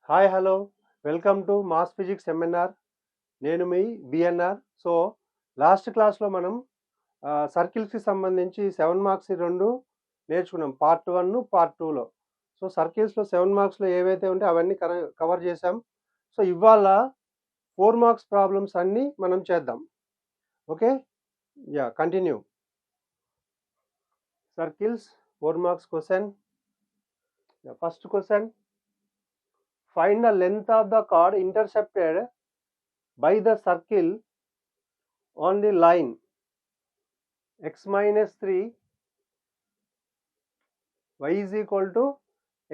Hi hello welcome to mass physics MNR. నేను మీ BNR. So last క్లాస్లో మనం సర్కిల్స్కి సంబంధించి 7 మార్క్స్ రెండు నేర్చుకున్నాం, పార్ట్ 1 పార్ట్ 2లో. సో సర్కిల్స్లో 7 మార్క్స్లో ఏవైతే ఉంటే అవన్నీ కవర్ చేసాం. సో ఇవాళ 4 మార్క్స్ ప్రాబ్లమ్స్ అన్నీ మనం చేద్దాం. Okay, yeah continue. Circles 4 marks question. First question, find the length of the chord intercepted by the circle on the line x minus 3 y is equal to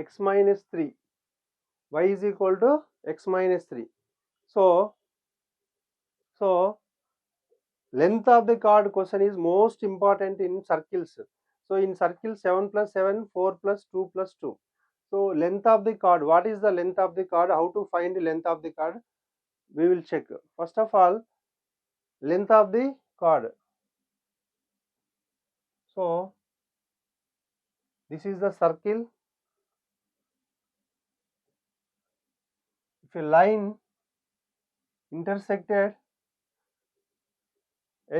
x minus 3 y is equal to x minus 3. So length of the chord question is most important in circles. So in circle 7 plus 7, 4 plus 2 plus 2. So length of the chord, what is the length of the chord? How to find the length of the chord? We will check. First of all, length of the chord. So this is the circle. If a line intersected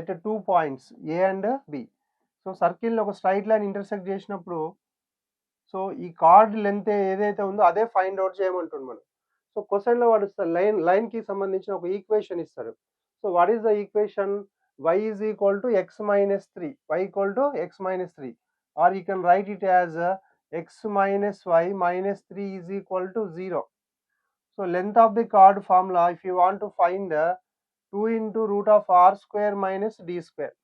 at 2 points A and B. So circle ఒక straight line intersect చేసినప్పుడు so ఈ card length ఏదైతే ఉందో అదే find out చేయమంటుంది మనం. So క్వశ్చన్లో వాడు లైన్కి సంబంధించిన ఒక ఈక్వేషన్ ఇస్తాడు. So what is the equation? y is equal to x minus 3, y equal to x minus 3, or you can write it as x minus y minus 3 is equal to 0. So length of the chord formula, if you want to find 2 into root of r square minus d square.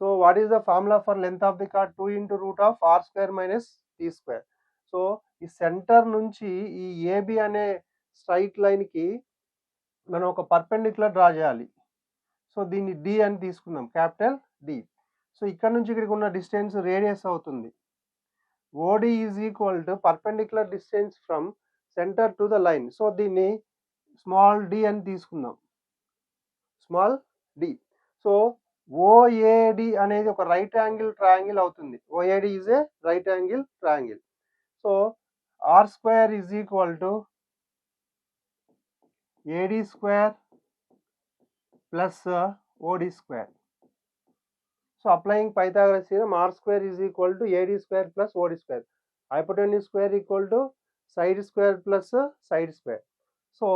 So what is the formula for length of the chord? 2 into root of r square minus d square. So ఈ centre నుంచి ఈ AB అనే straight లైన్కి మనం ఒక perpendicular draw చేయాలి. So దీన్ని D అని తీసుకుందాం, క్యాపిటల్ డి. సో ఇక్కడ నుంచి ఇక్కడికి ఉన్న డిస్టెన్స్ రేడియస్ అవుతుంది. OD is equal to perpendicular distance from centre to the line. So దీన్ని స్మాల్ డి అని తీసుకుందాం, స్మాల్ డి. సో ఓఏడి అనేది ఒక రైట్ యాంగిల్ ట్రయాంగిల్ అవుతుంది. OAD is a right angle triangle. So r square is equal to AD square plus OD square. So applying Pythagoras theorem, r square is equal to AD square plus OD square. Hypotenuse square equal to side square plus side square. So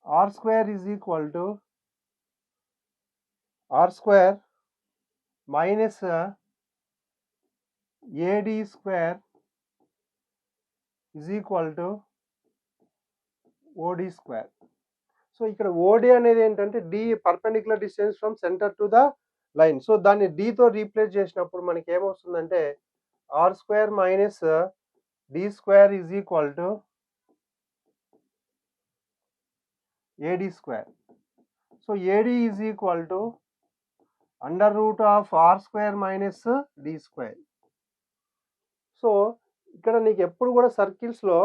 r square is equal to r square minus ad square is equal to od square. So ఇక్కడ OD అనేది ఏంటంటే d perpendicular distance from centre to the line. So దాన్ని d తో replace చేసినప్పుడు మనకి ఏమొస్తుందంటే r square minus d square is equal to ad square. So AD is equal to under root of r square minus d square. So ఇక్కడ నీకు ఎప్పుడు కూడా సర్కిల్స్లో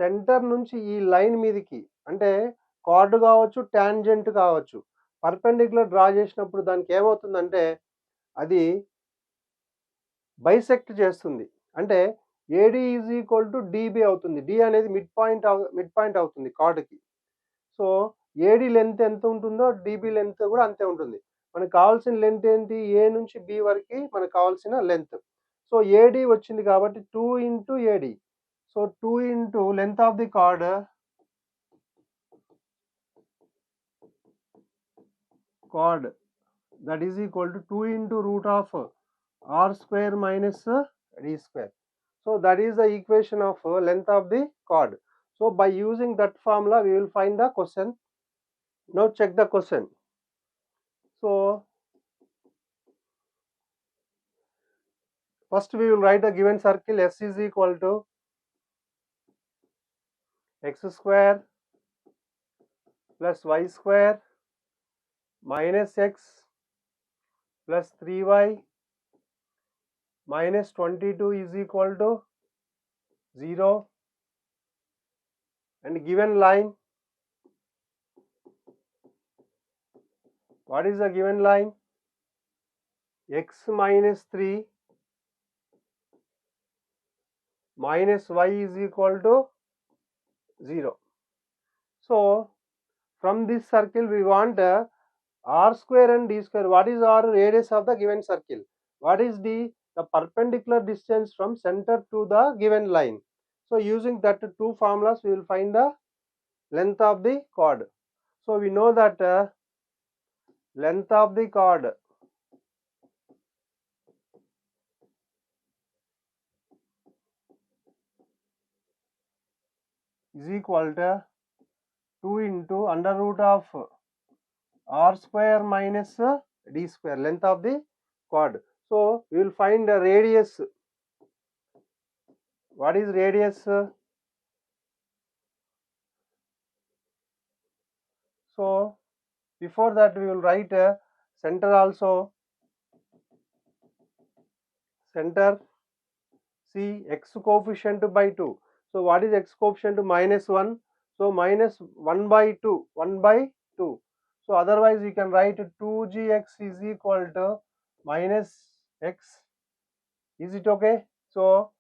centre నుంచి ఈ లైన్ మీదకి, అంటే కార్డ్ కావచ్చు, టాంజెంట్ కావచ్చు, పర్పెండిక్యులర్ డ్రా చేసినప్పుడు దానికి ఏమవుతుందంటే అది బైసెక్ట్ చేస్తుంది. అంటే AD is equal to dB అవుతుంది. డి అనేది మిడ్ పాయింట్ అవుతుంది కార్డ్కి. సో ఏడి లెంత్ ఎంత ఉంటుందో డిబి లెంత్ కూడా అంతే ఉంటుంది. మనకు కావాల్సిన లెంత్ ఏంటి? ఏ నుంచి బి వరకు మనకు కావాల్సిన లెంత్. సో ఏడి వచ్చింది కాబట్టి 2 into AD. So 2 into length of the card that is equal to 2 into root of r square minus d square. So that is the equation of length of the chord. So by using that formula we will find the question. Now check the question. So first we will write the given circle. S is equal to x square plus y square minus x plus 3y minus 22 is equal to 0, and given line, what is the given line? X minus 3 minus y is equal to 0. So from this circle we want r square and d square. What is r? Radius of the given circle. What is d? The perpendicular distance from center to the given line. So using that two formulas we will find the length of the chord. So we know that length of the chord is equal to 2 into under root of r square minus d square, length of the chord. So we will find the radius. What is radius? So before that we will write center also. Center, see x coefficient by 2. So what is x coefficient? Minus 1. So minus 1 by 2, 1 by 2. So otherwise you can write 2gx is equal to minus x. Is it okay? So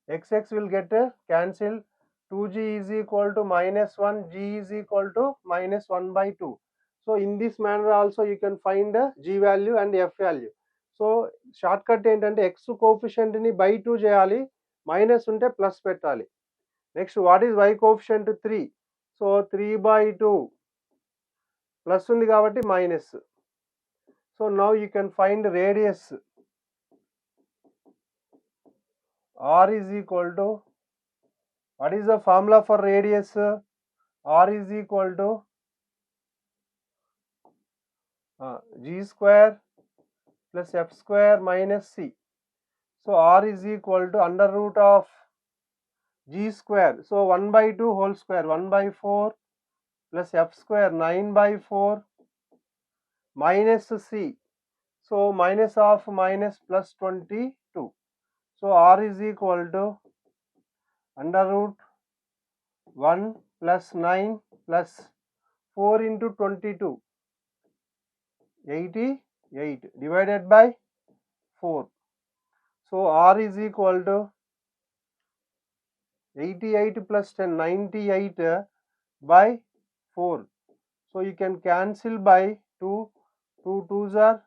x will get cancelled. 2g is equal to minus 1, g is equal to minus 1 by 2. So in this manner also you can find g value and f value. So shortcut ఏంటంటే x కోఫిషియంట్ని by 2 చేయాలి, minus ఉంటే plus పెట్టాలి. Next what is y coefficient 3. So 3 by 2 plus ఉంది కాబట్టి minus. So now you can find radius. r is equal to, what is the formula for radius? r is equal to g square plus f square minus c. So r is equal to under root of g square. So 1 by 2 whole square, 1 by 4 plus f square 9 by 4 minus c. So minus of minus plus 22. So r is equal to under root 1 plus 9 plus 4 into 22, 88 divided by 4. So r is equal to 88 plus 10, 98 by 4. So you can cancel by 2, 2 2s are,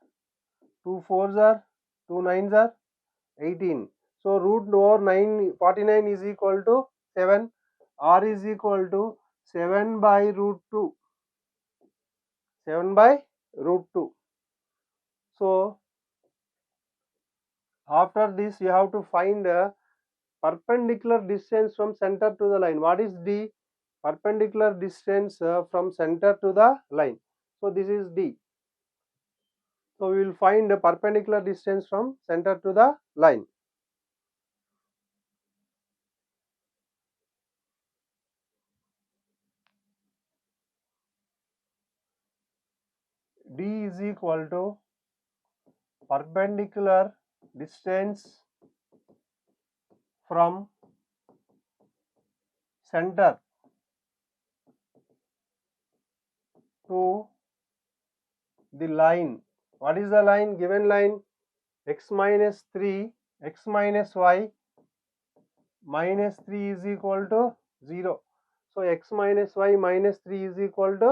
2 4s are, 2 9s are 18. So root over 49 is equal to 7. R is equal to 7 by root 2. 7 by root 2. So after this you have to find a perpendicular distance from center to the line. What is the perpendicular distance from center to the line? So this is D. So we will find the perpendicular distance from center to the line. D is equal to perpendicular distance from center to the line. What is the line? Given line x minus 3, x minus y minus 3 is equal to 0. So x minus y minus 3 is equal to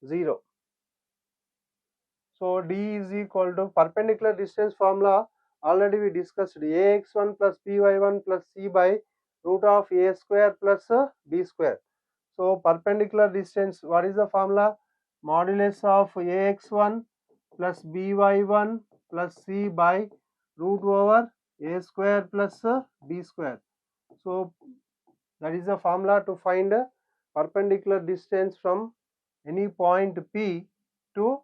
0. So D is equal to perpendicular distance formula already we discussed, ax1 plus by1 plus c by root of a square plus b square. So perpendicular distance, what is the formula? Modulus of ax1 plus by1 plus c by root over a square plus b square. So that is the formula to find perpendicular distance from any point P to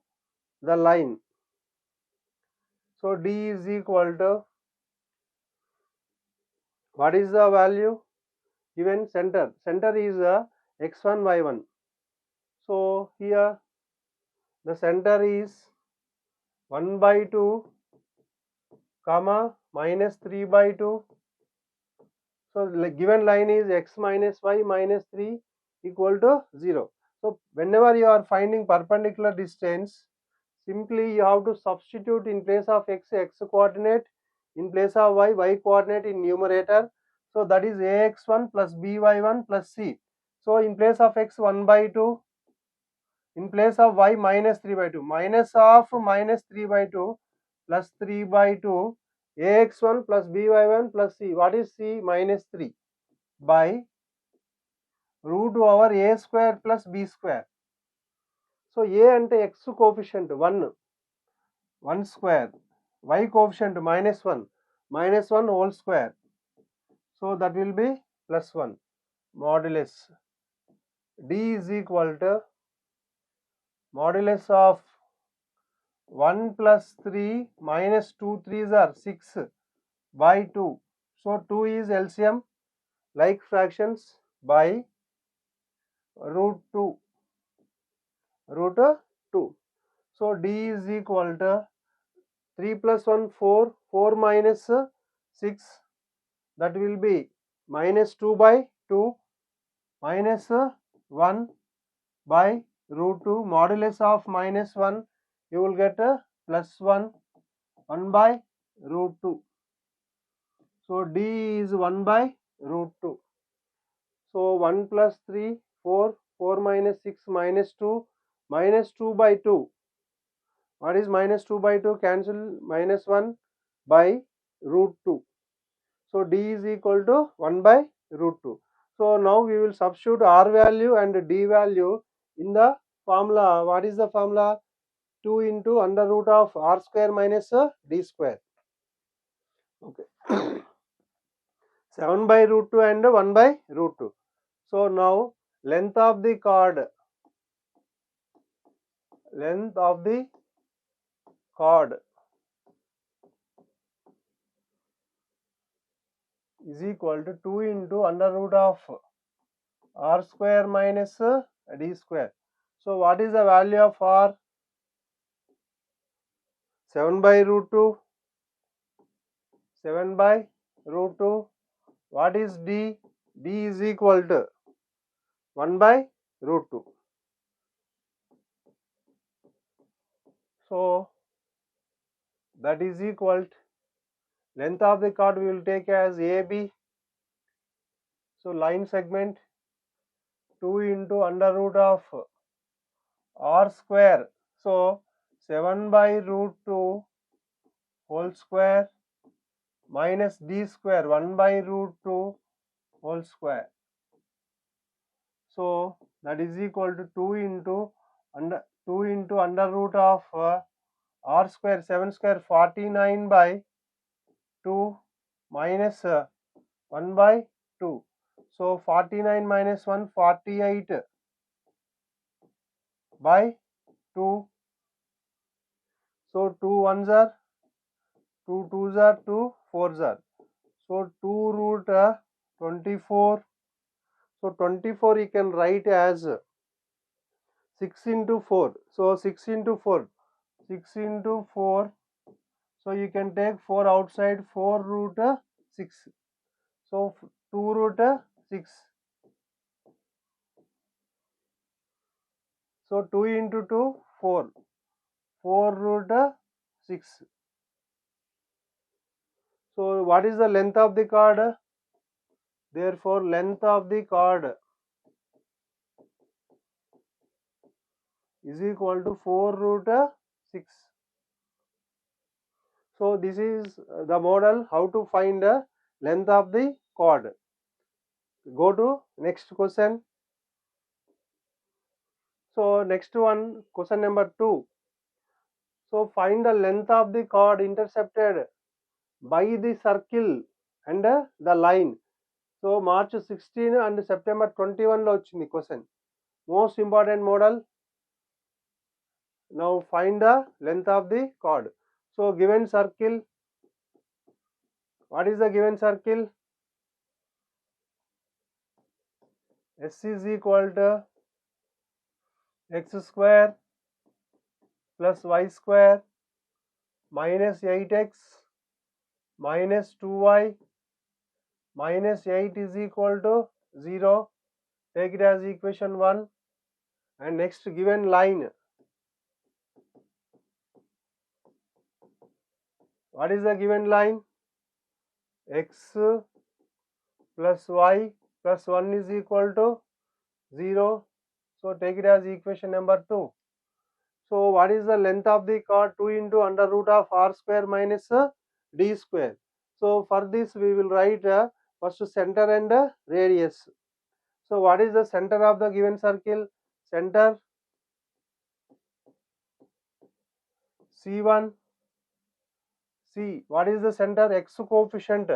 the line. So D is equal to, what is the value given? Center is x1 y1. So here the center is 1 by 2 comma minus 3 by 2. So given line is x minus y minus 3 equal to 0. So whenever you are finding perpendicular distance, simply you have to substitute in place of x, x coordinate, in place of y, y coordinate in numerator. So that is ax1 plus by1 plus c. So in place of x 1 by 2, in place of y minus 3 by 2, minus of minus 3 by 2 plus 3 by 2, ax1 plus by1 plus c. What is c? Minus 3 by root over a square plus b square. So a ante x coefficient 1 square, y coefficient minus 1 whole square. So that will be plus 1 modulus d is equal to modulus of 1 plus 3 minus 2 3s are 6 by 2. So 2 is LCM, like fractions, by root 2. So d is equal to 3 plus 1 4, 4 minus 6, that will be minus 2 by 2 minus 1 by root 2, modulus of minus 1, you will get plus 1 by root 2. So d is 1 by root 2. So 1 plus 3 4, 4 minus 6 minus 2 by 2. What is minus 2 by 2? Cancel, minus 1 by root 2. So d is equal to 1 by root 2. So now we will substitute r value and d value in the formula. What is the formula? 2 into under root of r square minus d square. Okay. 7 by root 2 and 1 by root 2. So now length of the chord is equal to 2 into under root of r square minus d square. So what is the value of r? 7 by root 2. 7 by root 2. What is d? d is equal to 1 by root 2. So that is equal to length of the chord we will take as AB. So line segment 2 into under root of r square. So 7 by root 2 whole square minus d square 1 by root 2 whole square. So that is equal to 2 into under root of r square, 7 square 49 by 2 minus 1 by 2. So 49 minus 1 48 by 2. So 2 ones are 2 twos are 2 fours are. So 2 root 24. So 24 you can write as 6 into 4. So 6 into 4. 6 into 4. So you can take 4 outside, 4 root 6. So 2 root 6. So 2 into 2 4. 4 root 6. So what is the length of the chord? Therefore length of the chord is equal to 4 root 6. So this is the model how to find the length of the chord. Go to next question. So next one, question number 2. So find the length of the chord intercepted by the circle and the line. So March 16 and September 21 lo vachindi question. Most important model. Now find the length of the chord. So given circle, what is the given circle? S is equal to x square plus y square minus 8x minus 2y minus 8 is equal to 0. Take it as equation 1. And next given line. What is the given line? X plus y plus 1 is equal to 0. So take it as equation number 2. So what is the length of the chord? 2 into under root of r square minus d square. So for this we will write first center and radius. So what is the center of the given circle? Center C1. C. What is the center? X coefficient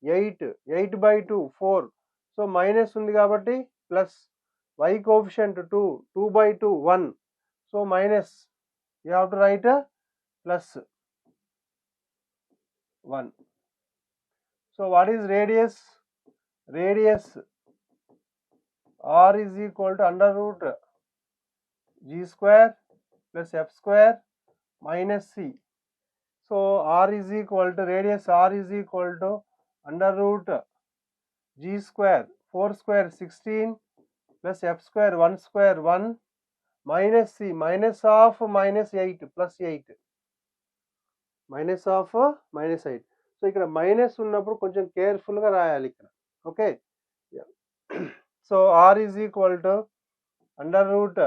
8. 8 by 2 4. So minus undi kabatti plus. Y coefficient 2. 2 by 2 1. So minus. You have to write plus 1. So what is radius? Radius r is equal to under root g square plus f square minus c. So r is equal to radius r is equal to under root g square 4 square 16 plus f square 1 square 1 minus c minus of minus 8 plus 8 minus of minus 8. So ఇక్కడ minus ఉన్నప్పుడు కొంచెం కేర్ఫుల్గా రాయాలి ఇక్కడ. Okay, so r is equal to under root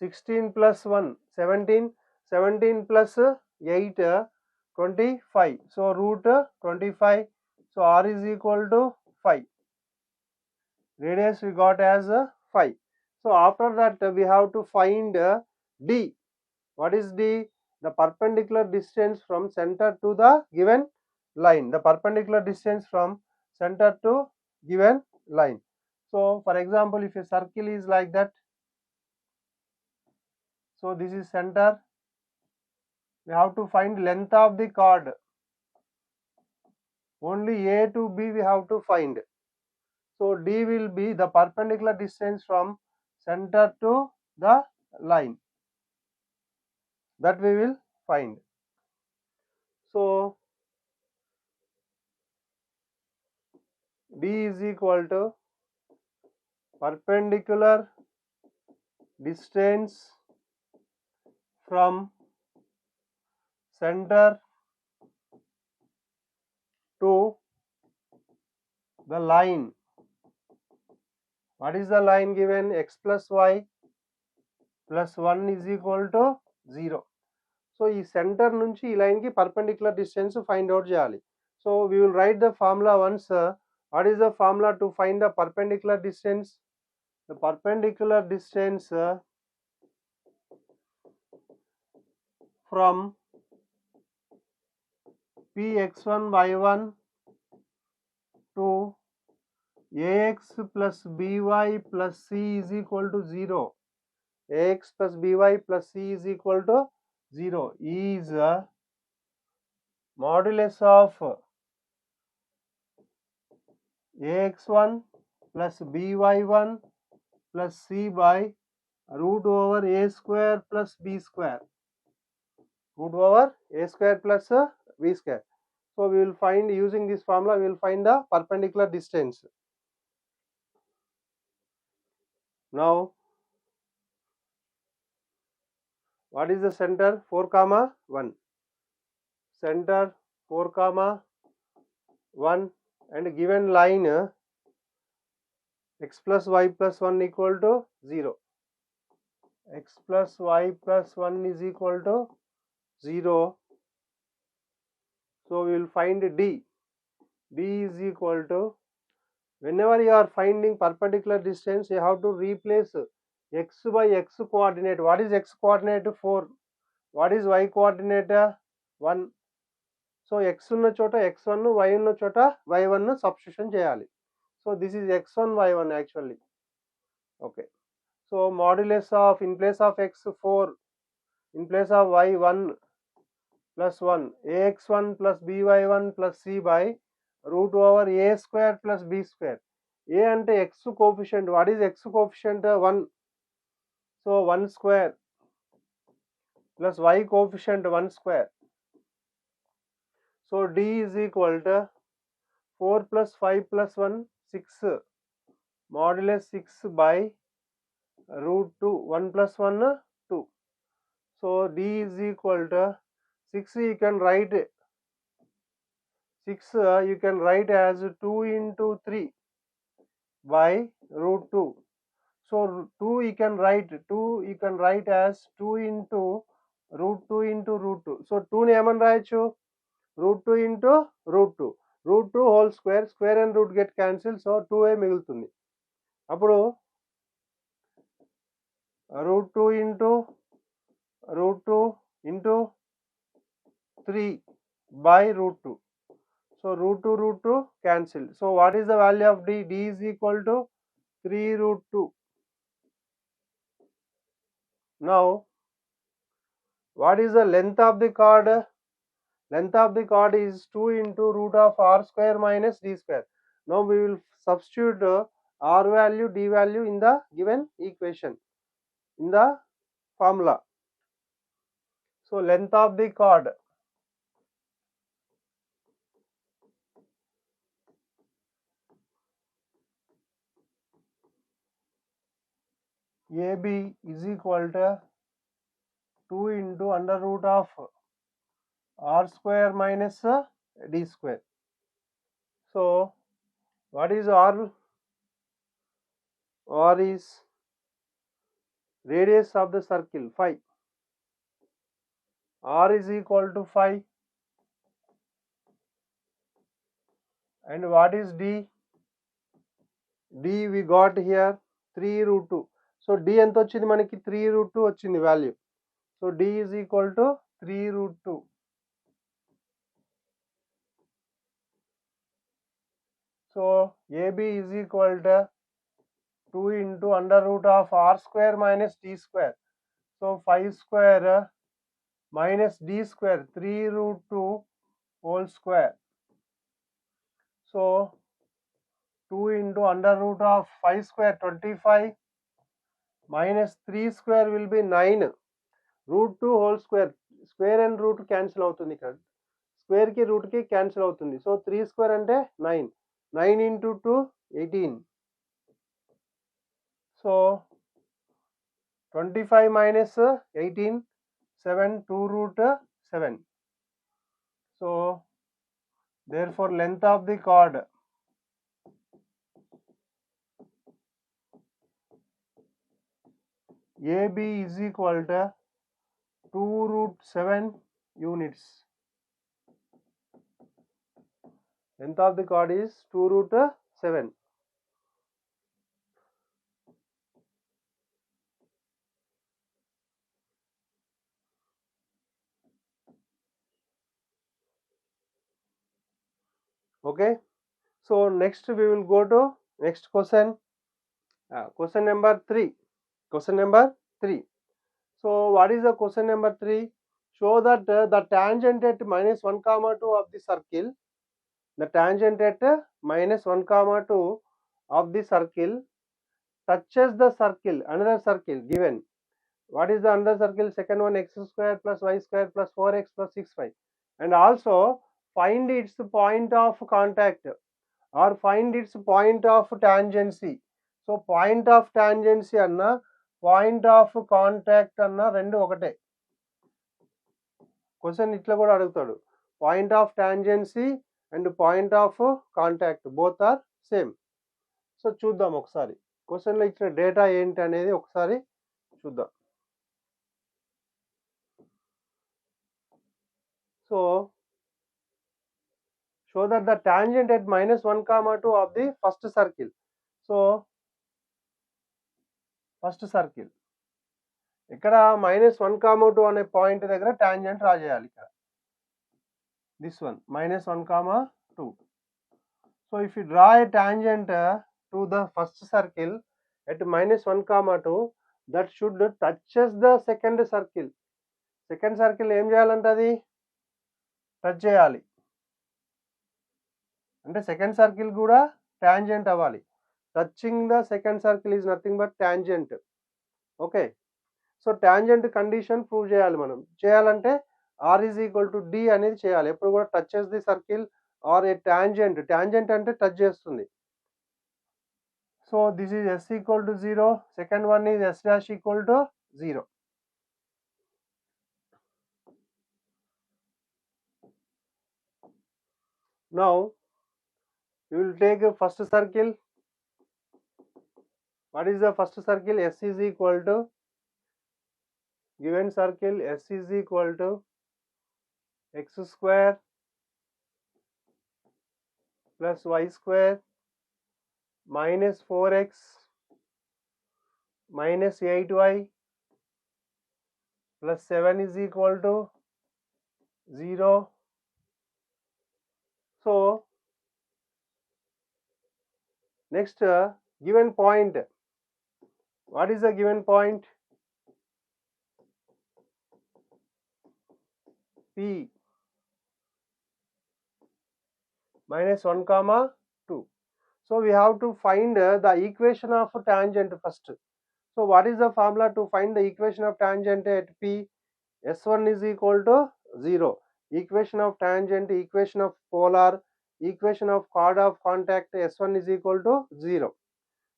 16 plus 1 17 17 plus 8 25. So root 25. So r is equal to 5. Radius we got as 5. So after that we have to find d. What is d? The perpendicular distance from center to the given line. The perpendicular distance from center to given line. So for example, if a circle is like that, so this is center. We have to find length of the chord. Only A to B we have to find. So d will be the perpendicular distance from center to the line. That we will find. So d is equal to perpendicular distance from center to the line. What is the line given? X plus y plus 1 is equal to 0. So ఈ centre నుంచి ఈ line కి perpendicular distance find out చేయాలి. So we will write the formula once. What is the formula to find the perpendicular distance? The perpendicular distance from px1 y1 to ax plus by plus c is equal to 0. Ax plus by plus c is equal to 0 is modulus of ax1 plus by1 plus c by root over a square plus b square. Root over a square plus b square. So we will find, using this formula we will find the perpendicular distance. Now what is the center? 4 comma 1. Center 4 comma 1 and given line x plus y plus 1 equal to 0. X plus y plus 1 is equal to 0. So we will find d. D is equal to, whenever you are finding perpendicular distance, you have to replace x by x coordinate. What is x coordinate? 4. What is y coordinate? 1. So x ఉన్న చోట x1, y ఉన్న చోట y1 substitution చేయాలి. So this is x1 y1 actually. Okay. So modulus of, in place of x 4, in place of y 1 plus 1, ax1 plus by1 plus c by root over a square plus b square. A ante x coefficient. What is x coefficient? 1. So 1 square plus y coefficient 1 square. So d is equal to 4 plus 5 plus 1 6 modulus 6 by root 2 1 plus 1 2. So d is equal to 6. You can write 6 you can write as 2 into 3 by root 2. So 2 you can write as 2 into root 2 into root 2. So 2 ని ఏమని రాయొచ్చు, root 2 into root 2. root 2 whole square, square and root get cancelled, so 2a మిగులుతుంది. అప్పుడు root 2 into root 2 into 3 by root 2. So root 2 cancelled. So what is the value of d? D is equal to 3 root 2. Now what is the length of the chord? Length of the chord is 2 into root of r square minus d square. Now we will substitute r value, d value in the given equation, in the formula. So length of the chord AB is equal to 2 into under root of r square minus d square. So what is r? R is radius of the circle 5. R is equal to 5. And what is d? D we got here 3 root 2. So d ఎంత వచ్చింది మనకి, 3 root 2 వచ్చింది value. So d is equal to 3 root 2. So AB is equal to 2 into under root of r square minus d square. So 5 square minus d square, 3 root 2 whole square. So 2 into under root of 5 square 25 minus 3 square will be 9. root 2 whole square, square and root cancel అవుతుంది ఇక్కడ, square కి route కి cancel అవుతుంది. So 3 square అంటే 9, 9 into 2 18. So 25 minus 18 7, 2 root 7. So therefore length of the chord AB is equal to 2 root 7 units. Length of the chord is 2 root 7. Okay, so next we will go to next question, question number 3. Question number 3. So what is the question number 3? Show that the tangent at minus 1 comma 2 of the circle, the tangent at minus 1 comma 2 of the circle touches the circle, another circle given. What is the another circle? Second one, x square plus y square plus 4x plus 6y. And also find its point of contact or find its point of tangency. So point of tangency అన్న point of contact అన్న రెండు ఒకటే. Question ఇట్లా కూడా అడుగుతాడు, point of tangency and point of contact both are same. So చూద్దాం ఒకసారి క్వశ్చన్లో ఇచ్చిన డేటా ఏంటి అనేది ఒకసారి చూద్దాం. So show that the tangent at minus 1 comma 2 of the first circle. So first circle ఇక్కడ minus 1 comma 2 అనే పాయింట్ దగ్గర టాంజెంట్ డ్రా చేయాలి. ఇక్కడ this one minus 1 comma 2. So if you draw a tangent to the first circle at minus 1 comma 2, that should touches the second circle. Second circle ఏం చేయాలంటే అది touch చేయాలి, అంటే second circle కూడా tangent అవ్వాలి. Touching the second circle is nothing but tangent. Okay, so tangent condition prove చేయాలి. మనం చేయాలంటే r is equal to d అనేది చేయాలి. ఎప్పుడు కూడా touches the circle or a tangent, tangent అంటే టచ్ చేస్తుంది. So this is S equal to 0, second one is S dash equal to 0. Now you will take a first circle. What is the first circle? S is equal to, given circle S is equal to x square plus y square minus 4x minus 8y plus 7 is equal to 0. So next, given point. What is the given point? P minus 1 comma 2. So we have to find the equation of tangent first. So what is the formula to find the equation of tangent at P? S1 is equal to 0. Equation of tangent, equation of polar, equation of chord of contact, S1 is equal to 0.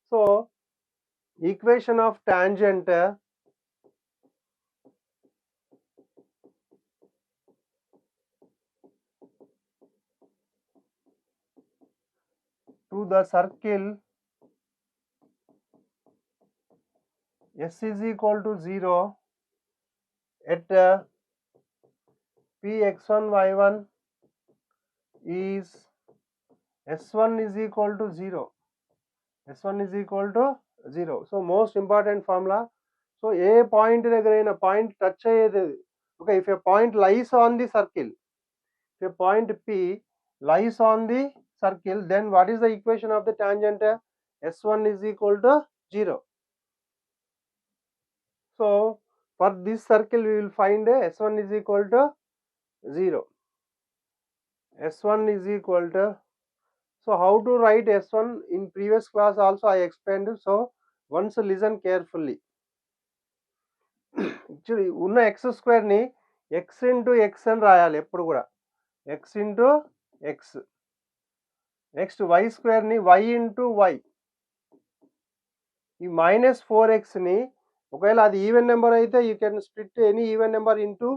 So equation of tangent to the circle S is equal to 0 at P x1 y1 is S1 is equal to 0. S1 is equal to 0. So most important formula. So a point దగ్గరైన point touch అయ్యేది. Okay, if a point lies on the circle, if a point P lies on the circle, then what is the equation of the tangent? S1 is equal to 0. So for this circle we will find S1 is equal to 0. S1 is equal to, so how to write S1 in previous class also I explained. So once listen carefully. Actually ఉన్న x స్క్వేర్ని x into x అని రాయాలి ఎప్పుడు కూడా, x into x. Next y స్క్వేర్ని y into y. ఈ minus 4xని ఒకవేళ అది ఈవెన్ నెంబర్ అయితే you can split any even number into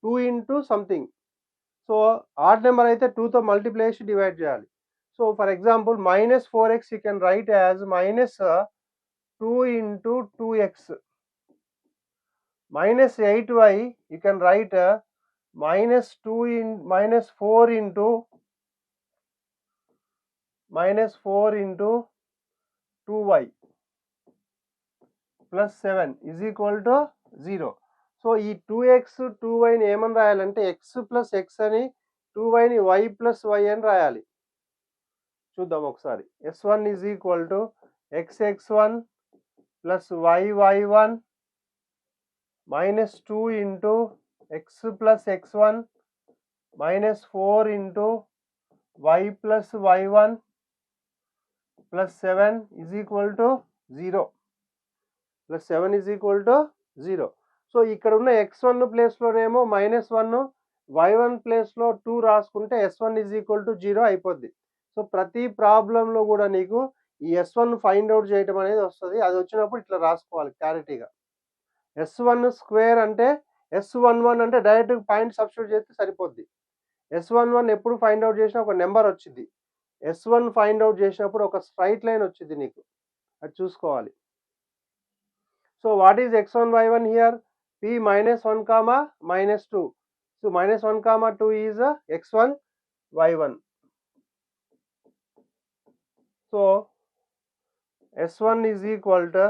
2 into something. So odd number అయితే 2తో మల్టిప్లై చేసి డివైడ్ చేయాలి. So for example minus 4x you can write as minus 2 into 2x. minus 8y you can write minus 4 into minus 4 into 2y plus 7 is equal to 0. So ఈ 2x 2y ని ఏమని రాయాలంటే x plus x అని, 2y ని y plus y అని రాయాలి. చూద్దాం ఒకసారి. s1 is equal to xx1 plus yy1 minus 2 into x plus x1 minus 4 into y plus y1 plus 7 is equal to 0. Plus 7 is equal to 0. So ఇక్కడ ఉన్న x1 ప్లేస్లోనేమో -1, y1 ప్లేస్లో 2 రాసుకుంటే s1 is equal to 0 అయిపోద్ది. So ప్రతి ప్రాబ్లంలో కూడా నీకు ఈ s1 ఫైండ్ అవుట్ చేయడం అనేది వస్తుంది. అది వచ్చినప్పుడు ఇట్లా రాసుకోవాలి క్లారిటీగా. s1 స్క్వేర్ అంటే s11 అంటే డైరెక్ట్ పాయింట్ సబ్స్టిట్యూట్ చేస్తే సరిపోద్ది. s11 ఎప్పుడు ఫైండ్ అవుట్ చేసినా ఒక నెంబర్ వచ్చింది. s1 ఫైండ్ అవుట్ చేసినప్పుడు ఒక స్ట్రైట్ లైన్ వచ్చింది నీకు, అది చూసుకోవాలి. So what is x1 y1 here? p -1 comma -2. So -1 comma 2 is x1 y1. So s1 is equal to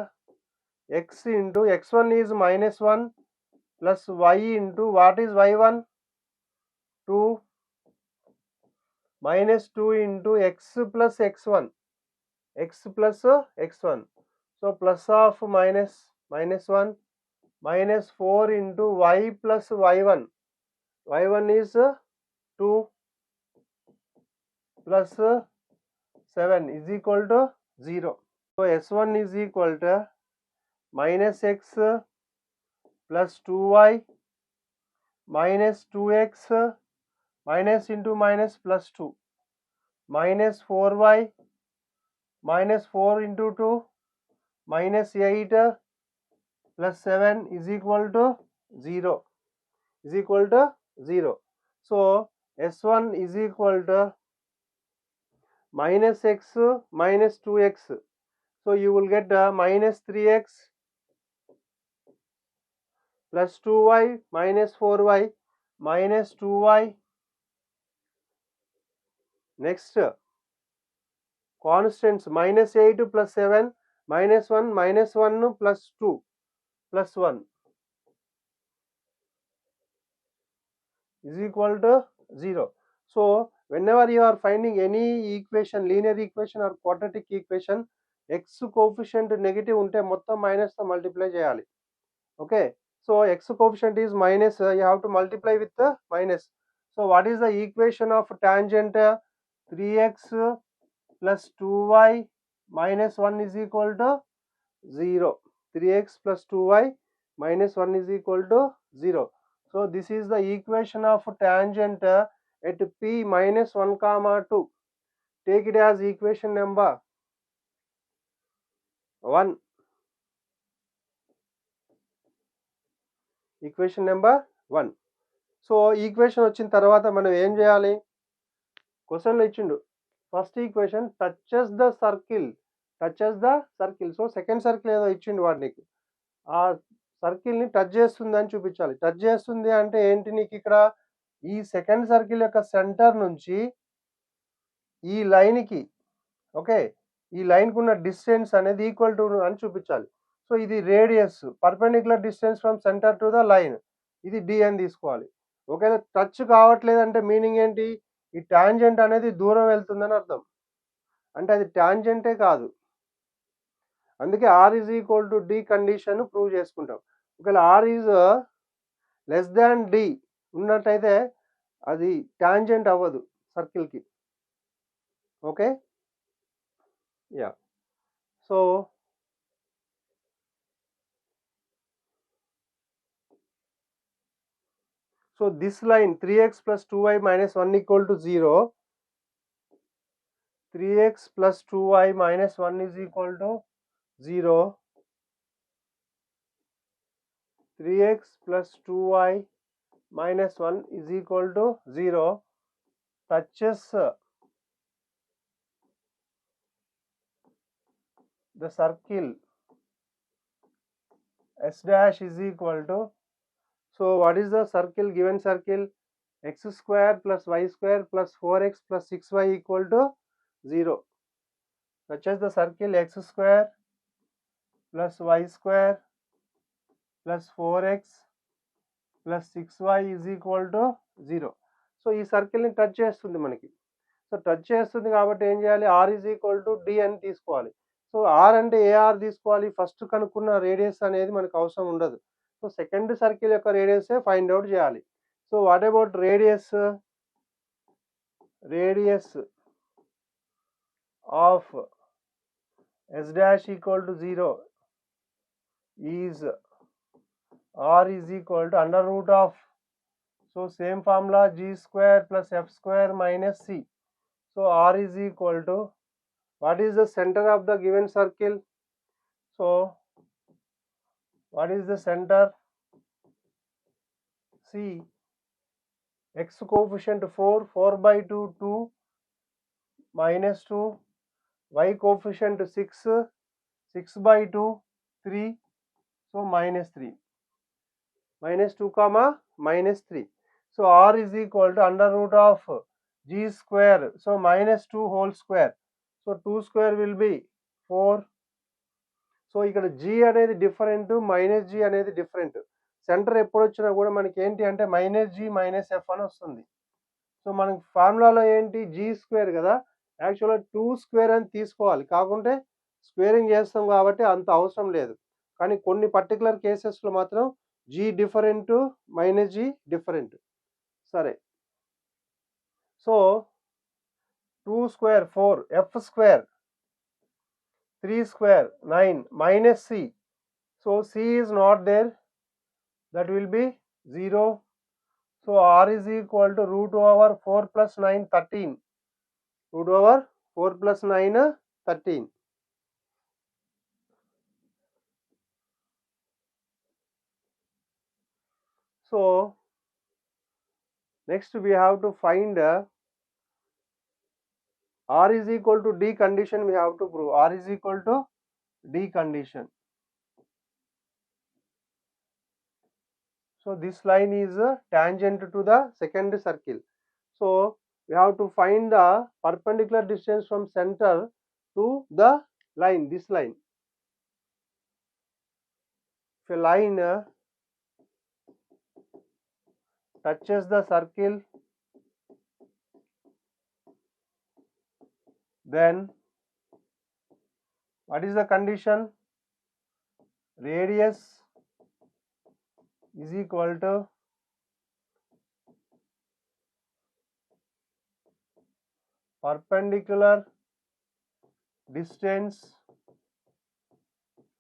x into x1 is -1 plus y into what is y1? 2 minus 2 into x plus x1, x plus x1. So plus of minus 1 minus 4 into y plus y1. y1 is 2 plus 7 is equal to 0. So s1 is equal to minus x plus 2y minus 2x minus into minus plus 2 minus 4y minus 4 into 2 minus 8 plus 7 is equal to 0. Is equal to 0. So s1 is equal to minus x minus 2x. So you will get minus 3x plus 2y minus 4y minus 2y. Next, constants minus 8 plus 7 minus 1 minus 1 plus 2 plus 1 is equal to 0. So whenever you are finding any equation, linear equation or quadratic equation, x coefficient negative unte mottam minus తో multiply చేయాలి. Okay, so x coefficient is minus, you have to multiply with the minus. So what is the equation of tangent? 3x plus 2y minus 1 is equal to 0. 3x plus 2y minus 1 is equal to 0. So this is the equation of tangent at p minus 1 comma 2. Take it as equation number 1. Equation number 1. So equation వచ్చిన తర్వాత మనం ఏం చేయాలి? క్వశ్చన్లో ఇచ్చిండు first equation touches the circle, so second circle ఏదో ఇచ్చిండు వాడు నీకు, ఆ సర్కిల్ని టచ్ చేస్తుంది అని చూపించాలి. టచ్ చేస్తుంది అంటే ఏంటి? నీకు ఇక్కడ ఈ సెకండ్ సర్కిల్ యొక్క సెంటర్ నుంచి ఈ లైన్కి, ఓకే, ఈ లైన్కి ఉన్న డిస్టెన్స్ అనేది ఈక్వల్ టు అని చూపించాలి. సో ఇది radius, perpendicular distance from centre to the line, ఇది డి అని తీసుకోవాలి. ఒకవేళ టచ్ కావట్లేదంటే మీనింగ్ ఏంటి? ఈ టాంజెంట్ అనేది దూరం వెళ్తుందని అర్థం, అంటే అది టాంజెంటే కాదు. అందుకే r is equal to d condition prove చేసుకుంటాం. ఒకవేళ r is less than d ఉన్నట్టయితే అది టాంజెంట్ అవ్వదు సర్కిల్కి. Okay, yeah. So this line 3x plus 2y minus 1 equal to 0. 3x plus 2y minus 1 is equal to 0. 3x plus 2y minus 1 is equal to 0. Touches the circle s dash is equal to, so what is the circle, given circle? X square plus y square plus 4x plus 6y equal to 0. Touches the circle x square plus y square plus 4x plus 6y is equal to 0. So ఈ సర్కిల్ని touch చేస్తుంది మనకి. So touch చేస్తుంది కాబట్టి ఏం చేయాలి? R is equal to d అని తీసుకోవాలి. So r అంటే ఏ ఆర్ తీసుకోవాలి? ఫస్ట్ కనుక్కున్న రేడియస్ అనేది మనకు అవసరం ఉండదు. సో సెకండ్ సర్కిల్ యొక్క రేడియసే ఫైండ్ అవుట్ చేయాలి. So what about radius? Radius of S dash equal to 0 is r is equal to under root of, so same formula, g square plus f square minus c. So r is equal to, what is the center of the given circle? So what is the center? C, x coefficient 4, 4 by 2, 2 minus 2, y coefficient 6, 6 by 2, 3, so minus 3. Minus 2 comma minus 3. So r is equal to under root of g square, so minus 2 whole square, so 2 square will be 4. So ఇక్కడ g అనేది different, minus g అనేది different. Centre ఎప్పుడు వచ్చినా కూడా మనకి ఏంటి అంటే minus g minus f అని వస్తుంది. సో మనకి ఫార్ములాలో ఏంటి? g స్క్వేర్ కదా, యాక్చువల్గా 2 స్క్వేర్ అని తీసుకోవాలి, కాకుంటే స్క్వేరింగ్ చేస్తాం కాబట్టి అంత అవసరం లేదు. కానీ కొన్ని పర్టికులర్ కేసెస్లో మాత్రం g different, minus g different. సరే, so 2 square 4, f square 3 square 9 minus c, so c is not there, that will be 0. So r is equal to root over 4 plus 9 13, root over 4 plus 9 13. So next we have to find R is equal to D condition we have to prove. R is equal to D condition. So this line is tangent to the second circle. So we have to find the perpendicular distance from center to the line, this line. If a line touches the circle, then what is the condition? Radius is equal to perpendicular distance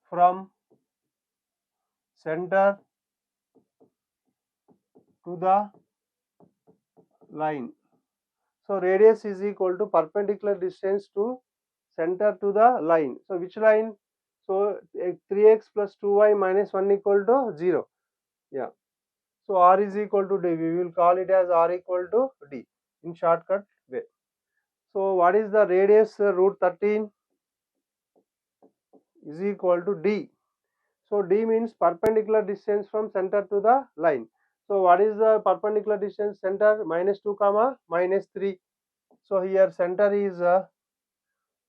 from center to the line. So radius is equal to perpendicular distance to center to the line. So which line? So 3x plus 2y minus 1 equal to 0. Yeah. So R is equal to D. We will call it as R equal to D in shortcut way. So what is the radius? Root 13 is equal to D. So D means perpendicular distance from center to the line. So what is the perpendicular distance? Center minus 2 comma minus 3. So here center is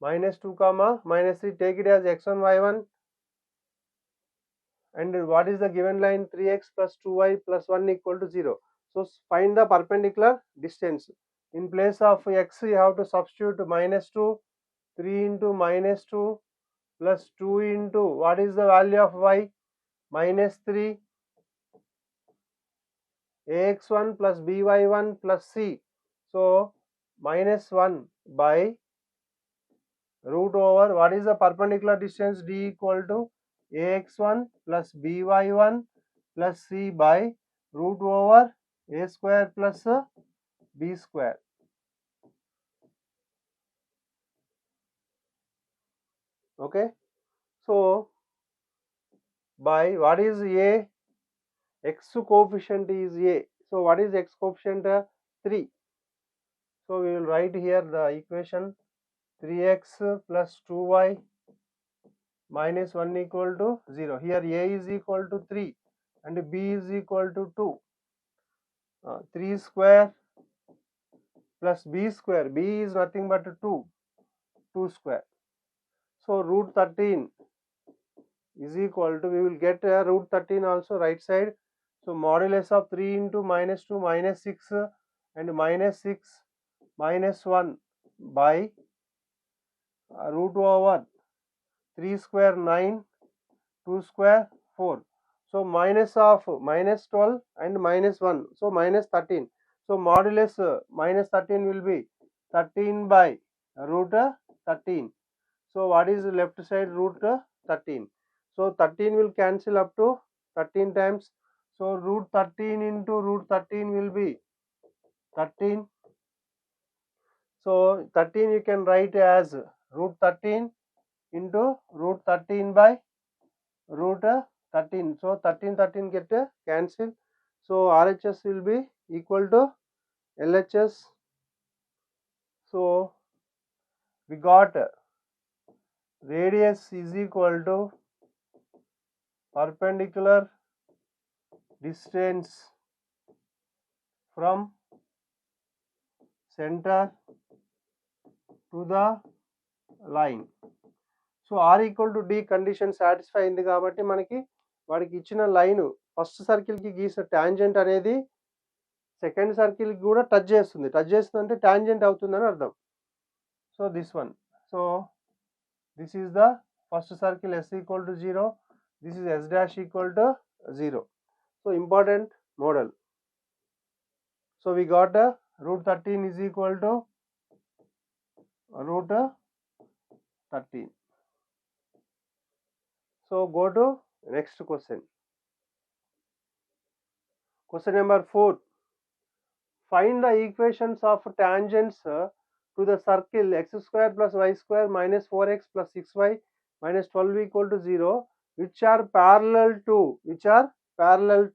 minus 2 comma minus 3. Take it as x1 y1. And what is the given line? 3x plus 2y plus 1 equal to 0. So find the perpendicular distance. In place of x you have to substitute minus 2, 3 into minus 2 plus 2 into what is the value of y? Minus 3 ax1 plus by1 plus c. So minus 1 by root over what is the perpendicular distance? D equal to ax1 plus by1 plus c by root over a square plus b square. Okay. So by what is a? X coefficient is a. So what is x coefficient? 3. So we will write here the equation 3x plus 2y minus 1 equal to 0. Here a is equal to 3 and b is equal to 2. 3 square plus b square. B is nothing but 2. 2 square. So root 13 is equal to, we will get root 13 also right side. So modulus of 3 into minus 2 minus 6 and minus 6 minus 1 by root over 3 square 9, 2 square 4. So minus of minus 12 and minus 1. So minus 13. So modulus minus 13 will be 13 by root 13. So what is the left side? Root 13. So 13 will cancel up to 13 times. So root 13 into root 13 will be 13. So 13 you can write as root 13 into root 13 by root 13. So 13 get cancelled. So RHS will be equal to LHS. So we got radius is equal to perpendicular distance from center to the line. So R equal to D condition satisfy అయింది కాబట్టి మనకి వాడికి ఇచ్చిన line first circle కి గీసిన tangent అనేది second circle కి కూడా టచ్ చేస్తుంది అంటే టాంజెంట్ అవుతుందని అర్థం. So this one. So this is the first circle S equal to 0. This is S dash equal to 0. So important model. So we got root 13 is equal to root 13. So go to next question. Question number 4. Find the equations of tangents to the circle x square plus y square minus 4x plus 6y minus 12 equal to 0 which are parallel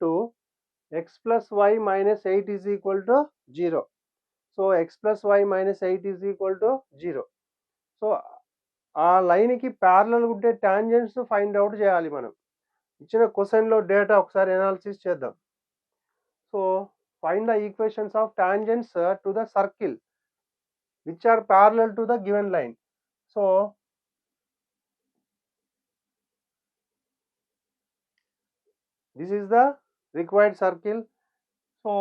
to x plus y minus 8 is equal to 0. So x plus y minus 8 is equal to 0. So ఆ లైన్కి parallel ఉంటే tangents find out చేయాలి మనం. ఇచ్చిన క్వశ్చన్లో data ఒకసారి analysis చేద్దాం. So find the equations of tangents to the circle which are parallel to the given line. So this is the required circle. So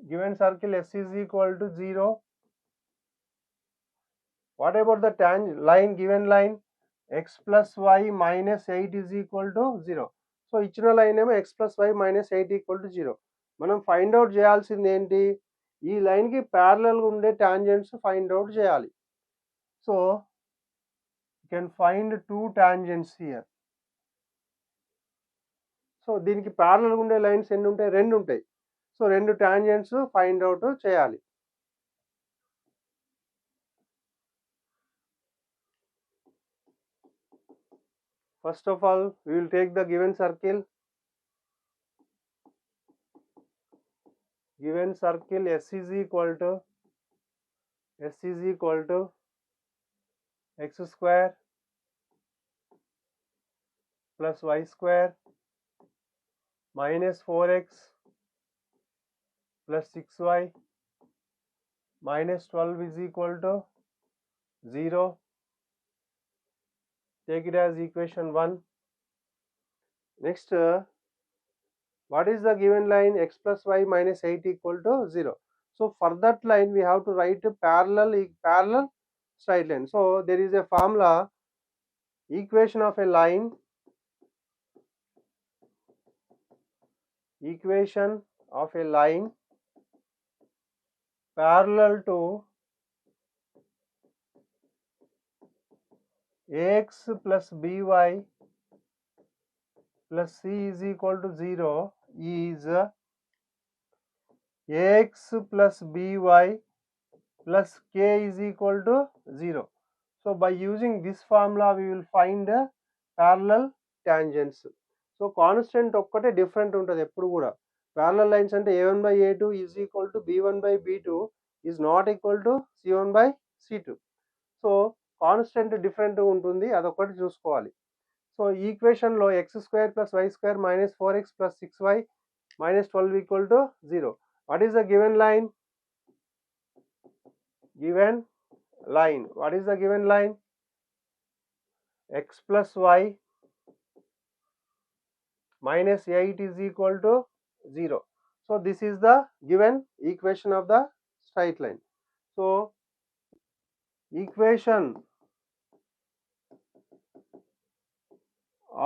given circle S is equal to 0. What about the line, given line x plus y minus 8 is equal to 0. So ఇచ్చిన line ఏమో x plus y minus 8 equal to 0. మనం find out చేయాల్సింది ఏంటి, ఈ లైన్కి ప్యారలల్గా ఉండే tangents find out చేయాలి. So you can find 2 tangents here. So దీనికి ప్యారలల్గా ఉండే లైన్స్ ఎన్ని ఉంటాయి, 2 ఉంటాయి. సో 2 టాంజెంట్స్ ఫైండ్ అవుట్ చేయాలి. First of all, we will take the given circle. Given circle S is equal to x square plus y square minus 4x plus 6y minus 12 is equal to 0. Take it as equation 1. Next, what is the given line x plus y minus 8 equal to 0. So for that line we have to write a parallel straight line. So there is a formula, equation of a line parallel to ax plus by plus c is equal to 0 is ax plus by plus k is equal to 0. So by using this formula we will find parallel tangents. So constant ఒక్కటే different ఉంటుంది ఎప్పుడు కూడా. parallel lines అంటే a1 by a2 is equal to b1 by b2 is not equal to c1 by c2. So constant different ఉంటుంది, అదొకటి చూసుకోవాలి. So ఈక్వేషన్లో x square plus y square minus 4x plus 6y minus 12 equal to 0. What is the given line? What is the given line? X plus y minus 8 is equal to 0. So this is the given equation of the straight line. So equation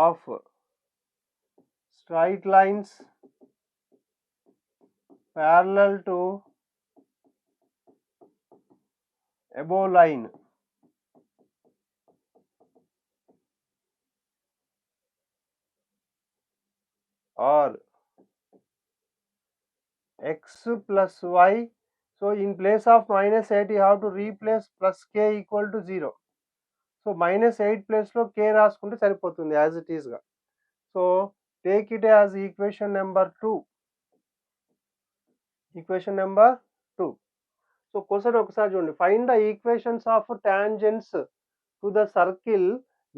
of straight lines parallel to above line or x plus y. So in place of minus 8 you have to replace plus k equal to 0. So minus 8 place లో k రాసుకుంటే సరిపోతుంది as it is గా. So take it as equation number 2. So question ఒకసారి చూడండి. Find the equations of tangents to the circle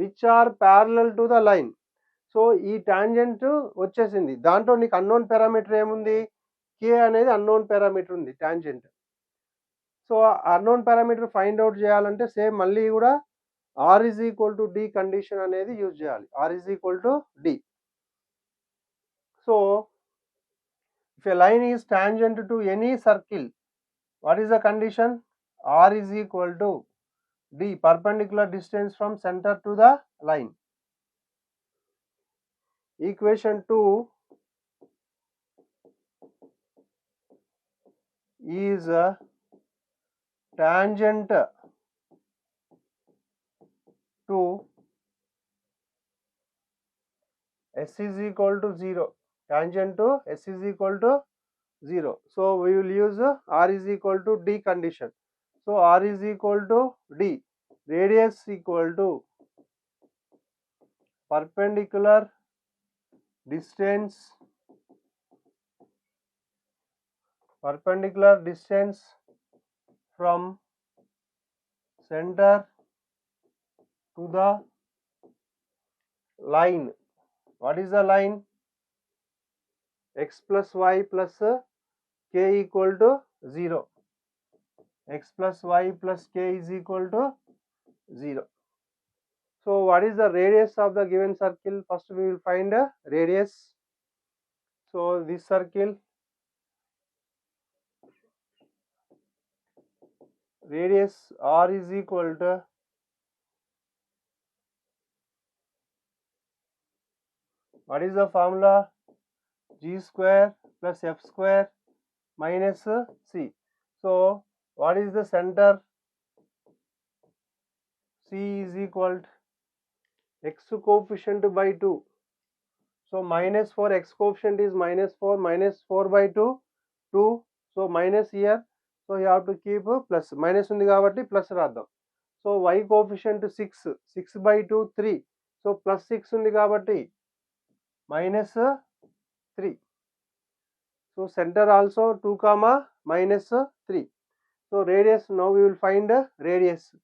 which are parallel to the line. So ఈ tangent వచ్చేసింది, దాంట్లో నీకు అన్నోన్ పారామీటర్ ఏముంది, k అనేది అన్నోన్ పారామీటర్ ఉంది tangent. So unknown parameter find out చేయాలంటే సేమ్ మళ్ళీ కూడా r is equal to d condition అనేది యూజ్ చేయాలి. r is equal to d. So if a line is tangent to any circle, what is the condition? r is equal to d, perpendicular distance from center to the line. Equation 2 is tangent to s is equal to 0. Tangent to s is equal to 0. So we will use r is equal to d condition. So r is equal to d, radius equal to perpendicular distance from center to the line. What is the line? X plus y plus k equal to 0. X plus y plus k is equal to 0. So what is the radius of the given circle? First we will find a radius. So this circle, radius r is equal to what is the formula? G square plus f square minus c. So what is the center? C is equal to x coefficient by 2. So minus 4, x coefficient is minus 4 by 2, 2. So minus here. So you have to keep plus. Minus undi kabatti plus raddam. So y coefficient 6, 6 by 2, 3. So plus 6 undi kabatti minus 3. So center also 2 comma minus 3. So radius, now we will find radius.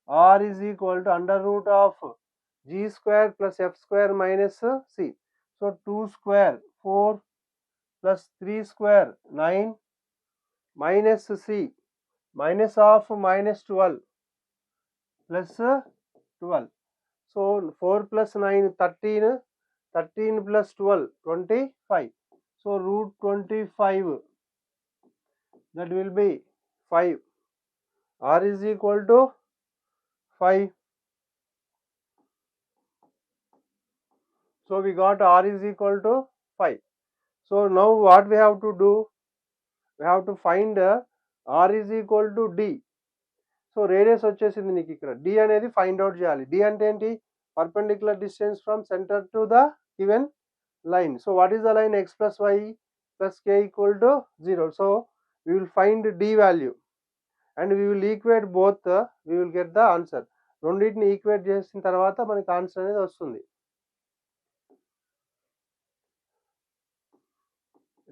R is equal to under root of g square plus f square minus c. So 2 square 4 plus 3 square 9 minus c, minus of minus 12 plus 12. So 4 plus 9 13, 13 plus 12 25. So root 25, that will be 5. R is equal to 5. So we got R is equal to 5. So now what we have to do? We have to find R is equal to D. So radius వచ్చేసింది నీకు ఇక్కడ. D అనేది find out చేయాలి. D అంటే ఏంటి? Perpendicular distance from centre to the given line. So what is the line? X plus y plus k equal to 0. So we will find D value and we will equate both. We will get the answer. రెండింటిని equate చేసిన తర్వాత మనకి answer అనేది వస్తుంది.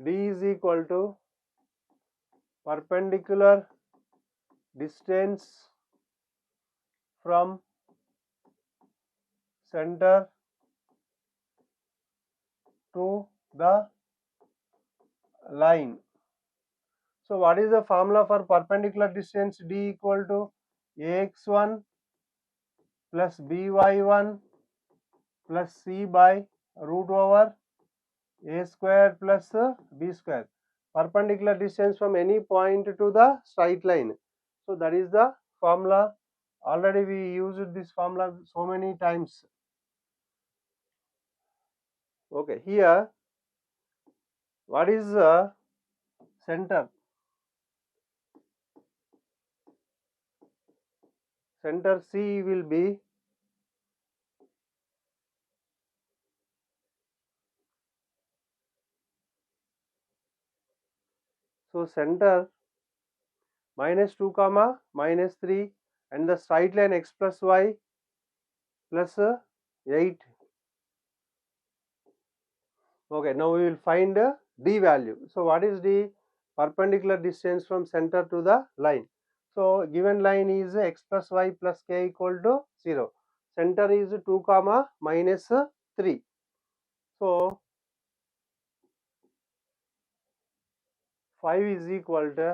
D is equal to perpendicular distance from center to the line. So what is the formula for perpendicular distance? D equal to ax1 plus by1 plus c by root over a square plus b square. Perpendicular distance from any point to the straight line. So that is the formula. Already we used this formula so many times. Okay, here what is the center? Center C will be so center minus 2 comma minus 3 and the straight line x plus y plus 8. Okay, now we will find D value. So what is D? Perpendicular distance from center to the line. So given line is x plus y plus k equal to 0. Center is 2 comma minus 3. So 5 is equal to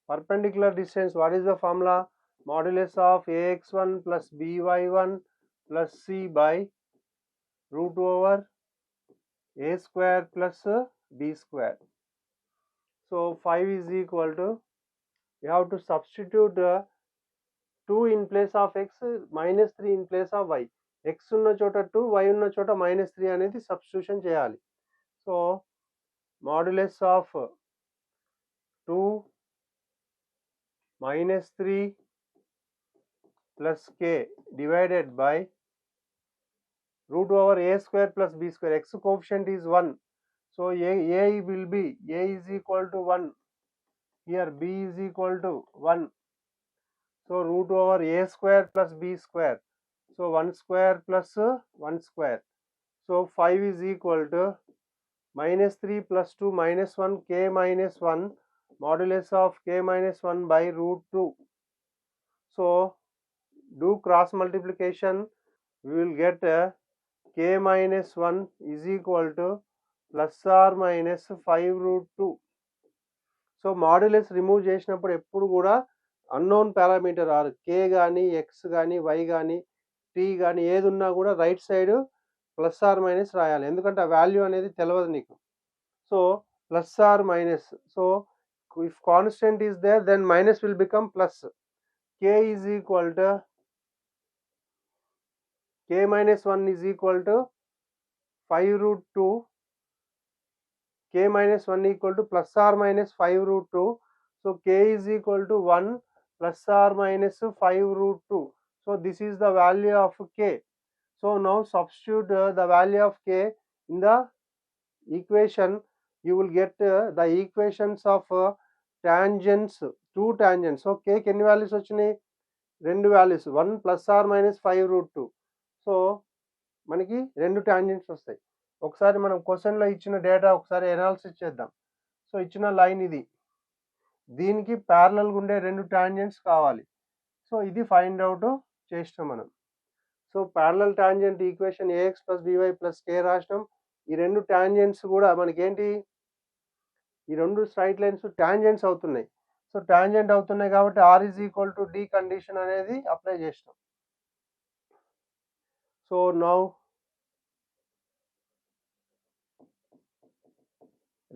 perpendicular distance. What is the formula? Modulus of ax1 plus by1 plus c by root over a square plus b square. So 5 is equal to, we have to substitute 2 in place of x, minus 3 in place of y. X ఉన్న చోట 2, y ఉన్న చోట minus 3 అనేది substitution చేయాలి. So modulus of 2 minus 3 plus k divided by root over a square plus b square. X coefficient is 1. So a will be, a is equal to 1. Here b is equal to 1. So root over a square plus b square. So 1 square plus 1 square. So 5 is equal to minus 3 plus 2 minus 1 k minus 1 modulus of k minus 1 by root 2. So do cross multiplication, we will get k minus 1 is equal to plus or minus 5 root 2. So modulus remove చేసినప్పుడు ఎప్పుడు కూడా unknown parameter R K కానీ X కానీ why కానీ tea కానీ ఏది ఉన్నా కూడా right side plus or minus రాయాలి, ఎందుకంటే ఆ వాల్యూ అనేది తెలియదు నీకు. So plus or minus, so if constant is there then minus will become plus. K is equal to k minus 1 is equal to 5 root 2, k minus 1 equal to plus or minus 5 root 2. So k is equal to 1 plus or minus 5 root 2. So this is the value of k. So now substitute the value of k in the equation. You will get the equations of tangents, two tangents. So k ఎన్ని values వచ్చినాయి, రెండు values, 1 plus or minus 5 root 2. So మనకి రెండు tangents వస్తాయి. ఒకసారి మనం క్వశ్చన్లో ఇచ్చిన డేటా ఒకసారి ఎనాలిసిస్ చేద్దాం. సో ఇచ్చిన లైన్ ఇది, దీనికి ప్యారలల్గా ఉండే రెండు టాంజెంట్స్ కావాలి. సో ఇది ఫైండ్ అవుట్ చేసినాం మనం. So parallel tangent equation ax plus by plus k రాసినాం. ఈ రెండు టాంజెంట్స్ కూడా మనకేంటి, ఈ రెండు స్ట్రైట్ లైన్స్ టాంజెంట్స్ అవుతున్నాయి. సో టాంజెంట్ అవుతున్నాయి కాబట్టి r is equal to d condition అనేది అప్లై చేసినాం. So now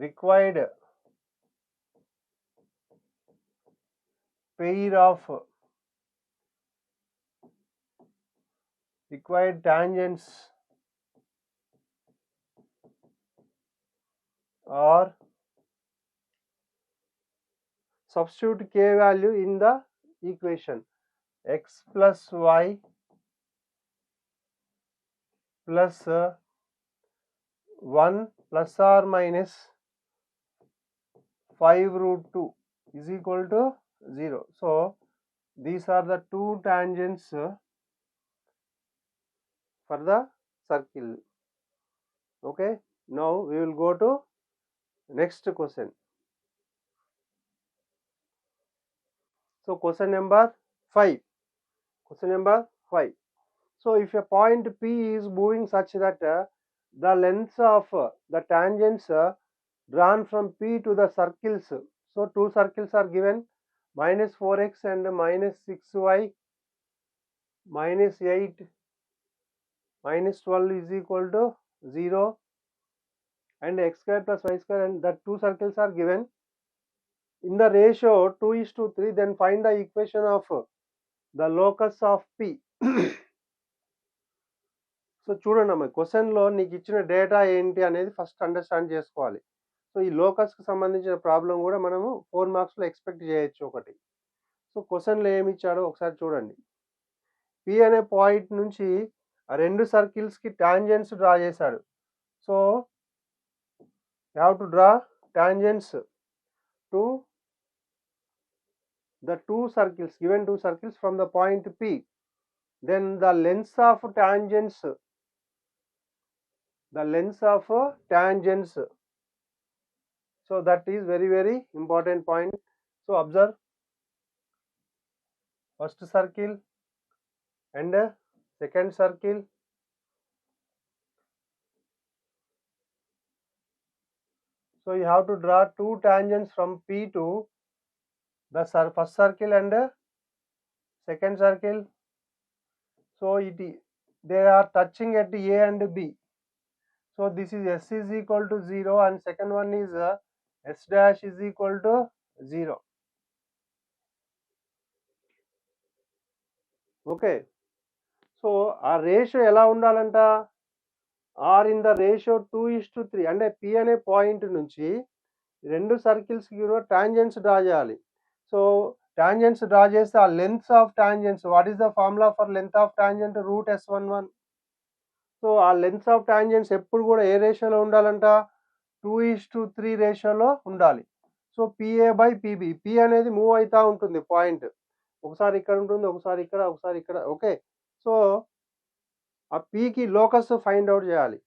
required pair of required tangents or substitute k value in the equation. X plus y plus 1 plus or minus 5 root 2 is equal to 0. So these are the two tangents for the circle. Okay, now we will go to next question. So question number 5. Question number 5. So if a point P is moving such that the lengths of the tangents drawn from P to the circles, so two circles are given, minus 4x and minus 6y, minus 8, minus 12 is equal to 0, and x square plus y square, and the two circles are given in the ratio 2:3. Then find the equation of the locus of P. So చూడండి అమ్మ, క్వశ్చన్లో నీకు ఇచ్చిన data ఏంటి అనేది first understand చేసుకోవాలి. So ఈ లోకస్కి సంబంధించిన ప్రాబ్లం కూడా మనము 4 మార్క్స్లో ఎక్స్పెక్ట్ చేయొచ్చు ఒకటి. సో క్వశ్చన్లో ఏమి ఇచ్చాడో ఒకసారి చూడండి. పి అనే పాయింట్ నుంచి ఆ రెండు సర్కిల్స్కి టాంజెంట్స్ డ్రా చేశాడు. So you have to draw tangents to the two circles, given two circles from the point P. Then the lengths of tangents, so that is very very important point. So observe first circle and second circle. So you have to draw two tangents from P to the first circle and second circle. So they are touching at A and B. So this is S is equal to 0 and second one is S dash is equal to 0. Okay. So our ratio ఎలా ఉండాలంట, R in the ratio 2:3. అంటే P అనే point నుంచి రెండు సర్కిల్స్కి tangents draw చేయాలి. So tangents draw చేస్తే ఆ lengths of tangents, what is the formula for length of tangent, root S11. So ఆ లెంత్స్ ఆఫ్ టాంజెంట్స్ ఎప్పుడు కూడా ఏ రేషియోలో ఉండాలంట, 2:3 రేషియోలో ఉండాలి. So PA by PB, P అనేది మూవ్ అవుతూ ఉంటుంది పాయింట్, ఒకసారి ఇక్కడ ఉంటుంది, ఒకసారి ఇక్కడ, ఒకసారి ఇక్కడ. ఓకే, సో ఆ పీకి లోకస్ ఫైండ్ అవుట్ చేయాలి.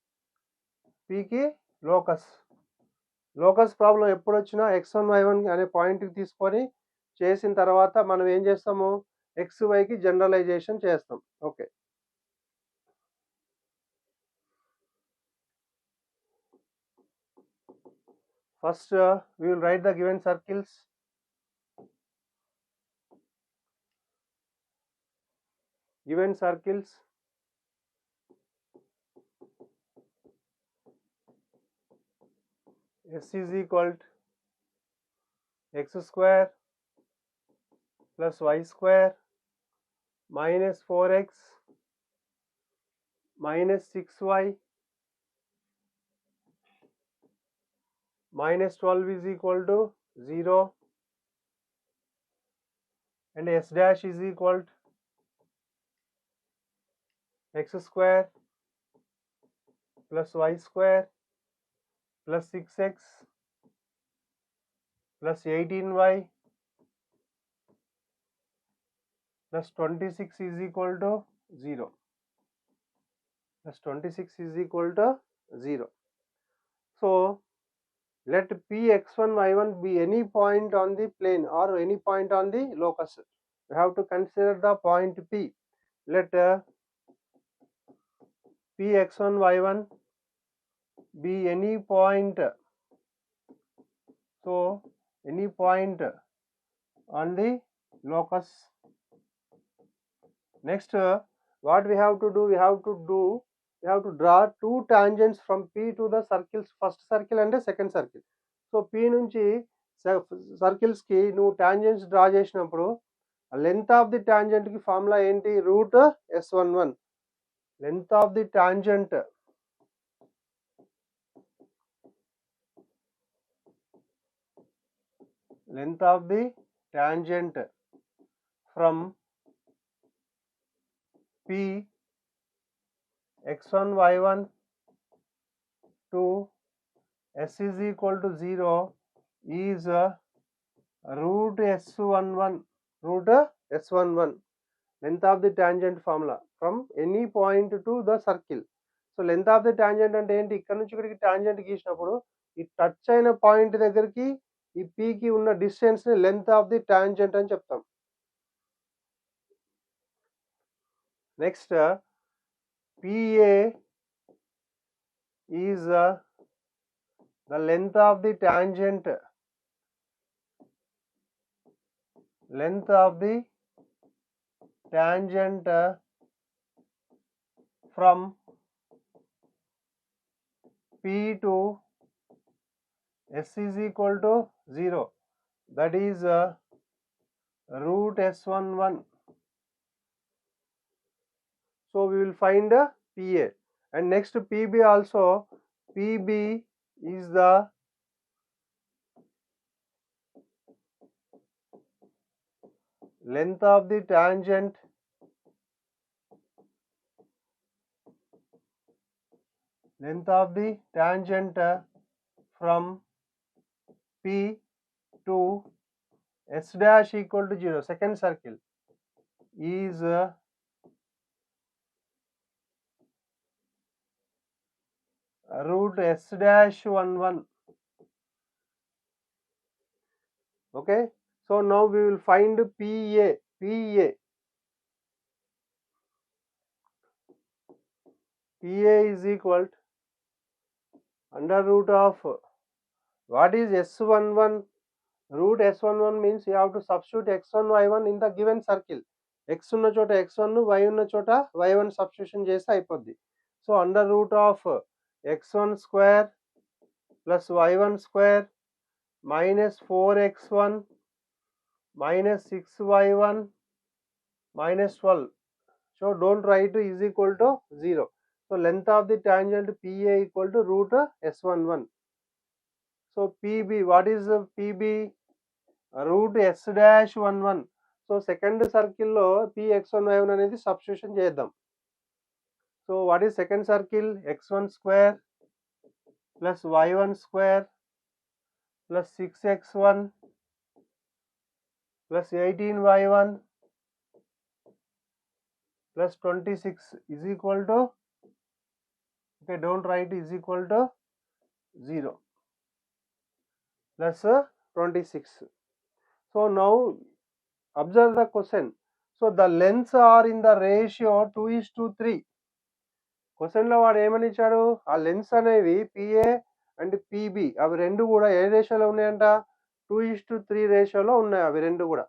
పీకి లోకస్, లోకస్ ప్రాబ్లం ఎప్పుడు వచ్చినా x1 y1 అనే పాయింట్కి తీసుకొని చేసిన తర్వాత మనం ఏం చేస్తాము, ఎక్స్ వైకి జనరలైజేషన్ చేస్తాం. Okay, first we will write the given circles. Given circles S is equal to x square plus y square minus 4x minus 6y minus 12 is equal to 0, and s dash is equal to x square plus y square plus 6x plus 18y plus 26 is equal to 0. Plus 26 is equal to 0. So let Px1 y1 be any point on the plane or any point on the locus. We have to consider the point P. Let Px1 y1 be any point. So any point on the locus. Next, what we have to do? We have to draw two tangents from P to the circles, first circle and the second circle. So P నుంచి circles కి నువ్వు tangents draw చేసినప్పుడు length of the tangent కి formula ఏంటి, root s11. Length of the tangent from P x1 y1 to s is equal to 0 is root s11. Length of the tangent formula from any point to the circle. So length of the tangent అంటే ఏంటి, ఇక్కడ నుంచి ఇక్కడికి tangent గీసినప్పుడు ఈ touch అయిన point దగ్గరికి ఈ P కి ఉన్న డిస్టెన్స్ ని లెంత్ ఆఫ్ ది టాంజెంట్ అని చెప్తాం. Next PA is the length of the tangent from P to s is equal to 0, that is root s11. So we will find PA, and next PB also. PB is the length of the tangent from P to s dash equal to 0, second circle, is root s dash 11. Okay, so now we will find PA. PA is equal to under root of, what is s11? Root s11 means you have to substitute x1 y1 in the given circle. X ఉన్న చోట x1, y ఉన్న చోట y1 substitution చేస్తే అయిపోద్ది. So under root of x1 square plus y1 square minus 4x1 minus 6y1 minus 12. So don't write is equal to 0. So length of the tangent PA equal to root s11. So PB, what is PB? Root s dash 11. So second circle లో px1 y1 అనేది substitution చేద్దాం. So what is second circle? x1 square plus y1 square plus 6x1 plus 18y1 plus 26 is equal to, okay, don't write is equal to 0. plus 26. So now observe the question. So the lengths are in the ratio 2:3. క్వశ్చన్లో వాడు ఏమని ఇచ్చాడు, ఆ lens అనేవి PA and PB అవి రెండు కూడా ఏ రేషియోలో ఉన్నాయంట, 2:3 రేషియోలో ఉన్నాయి అవి రెండు కూడా.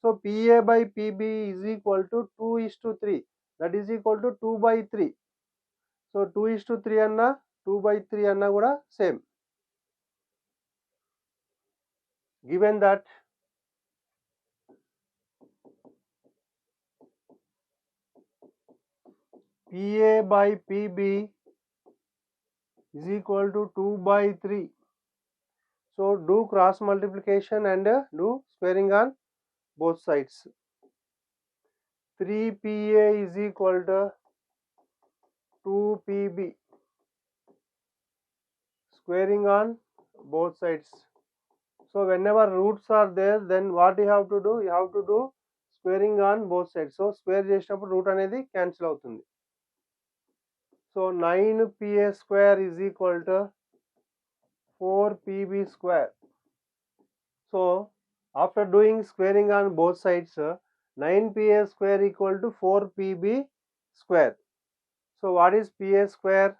So PA by PB is equal to 2:3, that is equal to 2/3. So 2:3 అన్నా 2/3 అన్నా కూడా same. Given that PA by PB is equal to 2/3. So do cross multiplication and do squaring on both sides. 3PA is equal to 2PB. Squaring on both sides. So whenever roots are there, then what you have to do? You have to do squaring on both sides. So square చేసినప్పుడు root అనేది cancel అవుతుంది. So 9PA square is equal to 4PB square. So after doing squaring on both sides, 9PA square equal to 4PB square. So what is PA square?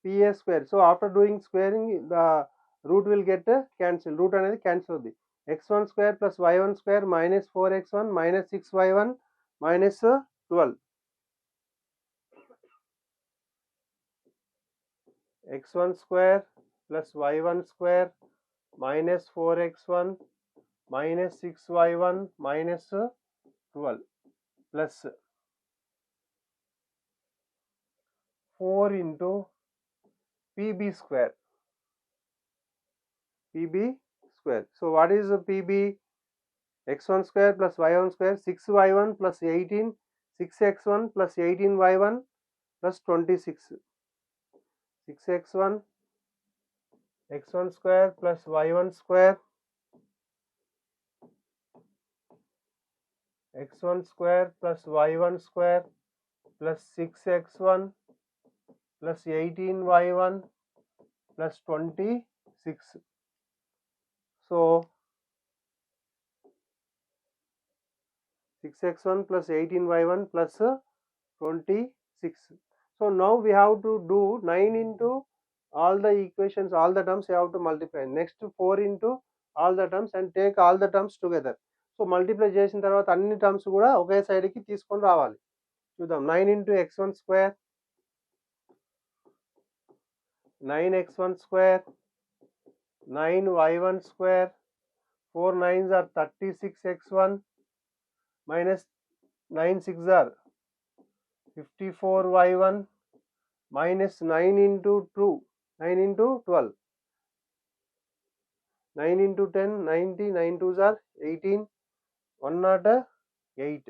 PA square. So after doing squaring, the root will get cancelled. Root అనేది cancel అవుద్ది. x1 square plus y1 square minus 4x1 minus 6y1 minus 12. x1 square plus y1 square minus 4x1 minus 6y1 minus 12 plus 4 into PB square. PB square. So what is the PB? x1 square plus y1 square, 6y1 plus 18, 6x1 plus 18y1 plus 26. 6x1 x1 square plus y1 square, x1 square plus y1 square plus 6x1 plus 18y1 plus 26. So 6x1 plus 18y1 plus 26. So now we have to do 9 into all the equations, all the terms you have to multiply. Next 4 into all the terms and take all the terms together. So multiply చేసిన తర్వాత అన్ని terms కూడా ఒకే సైడ్కి తీసుకొని రావాలి. చూద్దాం. 9 into x1 square, 9x1 square, 9y1 square, 4 9s are 36x1 minus 9 6s are 54y1 minus 9 into 2, 9 into 12, 9 into 10 90, 9 2s are 18, 108.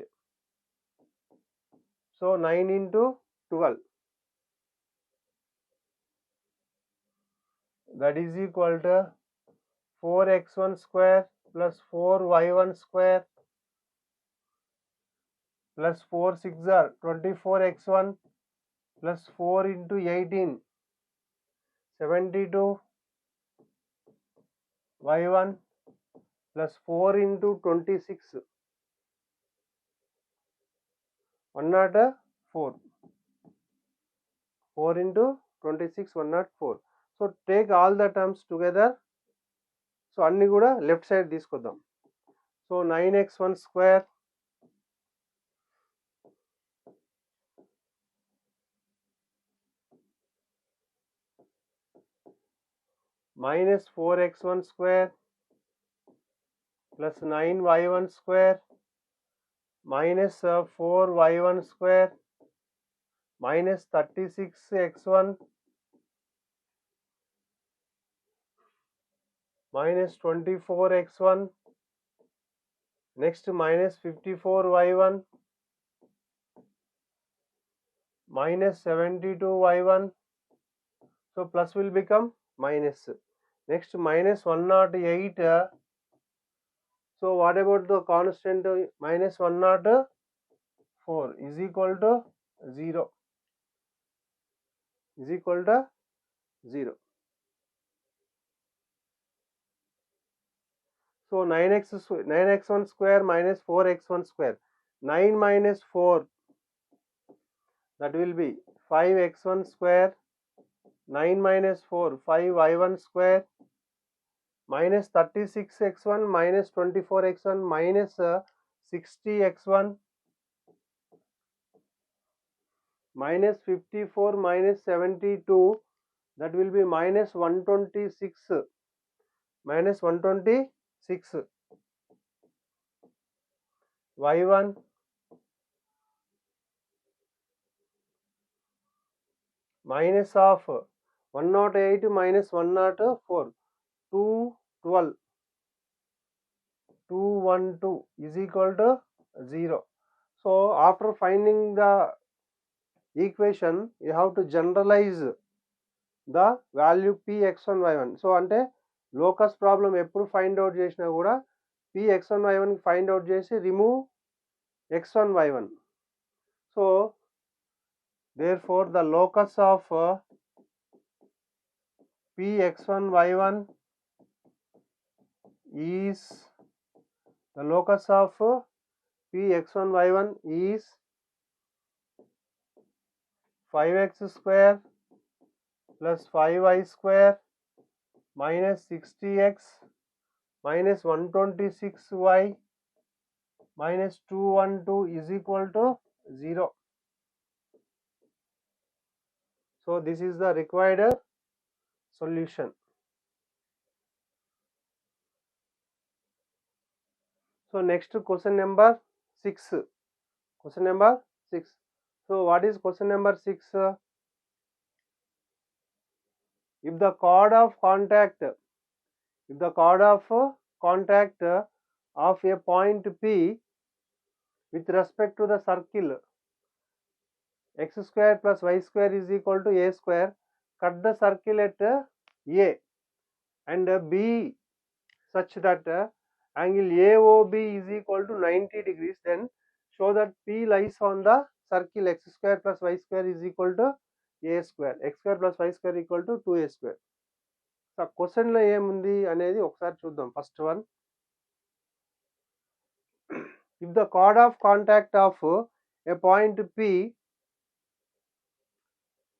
So 9 into 12, that is equal to 4x1 square plus 4y1 square plus 4 6 are 24x1 plus 4 into 18, 72 y1 plus 4 into 26, 104. 4 into 26, 104. So take all the terms together. So అన్ని కూడా left side తీసుకొద్దాం. So 9x1 square minus 4x1 square plus 9y1 square minus 4y1 square minus 36x1 minus 24x1, next minus 54y1 minus 72y1. So plus will become minus. Next minus 108. So what about the constant? Minus 104 is equal to 0. Is equal to 0. So 9x1 square minus 4x1 square. 9 minus 4, that will be 5x1 square. 9 minus 4, 5y1 square, minus 36x1 minus 24x1 minus 60x1 minus 54 minus 72, that will be minus 126, minus 126. y1 minus of 108 minus 104, 212, 212 is equal to 0. So after finding the equation, you have to generalize the value px1 y1. So అంటే locus problem ఎప్పుడు find out చేసినా కూడా px1 y1 find out చేసి remove x1 y1. So therefore the locus of px1 y1 is, the locus of px1 y1 is 5x square plus 5y square minus 60x minus 126y minus 212 is equal to 0. So this is the required solution. So next question number 6. Question number 6. So what is question number 6? If the chord of contact of a point P with respect to the circle x square plus y square is equal to a square, cut the circle at A and B such that angle AOB is equal to 90 degrees, then show that P lies on the circle x square plus y square is equal to a square, x square plus y square equal to 2a square. So క్వశ్చన్లో ఏముంది అనేది ఒకసారి చూద్దాం. First one, if the chord of contact of a point P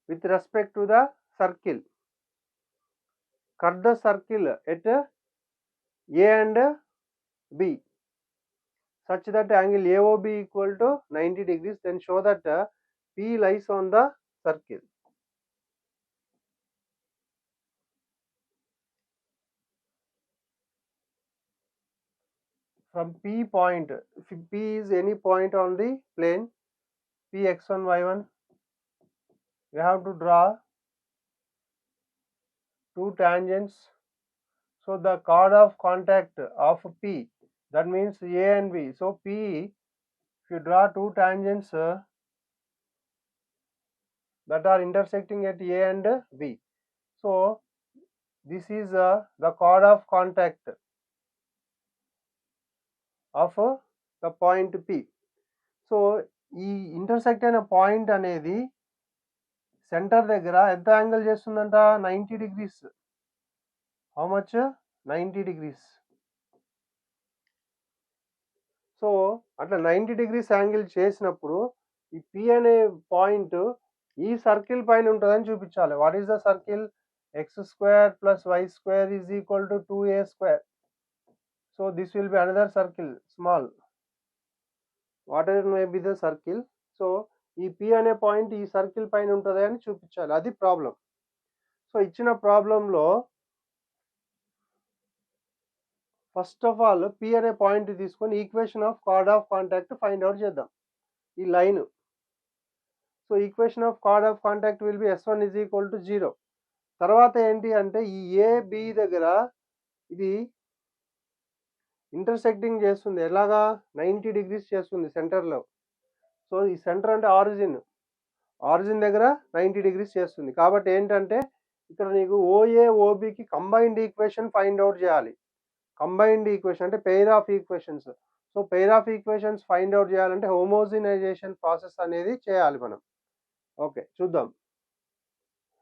with respect to the circle, cut the circle at A and B such that angle AOB equal to 90 degrees, then show that P lies on the circle. From P point, if P is any point on the plane P x1 y1, we have to draw two tangents. So the chord of contact of P, that means A and B. So P, if you draw two tangents that are intersecting at A and B, so this is the chord of contact of the point P. So ఈ intersect అయిన point అనేది centre దగ్గర ఎంత angle చేస్తుందంట? 90 degrees. How much? 90 degrees. So అట్లా 90 degrees angle చేసినప్పుడు ఈ P అనే పాయింట్ ఈ సర్కిల్ పైన ఉంటుందని చూపించాలి. What is the circle? X square plus y square is equal to 2a square. So this will be another circle, small, whatever may be the circle. So ఈ P అనే point ఈ circle పైన ఉంటుంది అని చూపించాలి. అది problem. So ఇచ్చిన ప్రాబ్లంలో ఫస్ట్ ఆఫ్ ఆల్ P అనే పాయింట్ తీసుకొని equation of chord of contact find out చేద్దాం. ఈ line. So equation of chord of contact will be S1 is equal to 0. తర్వాత ఏంటి అంటే ఈ AB దగ్గర ఇది ఇంటర్సెక్టింగ్ చేస్తుంది. ఎలాగా? 90 డిగ్రీస్ చేస్తుంది సెంటర్లో. సో ఈ సెంటర్ అంటే ఆరిజిన్ దగ్గర 90 డిగ్రీస్ చేస్తుంది. కాబట్టి ఏంటంటే ఇక్కడ నీకు OA OBకి కంబైన్డ్ ఈక్వేషన్ ఫైండ్ అవుట్ చేయాలి. కంబైన్డ్ ఈక్వేషన్ అంటే pair of equations. So pair of equations find out చేయాలంటే హోమోజినైజేషన్ ప్రాసెస్ అనేది చేయాలి మనం. ఓకే, చూద్దాం.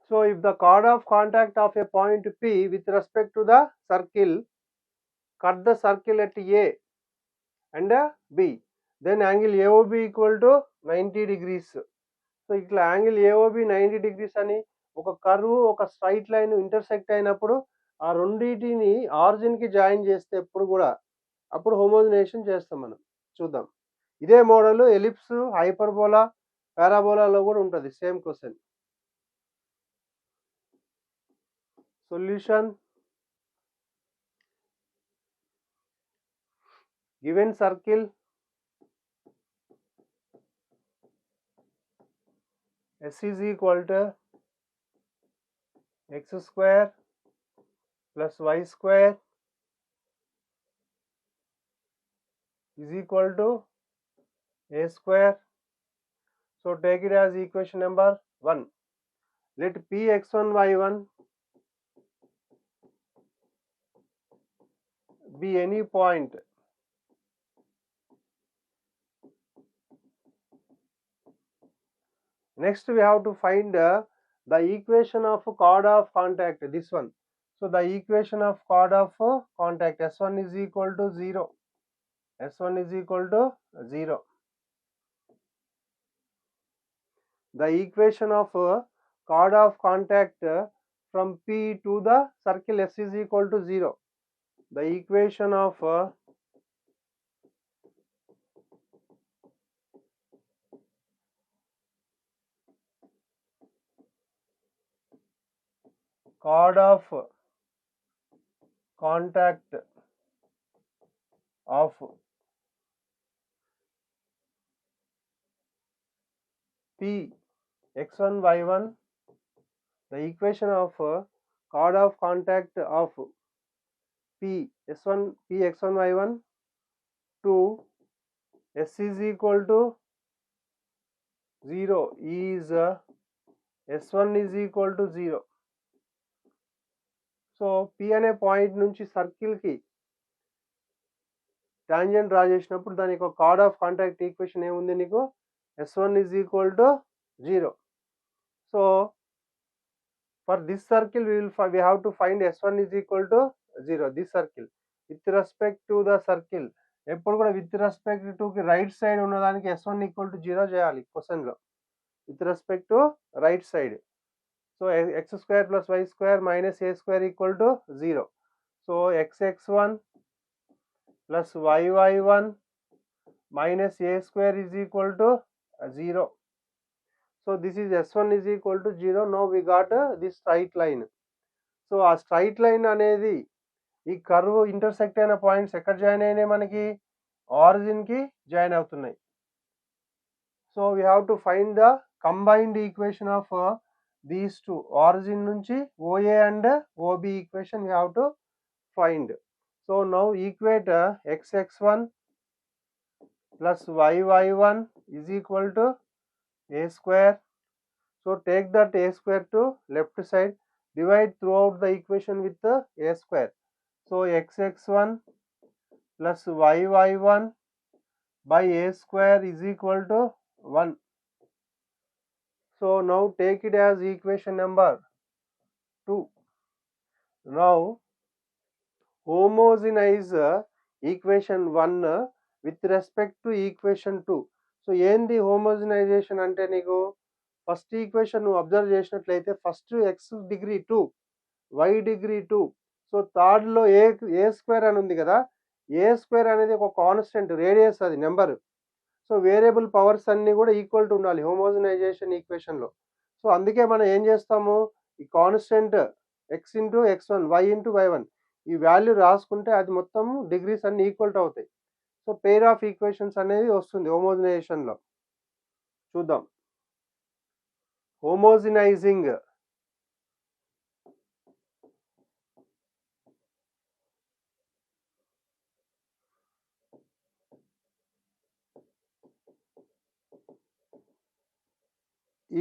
So if the chord of contact of a point P with respect to the circle, cut the circle at A and B, then angle AOB equal to 90 degrees. So ఇట్లా angle AOB 90 degrees అని ఒక curve ఒక straight line intersect అయినప్పుడు ఆ రెండింటిని origin కి join చేస్తే ఎప్పుడు కూడా అప్పుడు హోమోజినేషన్ చేస్తాం మనం. చూద్దాం. ఇదే మోడల్ ఎలిప్స్, హైపర్బోలా, పారాబోలాలో కూడా ఉంటుంది same question. Solution: given circle S is equal to x square plus y square is equal to a square. So take it as equation number 1. Let p x1 y1 be any point next we have to find the equation of chord of contact, this one. So the equation of chord of contact S1 is equal to 0. S1 is equal to 0. The equation of chord of contact from P to the circle S is equal to 0. The equation of chord of contact of P x1 y1, the equation of chord of contact of P x1 y1 to S is equal to 0 is S1 is equal to 0. So P అనే point నుంచి circle కి tangent draw చేసినప్పుడు దానికి ఒక card of contact equation ఏముంది నీకు, S1 is equal to 0. So for this circle we have to find S1 is equal to 0. This circle with respect to the circle ఎప్పుడు కూడా with respect to కి right side ఉన్నదానికి S1 equal to 0 చేయాలి question లో, with respect to right side. So x square plus y square minus a square equal to 0. So x1 plus y1 minus a square is equal to 0. So this is S1 is equal to 0. Now we got this straight line. So ఆ straight line అనేది ఈ curve intersect అయిన points ఎక్కడ join అయినాయి, మనకి origin కి join అవుతున్నాయి. So we have to find the combined equation of these two, origin nunchi OA and OB equation we have to find. So now equate xx1 plus yy1 is equal to a square. So take that a square to left side, divide throughout the equation with a square. So xx1 plus yy1 by a square is equal to 1. So now take it as equation number 2. Now homogenize equation 1 with respect to equation 2. So ఏంది homogenisation అంటే, నీకు first equation నువ్వు observe చేసినట్లయితే first x degree 2 y degree 2. So థర్డ్లో a square అని ఉంది కదా, a square అనేది ఒక కాన్స్టెంట్ రేడియస్, అది నెంబర్. సో వేరియబుల్ పవర్స్ అన్నీ కూడా ఈక్వల్ టు ఉండాలి హోమోజనైజేషన్ ఈక్వేషన్లో. సో అందుకే మనం ఏం చేస్తాము, ఈ constant x into x1 y into y1 ఈ వాల్యూ రాసుకుంటే అది మొత్తం డిగ్రీస్ అన్ని ఈక్వల్ అవుతాయి. సో పెయిర్ ఆఫ్ ఈక్వేషన్స్ అనేది వస్తుంది హోమోజనైజేషన్లో. చూద్దాం. హోమోజనైజింగ్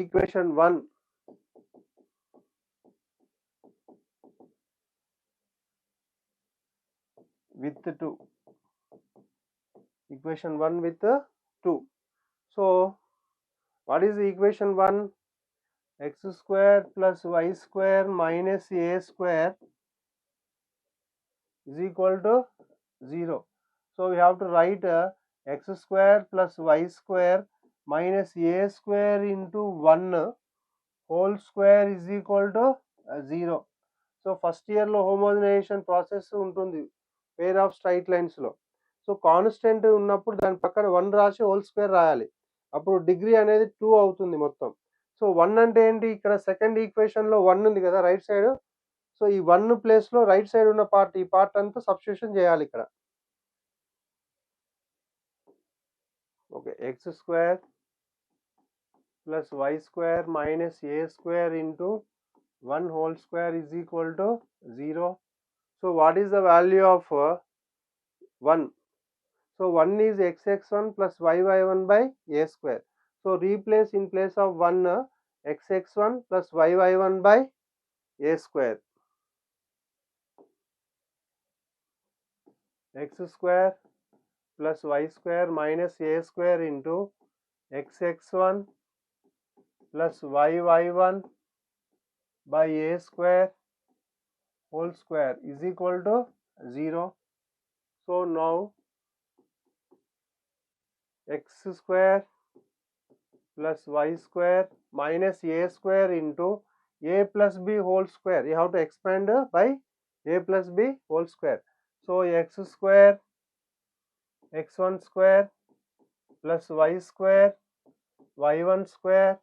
equation 1 with 2. Equation 1 with 2. So what is the equation 1? X square plus y square minus a square is equal to 0. So we have to write x square plus y square minus a square into 1 whole square is equal to 0. So first year లో homogenization process ఉంటుంది pair of straight lines లో. So constant ఉన్నప్పుడు దాని పక్కన 1 రాసి whole square రాయాలి, అప్పుడు degree అనేది 2 అవుతుంది మొత్తం. సో 1 అంటే ఏంటి, ఇక్కడ సెకండ్ ఈక్వేషన్ లో 1 ఉంది కదా రైట్ సైడ్, సో ఈ 1 ప్లేస్ లో రైట్ సైడ్ ఉన్న పార్ట్ ఈ పార్ట్ అంతా సబ్స్టిట్యూషన్ చేయాలి ఇక్కడ. Okay, x square plus y square minus a square into 1 whole square is equal to 0. So what is the value of 1? So 1 is xx1 plus yy1 by a square. So replace in place of 1 xx1 plus yy1 by a square. X square plus y square minus a square into xx1 plus yy1 by a square whole square is equal to 0. So now x square plus y square minus a square into a plus b whole square, you have to expand by a plus b whole square. So x square x1 square plus y square y1 square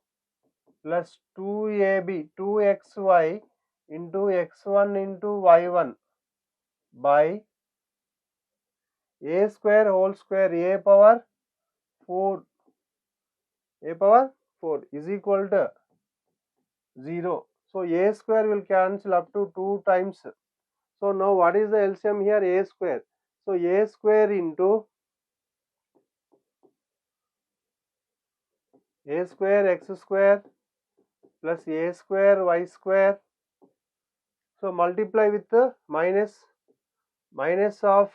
plus 2ab 2xy into x1 into y1 by a square whole square a power 4 is equal to 0. So a square will cancel up to 2 times. So now what is the LCM here? A square. So a square into a square x square plus a square y square. So multiply with the minus of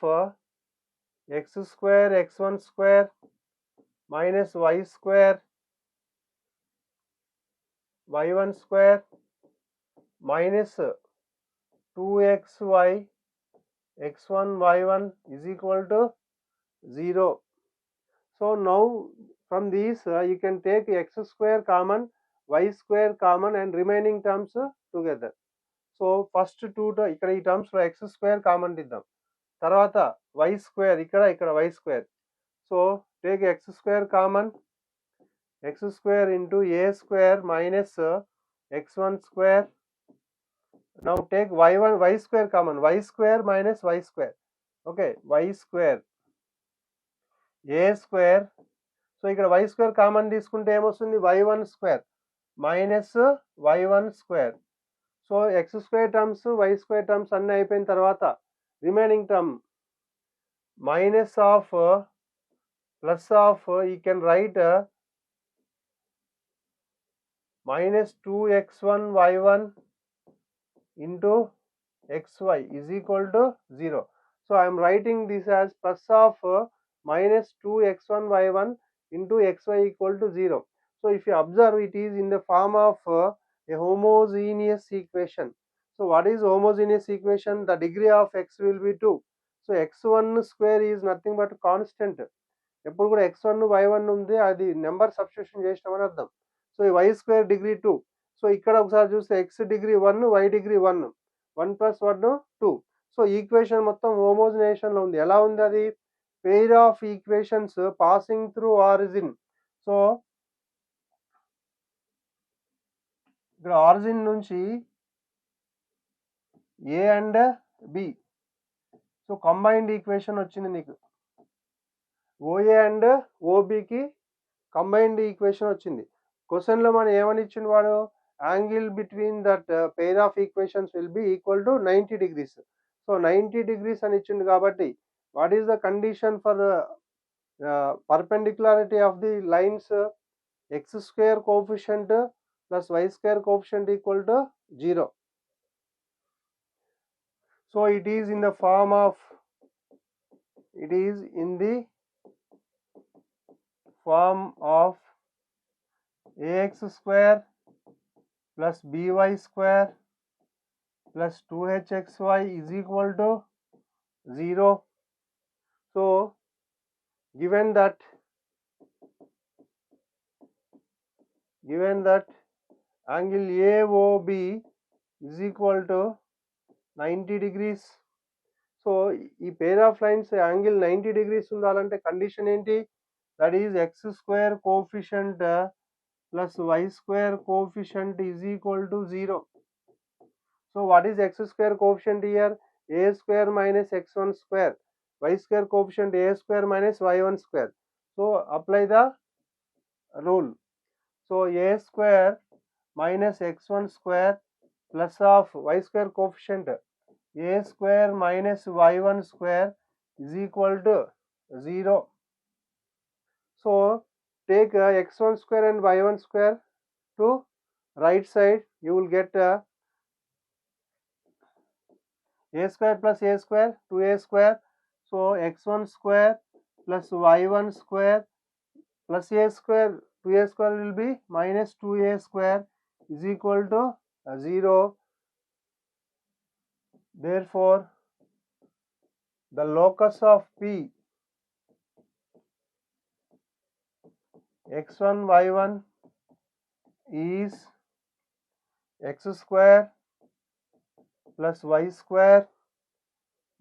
x square x1 square minus y square y1 square minus 2xy x1 y1 is equal to 0. So now from these you can take x square common, y square common and remaining terms together. So first two ఇక్కడ ఈ terms లో x square common తీద్దాం, తర్వాత y square ఇక్కడ y square. So take x square common, x square into a square minus x1 square. Now take y square common, y square minus y square. Okay, y square a square. So ఇక్కడ y square common తీసుకుంటే ఏమొస్తుంది, y1 square minus y1 square. So x square terms y square terms అన్నీ అయిపోయిన తర్వాత remaining term minus of plus of you can write minus 2x1 y1 into xy is equal to 0. So I am writing this as plus of minus 2x1 y1 into xy equal to 0. So if you observe, it is in the form of a homogeneous equation. So what is homogeneous equation? The degree of x will be 2. So x1 square is nothing but constant. ఎప్పుడు కూడా x1 y1 ఉంది, అది number substitution చేసినామని అర్థం. So ఈ y square degree 2. So ఇక్కడ ఒకసారి చూస్తే x degree 1 y degree 1 1 plus 1 2. So equation మొత్తం హోమోజనైజేషన్ లో ఉంది. ఎలా ఉంది అది? Pair of equations passing through origin. So ఇక్కడ ఆరిజిన్ నుంచి A and B, so combined equation వచ్చింది నీకు. ఓఏ అండ్ ఓబికి కంబైన్డ్ ఈక్వేషన్ వచ్చింది. క్వశ్చన్లో మనం ఏమని ఇచ్చింది వాడు, angle between that pair of equations will be equal to 90 degrees. So 90 degrees అని ఇచ్చింది కాబట్టి what is the condition for perpendicularity of the lines? x square coefficient plus y square coefficient equal to 0. So it is in the form of ax square plus by square plus 2hxy is equal to 0. So given that angle AOB is equal to 90 degrees. So ఈ pair of lines angle 90 degrees ఉండాలంటే condition ఏంటి? That is x square coefficient plus y square coefficient is equal to 0. So what is x square coefficient here? A square minus x1 square. Y square coefficient a square minus y1 square. So apply the rule. So a square minus x1 square plus of y square coefficient a square minus y1 square is equal to 0. So take x1 square and y1 square to right side, you will get a square plus a square 2a square. So x1 square plus y1 square plus a square 2a square will be minus 2a square is equal to 0. Therefore the locus of P x1 y1 is x square plus y square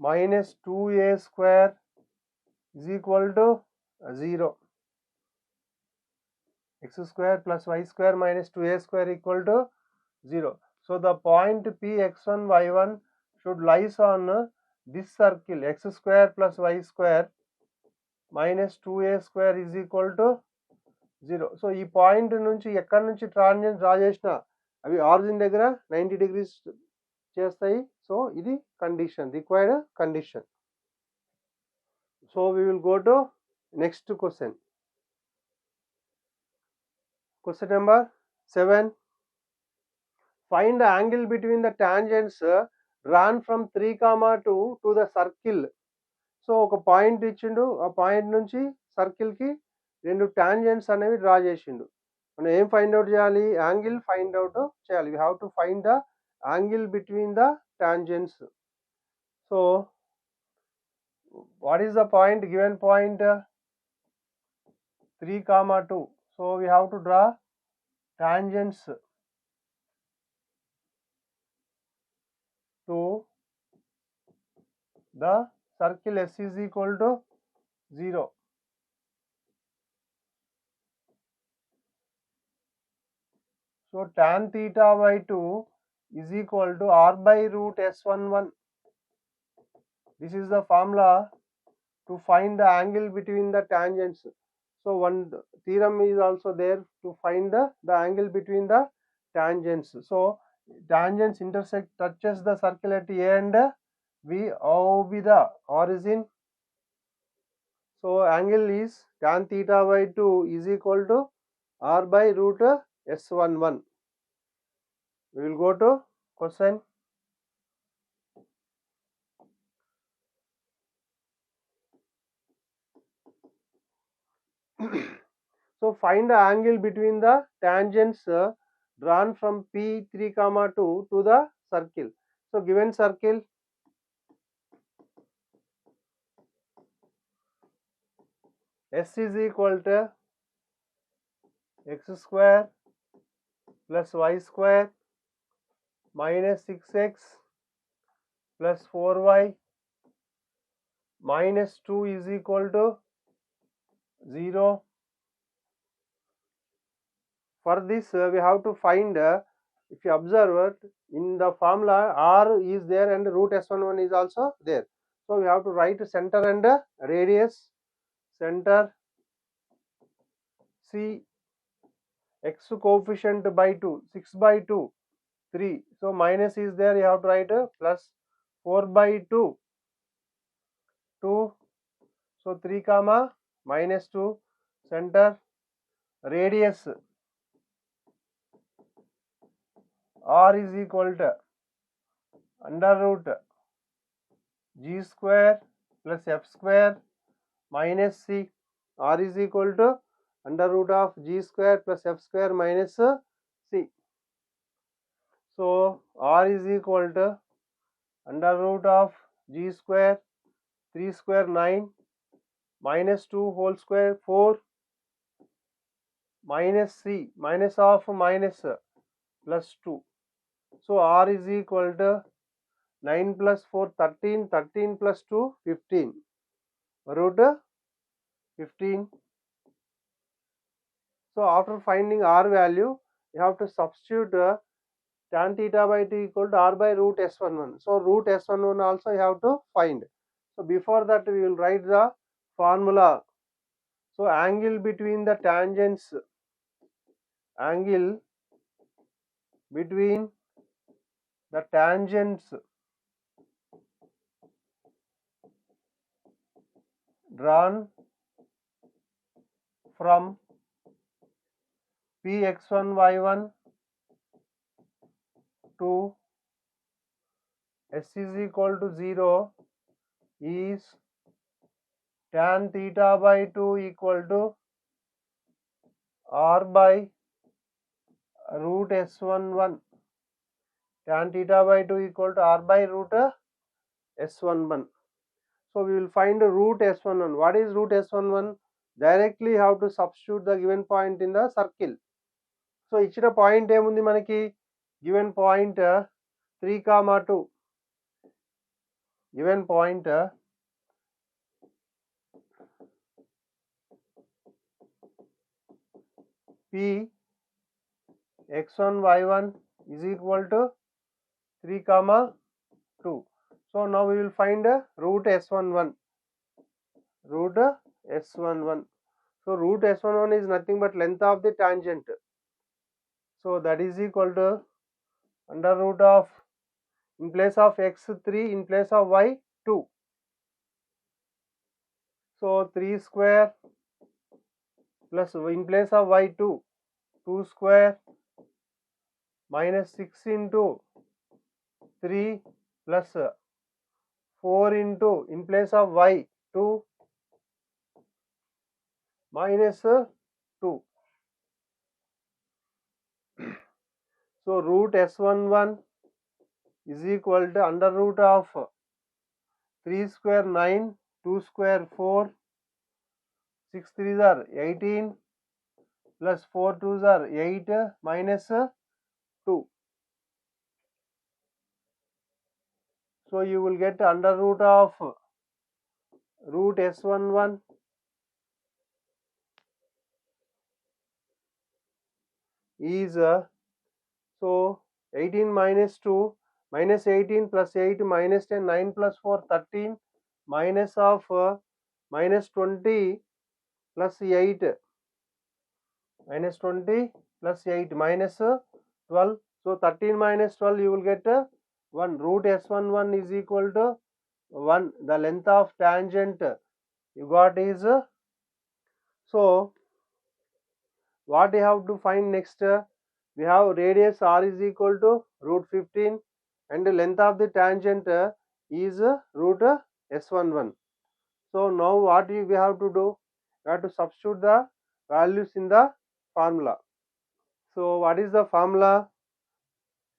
minus 2a square is equal to 0. X square plus y square minus 2a square equal to 0. So the point P x1 y1 should lies on this circle x square plus y square minus 2a square is equal to 0. So ఈ point నుంచి ఎక్కడి నుంచి ట్రాన్జెంట్ draw చేసినా అవి origin దగ్గర 90 degrees చేస్తాయి. So ఇది condition, required condition. So we will go to next question. Question number 7. Find the angle between the tangents drawn from 3,2 to the circle. So ఒక పాయింట్ ఇచ్చిండు, ఆ పాయింట్ నుంచి సర్కిల్ కి రెండు టాంజెంట్స్ అనేవి డ్రా చేసిండు. మనం ఏం ఫైండ్ అవుట్ చేయాలి? యాంగిల్ ఫైండ్ అవుట్ చేయాలి. We have to find the angle between the tangents. So what is the point? Given point 3,2. So we have to draw tangents to the circle S is equal to 0. So tan theta by 2 is equal to r by root s11. This is the formula to find the angle between the tangents. So one theorem is also there to find the angle between the tangents. So tangents intersect, touches the circle at A and V. O be the origin. So angle is tan theta by 2 is equal to r by root s11. We will go to question. So find the angle between the tangents drawn from P3,2 to the circle. So given circle S is equal to x square plus y square minus 6x plus 4y minus 2 is equal to 0. For this we have to find, if you observe it, in the formula r is there and root s11 is also there. So we have to write center and radius. Center C x coefficient by 2, 6 by 2, 3. So minus is there, you have to write plus 4 by 2, 2. So 3 comma minus 2. Center radius r is equal to under root g square plus f square minus c. R is equal to under root of g square plus f square minus c. So r is equal to under root of g square, 3 square 9 minus 2 whole square 4 minus c minus of minus plus 2. So r is equal to 9 plus 4 13, 13 plus 2 15 root 15. So after finding r value, you have to substitute tan theta by 2 equal to r by root s11. So root s11 also you have to find. So before that we will write the formula. So angle between the tangents, angle between the tangents drawn from Px1 y1 to s is equal to 0 is tan theta by 2 equal to r by root s11. Tan theta by 2 equal to r by root s11. So we will find root s11. What is root s11? Directly have to substitute the given point in the circle. So ఇచ్చిన point ఏముంది మనకి, given point 3, 2, given point p x1 y1 is equal to 3, 2. So now we will find root s11. Root s11. So root s11 is nothing but length of the tangent. So that is equal to under root of, in place of x3, in place of y2. So 3 square plus in place of y2, 2 square minus 6 into 3 plus 4 into, in place of y2 minus 2. So root s11 is equal to under root of 3 square 9, 2 square 4, 6 3s are 18 plus 4 2s are 8 minus 2. So you will get under root of root s11 is so 18 minus 2 minus 18 plus 8 minus 10, 9 plus 4 13 minus of minus 20 plus 8 minus 20 plus 8 minus 12. So 13 minus 12 you will get 1. Root s11 is equal to 1. The length of tangent you got is so what you have to find next, we have radius r is equal to root 15 and the length of the tangent is root s11. So now what we have to do, we have to substitute the values in the formula. So what is the formula?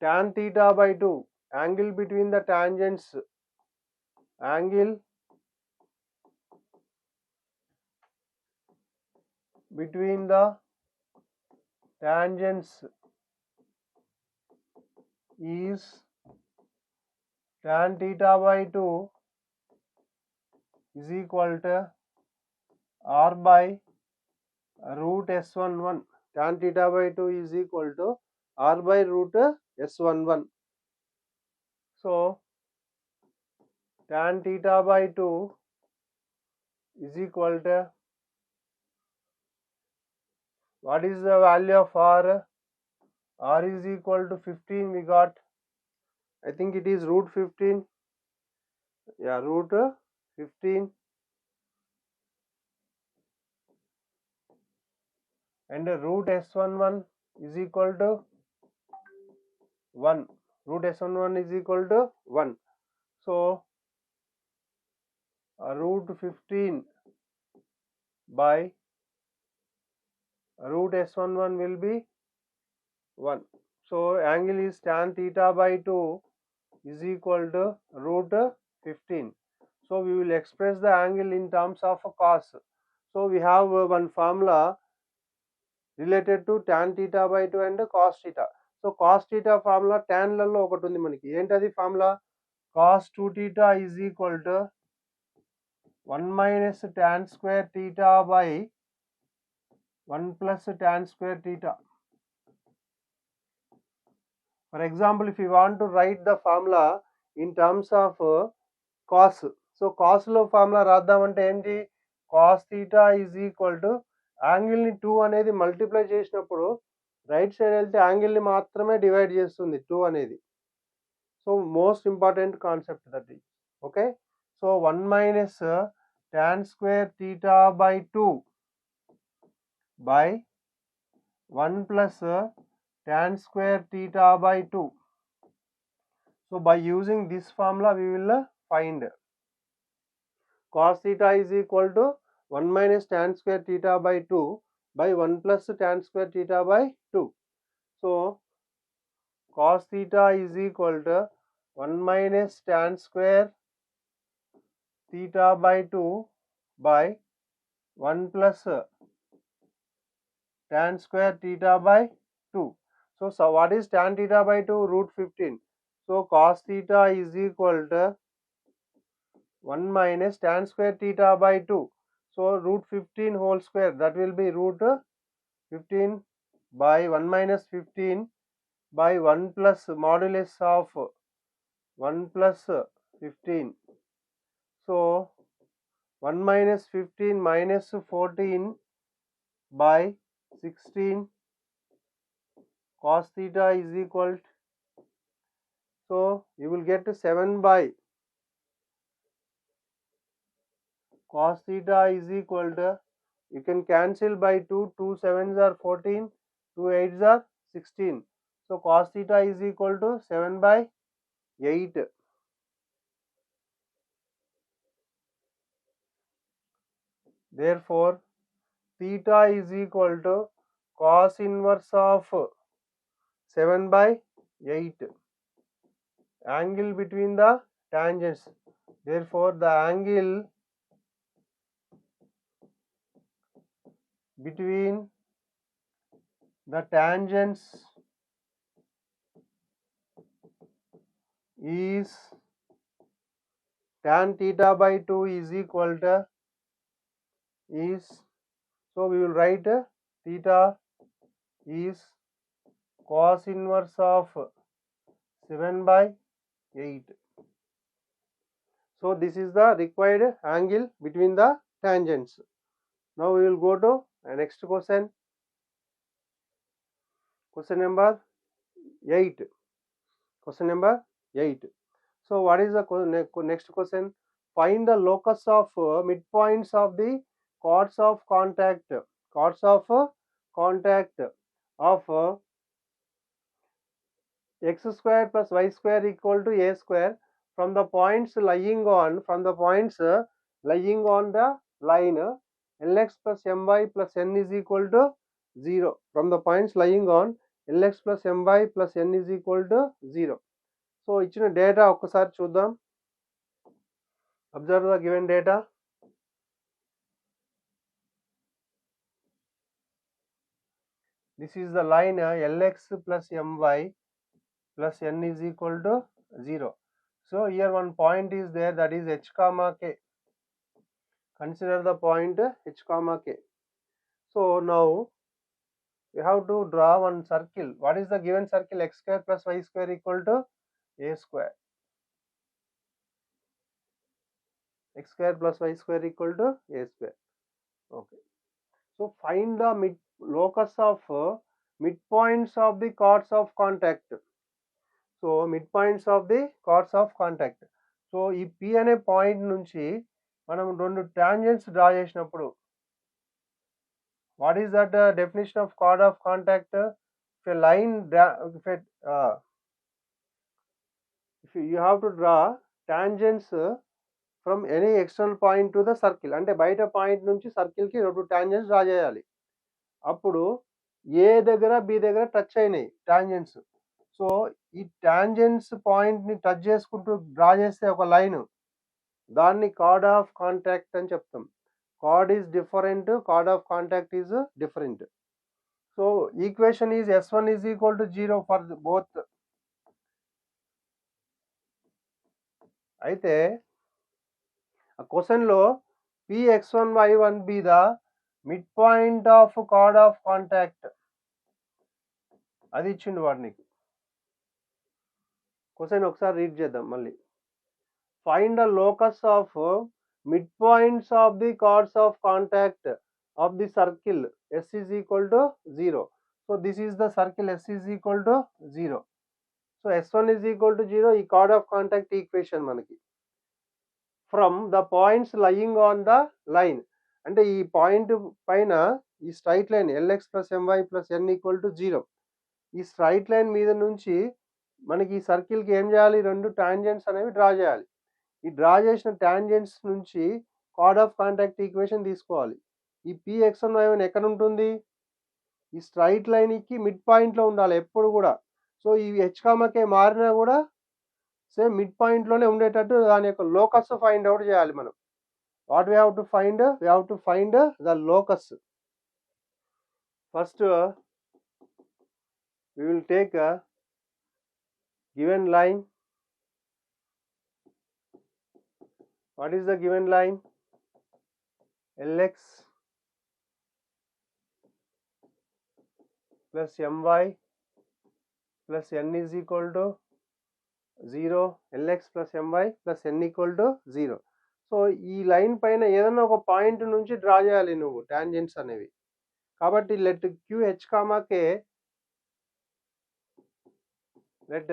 Tan theta by 2, angle between the tangents, angle between the tangents is tan theta by 2 is equal to r by root s11. Tan theta by 2 is equal to r by root s11. So tan theta by 2 is equal to, what is the value of r? R is equal to 15 we got. I think it is root 15. Yeah, root 15. And root s11 is equal to 1. Root s11 is equal to 1. So root 15 by root s11 will be 1. So angle is tan theta by 2 is equal to root 15. So we will express the angle in terms of cos. So we have one formula related to tan theta by 2 and cos theta. So cos theta formula tan లలో ఒకటి ఉంది మనకి. ఏంటది formula? cos 2 theta is equal to 1 minus tan square theta by 1 plus tan square theta. For example, if you want to write the formula in terms of cos, so cos లో formula రాద్దామంటే ఏంటి? cos theta is equal to angle ని 2 అనేది multiply చేసినప్పుడు right side వెళ్తే angle ని మాత్రమే divide చేస్తుంది 2 అనేది. So most important concept that is. Okay, so 1 minus tan square theta by 2 by 1 plus tan square theta by 2. So by using this formula we will find cos theta is equal to 1 minus tan square theta by 2 by 1 plus tan square theta by 2. So cos theta is equal to 1 minus tan square theta by 2 by 1 plus tan square theta by 2. So what is tan theta by 2? Root 15. So cos theta is equal to 1 minus tan square theta by 2. So root 15 whole square, that will be root 15 by 1 minus 15 by 1 plus modulus of 1 plus 15. So 1 minus 15 minus 14 by 16 cos theta is equal to, so you will get 7 by cos theta is equal to, you can cancel by 2, 2 7s are 14, 2 8s are 16. So cos theta is equal to 7 by 8. Therefore theta is equal to cos inverse of 7 by 8, angle between the tangents. Therefore the angle between the tangents is tan theta by 2 is equal to is, so we will write theta is cos inverse of 7 by 8. So this is the required angle between the tangents. Now we will go to next question. Question number 8. Question number 8. So what is the next question? Find the locus of midpoints of the chords of contact. Chords of contact of x square plus y square equal to a square from the points lying on the line lx plus my plus n is equal to 0. From the points lying on lx plus my plus n is equal to 0. So ఇచ్చిన data ఒక్కసారి చూద్దాం. Observe the given data. This is the line lx plus my plus n is equal to 0. So here one point is there, that is h comma k. Consider the point h comma k. So now we have to draw one circle. What is the given circle? X square plus y square equal to a square. X square plus y square equal to a square. Okay. So find the locus of midpoints of the chords of contact. So midpoints of the chords of contact. So ఈ P అనే point నుంచి మనం రెండు tangents draw చేసినప్పుడు, what is that definition of chord of contact? If a line if you have to draw tangents from any external point to the circle, అంటే బయట point నుంచి circle కి రెండు టాంజెంట్స్ డ్రా చేయాలి. అప్పుడు ఏ దగ్గర బి దగ్గర టచ్ అయినాయి టాంజెంట్స్. సో ఈ టాంజెంట్స్ పాయింట్ ని టచ్ చేసుకుంటూ డ్రా చేస్తే ఒక లైన్, దాన్ని కార్డ్ ఆఫ్ కాంటాక్ట్ అని చెప్తాం. Card is different, card of contact is different. So equation is S1 is equal to 0 for both. అయితే ఆ క్వశ్చన్లో Px1y1 be the mid point of chord of contact అది ఇచ్చిండు వాడు నీకు. క్వశ్చన్ ఒకసారి రీడ్ చేద్దాం మళ్ళీ. Find the locus of mid points of the cards of contact of the circle S is equal to 0. So this is the circle S is equal to 0. So S1 is equal to 0. ఈ card of contact equation మనకి from the points lying on the line, అంటే ఈ point పైన ఈ straight line LX plus MY plus N equal to 0, ఈ straight line మీద నుంచి మనకి ఈ సర్కిల్కి ఏం చేయాలి, రెండు టాంజెంట్స్ అనేవి డ్రా చేయాలి. ఈ డ్రా చేసిన టాంజెంట్స్ నుంచి కార్డ్ ఆఫ్ కాంటాక్ట్ ఈక్వేషన్ తీసుకోవాలి. ఈ Px1y1 ఎక్కడ ఉంటుంది, ఈ స్ట్రైట్ లైన్కి మిడ్ పాయింట్లో ఉండాలి ఎప్పుడు కూడా. సో ఈ H, K మారినా కూడా సేమ్ మిడ్ పాయింట్లోనే ఉండేటట్టు దాని యొక్క లోకస్ ఫైండ్ అవుట్ చేయాలి మనం. What we have to find, we have to find the locus. First we will take a given line. What is the given line? LX plus MY plus N is equal to 0. LX plus MY plus N equal to 0. So ఈ line పైన ఏదైనా ఒక point నుంచి draw చేయాలి నువ్వు tangents అనేవి. కాబట్టి let QH, K, let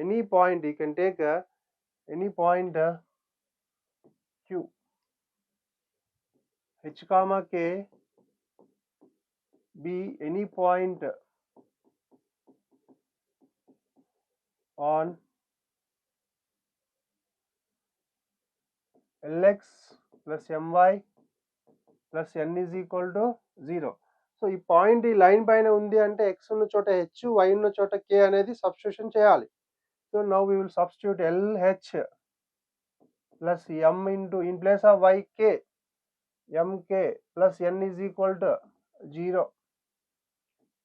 any point, you can take any point Q, H, K be any point on LX plus MY plus N is equal to 0. So ఈ point ఈ line పైన ఉంది అంటే x ఉన్న చోట h, y ఉన్న చోట k అనేది సబ్స్టిట్యూషన్ చేయాలి. So now we will substitute LH plus M into, in place of y, k, MK plus N is equal to 0.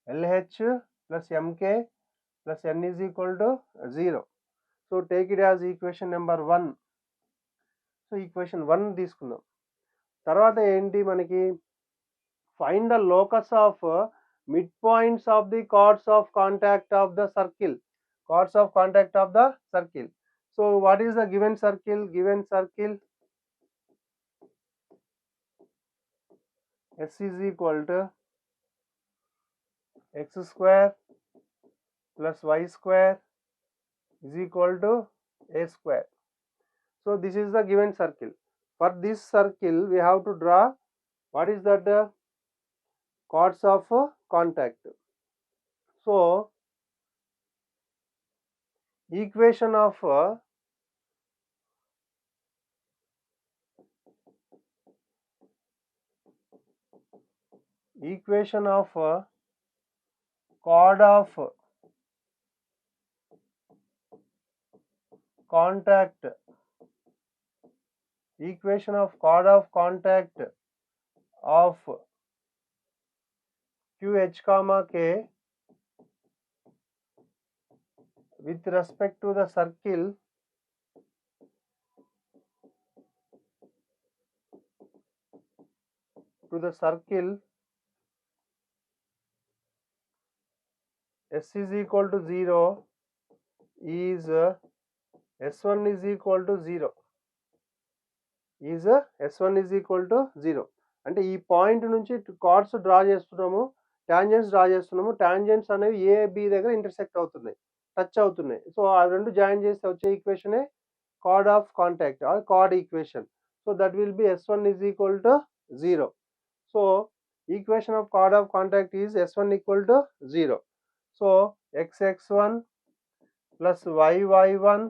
LH plus MK plus N is equal to 0. So take it as equation number 1. So equation 1 తీసుకుందాం. తర్వాత ఏంటి మనకి, find the locus of mid points of the cards of contact of the circle, cards of contact of the circle. So what is the given circle, given circle S is equal to x square plus y square is equal to a square. So this is the given circle. For this circle we have to draw, what is that, chords of contact. So equation of chord of contact, equation of chord of contact of QH, K with respect to the circle S is equal to 0 is S1 is equal to 0, is S1 is equal to 0. అంటే ఈ point నుంచి chords draw చేస్తున్నాము, tangents draw చేస్తున్నాము. Tangents అనేవి A B దగ్గర intersect అవుతున్నాయి, touch అవుతున్నాయి. So ఆ రెండు జాయిన్ చేస్తే వచ్చే ఈక్వేషనే chord of contact or chord equation. So that will be S1 is equal to 0. సో equation of chord of contact is S1 equal to 0. So xx1 plus yy1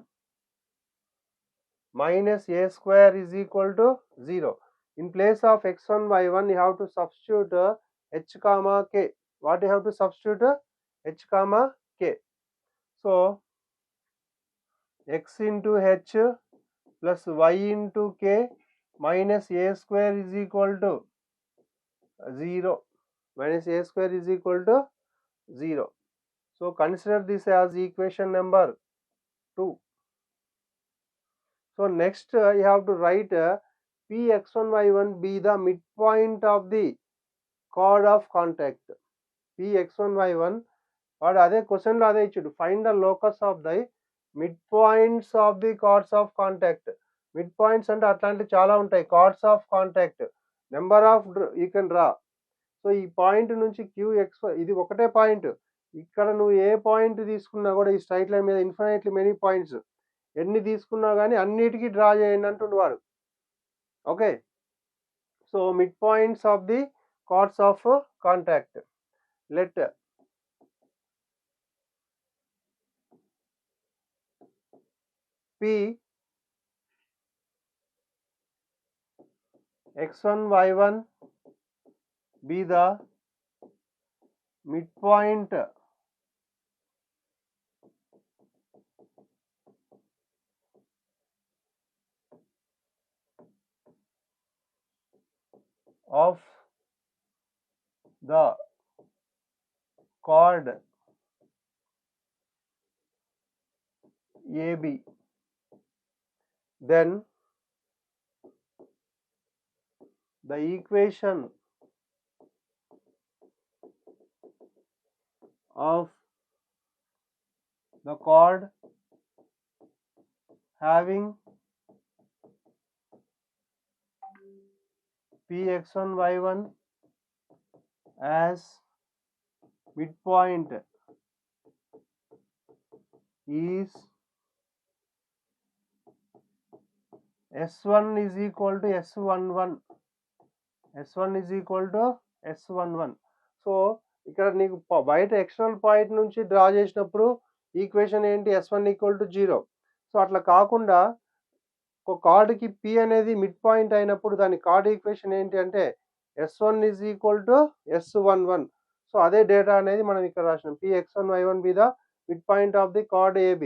minus a square is equal to 0. In place of x1, y1 you have to substitute h, k. What you have to substitute, h, k. So x into h plus y into k minus a square is equal to 0. Minus a square is equal to 0. So consider this as equation number 2. So next you have to write Px1 y1 be the midpoint of the chord of contact. Px1 y1 వాడు అదే క్వశ్చన్లో అదే ఇచ్చాడు, find the locus of the mid points of the cards of contact. Mid points అంటే అట్లాంటివి చాలా ఉంటాయి. Cards of contact number of you can draw. So ఈ పాయింట్ నుంచి క్యూఎక్స్ ఇది ఒకటే పాయింట్. ఇక్కడ నువ్వు ఏ పాయింట్ తీసుకున్నా కూడా ఈ స్ట్రైట్ లైన్ మీద ఇన్ఫినైట్లీ మెనీ పాయింట్స్ ఎన్ని తీసుకున్నా కానీ అన్నిటికీ డ్రా చేయండి అంటుండు వాడు. Okay, so mid points of the cards of contact. Let P x1 y1 be the midpoint of the chord AB, then the equation of the chord having Px1 y1 as midpoint is S1 is equal to S11. S1 is equal to S11. So ఇక్కడ నీకు బయట external point నుంచి draw చేసినప్పుడు equation ఏంటి, S1 equal to 0. So అట్లా కాకుండా ఒక కార్డ్కి P అనేది మిడ్ పాయింట్ అయినప్పుడు దాని కార్డ్ ఈక్వేషన్ ఏంటి అంటే S1 is equal to S11. So అదే డేటా అనేది మనం ఇక్కడ రాసినాం. Px1 y1 be the midpoint of the chord AB.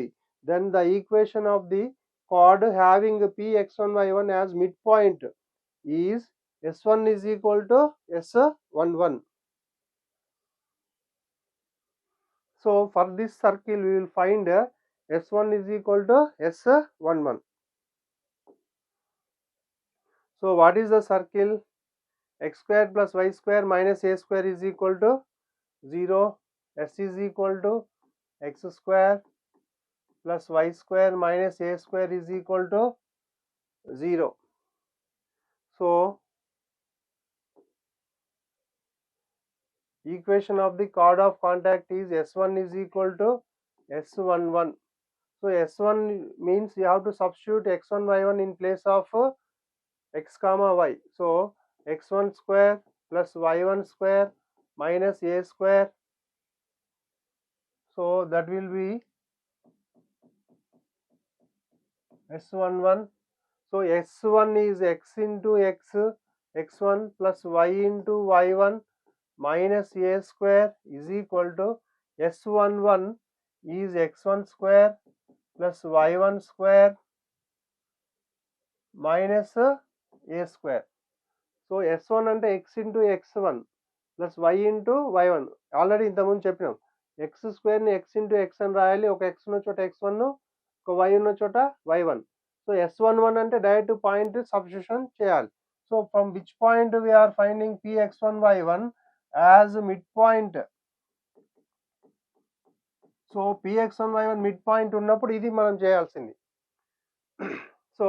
Then the equation of the chord having Px1 y1 as midpoint is S1 is equal to S11. So for this circle we will find S1 is equal to S11. So what is the circle? X square plus y square minus a square is equal to 0. S is equal to x square plus y square minus a square is equal to 0. So equation of the chord of contact is S1 is equal to S11. So S1 means you have to substitute x1 y1 in place of x comma y. So x1 square plus y1 square minus a square. So that will be S11. So S1 is x into x, x1 plus y into y1 minus a square is equal to S11 is x1 square plus y1 square minus a square. So S1 అంటే x into x1 plus y into y1. Already ఇంతకుముందు చెప్పినాం, x స్క్వేర్ని x into x అని రాయాలి. ఒక x ఉన్న చోట x1, ఒక y ఉన్న చోట y1. సో S11 అంటే డైరెక్ట్ పాయింట్ సబ్స్టిట్యూషన్ చేయాలి. So from which point we are finding Px1 y1 as midpoint. So Px1 y1 midpoint ఉన్నప్పుడు ఇది మనం చేయాల్సింది. సో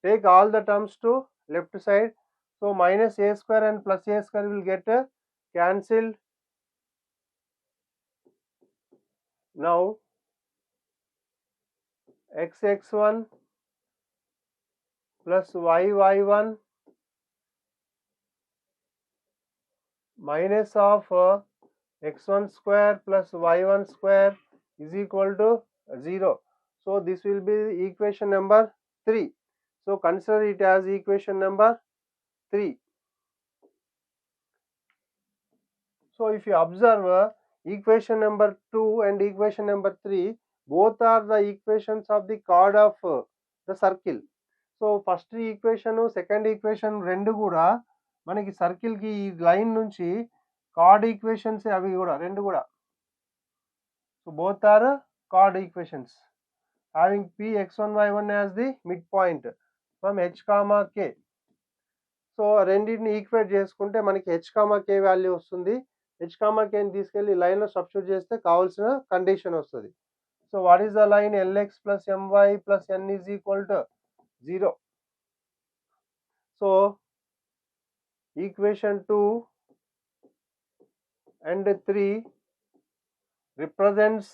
take all the terms to left side. So minus a square and plus a square will get cancelled. Now x1 plus y1 minus of x1 square plus y1 square is equal to 0. So this will be equation number 3. So consider it as equation number 3. So if you observe equation number 2 and equation number 3, both are the equations of the chord of the circle. So first equation second equation రెండు కూడా మనకి సర్కిల్కి ఈ line నుంచి card equations అవి కూడా రెండు కూడా. So both are chord equations having p x1 y1 as the midpoint from h comma k. So రెండింటిని ఈక్వేట్ చేసుకుంటే మనకి h comma k వాల్యూ వస్తుంది. h comma k ని తీసుకెళ్ళి లైన్లో సబ్స్టిట్యూట్ చేస్తే కావాల్సిన కండిషన్ వస్తుంది. So what is the line lx plus my plus n is equal to 0. So equation 2 and 3 represents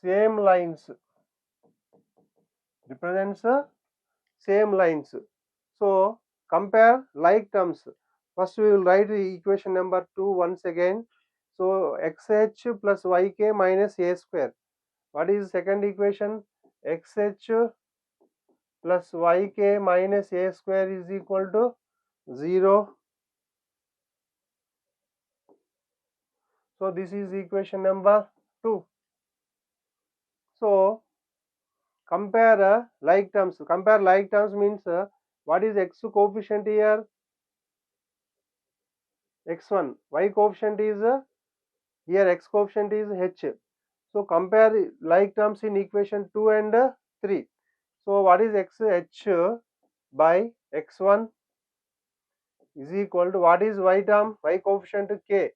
same lines, so compare like terms. First we will write the equation number 2 once again. So xh plus yk minus a square. What is second equation? xh plus yk minus a square is equal to 0. So this is equation number 2. So compare like terms. Compare like terms means what is x coefficient here? x1. Y coefficient is here, x coefficient is h. So compare like terms in equation 2 and 3. So what is x h by x1 is equal to what is y term? Y coefficient k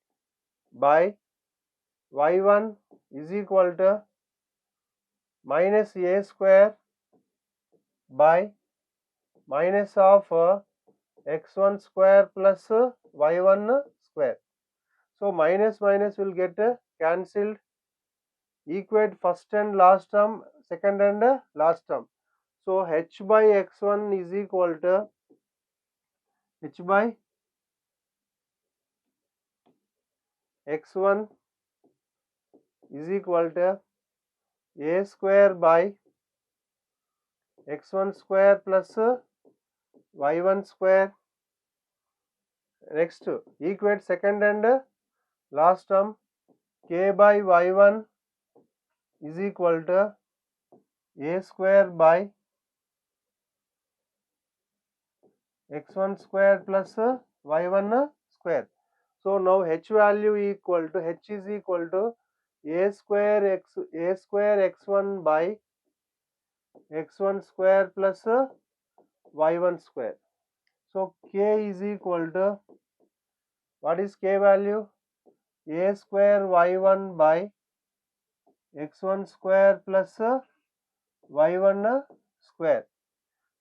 by y1 is equal to minus a square by minus of x1 square plus y1 square. So minus minus will get cancelled. Equate first and last term, second and last term. So h by x1 is equal to h by x1 is equal to a square by x1 square plus y1 square. Next equate second and last term, k by y1 is equal to a square by x1 square plus y1 square. So now h value equal to h is equal to a square x1 by x1 square plus y1 square. So k is equal to what is k value? A square y1 by x1 square plus y1 square.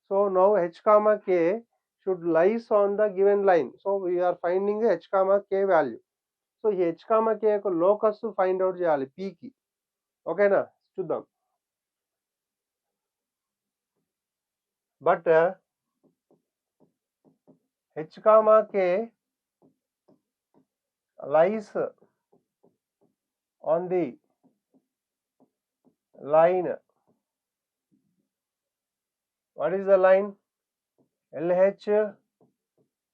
So now h comma k should lies on the given line. So we are finding the h comma k value. So ఈ h comma k యొక్క locus find out చేయాలి p కి. ఓకేనా, చూద్దాం. But h comma k lies on the line. What is the line? LH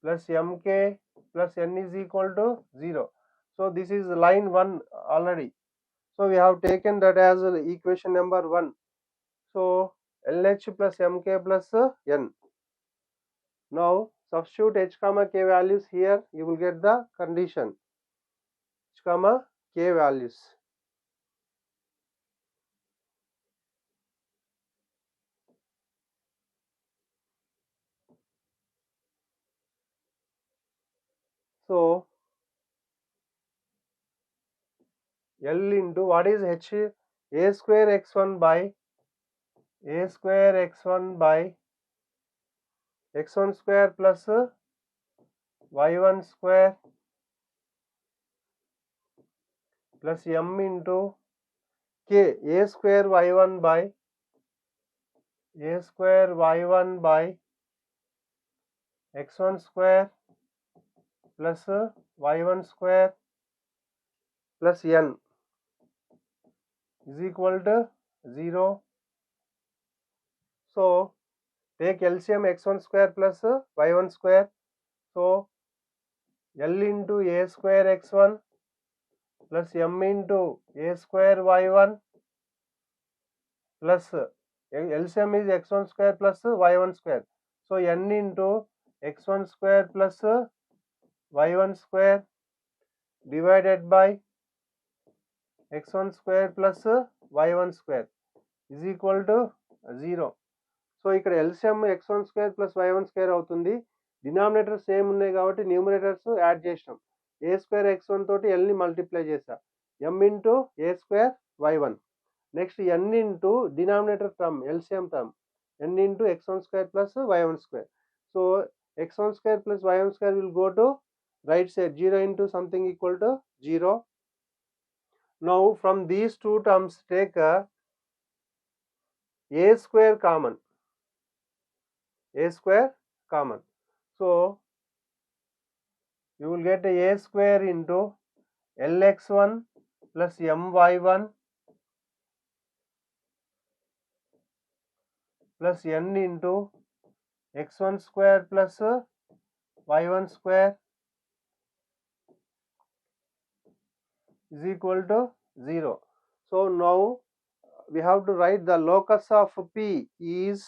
plus mk plus n is equal to 0. So this is line 1 already. So we have taken that as equation number 1. So LH plus mk plus n. Now substitute h comma k values here. You will get the condition h comma k values. So L into what is h? A square x1 by a square x1 by x1 square plus y1 square plus m into k. A square y1 by a square y1 by x1 square plus y1 square plus n is equal to 0. So take LCM x1 square plus y1 square. So L into a square x1 plus m into a square y1 plus LCM is x1 square plus y1 square. So n into x1 square plus y1 square divided by x1 square plus y1 square is equal to 0. So ఇక్కడ LCM x1 square plus y1 square అవుతుంది. Denominator same ఉన్నాయి కాబట్టి numerators add చేసినాం. ఏ square x1 తోటి ఎల్ని multiply చేసా, m into A square y1. Next n into denominator term LCM term n into x1 square plus y1 square. So x1 square plus y1 square will go to right side, 0 into something equal to 0. Now from these two terms take a square common. A square common. So you will get a square into lx1 plus my1 plus n into x1 square plus y1 square is equal to 0. So now we have to write the locus of P is,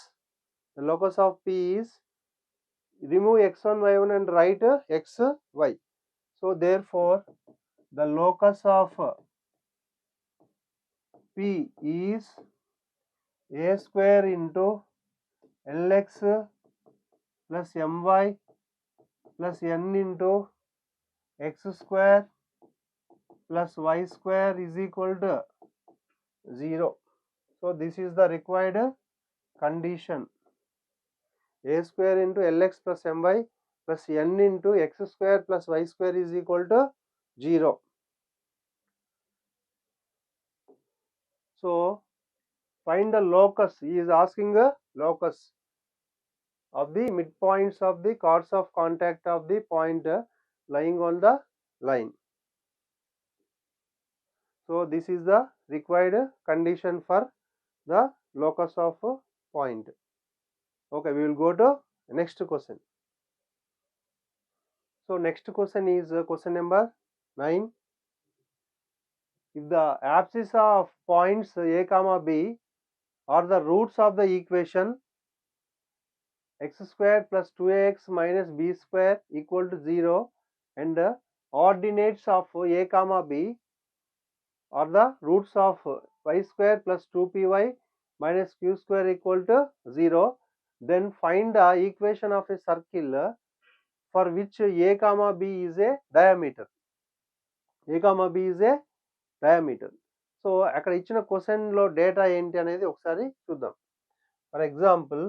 the locus of P is, remove x1 y1 and write xy. So therefore the locus of P is a square into lx plus my plus n into x square plus y square is equal to 0. So this is the required condition. A square into lx plus my plus n into x square plus y square is equal to 0. So find the locus. He is asking a locus of the midpoints of the chords of contact of the point lying on the line. So this is the required condition for the locus of point. Okay, we will go to next question. So next question is question number 9. If the abscissa of points a comma b are the roots of the equation x square plus 2ax minus b square equal to 0 and the ordinates of a comma b are the roots of y square plus 2py minus q square equal to 0, then find the equation of a circle for which a comma b is a diameter. A comma b is a diameter. So అక్కడ ఇచ్చిన క్వశ్చన్లో data ఏంటి అనేది ఒకసారి చూద్దాం. For example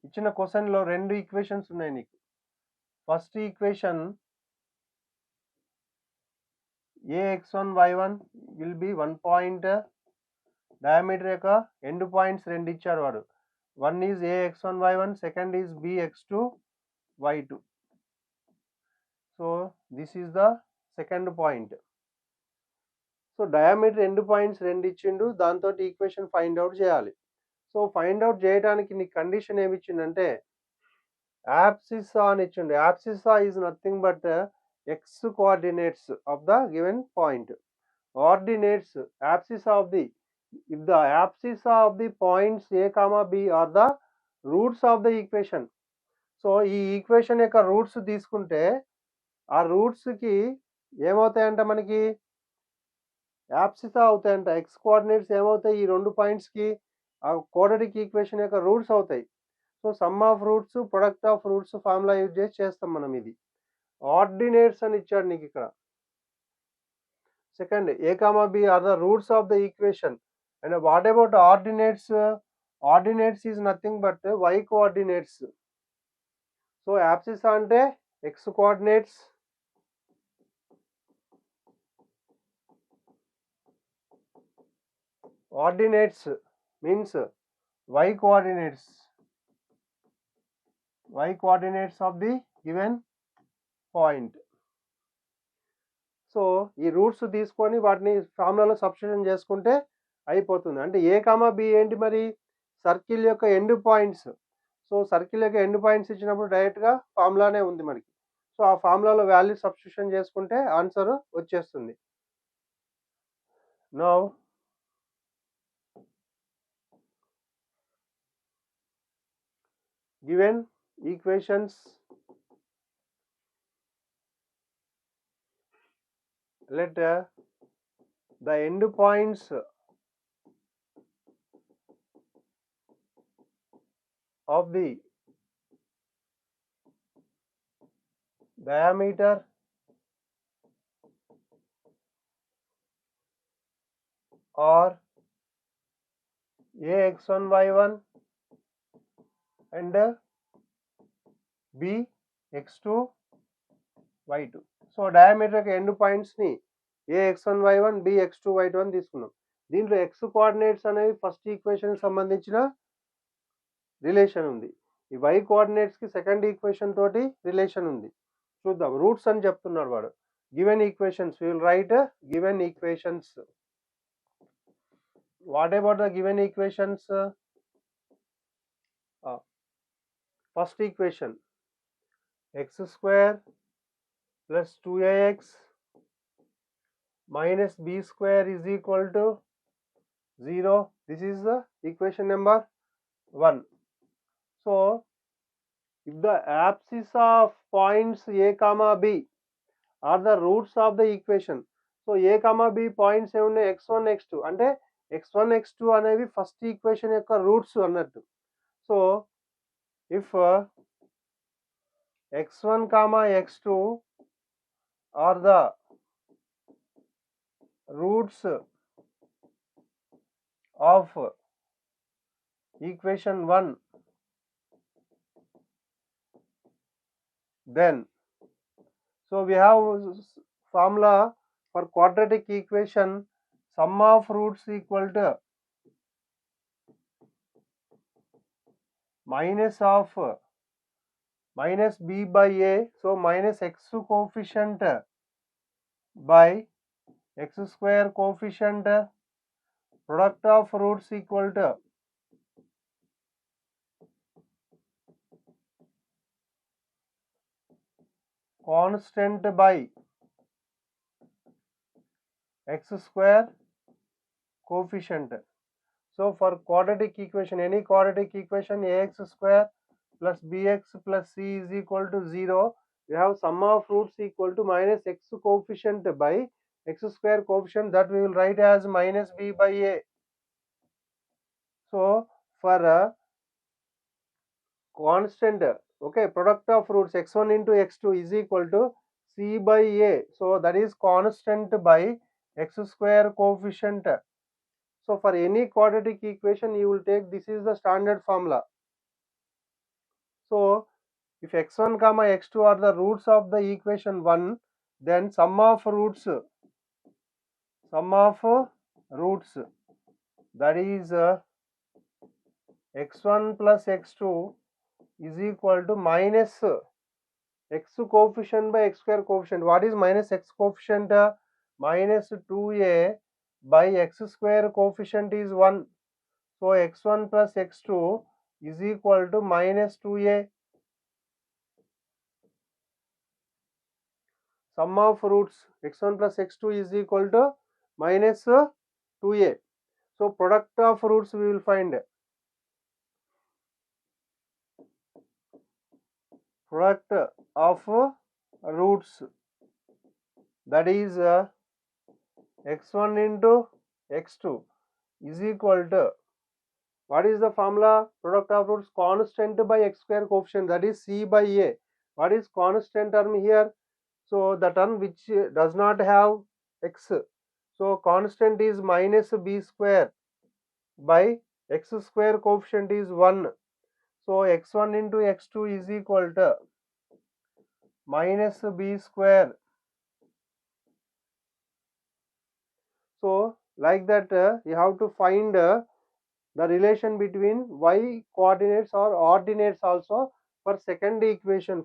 ఇచ్చిన క్వశ్చన్లో రెండు ఈక్వేషన్స్ ఉన్నాయి నీకు. First equation ax1 y1 will be 1 point, diameter యొక్క ఎండ్ పాయింట్స్ రెండు ఇచ్చాడు వాడు. One is ax1 y1, second is bx2 y2. So this is the second point. So diameter end points రెండు ఇచ్చిండు, దాంతో ఈక్వేషన్ ఫైండ్ అవుట్ చేయాలి. So find out చేయడానికి నీకు కండిషన్ ఏమి ఇచ్చిండంటే యాబ్సిస్సా అని ఇచ్చిండు. Abscissa is nothing but x coordinates of the given point. Ordinates, abscissa of the, if the abscissa of the points a comma b are the roots of the equation. So ఈ equation యొక్క roots తీసుకుంటే ఆ రూట్స్కి ఏమవుతాయంట, మనకి యాబ్సిసా అవుతాయంట. X coordinates ఏమవుతాయి, ఈ రెండు పాయింట్స్కి ఆ కోడడిక్ ఈక్వేషన్ యొక్క రూట్స్ అవుతాయి. So sum of roots, product of roots formula use చేసి చేస్తాం మనం. ఇది ఆర్డినేట్స్ అని ఇచ్చాడు నీకు ఇక్కడ. Second a comma b are the roots of the equation. And what about ordinates? Ordinates is nothing but y coordinates. So abscissa అంటే x coordinates, ordinates means y coordinates, y coordinates of the given point. So ఈ roots తీసుకొని వాటిని ఫార్ములాలో substitution చేసుకుంటే అయిపోతుంది. అంటే ఏ comma B ఏంటి మరి, circle యొక్క ఎండ్ పాయింట్స్. సో సర్కిల్ యొక్క ఎండ్ పాయింట్స్ ఇచ్చినప్పుడు డైరెక్ట్గా ఫార్ములానే ఉంది మనకి. సో ఆ ఫార్ములాలో వాల్యూ సబ్స్టిట్యూషన్ చేసుకుంటే ఆన్సర్ వచ్చేస్తుంది. Now given equations, let the endpoints of the diameter are ax1 y1 and b x2 y2. So diameter end points ని ax1 y1 bx2 y2 అని తీసుకున్నాం. దీంట్లో x కోఆర్డినేట్స్ అనేవి ఫస్ట్ ఈక్వేషన్ సంబంధించిన relation ఉంది. ఈ y కోఆర్డినేట్స్ కి second equation తోటి రిలేషన్ ఉంది. చూద్దాం. రూట్స్ అని చెప్తున్నాడు వాడు. Given equations, we will write given equations. What about the given equations? First equation, x square plus 2ax minus b square is equal to 0. This is the equation number 1. So if the apses of points a comma b are the roots of the equation, so a comma b points ఏమున్నాయి, x1 x2 అంటే x1 x2 అనేవి first equation యొక్క roots అన్నట్టు. So if x1 comma x2 are the roots of equation 1, then so we have formula for quadratic equation, sum of roots equal to minus of minus b by a, so minus x coefficient by x square coefficient, product of roots equal to constant by x square coefficient. So for quadratic equation, any quadratic equation, ax square plus bx plus c is equal to 0. We have sum of roots equal to minus x coefficient by x square coefficient, that we will write as minus b by a. So for constant, okay, product of roots x1 into x2 is equal to c by a. So that is constant by x square coefficient. So for any quadratic equation you will take, this is the standard formula. So if x1 comma x2 are the roots of the equation 1, then sum of roots that is x1 plus x2 is equal to minus x coefficient by x square coefficient. What is minus x coefficient? Minus 2a by x square coefficient is 1. So x1 plus x2 is equal to minus 2a. Sum of roots x1 plus x2 is equal to minus 2a. So product of roots we will find. Product of roots, that is x1 into x2 is equal to, what is the formula? Product of roots constant by x square coefficient, that is c by a. What is constant term here? So the term which does not have x, so constant is minus b square by x square coefficient is 1. So x1 into x2 is equal to minus b square. So like that you have to find the relation between y coordinates or ordinates also for second equation.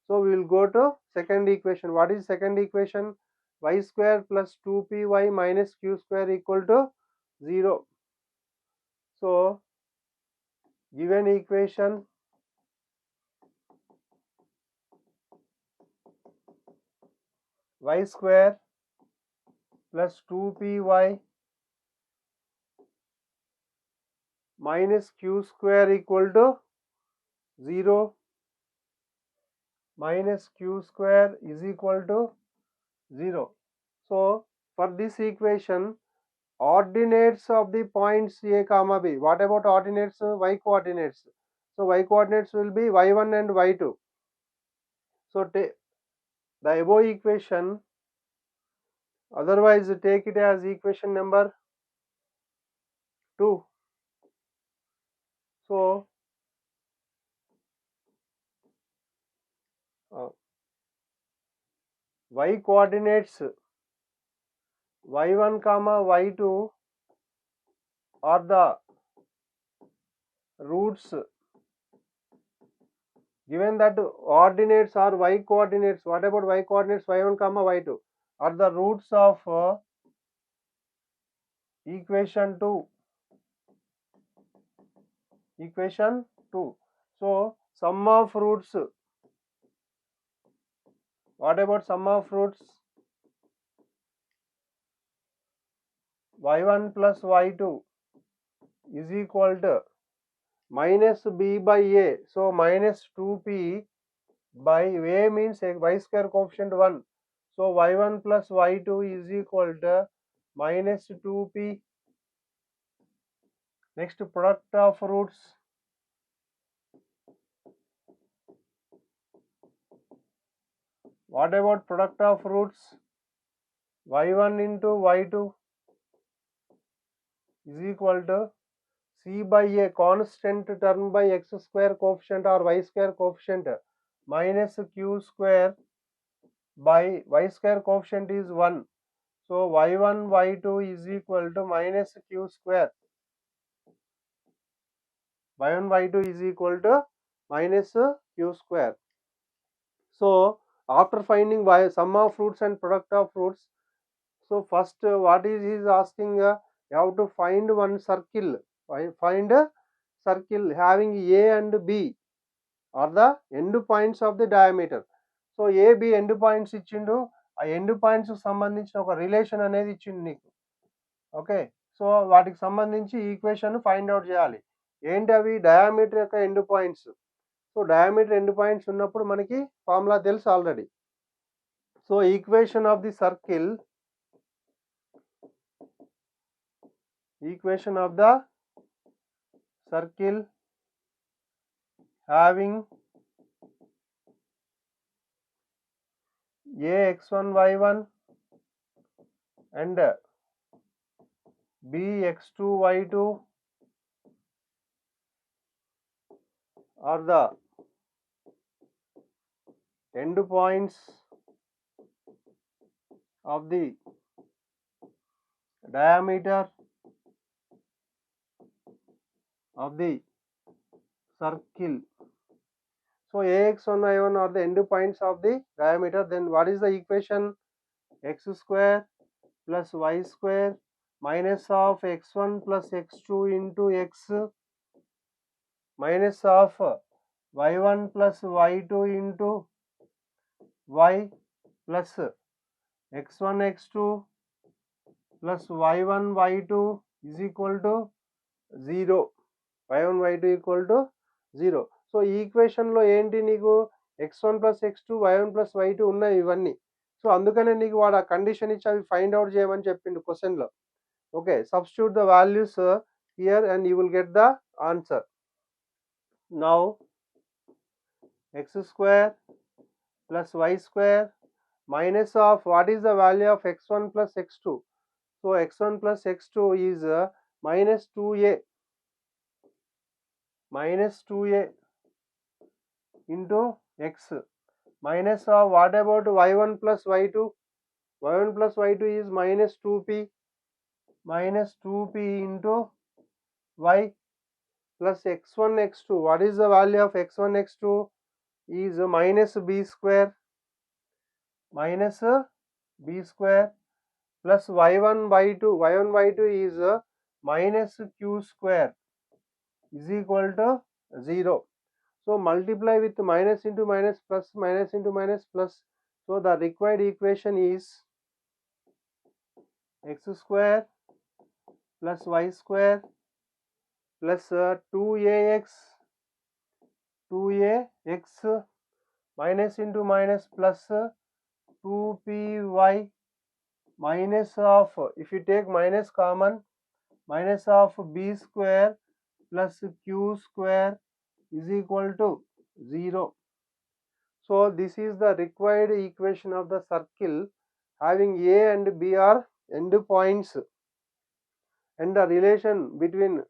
So we will go to second equation. What is second equation? Y square plus 2py minus q square equal to 0. So given equation, y square plus 2py minus q square equal to 0, minus q square is equal to 0. So for this equation, ordinates of the points a comma b. What about ordinates? Y coordinates. So y coordinates will be y1 and y2. So take the above equation, otherwise take it as equation number 2. So y coordinates y1 comma y2 are the roots, given that ordinates are y coordinates. What about y coordinates? Y1 comma y2 are the roots of equation 2. Equation 2. So sum of roots. What about sum of roots? y1 plus y2 is equal to minus b by a. So minus 2p by a means y square coefficient 1. So y1 plus y2 is equal to minus 2p. Next, product of roots. What about product of roots? y1 into y2 is equal to c by a constant term by x square coefficient or y square coefficient minus q square by y square coefficient is 1. So y1 y2 is equal to minus q square. y1 y2 is equal to minus q square. So after finding sum of roots and product of roots, so first what is he is asking, you have to find one circle. Find a circle having a and b are the end points of the diameter. So a b end points ఇచ్చిండు, ఆ end points సంబంధించిన ఒక relation అనేది ఇచ్చిండు నీకు. Okay, so వాటికి సంబంధించి equation find out చేయాలి. ఏంటి అవి? డయామీటర్ యొక్క end points. So diameter end points ఉన్నప్పుడు మనకి ఫార్ములా తెలుసు already. So equation of the circle, equation of the circle having a x1 y1 and b x2 y2 are the end points of the diameter of the circle. So ax1 y1 are the end points of the diameter. Then what is the equation? X square plus y square minus of x1 plus x2 into x minus of y1 plus y2 into y plus x1 x2 plus y1 y2 is equal to 0. y1 y2 equal to 0. So ఈ ఈక్వేషన్లో ఏంటి, నీకు x1 plus x2 y1 plus y2 ఉన్నాయి ఇవన్నీ. So అందుకనే నీకు వాడు ఆ condition ఇచ్చి అవి ఫైండ్ అవుట్ చేయమని చెప్పిండు క్వశ్చన్లో. Okay, substitute the values here and you will get the answer. Now x square plus y square minus of what is the value of x1 plus x2? So x1 plus x2 is minus 2a into x minus of what about y1 plus y2? y1 plus y2 is minus 2p into y plus x1 x2. What is the value of x1 x2? Is minus b square plus y1 y2 is minus q square is equal to 0. So multiply with minus into minus plus minus into minus plus. So the required equation is x square plus y square plus 2ax minus into minus plus 2py minus of, if you take minus common, minus of b square plus q square is equal to 0. So this is the required equation of the circle having a and b are end points, and the relation between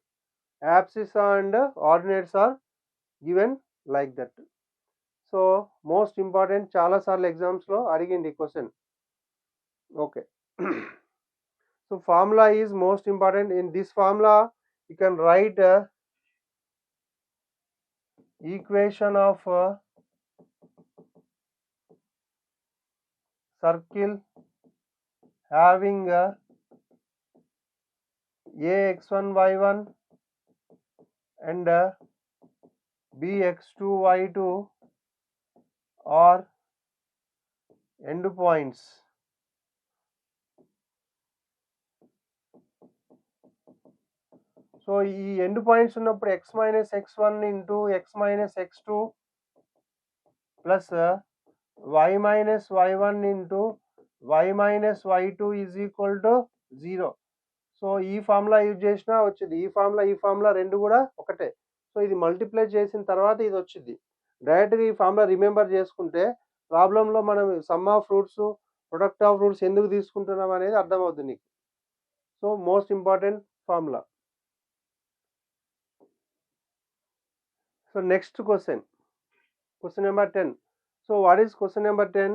abscissa and ordinates are given like that. So most important, చాలా సార్లు exams లో అడిగింది question. Okay. So formula is most important. In this formula you can write equation of circle having ax1 y1 and bx2 y2 are end points. So ఈ end points ఉన్నప్పుడు x minus x1 into x minus x2 plus y minus y1 into y minus y2 is equal to 0. So ఈ formula use చేసినా వచ్చింది. ఈ formula రెండు కూడా ఒకటే. So ఇది మల్టిప్లై చేసిన తర్వాత ఇది వచ్చింది. డైరెక్ట్గా ఈ ఫార్ములా రిమెంబర్ చేసుకుంటే ప్రాబ్లంలో మనం some of roots, product of roots ఎందుకు తీసుకుంటున్నాం అనేది అర్థమవుతుంది నీకు. So most important formula. So next question number 10. So what is question number 10?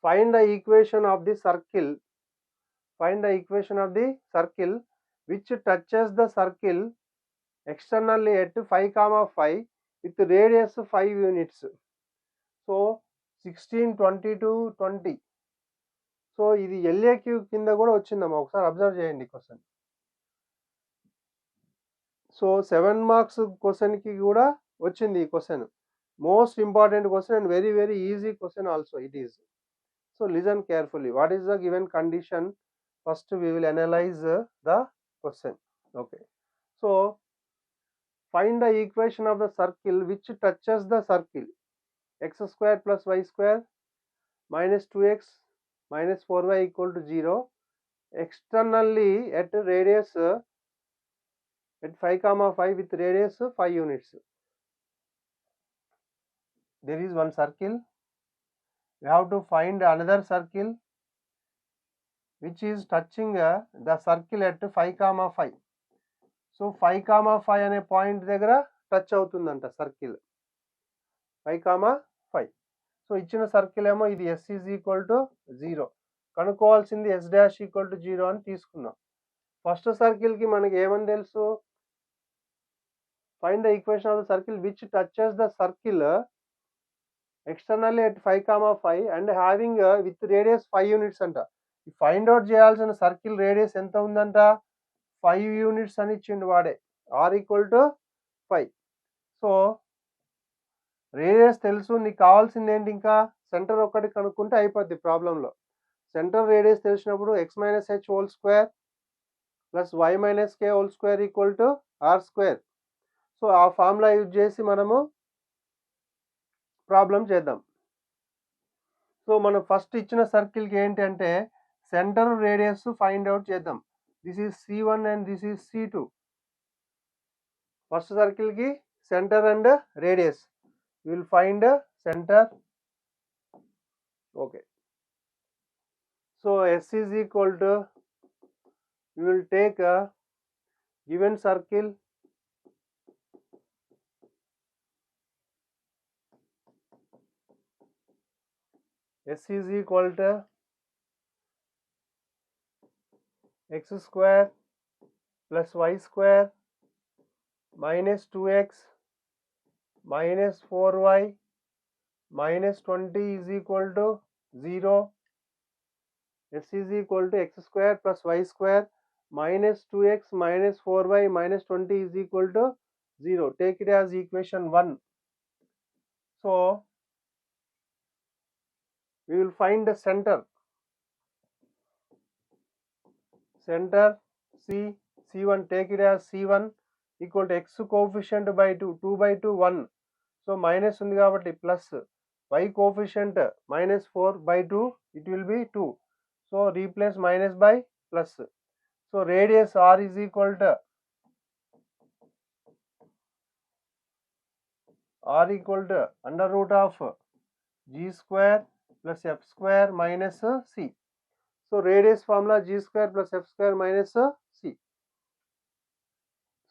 Find the equation of the circle. Find the equation of the circle which touches the circle externally at 5, 5 with radius 5 units. So 16, 22, 20. So ఇది LAQ కింద కూడా వచ్చిందమ్మా, ఒకసారి observe చేయండి question. So 7 marks క్వశ్చన్కి కూడా వచ్చింది ఈ question. Most important question and very very easy question also it is. So listen carefully. What is the given condition? First we will analyze the question. Okay. So find the equation of the circle which touches the circle x square plus y square minus 2x minus 4y equal to 0 externally at radius at 5, 5 with radius 5 units. There is one circle. We have to find another circle which is touching the circle at 5, 5. So 5, 5 అనే point దగ్గర touch అవుతుందంట circle 5, 5. So ఇచ్చిన circle ఏమో ఇది s is equal to 0. కనుక్కోవాల్సింది s dash equal to 0 అని తీసుకున్నాం. First సర్కిల్కి మనకి ఏమని తెలుసు? Find the equation of the circle which touches the circle externally at 5, 5 and having with radius 5 units అంట. ఫైండ్ అవుట్ చేయాల్సిన సర్కిల్ రేడియస్ ఎంత ఉందంట? 5 units అని ఇచ్చిండు వాడే, r equal to 5. So radius తెలుసు, నీకు కావాల్సింది ఏంటి? ఇంకా సెంటర్ ఒక్కటి కనుక్కుంటే అయిపోద్ది ప్రాబ్లంలో. సెంటర్ రేడియస్ తెలిసినప్పుడు x minus h whole square plus y minus k whole square equal to r square. So ఆ ఫార్ములా యూజ్ చేసి మనము ప్రాబ్లం చేద్దాం. సో మనం ఫస్ట్ ఇచ్చిన సర్కిల్కి ఏంటి అంటే సెంటర్ రేడియస్ ఫైండ్ అవుట్ చేద్దాం. This is C1 and this is C2. First సర్కిల్కి centre and radius. You will find centre. Okay. So S is equal to, you will take given circle S is equal to x square plus y square minus 2x minus 4y minus 20 is equal to 0. S is equal to x square plus y square minus 2x minus 4y minus 20 is equal to 0. Take it as equation 1. So we will find the center. Center C, C1, take it as C1 equal to x coefficient by 2, 2 by 2, 1. So minus ఉంది కాబట్టి plus y coefficient minus 4 by 2, it will be 2. So replace minus by plus. So radius r is equal to under root of g square plus f square minus c. So radius formula g square plus f square minus c.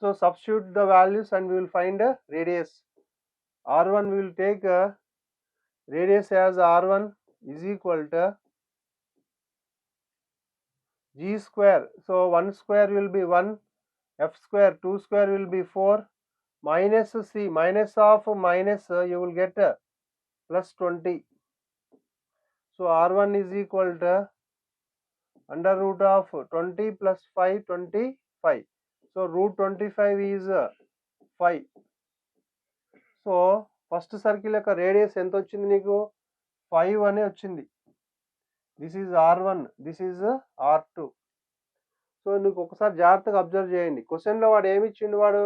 So substitute the values and we will find radius. R1 we will take radius as R1 is equal to g square. So 1 square will be 1, f square 2 square will be 4, minus c, minus of minus you will get plus 20. So R1 is equal to under root of 20 plus 5, 25. So root 25 is 5. So first circle యొక్క radius ఎంత వచ్చింది నీకు 5 అనే వచ్చింది. This is R1, this is R2. So నీకు ఒకసారి జాగ్రత్తగా observe చేయండి. క్వశ్చన్లో వాడు ఏమి ఇచ్చిండు, వాడు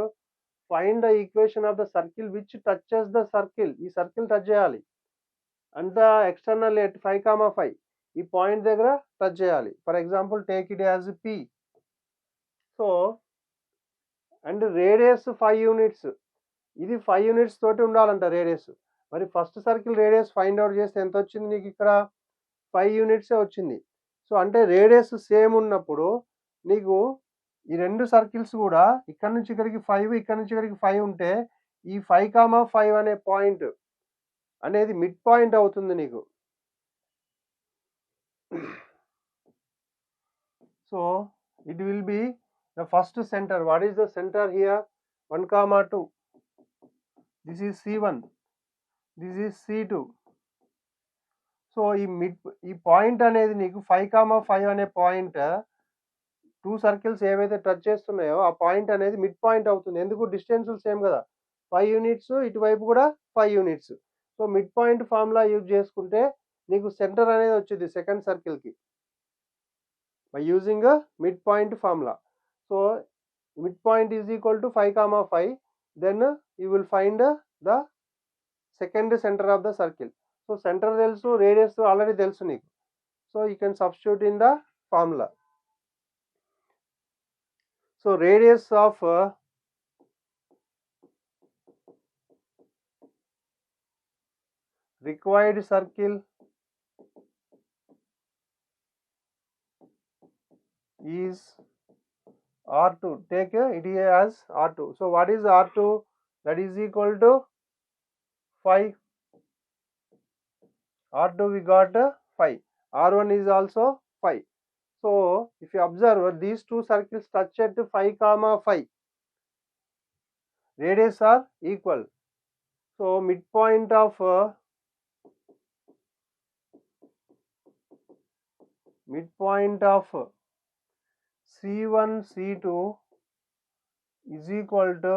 find the equation of the circle which touches the circle. ఈ సర్కిల్ టచ్ చేయాలి అంత ఎక్స్టర్నల్ ఎట్ 5,5 ఈ పాయింట్ దగ్గర టచ్ చేయాలి. For example take it as P. So and radius 5 units, ఇది 5 యూనిట్స్ తోటి ఉండాలంట రేడియస్. మరి first circle radius find out చేస్తే ఎంత వచ్చింది నీకు, ఇక్కడ 5 యూనిట్సే వచ్చింది. సో అంటే రేడియస్ సేమ్ ఉన్నప్పుడు నీకు ఈ రెండు సర్కిల్స్ కూడా ఇక్కడ నుంచి ఇక్కడికి 5, ఇక్కడ నుంచి ఇక్కడికి 5 ఉంటే ఈ 5,5 అనే పాయింట్ అనేది మిడ్ పాయింట్ అవుతుంది నీకు. So it will be the first centre. What is the centre here? 1,2. This is C1, this is C2. So ఈ పాయింట్ అనేది నీకు 5,5 అనే పాయింట్ 2 సర్కిల్స్ ఏవైతే టచ్ చేస్తున్నాయో ఆ పాయింట్ అనేది మిడ్ పాయింట్ అవుతుంది. ఎందుకు? డిస్టెన్స్ సేమ్ కదా, 5 యూనిట్స్, ఇటువైపు కూడా 5 units. So mid point formula use చేసుకుంటే నీకు సెంటర్ అనేది వచ్చింది సెకండ్ సర్కిల్కి by using mid point formula. So mid point is equal to 5,5. Then you will find the second centre of the circle. So centre తెలుసు, radius already తెలుసు నీకు. So you can substitute in the formula. So radius of required circle is R2. Take it as R2. So what is R2? That is equal to 5. R2 we got 5. R1 is also 5. So if you observe, these two circles touch at 5,5. Radius are equal. So midpoint of C1 C2 is equal to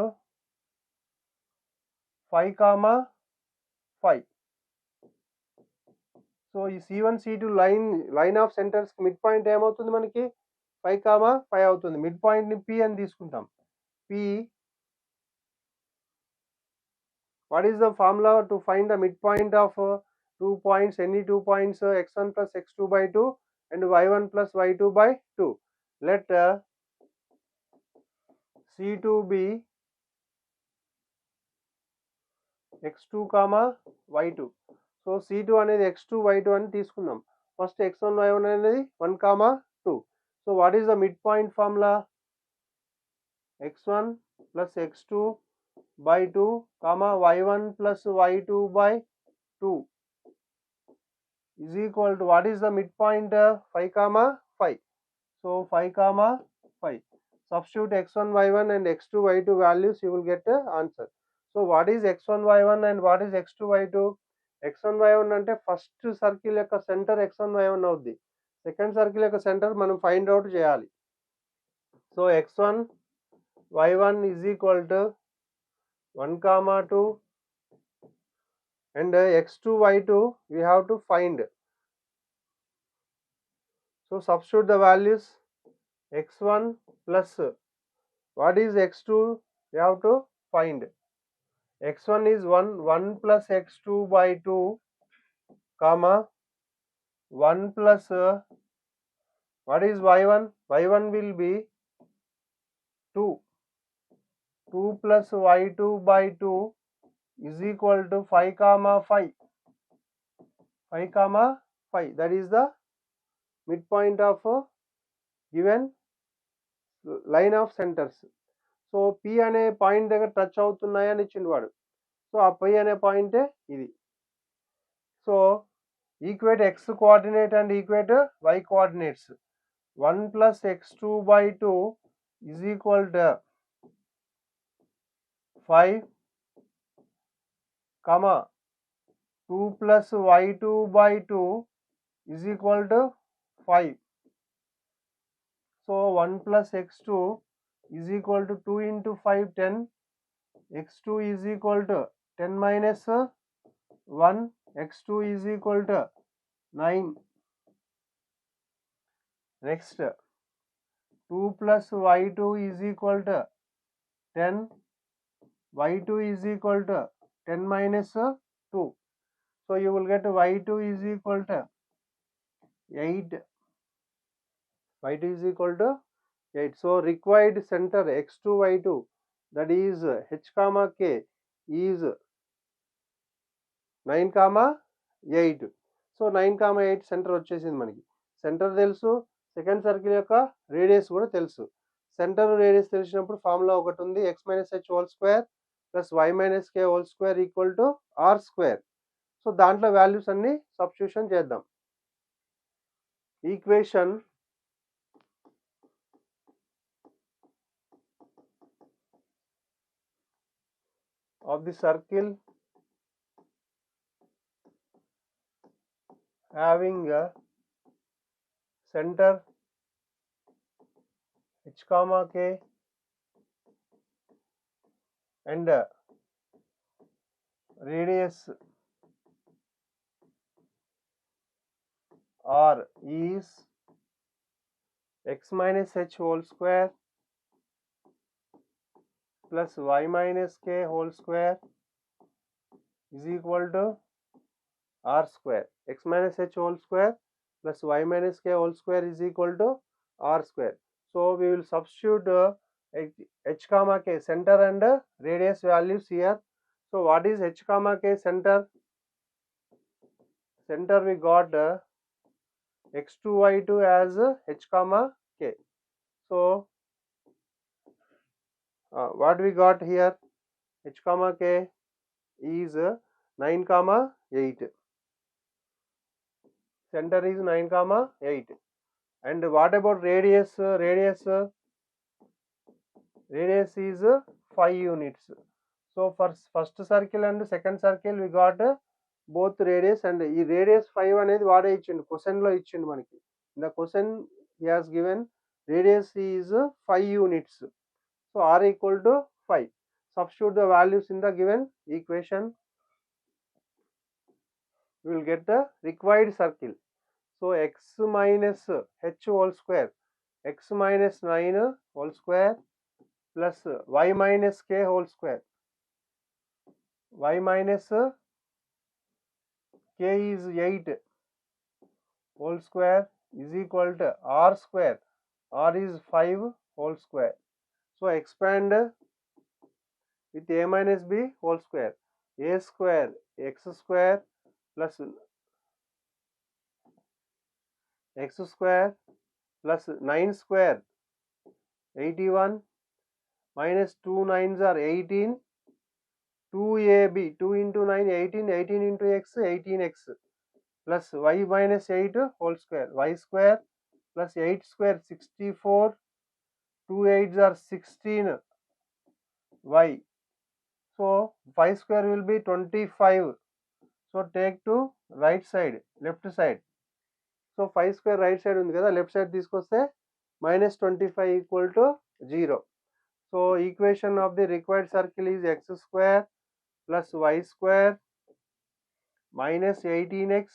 5,5. So ఈ C1 C2 line of centres mid point ఏమవుతుంది మనకి 5,5 అవుతుంది. Mid point ని P అని తీసుకుంటాం. P, what is the formula to find the midpoint of 2 points? Any 2 points, x1 plus x2 by 2 and y1 plus y2 by 2. Let C2 be x2 comma y2. So C2 అనేది x2 y2 అని తీసుకుందాం. First x1 y1 అనేది 1, 2. So what is the mid point formula? x1 plus x2 by 2 comma y1 plus y2 by 2 is equal to, what is the midpoint? 5,5. So 5,5. Substitute x1 y1 and x2 y2 values, you will get the answer. So what is x1 y1 and what is x2 y2? x1 y1 అంటే first circle యొక్క centre x1 y1 అవుద్ది. Second circle యొక్క centre మనం find out చేయాలి. So x1 y1 is equal to 1, 2 and x2 y2 we have to find. So substitute the values. x1 plus What is x2? We have to find. x1 is 1 plus x2 by 2 comma 1 plus what is y1? y1 will be 2. 2 plus y2 by 2 is equal to 5 comma 5. 5 comma 5. That is the midpoint of given line of centers. So P అనే point దగ్గర touch అవుతున్నాయని ఇచ్చిండు వాడు. So ఆ P అనే పాయింటే ఇది. So equate x coordinate and equate y coordinates. 1 plus x2 by 2 is equal to 5 comma 2 plus y2 by 2 is equal to 5. So 1 plus x2 is equal to 2 into 5 10. x2 is equal to 10 minus 1. x2 is equal to 9. Next 2 plus y2 is equal to 10. y2 is equal to 10 minus 2. So you will get y2 is equal to 8. y2 is equal to 8. So required center x2 y2, that is h comma k, is 9 comma 8. So 9 comma 8 centre వచ్చేసింది మనకి. Centre తెలుసు, second circle యొక్క radius కూడా తెలుసు. Centre radius తెలిసినప్పుడు formula ఒకటి ఉంది, x minus h whole square plus y minus k whole square equal to r square. So దాంట్లో వాల్యూస్ అన్ని సబ్స్టిట్యూషన్ చేద్దాం. Equation of the circle having a center h comma k and radius r is x minus h whole square plus y minus k whole square is equal to r square. X minus h whole square plus y minus k whole square is equal to r square. So we will substitute h comma k center and radius values here. So what is h comma k center? Center we got x2 y2 as h comma k. So what we got here? h comma k is 9 comma 8. Center is 9 comma 8. And what about radius? Radius is 5 units. So for first circle and second circle we got both radius, and ఈ radius 5 అనేది వాడే ఇచ్చిండు, question లో ఇచ్చిండు మనకి. In the question he has given radius is 5 units. So r equal to 5. Substitute the values in the given equation. We will get the required circle. So x minus h whole square, x minus 9 whole square plus y minus k whole square. Y minus k is 8 whole square is equal to r square. R is 5 whole square. So expand with a minus b whole square. A square x square plus x square plus 9 square 81 minus 2 9s are 18. 2ab 2 into 9 18, 18 into x 18x plus y minus 8 whole square. Y square plus 8 square 64. 2 8s are 16 y. So 5 square will be 25. So take to right side, left side. So 5 square right side ఉంది కదా, left side తీసుకొస్తే minus 25 equal to 0. So equation of the required circle is x square plus y square minus 18x.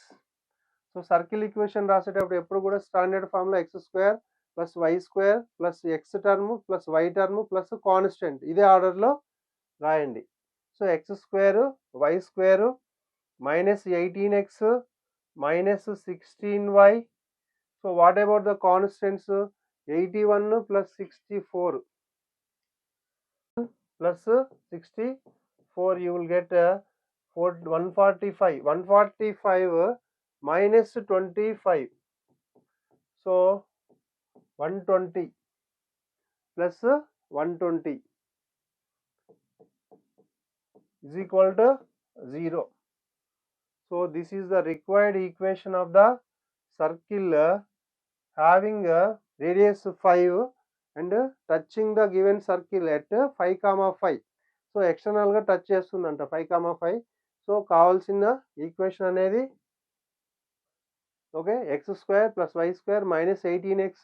So circle equation రాసేటప్పుడు ఎప్పుడు కూడా standard formula x square plus y square plus x term plus y term plus constant ఇదే ఆర్డర్లో రాయండి. So x square y square minus 18x minus 16y. So what about the constants? 81 plus 64 plus 64 you will get 145. 145 minus 25. So 120 plus 120 is equal to 0. So this is the required equation of the circle having a radius 5 and touching the given circle at 5, 5. So external గా touch చేస్తుందంట 5, 5. So కావాల్సిన equation అనేది okay x square plus y square minus 18x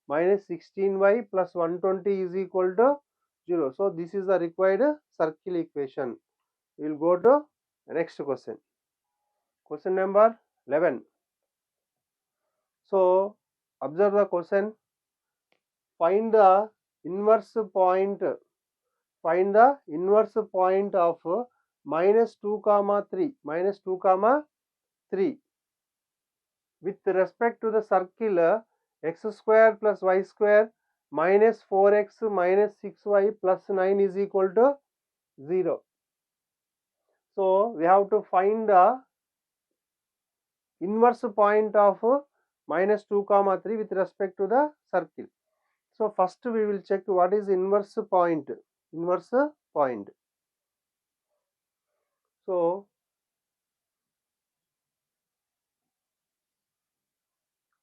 minus 16y plus 120 is equal to 0. So this is the required circle equation. We will go to the next question. Question number 11. So observe the question. Find the inverse point. Find the inverse point of minus 2, 3. Minus 2, 3. With respect to the circle x square plus y square minus 4x minus 6y plus 9 is equal to 0. So we have to find the inverse point of minus 2, 3 with respect to the circle. So first we will check what is inverse point. Inverse point. So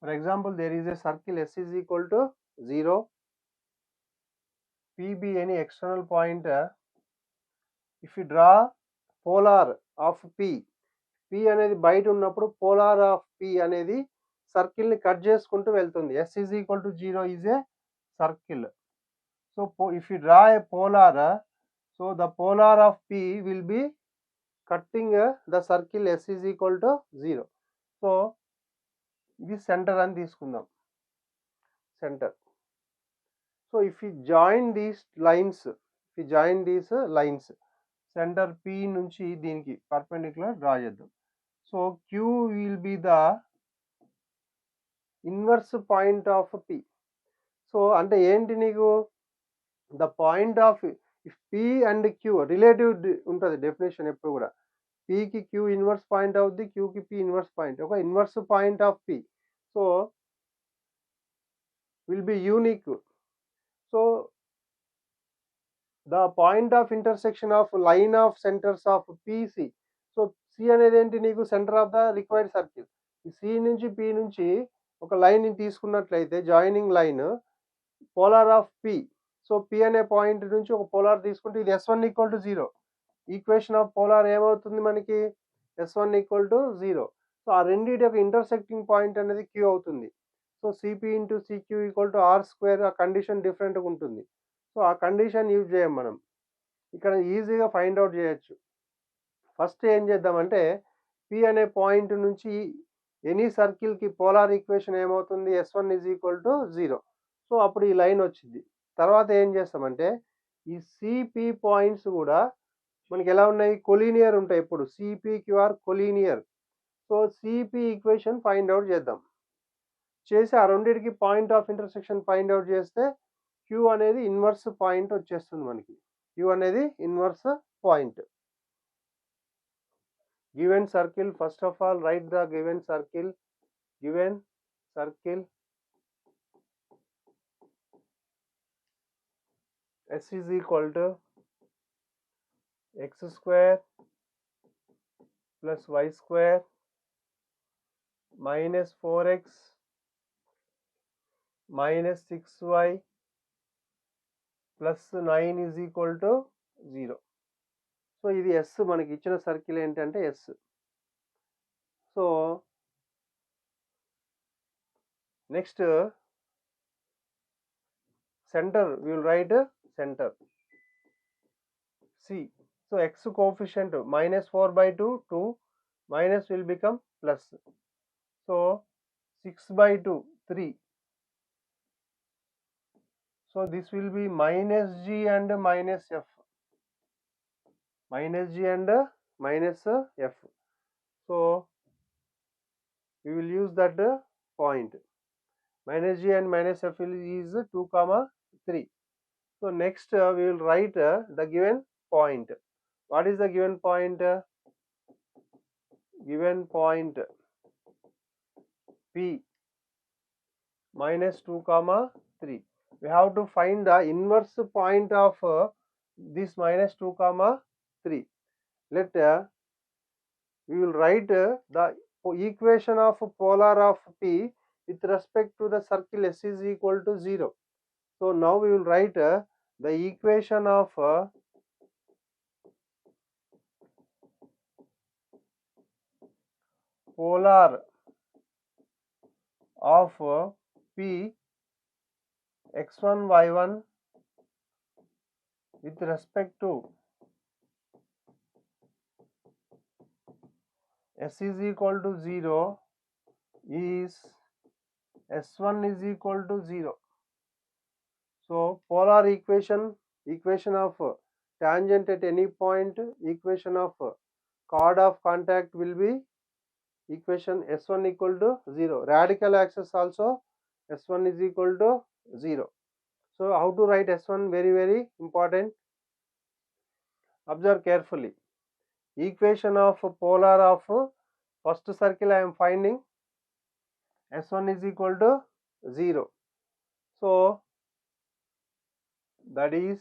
for example, there is a circle S is equal to 0, P be any external point. If you draw polar of P, P అనేది బయట ఉన్నప్పుడు polar of P అనేది circle ని cut చేసుకుంటూ వెళ్తుంది. S is equal to 0 is a circle. So if you draw a polar, so the polar of P will be cutting the circle S is equal to 0. So ఇది centre అని తీసుకుందాం, centre. So if you join these lines, center P నుంచి దీనికి perpendicular draw చేద్దాం. So Q will be the inverse point of P. So అంటే ఏంటి నీకు the point of if P and Q relative ఉంటుంది డెఫినేషన్ ఎప్పుడు కూడా. P కి Q ఇన్వర్స్ పాయింట్ అవుద్ది, Q కి P ఇన్వర్స్ పాయింట్. ఒక inverse point of P so will be unique. So the point of intersection of line of centers of PC. So C అనేది ఏంటి నీకు centre of the required circle. ఈ C నుంచి P నుంచి ఒక line తీసుకున్నట్లయితే joining line polar of P. So P అనే point నుంచి ఒక పోలార్ తీసుకుంటే ఇది S1 equal to 0. Equation of polar ఏమవుతుంది మనకి S1 ఈక్వల్ టు 0. సో ఆ రెండింటి యొక్క ఇంటర్సెక్టింగ్ పాయింట్ అనేది Q అవుతుంది. So CP into CQ equal to r square. ఆ కండిషన్ డిఫరెంట్గా ఉంటుంది. సో ఆ కండిషన్ యూజ్ చేయం మనం, ఇక్కడ ఈజీగా ఫైండ్ అవుట్ చేయొచ్చు. ఫస్ట్ ఏం చేద్దామంటే P అనే పాయింట్ నుంచి ఎనీ సర్కిల్కి పోలార్ ఈక్వేషన్ ఏమవుతుంది S1 is equal to 0. So అప్పుడు ఈ లైన్ వచ్చింది. తర్వాత ఏం చేస్తామంటే ఈ CP పాయింట్స్ కూడా మనకి ఎలా ఉన్నాయి, కొలీనియర్ ఉంటాయి. ఇప్పుడు CPQR collinear. So CP equation find out చేద్దాం. చేసి ఆ రెండింటికి point of intersection find out చేస్తే Q అనేది ఇన్వర్స్ పాయింట్ వచ్చేస్తుంది మనకి. Q అనేది inverse point. Given circle, first of all right the given circle. Given circle S is equal to x square plus y square minus 4x minus 6y plus 9 is equal to 0. So ఇది S, మనకి ఇచ్చిన circle ఏంటంటే S. So next centre we will write center C. So x coefficient minus 4/2, 2 minus will become plus. So 6/2, 3. So this will be minus G and minus F. Minus G and minus F. So we will use that point. Minus G and minus F is 2, 3. So next we will write the given point. What is the given point? Given point P minus 2, 3. We have to find the inverse point of this minus 2, 3. Let we will write the equation of polar of P with respect to the circle S is equal to 0. So now we will write the equation of polar of P x1 y1 with respect to S is equal to 0 is S1 is equal to 0. So polar equation of tangent at any point, equation of chord of contact will be equation S1 equal to 0. Radical axis also S1 is equal to 0. So how to write S1? Very important. Observe carefully. Equation of polar of first circle I am finding S1 is equal to 0. So that is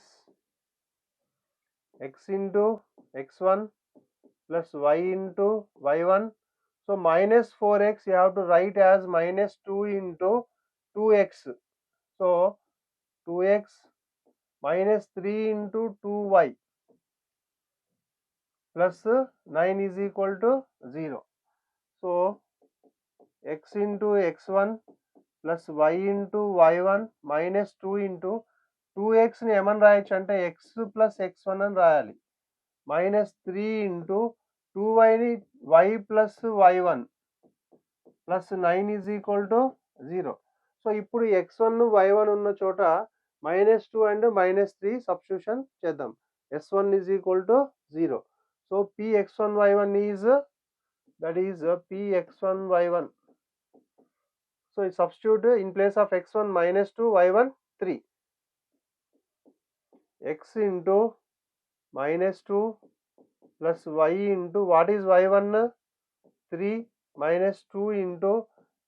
x into x1 plus y into y1. So minus 4x you have to write as minus 2 into 2x. So 2x minus 3 into 2y plus 9 is equal to 0. So x into x1 plus y into y1 minus 2 into 2x ని ఏమని రాయొచ్చు అంటే x plus x1 అని రాయాలి. Minus 3 into 2y ని y plus y1 plus 9 is equal to 0. So ఇప్పుడు x1 y1 ఉన్న చోట మైనస్ 2 అండ్ మైనస్ 3 సబ్స్టిట్యూషన్ చేద్దాం. s1 is equal to 0. So px1 y1 is that is px1 y1. So substitute in place of x1 minus 2 y1 3. X into minus 2 plus y into what is y1? 3 minus 2 into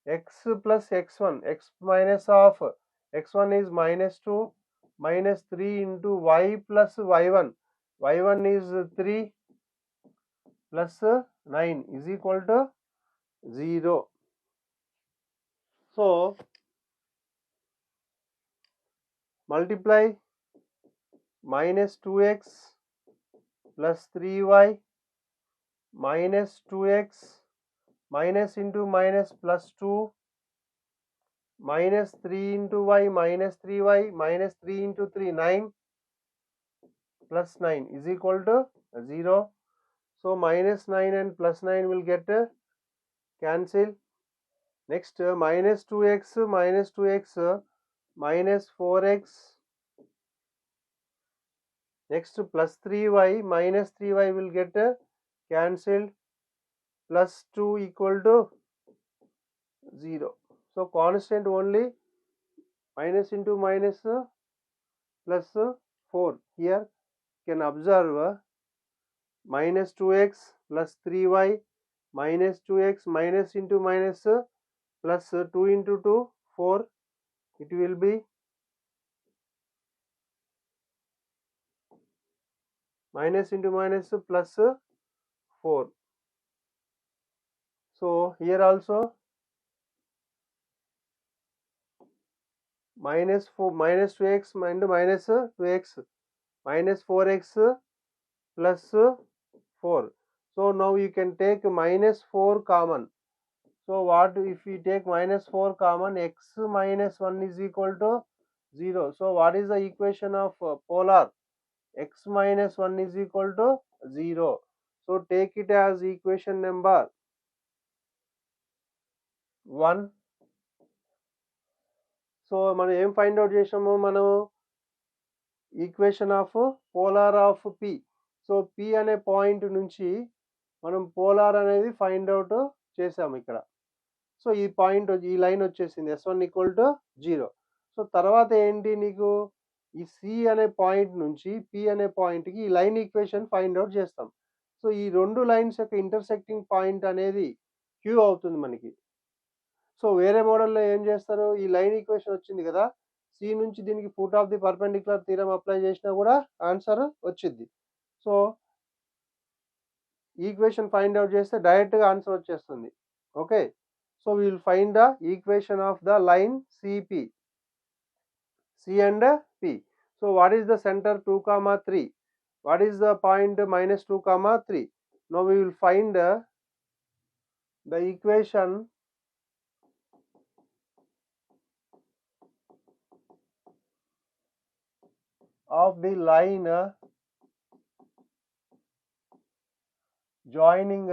x plus x1. X minus of x1 is minus 2 minus 3 into y plus y1. Y1 is 3 plus 9 is equal to 0. So multiply minus 2x plus 3y minus 2x minus into minus plus 2 minus 3 into y minus 3y minus 3 into 3 9 plus 9 is equal to 0. So minus 9 and plus 9 will get cancel. Next minus 2x minus 2x minus 4x. Next plus 3y minus 3y will get cancelled. Plus 2 equal to 0. So constant only minus into minus plus 4. Here you can observe minus 2x plus 3y minus 2x minus into minus plus 2 into 2 4. It will be minus into minus plus 4. So here also minus 4 minus 2x into minus 2x minus 4x plus 4. So now you can take minus 4 common. So what if we take minus 4 common? X minus 1 is equal to 0. So what is the equation of polar? X minus 1 is equal to 0. So take it as equation number 1. So మనం ఏం find out చేసాము? మనం equation of polar of P. So P అనే point నుంచి మనం polar అనేది find out చేసాము ఇక్కడ. సో ఈ పాయింట్ ఈ లైన్ వచ్చేసింది S1 = 0. సో తర్వాత ఏంటి నీకు ఈ సి అనే పాయింట్ నుంచి పి అనే పాయింట్కి ఈ లైన్ ఈక్వేషన్ ఫైండ్ అవుట్ చేస్తాం. సో ఈ రెండు లైన్స్ యొక్క ఇంటర్సెక్టింగ్ పాయింట్ అనేది క్యూ అవుతుంది మనకి. సో వేరే మోడల్లో ఏం చేస్తారు, ఈ లైన్ ఈక్వేషన్ వచ్చింది కదా, సి నుంచి దీనికి foot of the perpendicular theorem apply చేసినా కూడా ఆన్సర్ వచ్చింది. సో ఈక్వేషన్ ఫైండ్ అవుట్ చేస్తే డైరెక్ట్గా ఆన్సర్ వచ్చేస్తుంది. Okay, so we will find the equation of the line CP, C and P. So what is the center 2, 3? What is the point -2, 3? Now we will find the equation of the line joining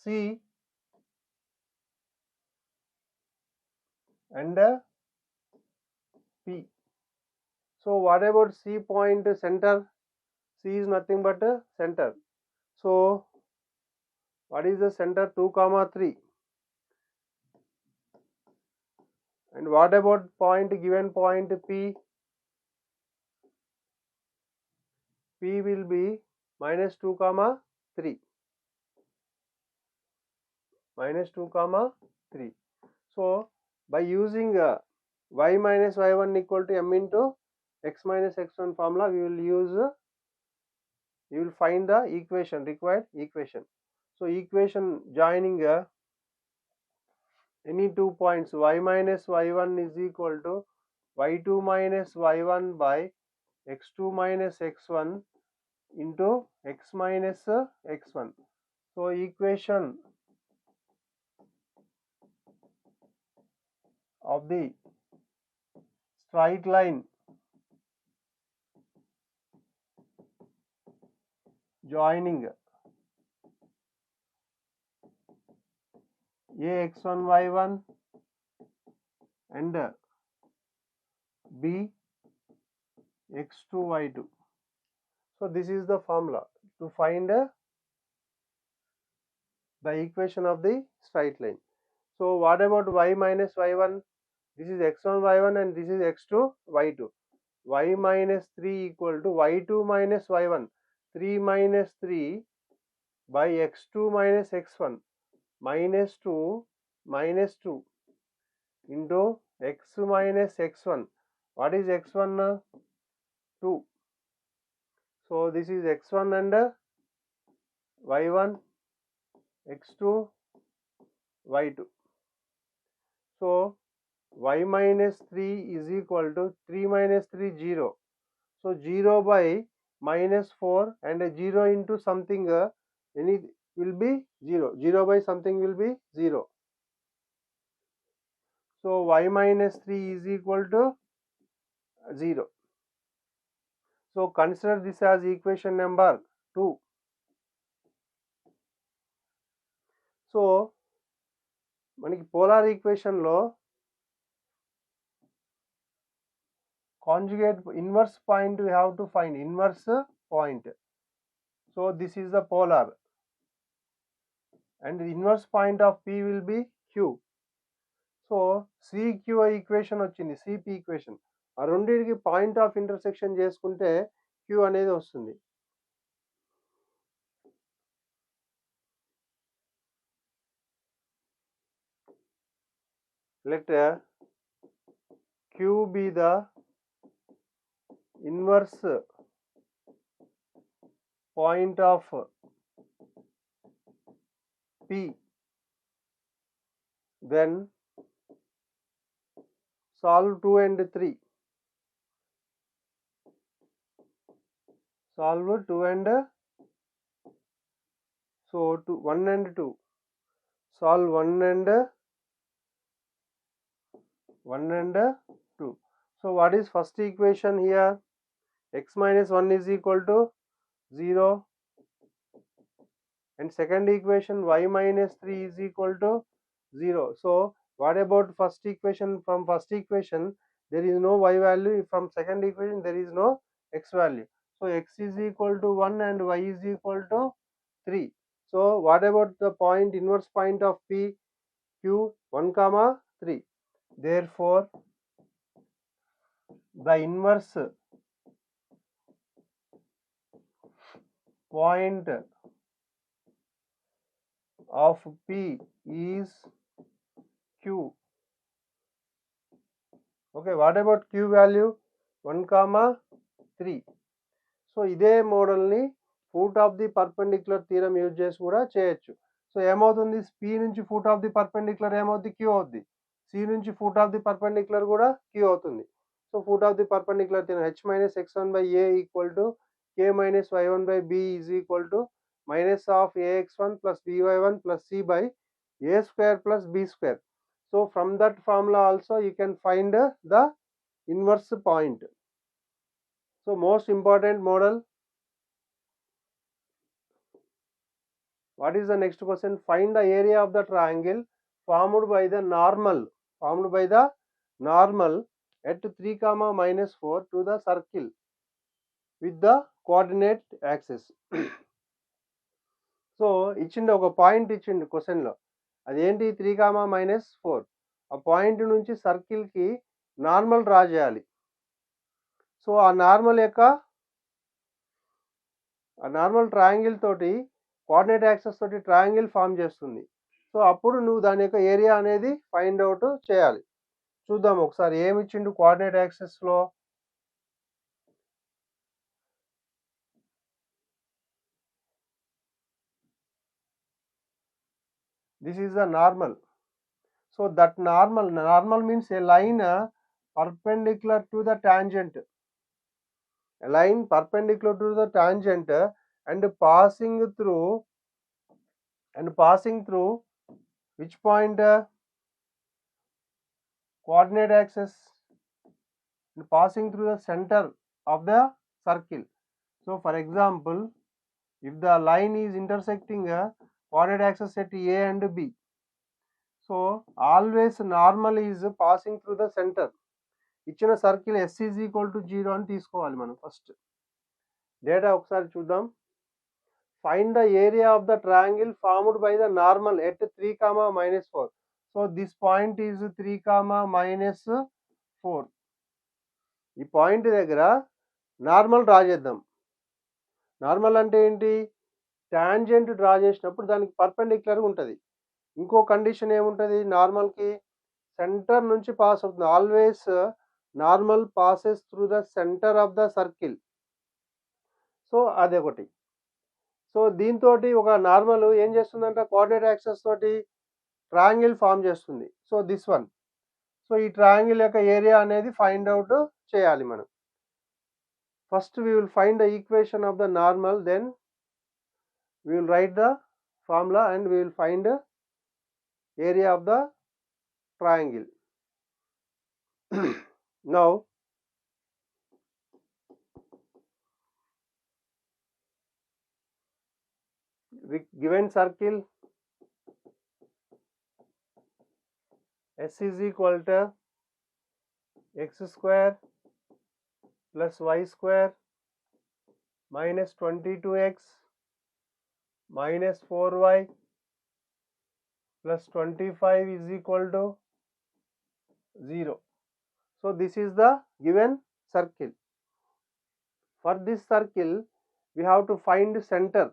C and P. So what about C point center? C is nothing but center. So what is the center 2, 3? And what about point, given point P? P will be -2, 3. -2, 3. So by using y minus y1 equal to m into x minus x1 formula, we will use you will find the equation, required equation. So equation joining any 2 points, y minus y1 is equal to y2 minus y1 by x2 minus x1 into x minus x1. So equation of the straight line joining a x1 y1 and b x2 y2. So this is the formula to find the equation of the straight line. So what about y minus y1? This is x1 y1 and this is x2 y2. Y minus 3 equal to y2 minus y1. 3 minus 3 by x2 minus x1 minus 2 minus 2 into x minus x1. What is x1? 2. So this is x1 and y1, x2, y2. So y minus 3 is equal to 3 minus 3 0. So 0 by -4 and 0 into something any will be 0. 0 by something will be 0. So y minus 3 is equal to 0. So consider this as equation number 2. So మనకి polar equation లో conjugate inverse point we have to find, inverse point. So this is the polar and the inverse point of P will be Q. So CQ equation వచ్చింది, CP equation. ఆ రెండింటికి point of intersection చేసుకుంటే Q అనేది వస్తుంది. Let Q be the inverse point of P, then solve 2 and 3. Solve 2 and so 1 and 2. Solve 1 and 2. So what is first equation here? X minus 1 is equal to 0 and second equation y minus 3 is equal to 0. So what about first equation? From first equation there is no y value. From second equation there is no x value. So x is equal to 1 and y is equal to 3. So what about the point, inverse point of p? Q 1 comma 3. Therefore the inverse point of p is q. Okay, what about q value? 1 comma 3. So ఇదే మోడల్ని foot of the perpendicular theorem use చేసి కూడా చేయొచ్చు. So ఏమవుతుంది, P నుంచి foot of the perpendicular ఏమవుద్ది, Q అవుద్ది. C నుంచి ఫూట్ ఆఫ్ ది పర్పెండిక్యులర్ కూడా క్యూ అవుతుంది. So foot of the perpendicular theorem h minus x1 by a equal to k minus y1 by b is equal to minus of ax1 plus by1 plus c by a square plus b square. So from that formula also you can find the inverse point. So most important model. What is the next question? Find the area of the triangle formed by the normal at 3 comma minus 4 to the circle with the coordinate axis. So ఇచ్చిండు, ఒక point ఇచ్చిండు క్వశ్చన్లో, అదేంటి 3 comma minus 4. ఆ point నుంచి సర్కిల్కి normal draw చేయాలి. So ఆ normal triangle తోటి కోఆర్డినేట్ యాక్సెస్ తోటి ట్రయాంగిల్ ఫామ్ చేస్తుంది. సో అప్పుడు నువ్వు దాని యొక్క ఏరియా అనేది ఫైండ్ అవుట్ చేయాలి. చూద్దాం ఒకసారి ఏమి ఇచ్చిండు కోఆర్డినేట్ యాక్సెస్లో. This is the normal. So that normal means a line perpendicular to the tangent. A line perpendicular to the tangent and passing through which point? Coordinate axis, and passing through the center of the circle. So for example, if the line is intersecting coordinate axis at A and B, so always normal is passing through the center. ఇచ్చిన circle S is equal to 0 అని తీసుకోవాలి మనం. First data ఒకసారి చూద్దాం. Find the area of the triangle formed by the normal at 3 comma minus 4. So this point is 3 comma minus 4. ఈ point దగ్గర normal draw చేద్దాం. Normal అంటే ఏంటి, టాంజెంట్ డ్రా చేసినప్పుడు దానికి పర్పెండిక్యులర్గా ఉంటుంది. ఇంకో కండిషన్ ఏముంటుంది, నార్మల్కి సెంటర్ నుంచి పాస్ అవుతుంది. Always normal passes through the centre of the circle. So అదొకటి. సో దీంతో ఒక నార్మల్ ఏం చేస్తుందంటే కోఆర్డినేట్ యాక్సెస్ తోటి ట్రయాంగిల్ ఫామ్ చేస్తుంది. So this one. సో ఈ ట్రయాంగిల్ యొక్క ఏరియా అనేది ఫైండ్ అవుట్ చేయాలి మనం. First we will find the equation of the normal, then we will write the formula and we will find area of the triangle. Now given circle S is equal to x square plus y square minus 22x minus 4y plus 25 is equal to 0. So this is the given circle. For this circle we have to find center.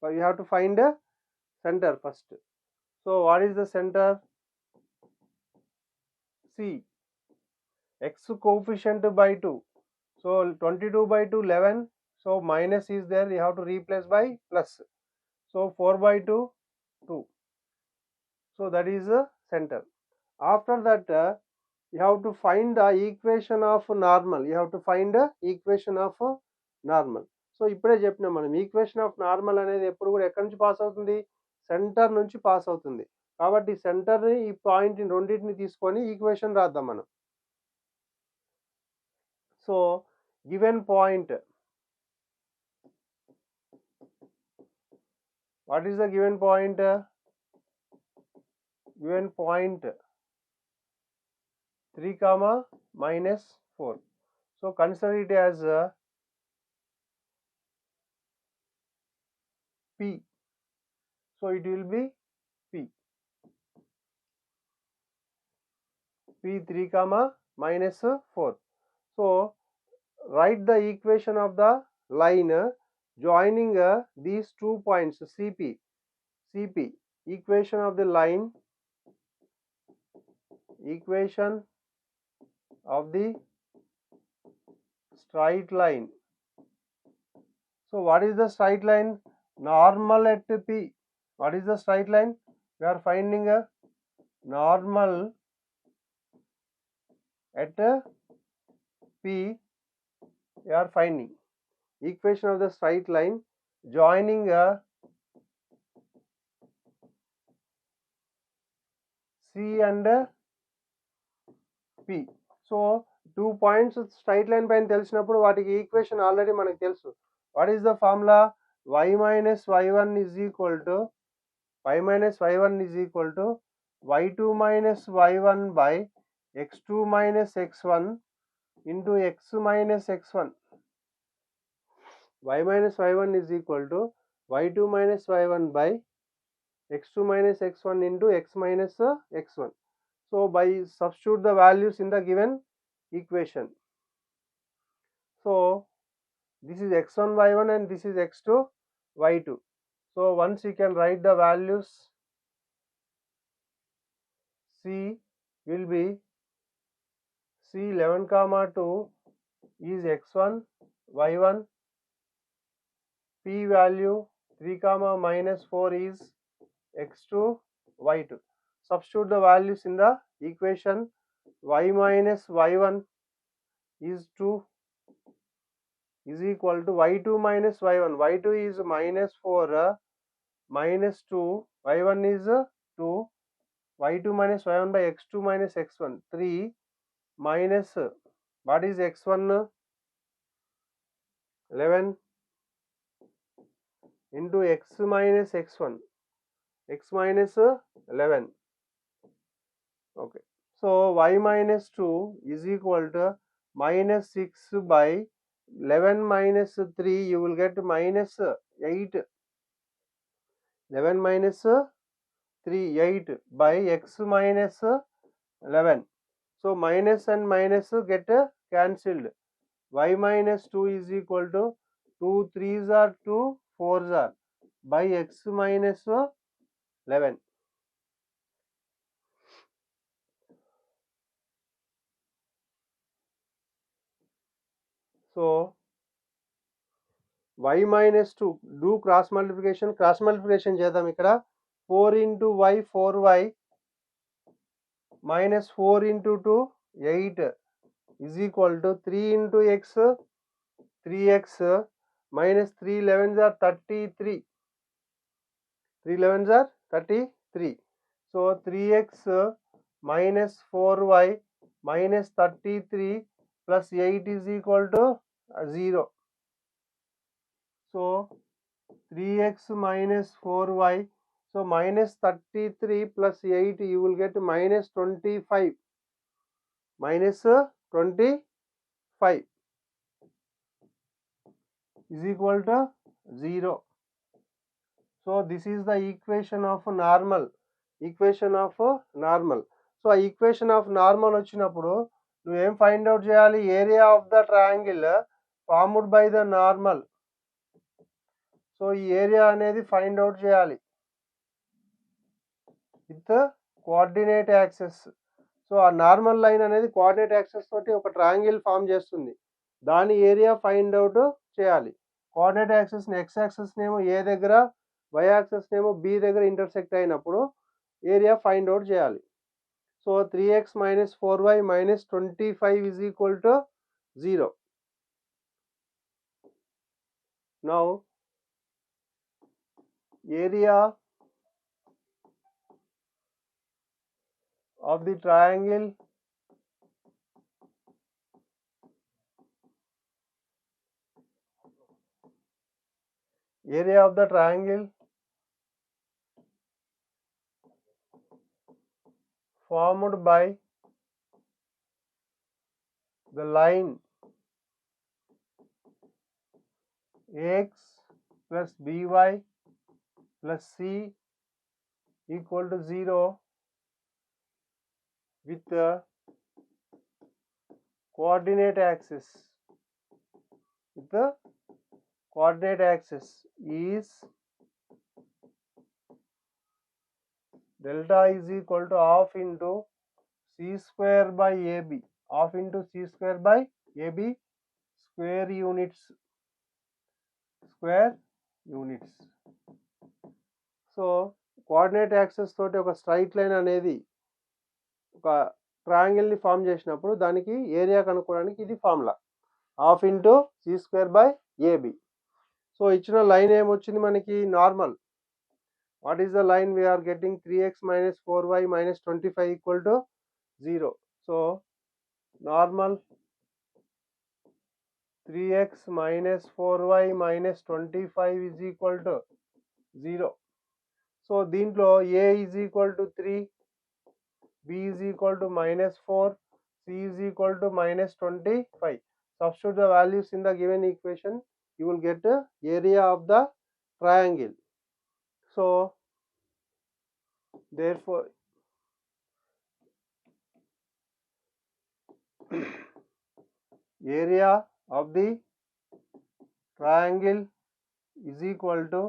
We have to find a center first. So what is the center? See, x coefficient by 2. So 22 by 2 11. So minus is there, you have to replace by plus. So 4 by 2 2. So that is the center. After that you have to find the equation of normal. You have to find the equation of normal. So ఇప్పుడే చెప్పినాం మనం, equation of normal అనేది ఎప్పుడు కూడా ఎక్కడి నుంచి pass అవుతుంది, centre నుంచి పాస్ అవుతుంది. కాబట్టి సెంటర్ని, ఈ పాయింట్ని రెండింటిని తీసుకొని ఈక్వేషన్ రాద్దాం మనం. So given point, what is the given point? Given point 3 comma minus 4. So consider it as P. So it will be P. P 3 comma minus 4. So write the equation of the line joining these 2 points CP. CP equation of the line, equation of the straight line. So what is the straight line? Normal at P. What is the straight line? We are finding a normal at P. We are finding equation of the straight line joining C and P. So 2 points straight line పైన తెలిసినప్పుడు వాటికి equation already మనకు తెలుసు. What is the formula? y minus y1 is equal to y2 minus y1 by x2 minus x1 into x minus x1. y minus y1 is equal to y2 minus y1 by x2 minus x1 into x minus x1. So by substitute the values in the given equation. So this is x1 y1 and this is x2 y2. So once you can write the values, C will be C 11 comma 2 is x1 y1, P value 3 comma minus 4 is x2 y2. Substitute the values in the equation. Y minus y1 is 2 is equal to y2 minus y1. y2 is minus 4 minus 2, y1 is 2, y2 minus y1 by x2 minus x1, 3 minus what is x1? 11 into x minus x1, x minus 11. Okay. So y minus 2 is equal to minus 6 by 11 minus 3, you will get minus 8. 11 minus 3, 8 by x minus 11. So minus and minus get cancelled. Y minus 2 is equal to 2 3s are 2 4s are by x minus 11. So y minus 2, do cross multiplication చేద్దాం ఇక్కడ. 4 into y 4y minus 4 into 2 8 is equal to 3 into x 3x minus 3 11s are 33. 3 11s are 33. So 3x minus 4y minus 33 plus 8 is equal to 0. So 3x minus 4y, so minus 33 plus 8, you will get minus 25. Minus 25 is equal to 0. So this is the equation of normal. Equation of normal. So a equation of normal వచ్చినప్పుడు నువ్వు ఏం find out చేయాలి? Area of the triangle formed by the normal. So ఈ area అనేది find out చేయాలి with coordinate access. So ఆ normal line అనేది coordinate axes తోటి ఒక ట్రయాంగిల్ ఫామ్ చేస్తుంది. దాని ఏరియా ఫైండ్ అవుట్ చేయాలి. కోఆర్డినేట్ యాక్సెస్ ఎక్స్ యాక్సెస్ నేమో ఏ దగ్గర, వై యాక్సెస్ నేమో బి దగ్గర ఇంటర్సెక్ట్ అయినప్పుడు ఏరియా ఫైండ్ అవుట్ చేయాలి. So 3x minus 4y minus 25 is equal to 0. Now area of the triangle formed by the line ax plus by plus c equal to 0 with the coordinate axis. With the coordinate axis is delta is equal to half into c square by ab, half into c square by ab square units. So coordinate axes తోటి ఒక straight line అనేది ఒక ట్రయాంగిల్ని form చేసినప్పుడు దానికి area కనుక్కోవడానికి ఇది formula half into c square by ab. So ఇచ్చిన line ఏమొచ్చింది మనకి normal. What is the line we are getting 3x minus 4y minus 25 equal to 0. So normal 3x minus 4y minus 25 is equal to 0. So దీంట్లో a is equal to 3, b is equal to minus 4, c is equal to minus 25. Substitute the values in the given equation, you will get the area of the triangle. So therefore area of the triangle is equal to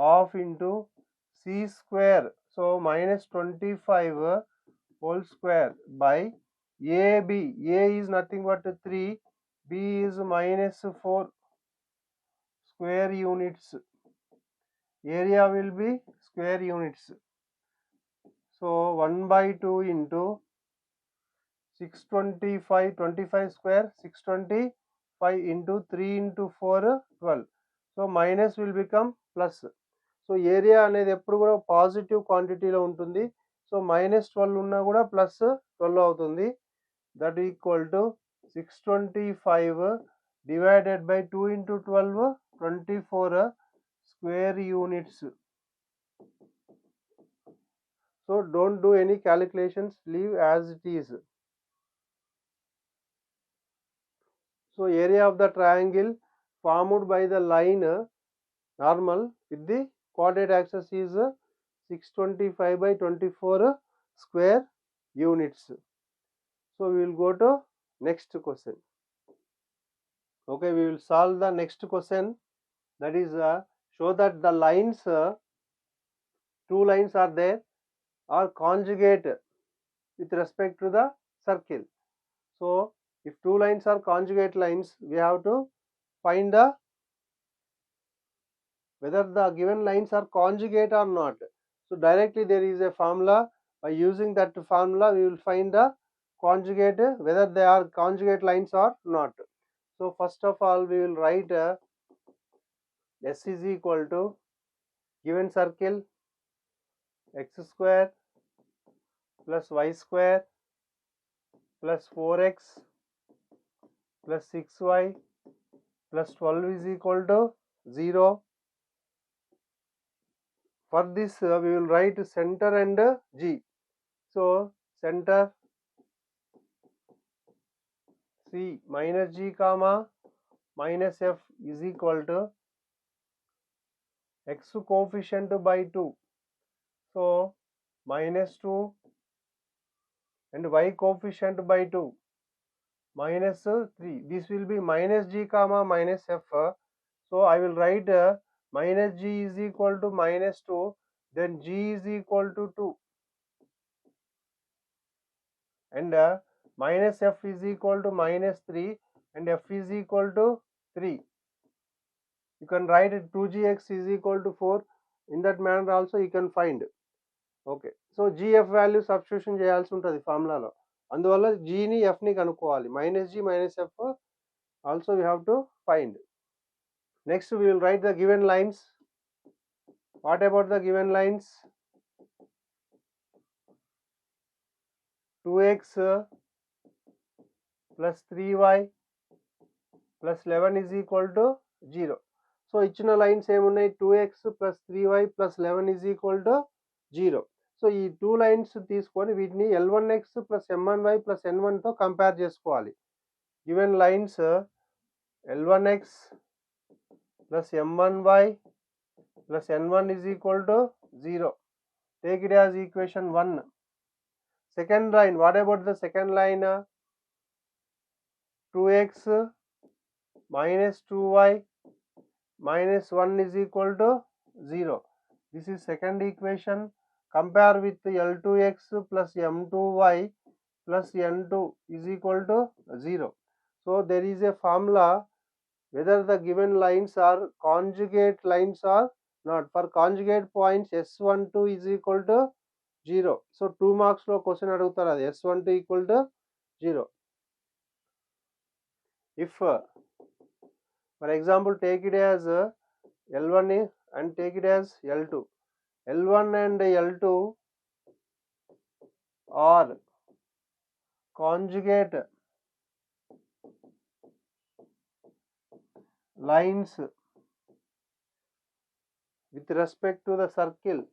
half into c square, so minus 25 whole square by ab. A is nothing but 3, b is minus 4 square units. Area will be square units. So 1 by 2 into 625, 25 square 625 into 3 into 4 12. So minus will become plus. So area అనేది ఎప్పుడు కూడా positive క్వాంటిటీలో ఉంటుంది. So -12 ఉన్నా కూడా +12 అవుతుంది. That equal to 625 divided by 2 into 12 24 square units. So don't do any calculations, leave as it is. So area of the triangle formed by the line normal with the coordinate axis is 625 by 24 square units. So we will go to next question. Okay, we will solve the next question, that is show that the lines, two lines are there, are conjugate with respect to the circle. So if two lines are conjugate lines, we have to find the whether the given lines are conjugate or not. So directly there is a formula. By using that formula we will find the conjugate, whether they are conjugate lines or not. So first of all we will write S is equal to given circle x square plus y square plus 4x plus 6y plus 12 is equal to 0. For this we will write center and G. So center C minus G comma minus F is equal to x coefficient by 2. So minus 2 and y coefficient by 2 minus 3. This will be minus G comma minus F. So I will write minus G is equal to minus 2, then G is equal to 2, and minus F is equal to minus 3 and F is equal to 3. You can write it 2gx is equal to 4. In that manner also you can find. Okay, so gf value substitution చేయాల్సి ఉంటుంది ఫార్ములాలో. అందువల్ల g ని f ని కనుక్కోవాలి. minus g minus f also we have to find. Next we will write the given lines. What about the given lines? 2x plus 3y plus 11 is equal to 0. So ఇచ్చిన lines ఏమున్నాయి? 2x plus 3y plus 11 is equal to 0. So ఈ two lines తీసుకొని వీటిని L1x plus M1y plus N1తో compare చేసుకోవాలి. given lines L1x plus M1y plus N1 is equal to 0. Take it as equation 1. Second line, what about the second line? 2x minus 2y minus 1 is equal to 0. This is second equation. Compare with L2x plus M2y plus N2 is equal to 0. So there is a formula whether the given lines are conjugate lines or not. For conjugate points S12 is equal to 0. So 2 marks lo question adugutaru adi S12 equal to 0. If for example take it as L1 and take it as L2. L1 and L2 are conjugate lines with respect to the circle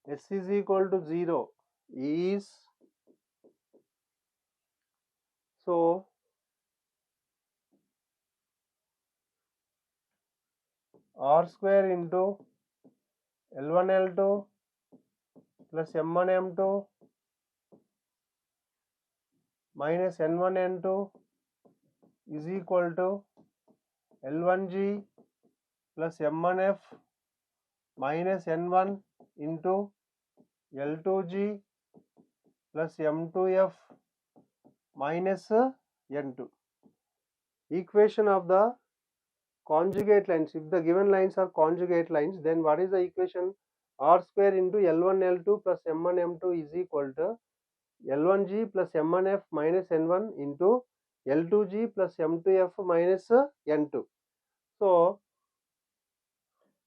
S is equal to 0 is, so R square into L1 L2 plus M1 M2 minus N1 N2 is equal to L1G plus M1F minus N1 into L2G plus M2F minus N2. Equation of the conjugate lines. If the given lines are conjugate lines, then what is the equation? R square into L1 L2 plus M1 M2 is equal to L1G plus M1F minus N1 into L2G plus M2F minus N2. So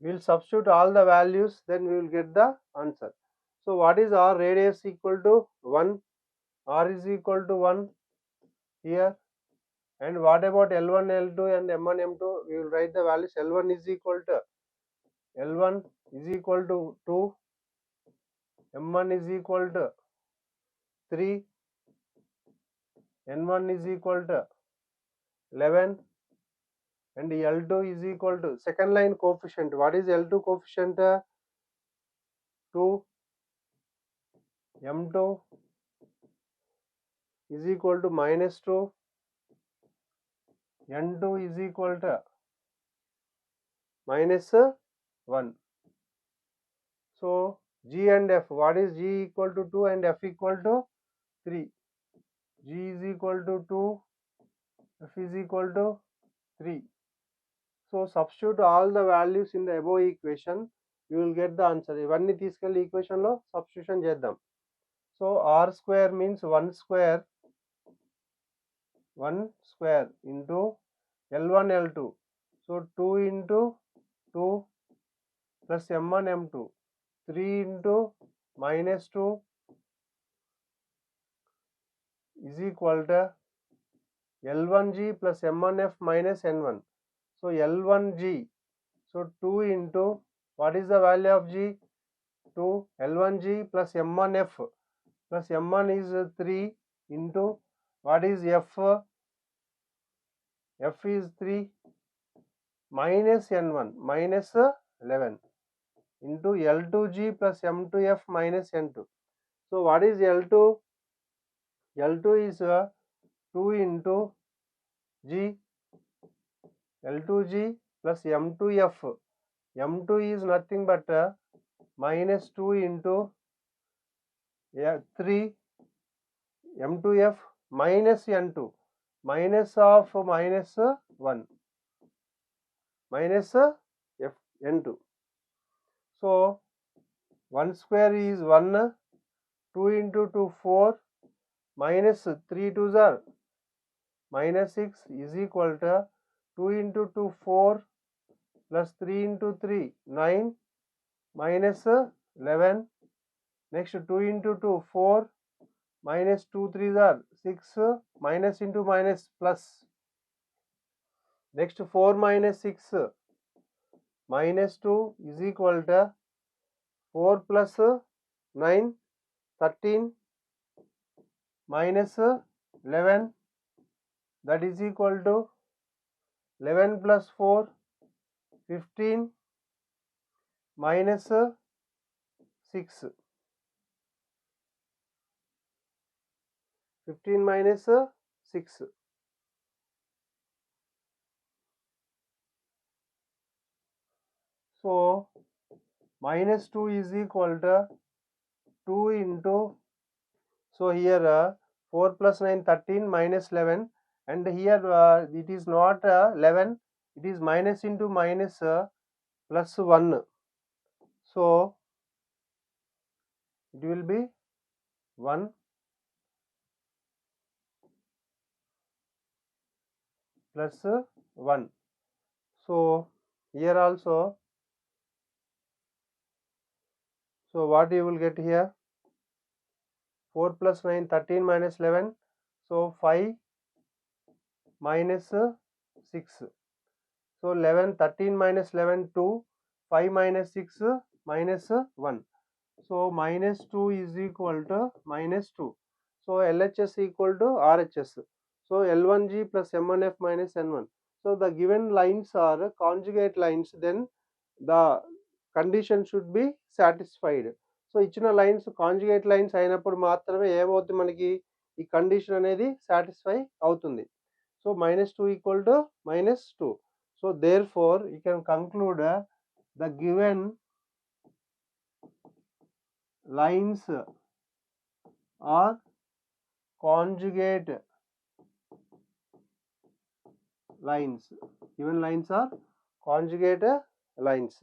we will substitute all the values, then we will get the answer. So what is R? Radius equal to 1, R is equal to 1 here. And what about L1 L2 and M1 M2? We will write the values. L1 is equal to 2, M1 is equal to 3, N1 is equal to 11, and L2 is equal to second line coefficient. What is L2 coefficient? 2, M2 is equal to minus 2, N2 is equal to minus 1. So G and F, what is G equal to 2 and F equal to 3? G is equal to 2, F is equal to 3. So substitute all the values in the above equation, you will get the answer. Ivanni తీసుకెళ్ళి equation లో substitution చేద్దాం. So R square means 1 square into L1 L2. So 2 into 2 plus M1 M2, 3 into minus 2 is equal to L1G plus M1F minus N1. So L1G, so 2 into, what is the value of G? 2, L1G plus M1F plus M1 is 3 into, what is F? F is 3 minus N1 minus 11 into L2G plus M2F minus N2. So what is L2? L2 is 2 into G, L2G plus M2F. M2 is nothing but minus 2 into 3 M2F minus N2, minus of minus 1 minus F N2. So 1 square is 1, 2 into 2 4, minus 3 2s are minus 6 is equal to 2 into 2 4 plus 3 into 3 9 minus 11. Next 2 into 2 4 minus 2 3s are 6, minus into minus plus. Next 4 minus 6 minus 2 is equal to 4 plus 9 13 minus 11, that is equal to 11 plus 4, 15 minus 6, 15 minus 6. So minus 2 is equal to 2 into, so here 4 plus 9 13 minus 11, and here it is not 11, it is minus into minus plus 1, so it will be 1 plus 1. So here also, so what you will get here, 4 plus 9 13 minus 11, so 5 minus 6, so 11 13 minus 11 2, 5 minus 6 minus 1, so minus 2 is equal to minus 2, so LHS equal to RHS, so L1G plus M1F minus N1. So the given lines are conjugate lines, then the condition should be satisfied. So ఇచ్చిన lines conjugate lines అయినప్పుడు మాత్రమే ఏమవుతుంది, మనకి ఈ condition అనేది satisfy అవుతుంది. So -2 equal to -2. So therefore you can conclude the given lines are conjugate lines. Given lines are conjugate lines.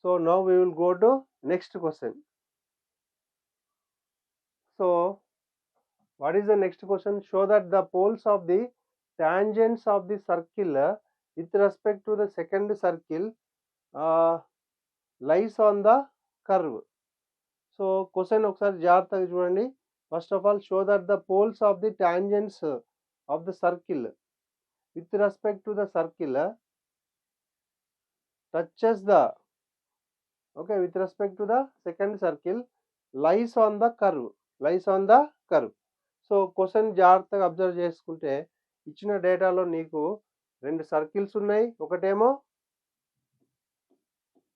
So now we will go to next question. So what is the next question? Show that the poles of the tangents of the circle with respect to the second circle lies on the curve. So question ఒకసారి జాగ్రత్తగా చూడండి. First of all, show that the poles of the tangents of the circle with respect to the circle touches the, okay, with respect to the second circle lies on the curve, lies on the curve. So question జాగ్రత్తగా observe చేసుకుంటే ఇచ్చిన డేటాలో నీకు రెండు circles ఉన్నాయి, ఒకటేమో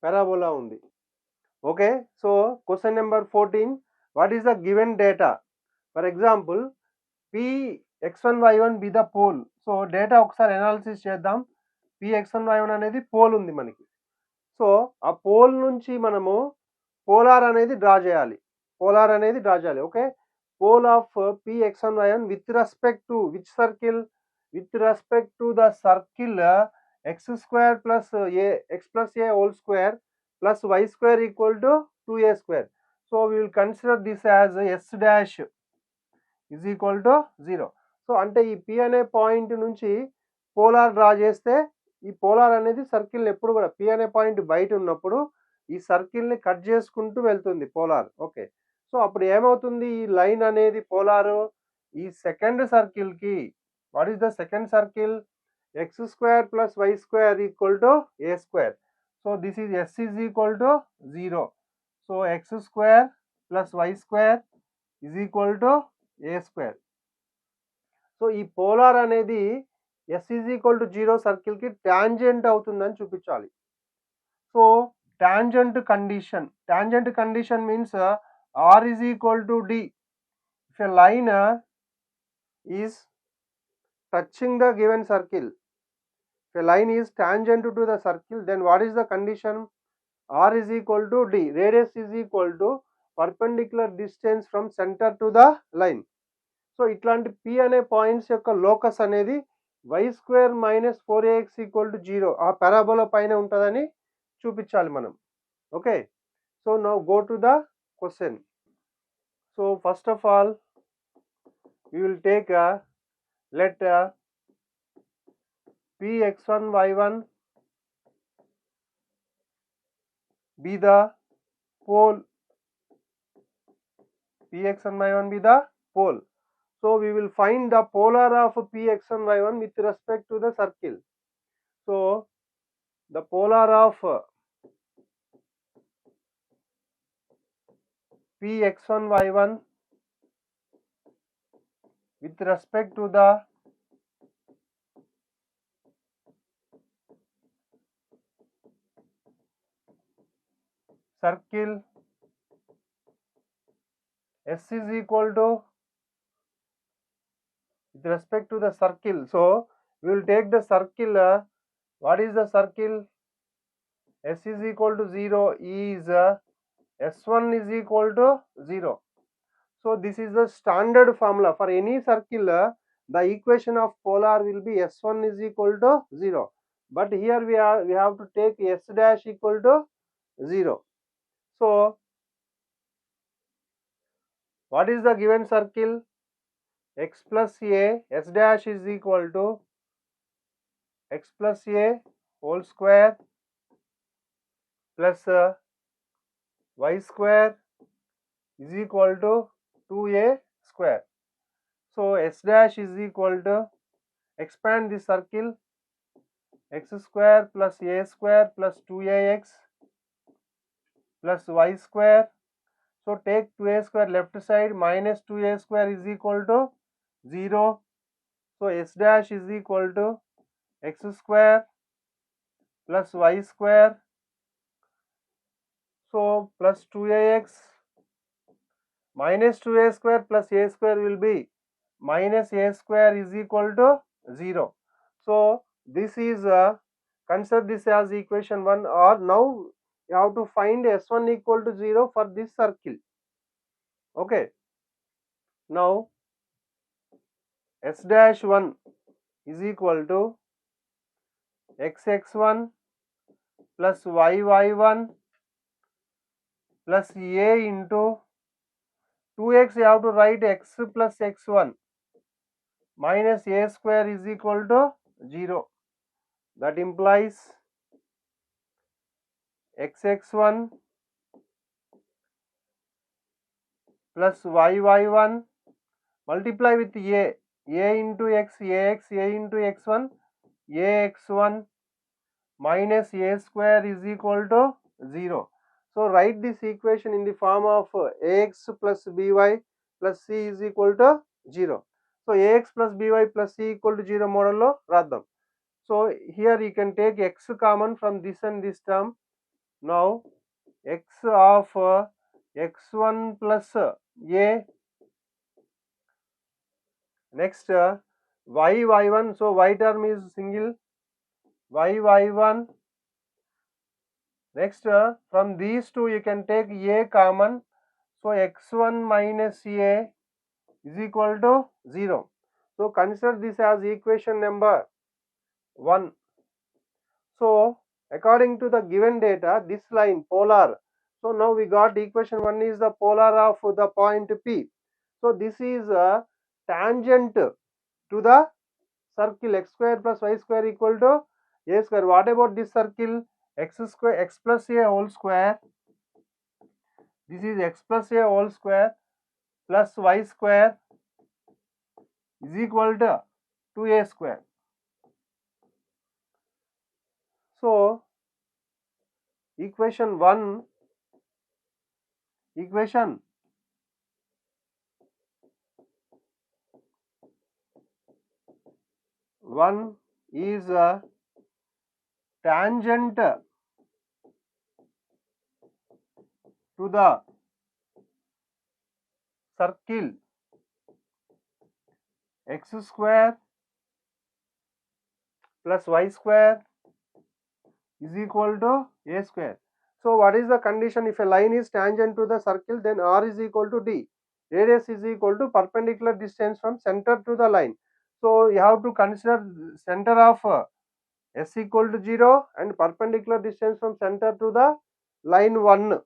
parabola ఉంది. Okay, so question number 14, what is the given data? For example Px1y1 be the pole. So data ఒకసారి అనాలిసిస్ చేద్దాం. Px1y1 అనేది పోల్ ఉంది మనకి. సో ఆ పోల్ నుంచి మనము పోలార్ అనేది డ్రా చేయాలి, పోలార్ అనేది డ్రా చేయాలి. Okay, pole of Px1y1 with respect to which circle? With respect to the circle x square plus a x plus a whole square plus y square equal to 2a square. So we will consider this as s dash is equal to 0. So అంటే ఈ P అనే point నుంచి polar draw చేస్తే ఈ polar అనేది circle ఎప్పుడు కూడా P అనే పాయింట్ బయట ఉన్నప్పుడు ఈ సర్కిల్ని కట్ చేసుకుంటూ వెళ్తుంది పోలార్. ఓకే, సో అప్పుడు ఏమవుతుంది, ఈ లైన్ అనేది పోలారు ఈ సెకండ్ సర్కిల్కి, what is the second circle? X square plus y square equal to a square. So this is S is equal to 0. So x square plus y square is equal to a square. So ఈ polar అనేది S is equal to 0 సర్కిల్కి tangent అవుతుందని చూపించాలి. So tangent condition means r is equal to d. If a line is touching the given circle, if a line is tangent to the circle, then what is the condition? R is equal to d. Radius is equal to perpendicular distance from center to the line. So ఇట్లాంటి P అనే points యొక్క locus అనేది y square minus 4ax equal to 0 ఆ parabola పైన ఉంటుందని చూపించాలి మనం. Okay, so now go to the question. So first of all we will take let Px1y1 be the pole, Px1y1 be the pole. So we will find the polar of Px1y1 with respect to the circle. So the polar of Px1y1 with respect to the circle S is equal to with respect to the circle. So we will take the circle. What is the circle? S is equal to 0 is S1 is equal to 0. So this is the standard formula for any circle. The equation of polar will be S1 is equal to 0. But here we have to take S dash equal to 0. So what is the given circle? X plus a, S dash is equal to x plus a whole square plus y square is equal to 2a square. So S dash is equal to, expand the circle, x square plus a square plus 2ax plus y square. So take 2a square left side, minus 2a square is equal to 0. So S dash is equal to x square plus y square. So plus 2ax minus 2a square plus a square will be minus a square is equal to 0. So this is consider this as equation 1, or now you have to find S1 equal to 0 for this circle. Okay. Now S dash 1 is equal to xx1 plus yy1 plus a into 2x, you have to write x plus x1 minus a square is equal to 0. That implies xx1 plus yy1 multiply with a into x, ax, a into x1, ax1 minus a square is equal to 0. So write this equation in the form of ax plus by plus c is equal to 0. So ax plus by plus c equal to 0 model lo raddam. So here you can take x common from this and this term. Now x of x1 plus a, next y1, so y term is single, y1. Next from these two you can take a common, so x1 minus a is equal to 0. So consider this as equation number 1. So according to the given data, this line polar, so now we got equation 1 is the polar of the point P. So this is tangent to the circle x square plus y square equal to a square. What about this circle? X square, x plus a whole square, this is x plus a whole square plus y square is equal to 2a square. So equation 1 is a tangent to the circle x square plus y square is equal to a square. So what is the condition? If a line is tangent to the circle, then r is equal to d. Radius is equal to perpendicular distance from center to the line. So you have to consider center of s equal to 0 and perpendicular distance from center to the line 1.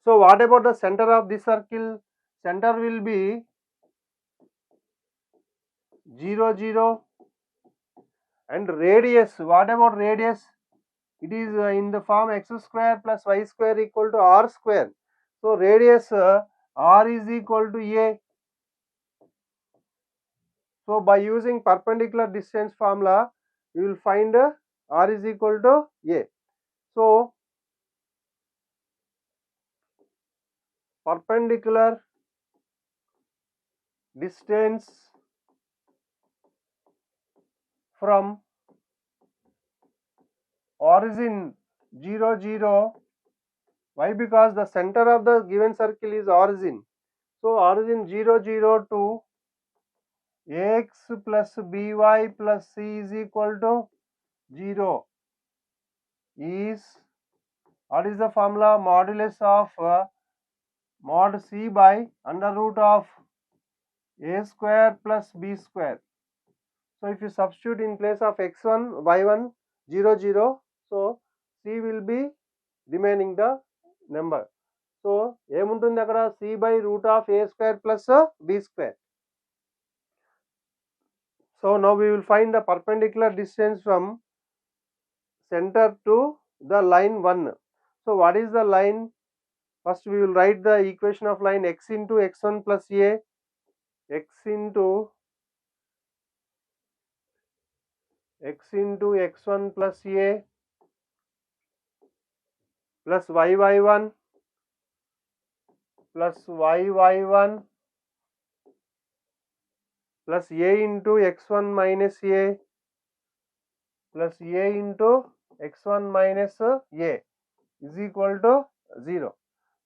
So what about the center of this circle? Center will be 0 0, and radius, what about radius? It is in the form x square plus y square equal to r square. So radius r is equal to a. So by using perpendicular distance formula, you will find r is equal to a. So perpendicular distance from origin 0 0. Why? Because the center of the given circle is origin. So origin 0 0 to ax plus by plus c is equal to 0 is, what is the formula? Modulus of mod c by under root of a square plus b square. So if you substitute in place of x1 y1 0 0, so c will be remaining the number. So ఏముంటుంది అక్కడ? c by root of a square plus b square. So now we will find the perpendicular distance from center to the line 1. So what is the line? First we will write the equation of line x into x1 plus a, x into x1 plus a plus yy1 plus yy1 plus a into x1 minus a plus a into x1 minus a is equal to 0.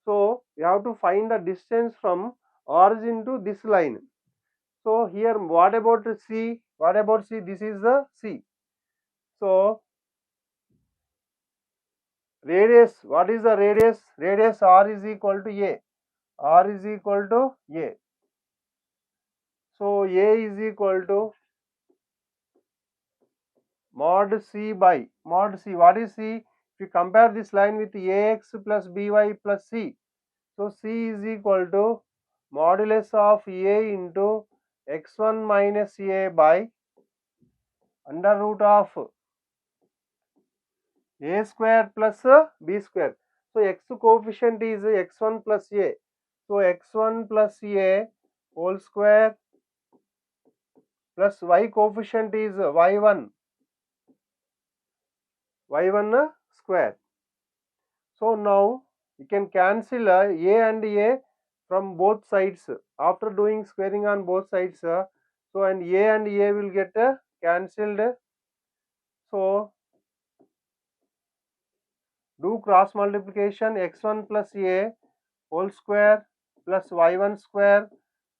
So you have to find the distance from origin to this line. So here what about c? What about c? This is the c. So radius, what is the radius? Radius r is equal to a. R is equal to a. So a is equal to mod c by mod c. What is c? If you compare this line with ax plus by plus c, so c is equal to modulus of a into x1 minus a by under root of a square plus b square. So x coefficient is x1 plus a. So x1 plus a whole square plus y coefficient is y1 square. So now you can cancel a and a from both sides after doing squaring on both sides. So and a will get cancelled. So do cross multiplication, x1 plus a whole square plus y1 square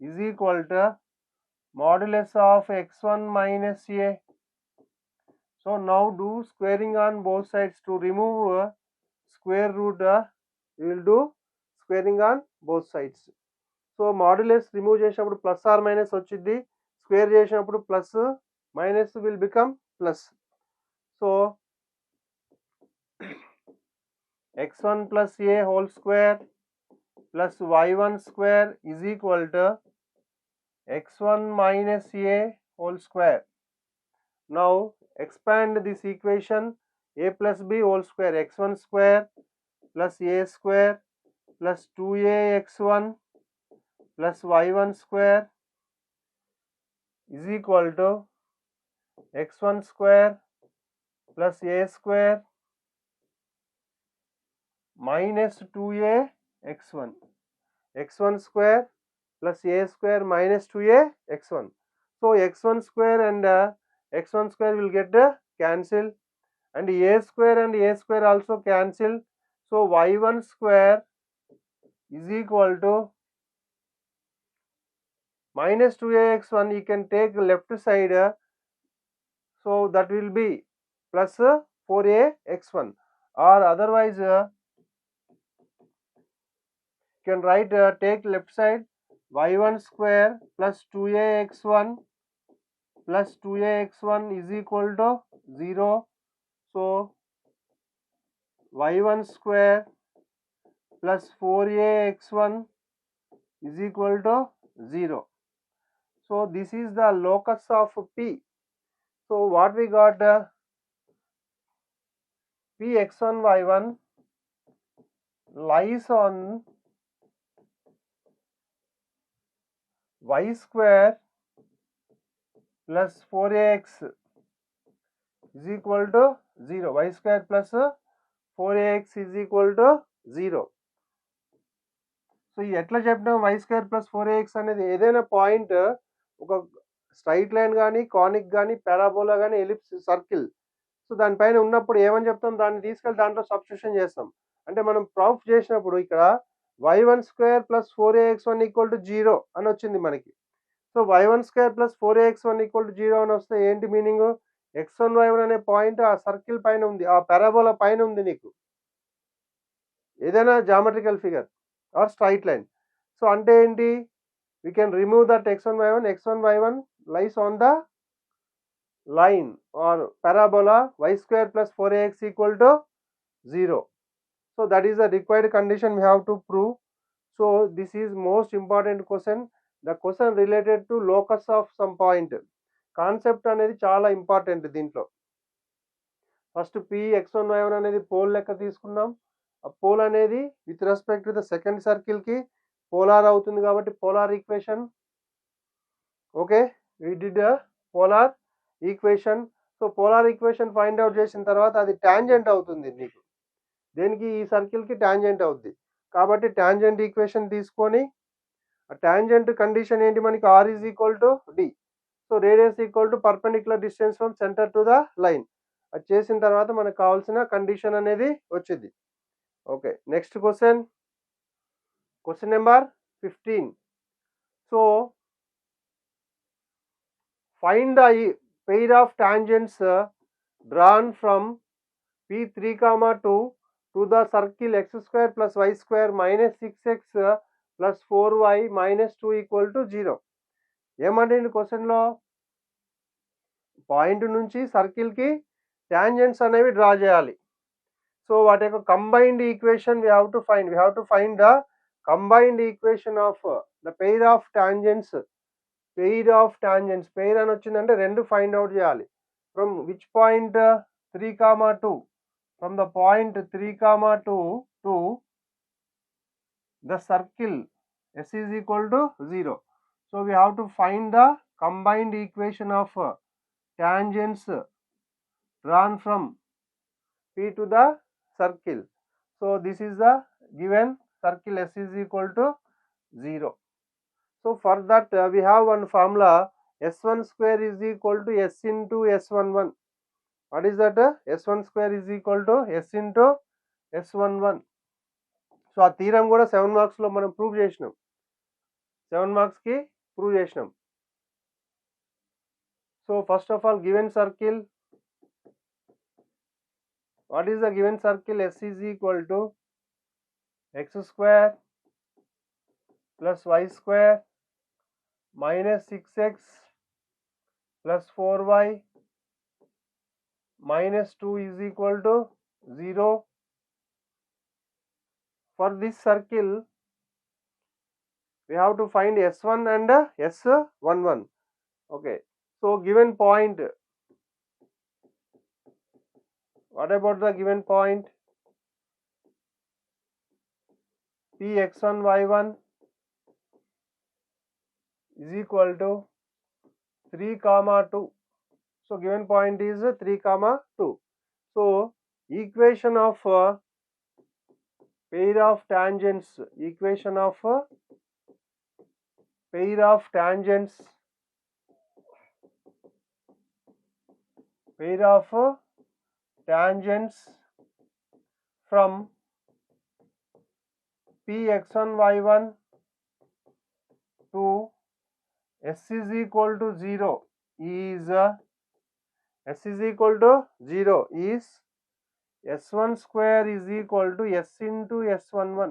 is equal to modulus of x1 minus a. So now do squaring on both sides. To remove square root, you will do squaring on both sides. So modulus remove చేసినప్పుడు plus or minus వచ్చింది, square చేసినప్పుడు plus minus will become plus. So x1 plus a whole square plus y1 square is equal to x1 minus a whole square. Now expand this equation, a plus b whole square, x1 square plus a square plus 2a x1 plus y1 square is equal to x1 square plus a square minus 2a x1, x1 square plus a square minus 2a x1. So x1 square and x1 square will get cancel, and a square also cancel. So y1 square is equal to minus 2a x1. You can take left side, so that will be plus 4a x1, or otherwise you can write take left side, y1 square plus 2a x1 plus 2a x1 is equal to 0. So y1 square plus 4a x1 is equal to 0. So this is the locus of P. So what we got, P x1 y1 lies on y square plus 4ax is equal to 0. Y square plus 4ax is equal to 0. So ఇది ఎట్లా చెప్పినాం, y² + 4ax అనేది ఏదైనా point ఒక straight line కానీ, కానిక్ కానీ, parabola కానీ, ellipse, circle, so దానిపైన ఉన్నప్పుడు ఏమని చెప్తాం, దాన్ని తీసుకెళ్ళి దాంట్లో సబ్స్టిట్యూషన్ చేస్తాం. అంటే మనం ప్రూఫ్ చేసినప్పుడు ఇక్కడ y² + 4ax1 = 0 అని వచ్చింది మనకి. సో y² + 4ax1 = 0 అని వస్తే ఏంటి మీనింగ్, x1 y1 అనే పాయింట్ ఆ సర్కిల్ పైన ఉంది, ఆ పారాబోలా పైన ఉంది నీకు, ఏదైనా geometrical figure or straight line. So అంటే ఏంటి, we can remove that x1 y1 lies on the line or parabola y² + 4ax = 0. So that is the required condition we have to prove. So this is most important question, the question related to locus of some point. Concept అనేది చాలా important దీంట్లో. First p x1 y1 అనేది pole లెక్క తీసుకున్నాం. ఆ pole అనేది with respect to the second circle కి polar అవుతుంది కాబట్టి polar equation. Okay, we did polar equation. So polar equation find out చేసిన తర్వాత అది టాంజెంట్ అవుతుంది నీకు, దేనికి, ఈ సర్కిల్ కి టాంజెంట్ అవుద్ది. కాబట్టి టాంజెంట్ ఈక్వేషన్ తీసుకొని ఆ టాంజెంట్ కండిషన్ ఏంటి మనకి, r = d. So radius = perpendicular distance from centre to the line. అది చేసిన తర్వాత మనకు కావాల్సిన కండిషన్ అనేది వచ్చింది. Okay, next question number 15. So find the pair of tangents drawn from P3, 2 to the circle x² + y² - 6x + 4y - 2 = 0. ఏమంటే క్వశ్చన్లో point నుంచి సర్కిల్కి టాంజెంట్స్ అనేవి డ్రా చేయాలి. సో వాటి యొక్క combined equation we have to find the combined equation of the pair of tangents. Pair అని వచ్చిందంటే రెండు ఫైండ్ అవుట్ చేయాలి. From which point, 3, 2, from the point 3, 2 to the circle s = 0. So we have to find the combined equation of tangents drawn from P to the circle. So this is the given circle s = 0. So for that we have one formula, s1² = s into s11. What is that? s1² = s into s11. So ఆ theorem కూడా 7 marks లో మనం prove చేసినాం, 7 marks కి prove చేసినాం. So first of all given circle, what is the given circle, s = x² + y² - 6x + 4y - 2 = 0. For this circle we have to find s1 and s11. Okay, so given point, what about the given point, p x1 y1 = 3, 2. So given point is 3, 2. So equation of pair of tangents from p x1 y1 to s = 0 is s1² = s into s11.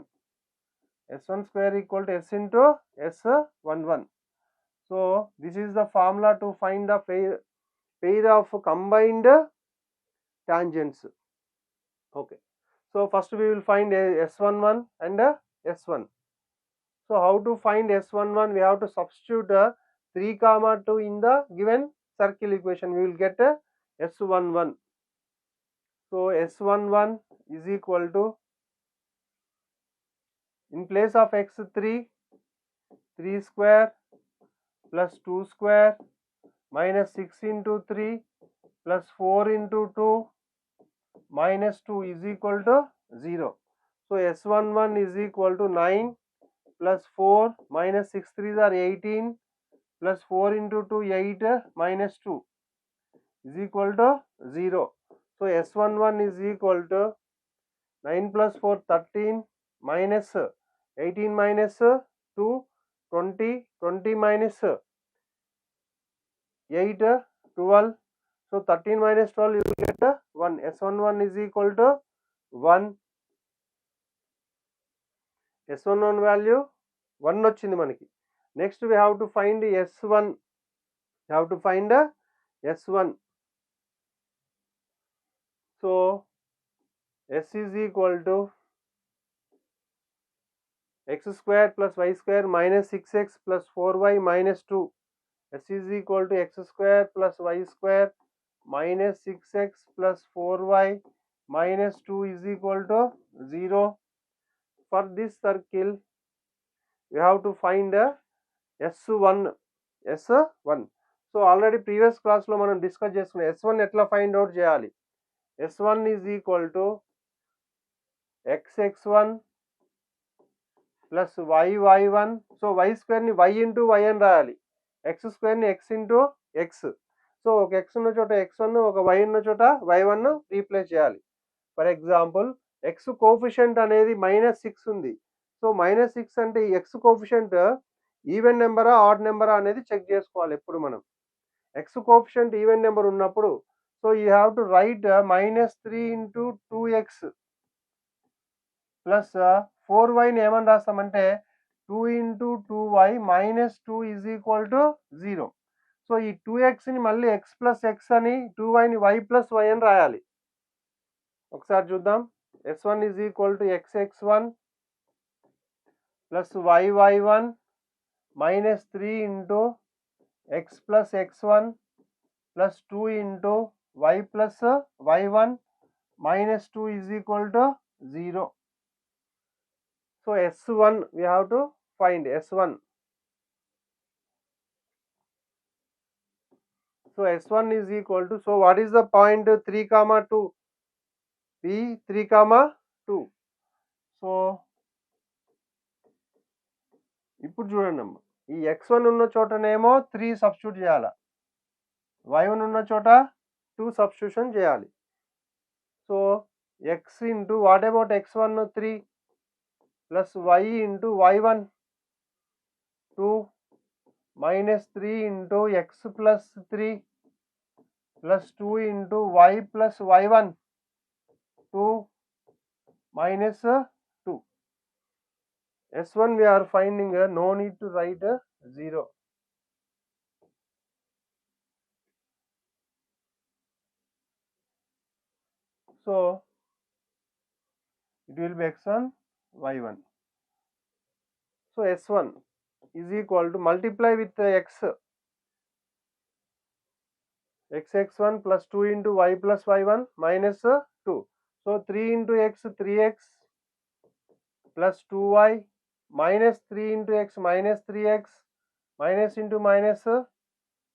s1² = s into s11. So this is the formula to find the pair of combined tangents. Okay, so first we will find s11 and s1. So how to find s11, we have to substitute 3, 2 in the given circle equation, we will get s11. So s11 = in place of x3, 3² plus 2² minus 6 into 3 plus 4 into 2 minus 2 is equal to 0. So s11 is equal to 9 plus 4 minus 6 3s are 18 plus 4 into 2 8 minus 2 is equal to 0. So S11 is equal to 9 plus 4 13 minus 18 minus 2 20 20 minus 8 12. So 13 minus 12 you will get 1. S11 is equal to 1. S11 value 1 వచ్చింది మనకి. Next we have to find S1. We have to find S1. So S is equal to x square plus y square minus 6x plus 4y minus 2. S is equal to x square plus y square minus 6x plus 4y minus 2 is equal to 0. For this circle we have to find S1. S1. So already previous class లో మనం discuss చేసుకున్నాం S1 ఎట్లా find out చేయాలి. S1 is equal to xx1 plus yy1. So y square ని y into y అని రాయాలి, x square ని x into x. So ఒక x ఉన్న చోట x1, ఒక y ఉన్న చోట y1 రీప్లేస్ చేయాలి. ఫర్ ఎగ్జాంపుల్ x కోఫిషియంట్ అనేది -6 ఉంది. సో -6 అంటే ఈ x కోఫిషియంట్ ఈవెన్ నెంబరా ఆడ్ నెంబరా అనేది చెక్ చేసుకోవాలి ఎప్పుడు మనం. x కోఫిషియంట్ ఈవెన్ నెంబర్ ఉన్నప్పుడు so you have to right -3 into 2x plus 4y ని ఏమని రాస్తామంటే 2 into 2y minus 2 is equal to 0. So ఈ 2x ని మళ్ళీ x ప్లస్ x అని 2y ని y ప్లస్ y అని రాయాలి. ఒకసారి చూద్దాం. S1 is equal to xx1 plus yy1 minus 3 into x plus x1 plus 2 into y plus y1 minus 2 is equal to 0. So S1 we have to find S1. So S1 is equal to, so what is the point 3 comma 2? P 3 comma 2. So ఇప్పుడు చూడండి అమ్మ, ఈ x1 ఉన్న చోటనేమో 3 substitute చేయాలి, y1 ఉన్న చోట 2 substitution చేయాలి. So x into what about x1 3 plus y into y1 2 minus 3 into x plus 3 plus 2 into y plus y1 2 minus 2. S1 we are finding, no need to write 0. So it will be x1 y1. So S1 is equal to multiply with x, xx1 plus 2 into y plus y1 minus 2. So 3 into x 3x plus 2y minus 3 into x minus 3x minus into minus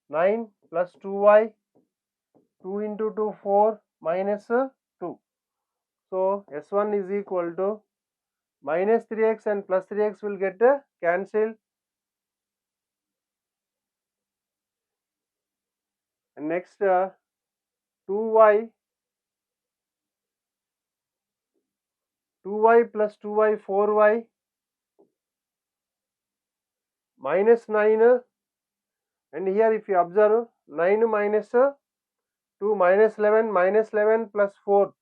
9 plus 2y 2 into 2 4 minus 2. So S1 is equal to minus 3x and plus 3x will get cancelled, and next 2y plus 2y 4y minus 9, and here if you observe 9 minus 2 minus 11 plus 4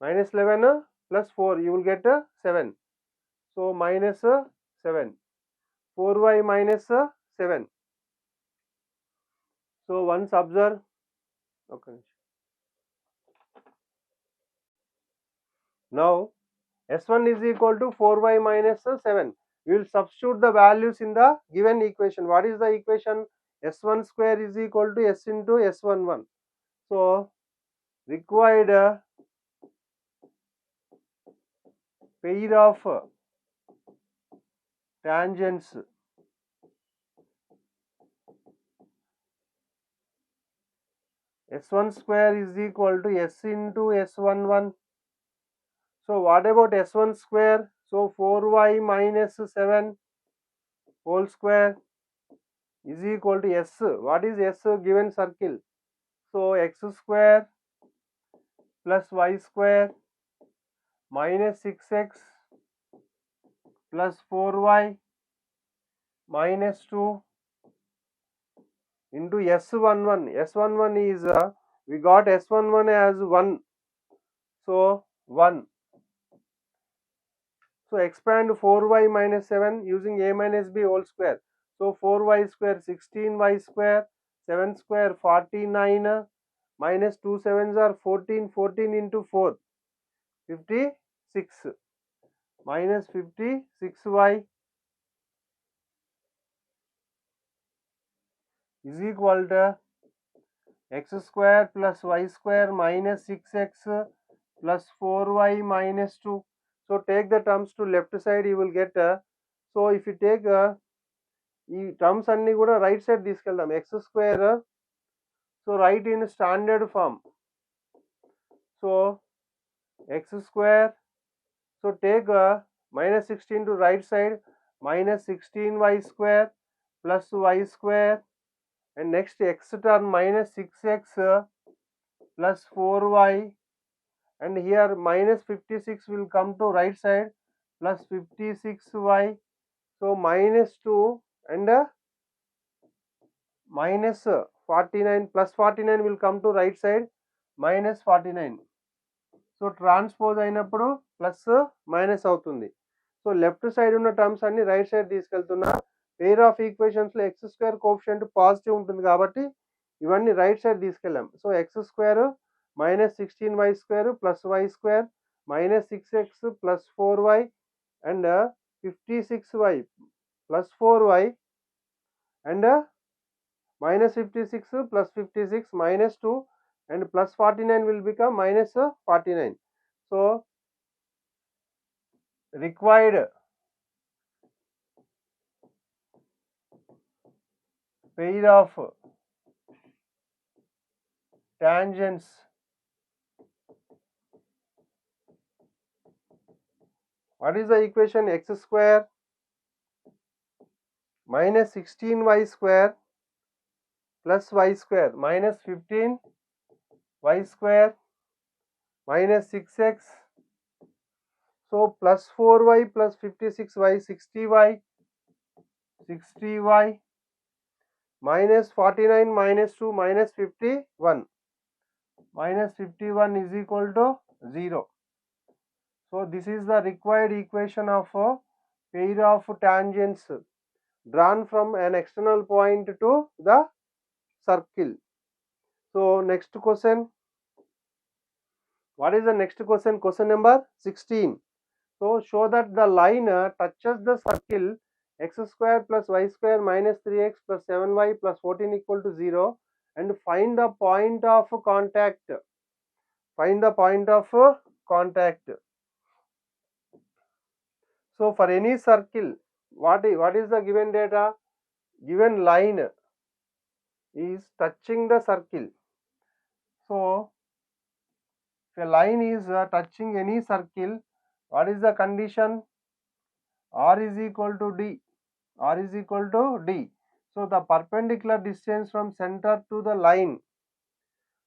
minus 11 plus 4 you will get 7. So minus 7, 4y minus 7. So once observe, okay. Now S1 is equal to 4y minus 7. We will substitute the values in the given equation. What is the equation? S1 square is equal to S into S11. So required pair of tangents S1 square is equal to S into S11. So what about S1 square? So 4y minus 7 whole square is equal to s. What is s given circle? So x square plus y square minus 6x plus 4y minus 2 into S11. S11 is we got S11 as 1. So 1. So expand 4y minus 7 using a minus b whole square. So 4y square 16y square 7 square 49 minus 2 sevens are 14. 14 into 4 56 minus 56y is equal to x square plus y square minus 6x plus 4y minus 2. So take the terms to left side, you will get so if you take ఈ terms అన్ని కూడా right side తీసుకెళ్దాం. X square so write in standard form. So x square so take minus 16 to right side, minus 16y square plus y square, and next x term minus 6x plus 4y, and here minus 56 will come to right side plus 56y. So minus 2 and minus 49 plus 49 will come to right side minus 49. So transpose అయినప్పుడు plus minus అవుతుంది. So left side ఉన్న terms అన్ని right side తీసుకెళ్తున్నా. Pair of equations లో x square coefficient positive ఉంటుంది కాబట్టి ఇవన్నీ right side తీసుకెళ్ళాం. So x square minus 16y square plus y square minus 6x plus 4y and 56y plus 4y and minus 56 plus 56 minus 2 and plus 49 will become minus 49. So required pair of tangents what is the equation? X square minus 16y square plus y square minus 15y square minus 6x. So plus 4y plus 56y 60y minus 49 minus 2 minus 51 is equal to 0. So this is the required equation of a pair of tangents drawn from an external point to the circle. So next question, what is the next question? Question number 16. So show that the line touches the circle x square plus y square minus 3x plus 7y plus 14 equal to 0 and find the point of contact. Find the point of contact. So for any circle, what is the given data? Given line is touching the circle. So if a line is touching any circle, what is the condition? R is equal to D. R is equal to D. So the perpendicular distance from center to the line,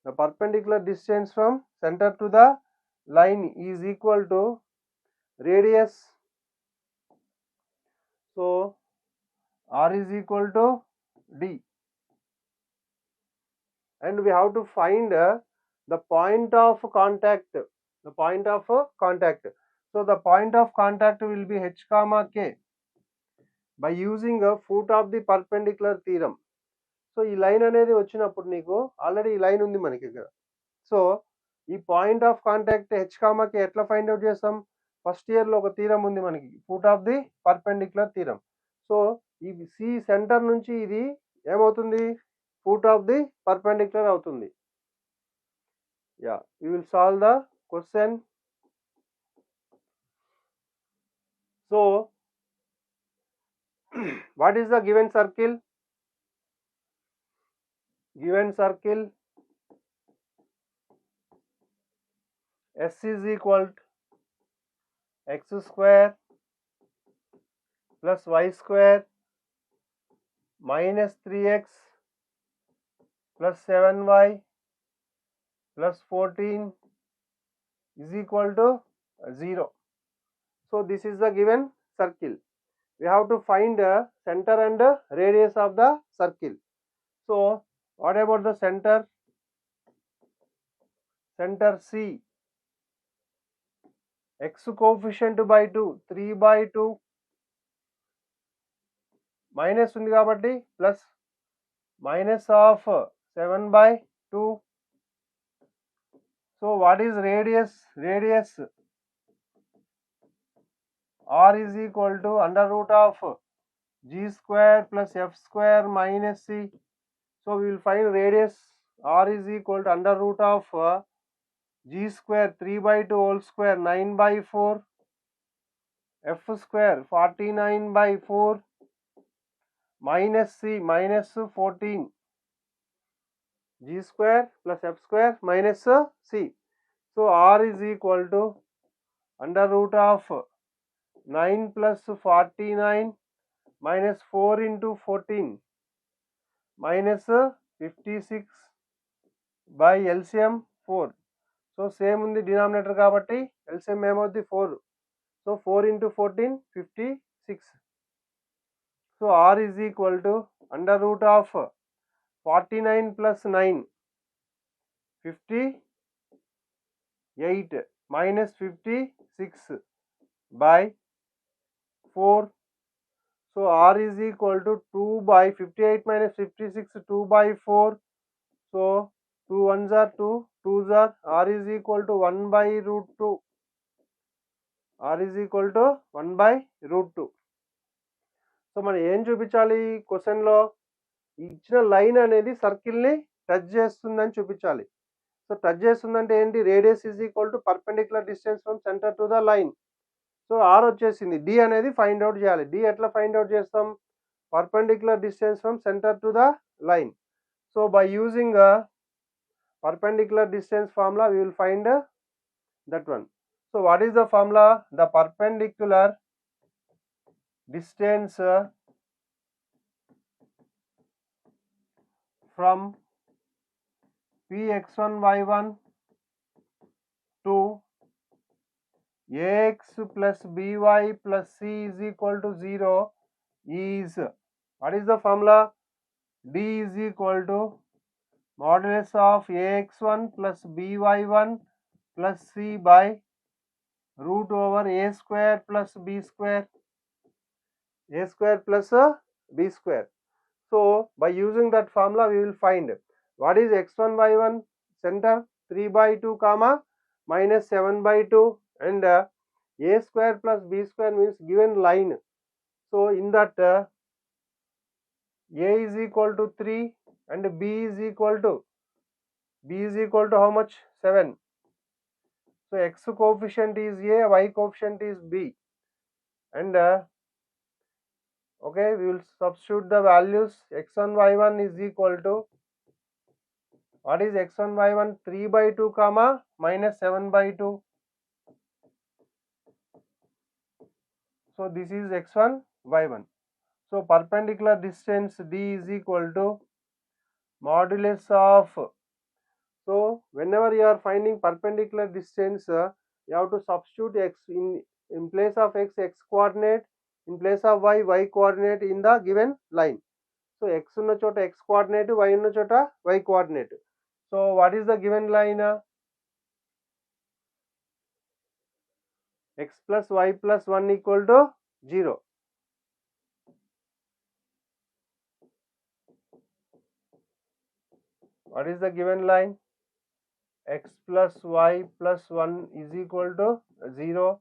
the perpendicular distance from center to the line is equal to radius. So R is equal to D, and we have to find the point of contact. The point of contact. So the point of contact will be h comma k by using a foot of the perpendicular theorem. So ఈ line అనేది వచ్చినప్పుడు నీకు already ఈ line ఉంది మనకి ఇక్కడ. So ఈ point of contact H కామాకి ఎట్లా ఫైండ్ అవుట్ చేస్తాం? ఫస్ట్ ఇయర్ లో ఒక థీరం ఉంది మనకి, foot of the perpendicular theorem. So ఈ సి సెంటర్ నుంచి ఇది ఏమవుతుంది? ఫుట్ ఆఫ్ ది పర్పెండిక్యులర్ అవుతుంది. Yeah, you will solve the question. So what is the given circle? Given circle S is equal to x square plus y square minus 3x plus 7y plus 14 is equal to 0. So this is the given circle. We have to find the center and the radius of the circle. So what about the center? Center C, x coefficient by 2, 3 by 2, minus ఉంది కాబట్టి plus minus of 7 by 2. So what is radius? Radius r is equal to under root of g square plus f square minus c. So we will find radius r is equal to under root of g square 3 by 2 whole square 9 by 4, f square 49 by 4 minus c minus 14, g square plus f square minus c. So r is equal to under root of 9 plus 49 minus 4 into 14 minus 56 by LCM 4. So same ఉంది denominator కాబట్టి LCM ఏమవుద్ది 4. So 4 into 14 56. So r is equal to under root of 49 plus 9 58 minus 56 by 4. So r is equal to 2 by 58 minus 56, 2 by 4. So 2 ones are 2, 2s are, r is equal to 1 by root 2. r is equal to 1 by root 2. So మనం ఏం చూపించాలి క్వశ్చన్లో? ఇచ్చిన line అనేది సర్కిల్ని touch చేస్తుందని చూపించాలి. So touch చేస్తుందంటే ఏంటి? Radius is equal to perpendicular distance from centre to the line. So r వచ్చేసింది, డి అనేది ఫైండ్ అవుట్ చేయాలి. డి ఎట్లా ఫైండ్ అవుట్ చేస్తాం? Perpendicular distance from centre to the line. So by using perpendicular distance formula we will find that one. So what is the formula? The perpendicular distance from px1 y1 to ax plus by plus c is equal to 0 is, what is the formula? D is equal to modulus of ax1 plus by1 plus c by root over a square plus b square, a square plus b square. So by using that formula we will find what is x1 y1 center 3 by 2 comma minus 7 by 2 and a square plus b square means given line. So in that a is equal to 3 and b is equal to how much? 7. So x coefficient is a, y coefficient is b, and okay, we will substitute the values. x1 y1 is equal to, what is x1 y1? 3 by 2 comma minus 7 by 2. So this is x1 y1. So perpendicular distance d is equal to modulus of, so whenever you are finding perpendicular distance you have to substitute x in place of x coordinate, in place of y coordinate in the given line. So x ఉన్న చోట x coordinate, y ఉన్న చోట y coordinate. So what is the given line? x plus y plus 1 equal to 0. What is the given line? X plus y plus 1 is equal to 0.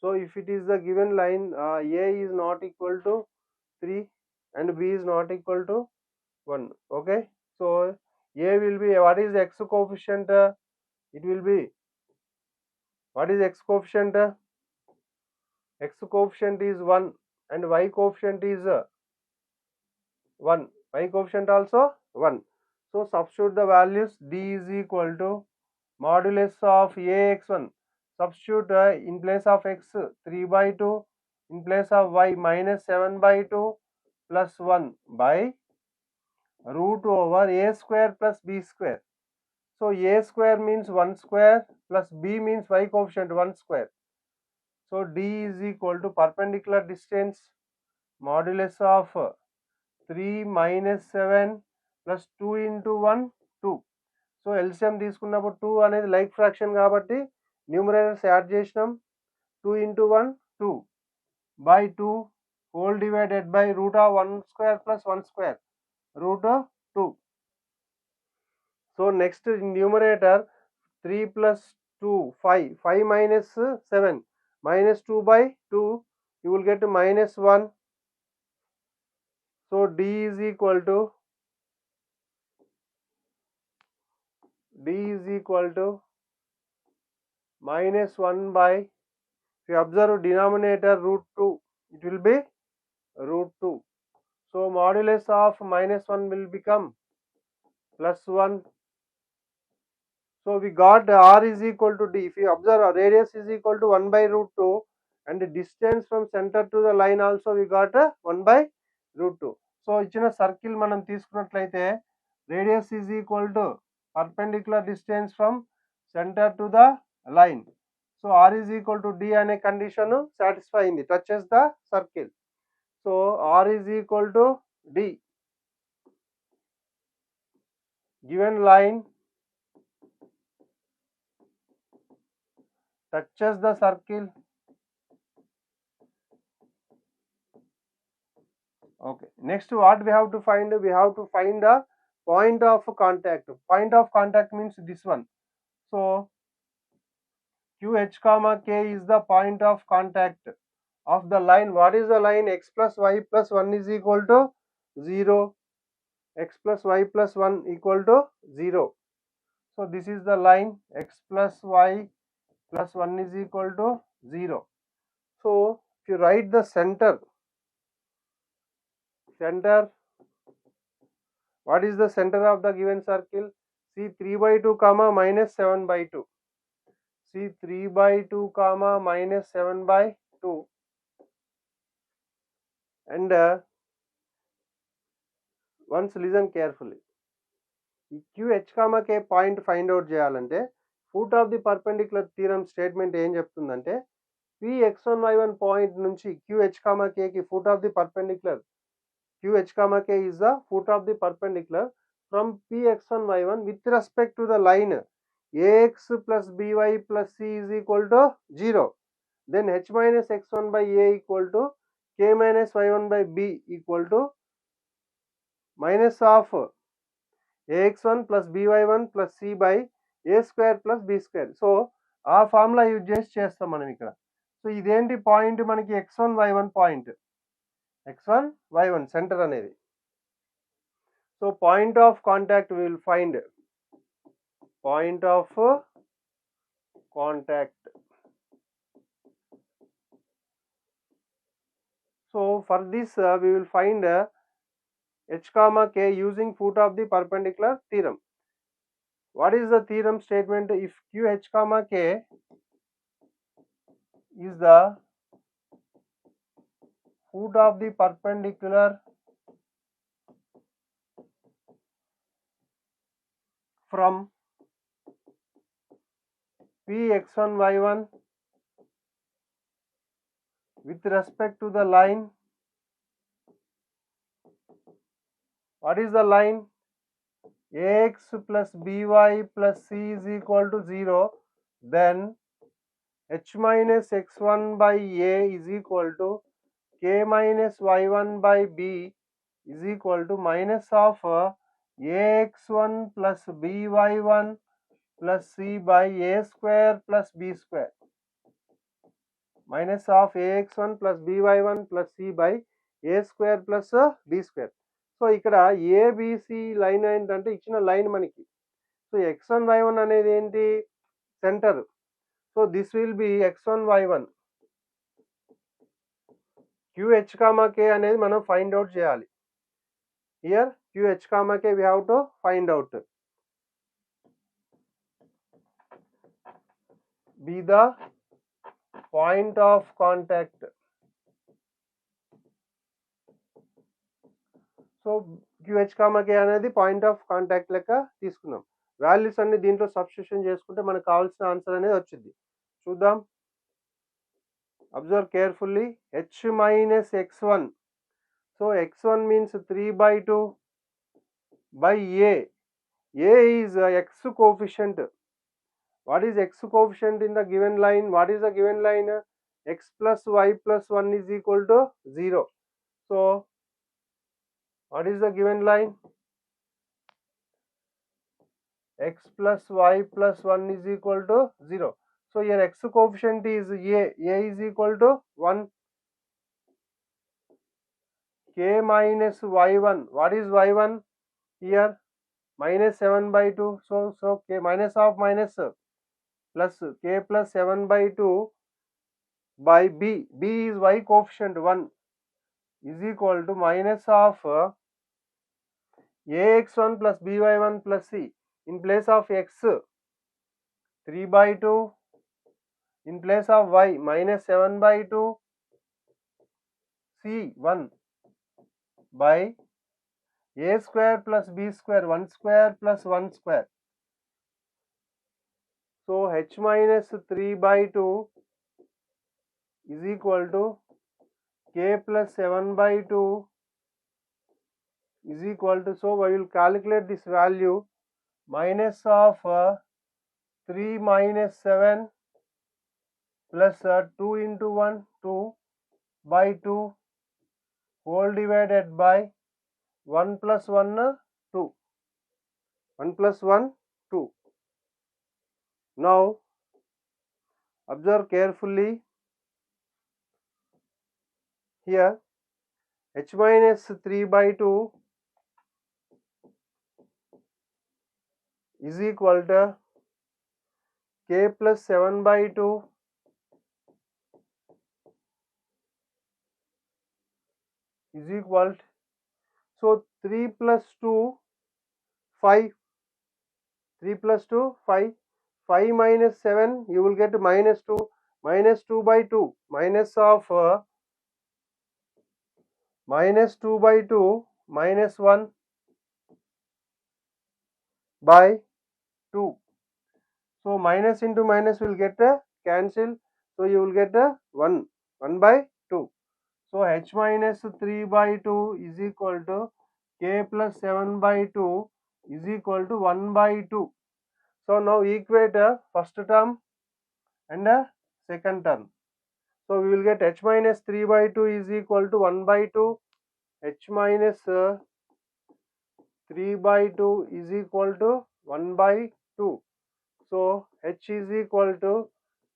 So if it is the given line, a is not equal to 3 and b is not equal to 1. Okay, so a will be, what is x coefficient? It will be, what is x coefficient? X coefficient is 1 and y coefficient is 1, y coefficient also 1. So substitute the values. D is equal to modulus of ax1, substitute in place of x 3 by 2 in place of y minus 7 by 2 plus 1 by root over a square plus b square. So a square means 1 square plus b means y coefficient 1 square. So d is equal to perpendicular distance modulus of 3 minus 7 plus 2 into 1 2. So LCM తీసుకున్నప్పుడు 2 అనేది like fraction కాబట్టి numerators add చేసినాం 2 into 1 2 by 2 whole divided by root of 1 square plus 1 square root of 2. So next numerator 3 plus 2 5 minus 7 minus 2 by 2 you will get minus 1. So d is equal to minus 1 by, if you observe denominator root 2, it will be root 2. So modulus of minus 1 will become plus 1. So we got r is equal to d. If you observe, radius is equal to 1 by root 2 and the distance from center to the line also we got 1 by root 2. So ఇచ్చిన circle మనం తీసుకున్నట్లయితే radius is equal to perpendicular distance from center to the line. So r is equal to d అనే condition satisfy అయింది, touches the circle. So r is equal to d. Given line touches the circle. Okay, next what we have to find? We have to find the point of contact. Point of contact means this one. So QH comma K is the point of contact of the line. What is the line? X plus y plus 1 is equal to 0. X plus y plus 1 equal to 0. So this is the line x plus y plus 1 is equal to 0. So if you write the center, what is the center of the given circle? See 3 by 2 comma minus 7 by 2. See 3 by 2 comma minus 7 by 2. And once listen carefully. QH comma K point find out చేయాలంటే foot of the perpendicular theorem statement ఏం చెప్తుందంటే Px1 y1 point నుంచి QH comma K కి foot of the perpendicular, QH comma K is the foot of the perpendicular from Px1 y1 with respect to the line ax plus by plus c is equal to 0. Then h minus x1 by a equal to k minus y1 by b equal to minus of ax1 plus by1 plus c by a square plus b square. So ఆ formula use చేసి చేస్తాం మనం ఇక్కడ. So ఇదేంటి point మనకి x1 y1 point, x1 y1 centre అనేది. So point of contact we will find point of contact. So for this we will find h comma k using foot of the perpendicular theorem. What is the theorem statement? If QH comma K is the foot of the perpendicular from Px1 y1 with respect to the line, what is the line? Ax plus by plus c is equal to 0. Then h minus x1 by a is equal to k minus y1 by b is equal to minus of ax1 plus by1 plus c by a square plus b square, minus of ax1 plus by1 plus c by a square plus b square. So ఇక్కడ ABC line ఏంటంటే ఇచ్చిన line మనకి. So x1 y1 అనేది ఏంటి? Centre. So this will B x1 y1. QH comma K అనేది మనం find out చేయాలి. Here QH comma K we have to find out. Be the point of contact. So QH, K అనేది point of contact లెక్క తీసుకుందాం. Values అన్ని దీంట్లో substitution చేసుకుంటే మనకు కావాల్సిన ఆన్సర్ అనేది వచ్చింది. చూద్దాం. Observe carefully. h minus x1. So x1 means 3/2 by a. A is x coefficient. What is x coefficient in the given line? What is the given line? X plus y plus 1 is equal to 0. So what is the given line? X plus y plus 1 is equal to 0. So here x coefficient is a. A is equal to 1. K minus y1. What is y1 here? Minus 7/2. So k minus of minus plus k plus 7/2 by b. B is y coefficient 1 is equal to minus of ax1 plus by1 plus c. In place of x 3/2, in place of y minus 7/2, c 1 by a square plus b square, 1 square plus 1 square. So h minus 3/2 is equal to k plus 7/2 is equal to, so we will calculate this value, minus of 3 minus 7 plus 2 into 1, 2 by 2 whole divided by 1 plus 1, 2. 1 plus 1, 2. Now observe carefully. Here h minus 3/2 is equal to k plus 7/2 is equal to, so 3 plus 2 5, 3 plus 2 5, 5 minus 7 you will get minus 2, minus 2/2, minus of minus 2/2 minus 1 by 2. So minus into minus will get a cancel, so you will get a 1/2. So h minus 3/2 is equal to k plus 7/2 is equal to 1/2. So now equate first term and second term. So we will get h minus 3/2 is equal to 1/2. H minus 3/2 is equal to 1/2. So h is equal to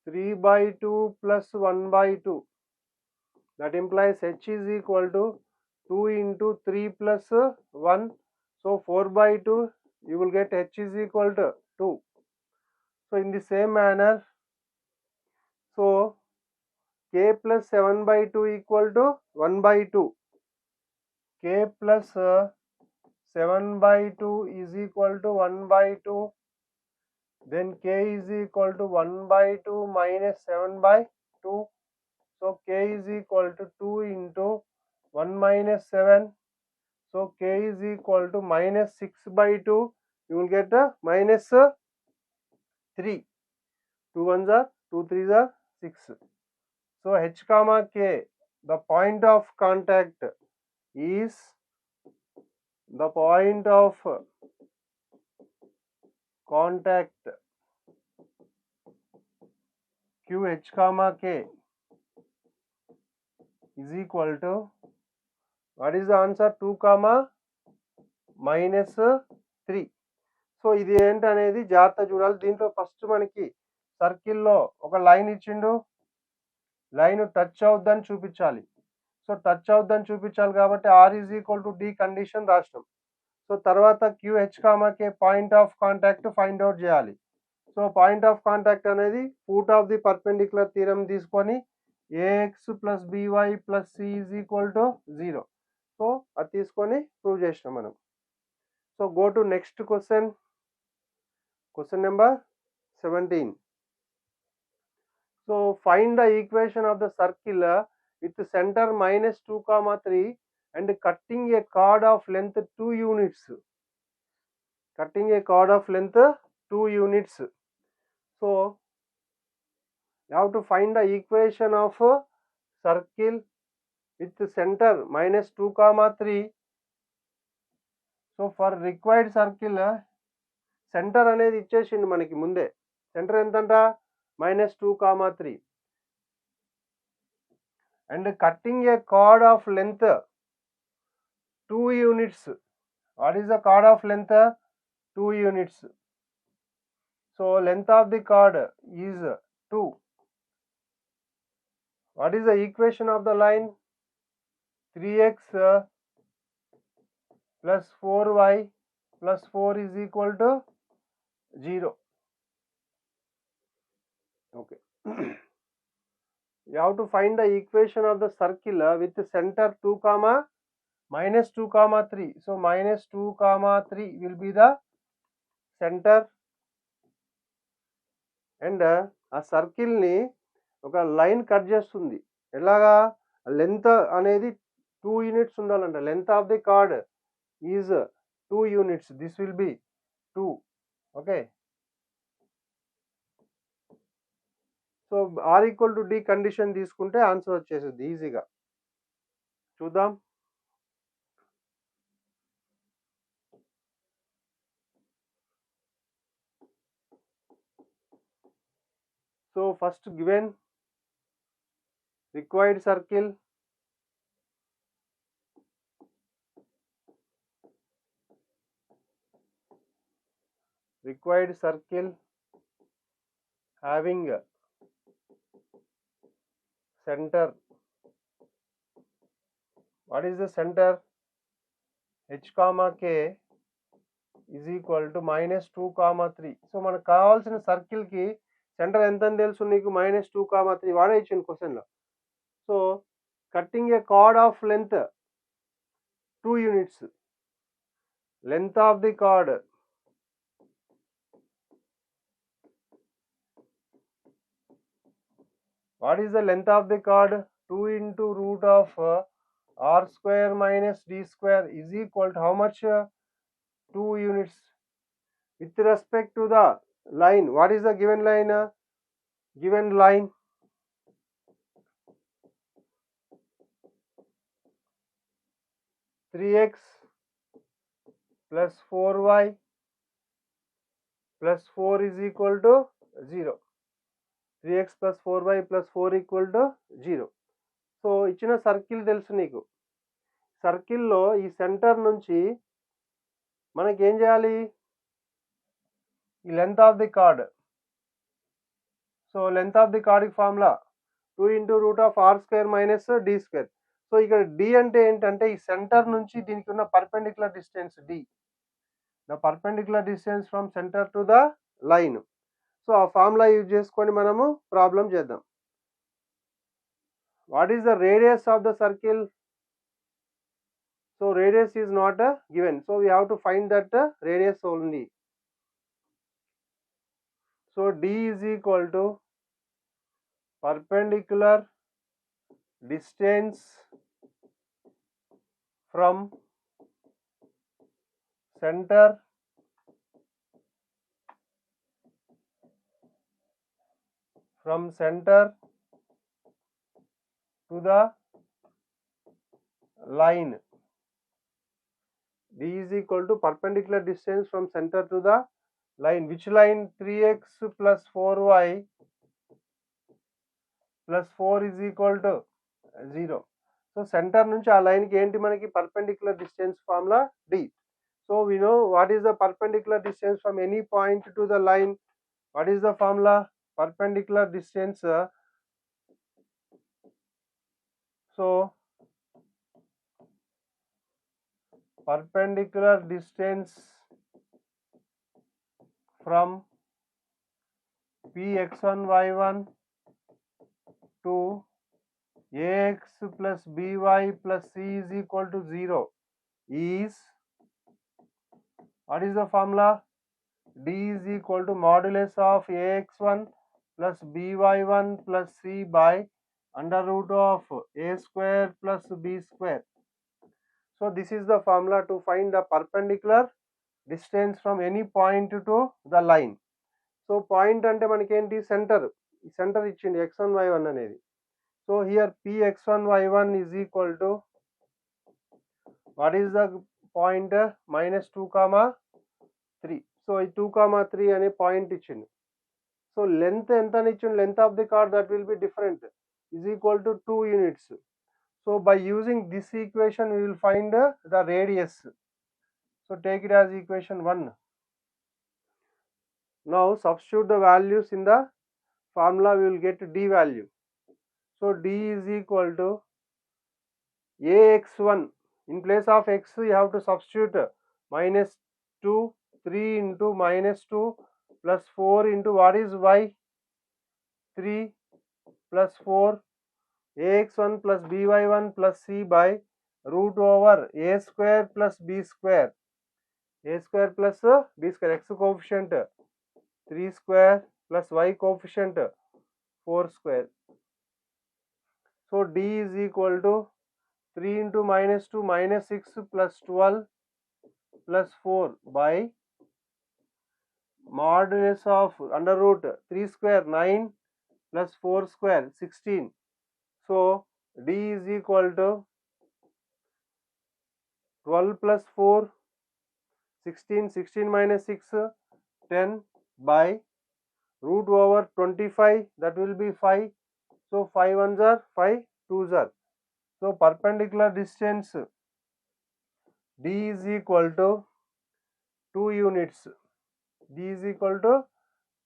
3/2 plus 1/2. That implies h is equal to 2 into 3 plus 1. So 4/2 you will get h is equal to 2. So in the same manner, so k plus 7/2 equal to 1/2. K plus 7/2 is equal to 1/2. Then k is equal to 1/2 minus 7/2. So k is equal to 2 into 1 minus 7. So k is equal to minus 6/2. You will get a minus 3. 2 ones are 2 3s are 6. So h comma k, the point of contact is the point of contact QH comma K is equal to, what is the answer? 2 comma minus 3. So ఇది ఏంటనేది జాగ్రత్త చూడాలి. దీంట్లో first మనకి సర్కిల్లో ఒక line ఇచ్చిండు, line touch అవుద్దని చూపించాలి. సో టచ్ అవుద్దని చూపించాలి కాబట్టి r is equal to d condition రాసినాం. సో తర్వాత QH comma K point of contact find out చేయాలి. సో పాయింట్ ఆఫ్ కాంటాక్ట్ అనేది foot of the perpendicular theorem తీసుకొని AX plus BY plus C is equal to 0. సో అది తీసుకొని prove చేసినాం మనం. So go to next question, question number 17. So find the equation of the circle with center minus 2 comma 3 and cutting a chord of length 2 units. Cutting a chord of length 2 units. So you have to find the equation of a circle with center minus 2 comma 3. So for required circle center అనేది ఇచ్చేసిండు మనకి ముందే. Centre ఎంతంట -2 comma 3 and cutting a chord of length 2 units. What is the chord of length? 2 units. So length of the chord is 2. What is the equation of the line? 3x plus 4y plus 4 is equal to 0. Okay. You have to find the equation of the circle with center 2 comma minus 2 comma 3. So minus 2 comma 3 will be the center, and ఆ circle ని ఒక line cut చేస్తుంది. ఎలాగా? Length అనేది 2 units ఉండాలంట. Length of the chord is 2 units. This will be 2. Okay. So r equal to d condition తీసుకుంటే answer వచ్చేసింది ఈజీగా. చూద్దాం. So first given required circle having center. What is the center? H comma k is equal to minus 2 comma 3. So మనకు కావాల్సిన circle కి centre ఎంత అని తెలుసు నీకు? -2 comma 3 వాడే ఇచ్చింది క్వశ్చన్ లో. So cutting A card of length 2 units. Length of the card what is the length of the chord? 2 into root of r square minus d square is equal to how much? 2 units. With respect to the line, what is the given line? Given line 3x plus 4y plus 4 is equal to 0. 3x plus 4y plus 4 equal to 0. So ఇచ్చిన circle తెలుసు నీకు. సర్కిల్లో ఈ centre నుంచి మనకి ఏం చేయాలి? ఈ length of the card. So length of the card formula 2 into root of r square minus d square. So ఇక్కడ d అంటే ఏంటంటే ఈ సెంటర్ నుంచి దీనికి ఉన్న perpendicular distance d. The perpendicular distance from centre to the line. So ఆ formula use చేసుకొని మనము ప్రాబ్లం చేద్దాం. What is the radius of the circle? So radius is not given. So we have to find that radius only. So d is equal to perpendicular distance from center to the line. D is equal to perpendicular distance from center to the line. Which line? 3x plus 4y plus 4 is equal to 0. So centre నుంచి ఆ line కి ఏంటి మనకి? Perpendicular distance formula d. So we know what is the perpendicular distance from any point to the line. What is the formula? Perpendicular distance. So perpendicular distance from px1 y1 to ax plus by plus c is equal to 0 is, what is the formula? d is equal to modulus of ax1 plus by1 plus c by under root of a square plus b square. So this is the formula to find the perpendicular distance from any point to the line. So point ante manaki enti center ichindi x1 y1 anedi. So here p x1 y1 is equal to what is the point -2, 3. So ఈ 2, 3 అనే point ఇచ్చింది. So length ఎంత అని ఇచ్చింది, length of the card that will be different is equal to 2 units. So by using this equation we will find the radius. So take it as equation 1. Now substitute the values in the formula, we will get d value. So d is equal to ax1, in place of x you have to substitute -2, 3 into -2 plus 4 into what is y, 3 plus 4, ax1 plus by1 plus c by root over a square plus b square, a square plus b square, x coefficient 3 square plus y coefficient 4 square. So d is equal to 3 into -2 -6 plus 12 plus 4 by modulus of under root 3 square 9 plus 4 square 16. So d is equal to 12 plus 4 16, 16 minus 6 10 by root over 25, that will be 5. So 5 ones are 5 2s are. So perpendicular distance d is equal to 2 units. D is equal to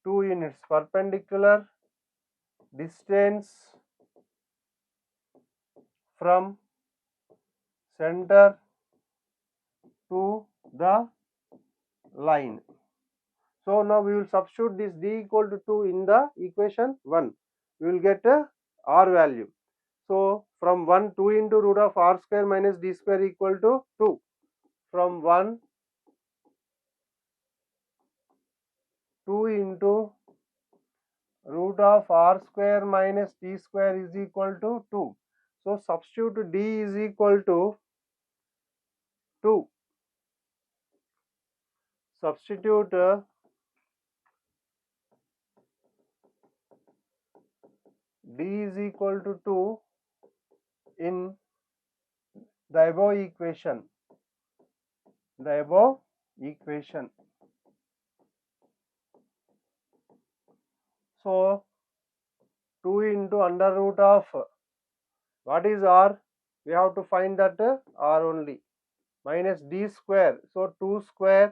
2 units. Perpendicular distance from center to the line. So now we will substitute this d equal to 2 in the equation 1. We will get r value. So from 1, 2 into root of r square minus d square equal to 2. From 1, 2 into root of r square minus d square is equal to 2. So substitute d is equal to 2. Substitute d is equal to 2 in the above equation. So 2 into under root of what is r, we have to find that r only, minus d square. So 2 square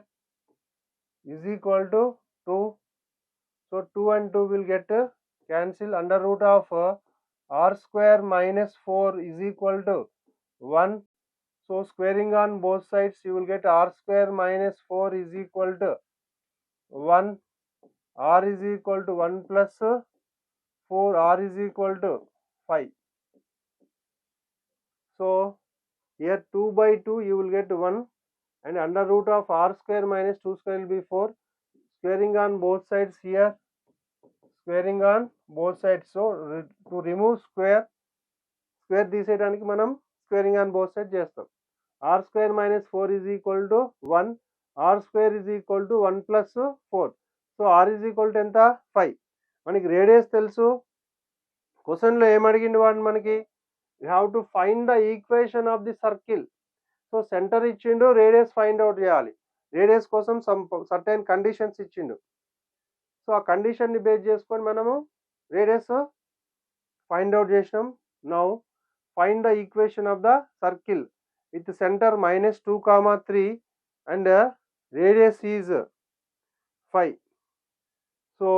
is equal to 2. So 2 and 2 will get cancel. Under root of r square minus 4 is equal to 1. So squaring on both sides you will get r square minus 4 is equal to 1. R is equal to 1 plus 4, r is equal to 5. So here 2 by 2 you will get 1, and under root of r square minus 2 square will be 4. Squaring on both sides here, squaring on both sides. So to remove square తీసేయడానికి మనం squaring on both sides చేస్తాం. r square minus 4 is equal to 1, r square is equal to 1 plus 4. So r is equal to ఎంత 5. మనకి radius తెలుసు. క్వశ్చన్లో ఏం అడిగిండు వాడు మనకి, we have to find the equation of the circle. So centre ఇచ్చిండు, రేడియస్ ఫైండ్ అవుట్ చేయాలి. రేడియస్ కోసం సమ్ సర్టెన్ కండిషన్స్ ఇచ్చిండు. సో ఆ కండిషన్ని బేస్ చేసుకొని మనము రేడియస్ ఫైండ్ అవుట్ చేసినాం. Now find the equation of the circle with center -2, 3 and radius is 5. So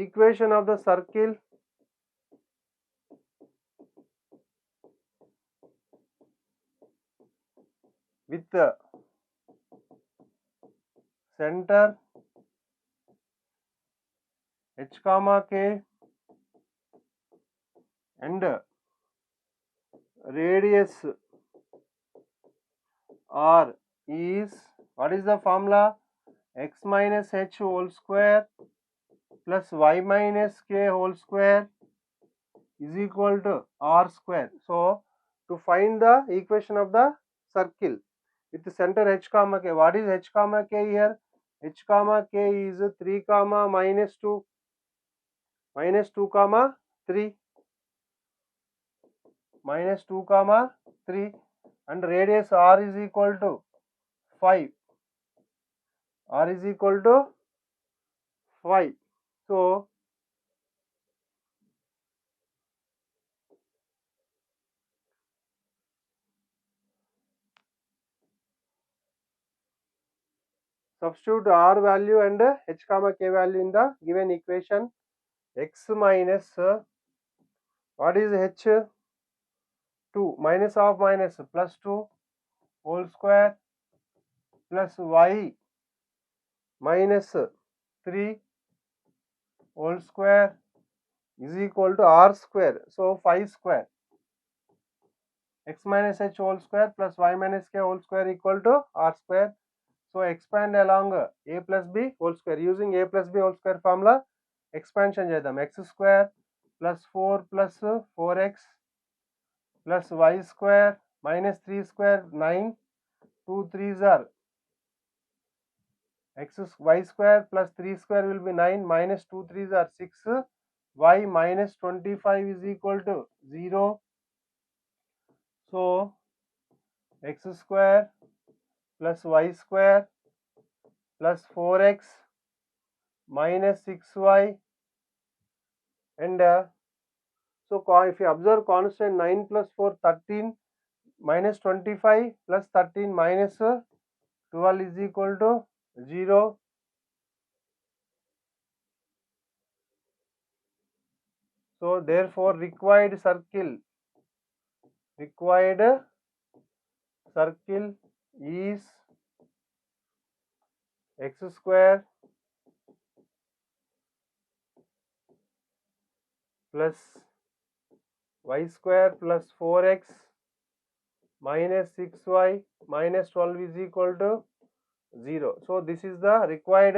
equation of the circle with the center h, k and radius r is, what is the formula, x minus h whole square plus y minus k whole square is equal to r square. So to find the equation of the circle with the center h comma k. What is h comma k here? H comma k is 3 comma minus 2 comma 3 minus 2 comma 3 and radius r is equal to 5. R is equal to 5. So substitute r value and h comma k value in the given equation. X minus what is h? 2 minus of minus plus 2 whole square plus y minus 3 whole square is equal to r square. So 5 square. X minus h whole square plus y minus k whole square equal to r square. So expand along a plus b whole square. Using a plus b whole square formula expansion chedam. X square plus 4 plus 4x plus y square minus 3 square 9. 2 3s are y square plus 3 square will be 9 minus 2 3s are 6. Y minus 25 is equal to 0. So x square plus y square plus 4x minus 6y and so if you observe constant 9 plus 4 13 minus 25 plus 13 minus 12 is equal to 0. So therefore required circle is x square plus y square plus 4x minus 6y minus 12 is equal to 0. So this is the required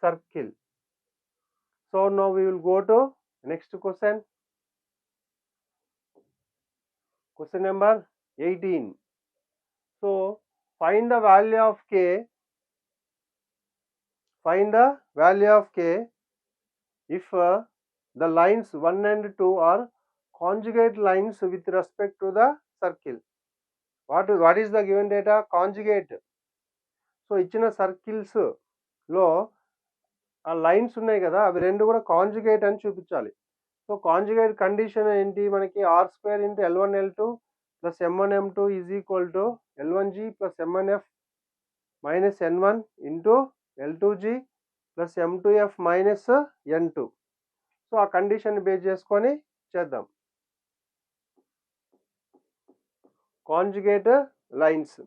circle. So now we will go to next question. Question number 18. So find the value of k. Find the value of k if the lines 1 and 2 are conjugate lines with respect to the circle. What is the given data? Conjugate. So ఇచ్చిన circles లో ఆ lines ఉన్నాయి కదా అవి రెండు కూడా conjugate అని చూపించాలి. సో కాంజుగేట్ కండిషన్ ఏంటి మనకి r square into l1 l2 plus m1 m2 is equal to l1g plus m1f minus n1 into l2g plus m2f minus n2. So ఆ కండిషన్ బేస్ చేసుకొని చేద్దాం. Conjugate lines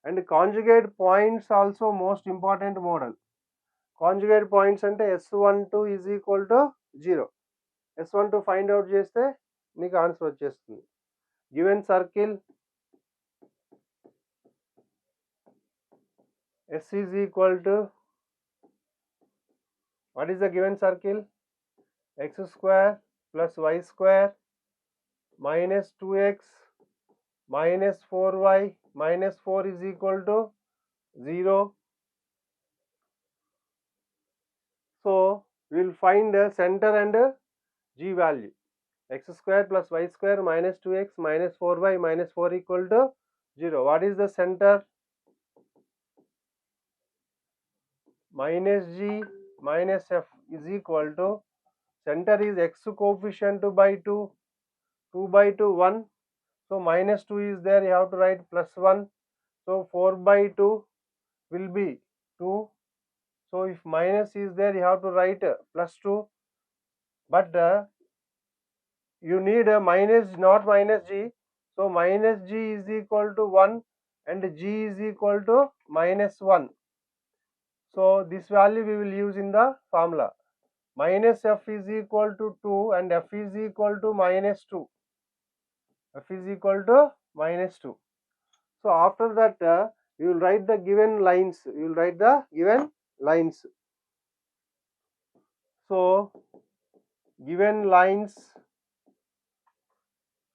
and conjugate points also most important model. Conjugate points అంటే s12 is equal to 0. s12 find out చేస్తే మీకు answer వచ్చేస్తుంది. Given circle s is equal to what is the given circle? x square plus y square minus 2x minus 4y minus 4 is equal to 0. So we will find the center and g value. X square plus y square minus 2x minus 4y minus 4 equal to 0. What is the center? Minus g minus f is equal to center is x coefficient by 2, 2 by 2 1. So minus 2 is there, you have to write plus 1. So 4 by 2 will be 2. So if minus is there, you have to write plus 2. But you need a minus, not minus g. So minus g is equal to 1 and g is equal to minus 1. So this value we will use in the formula. Minus f is equal to 2 and f is equal to minus 2. F is equal to minus 2. So after that you will write the given lines. You will write the given lines. So given lines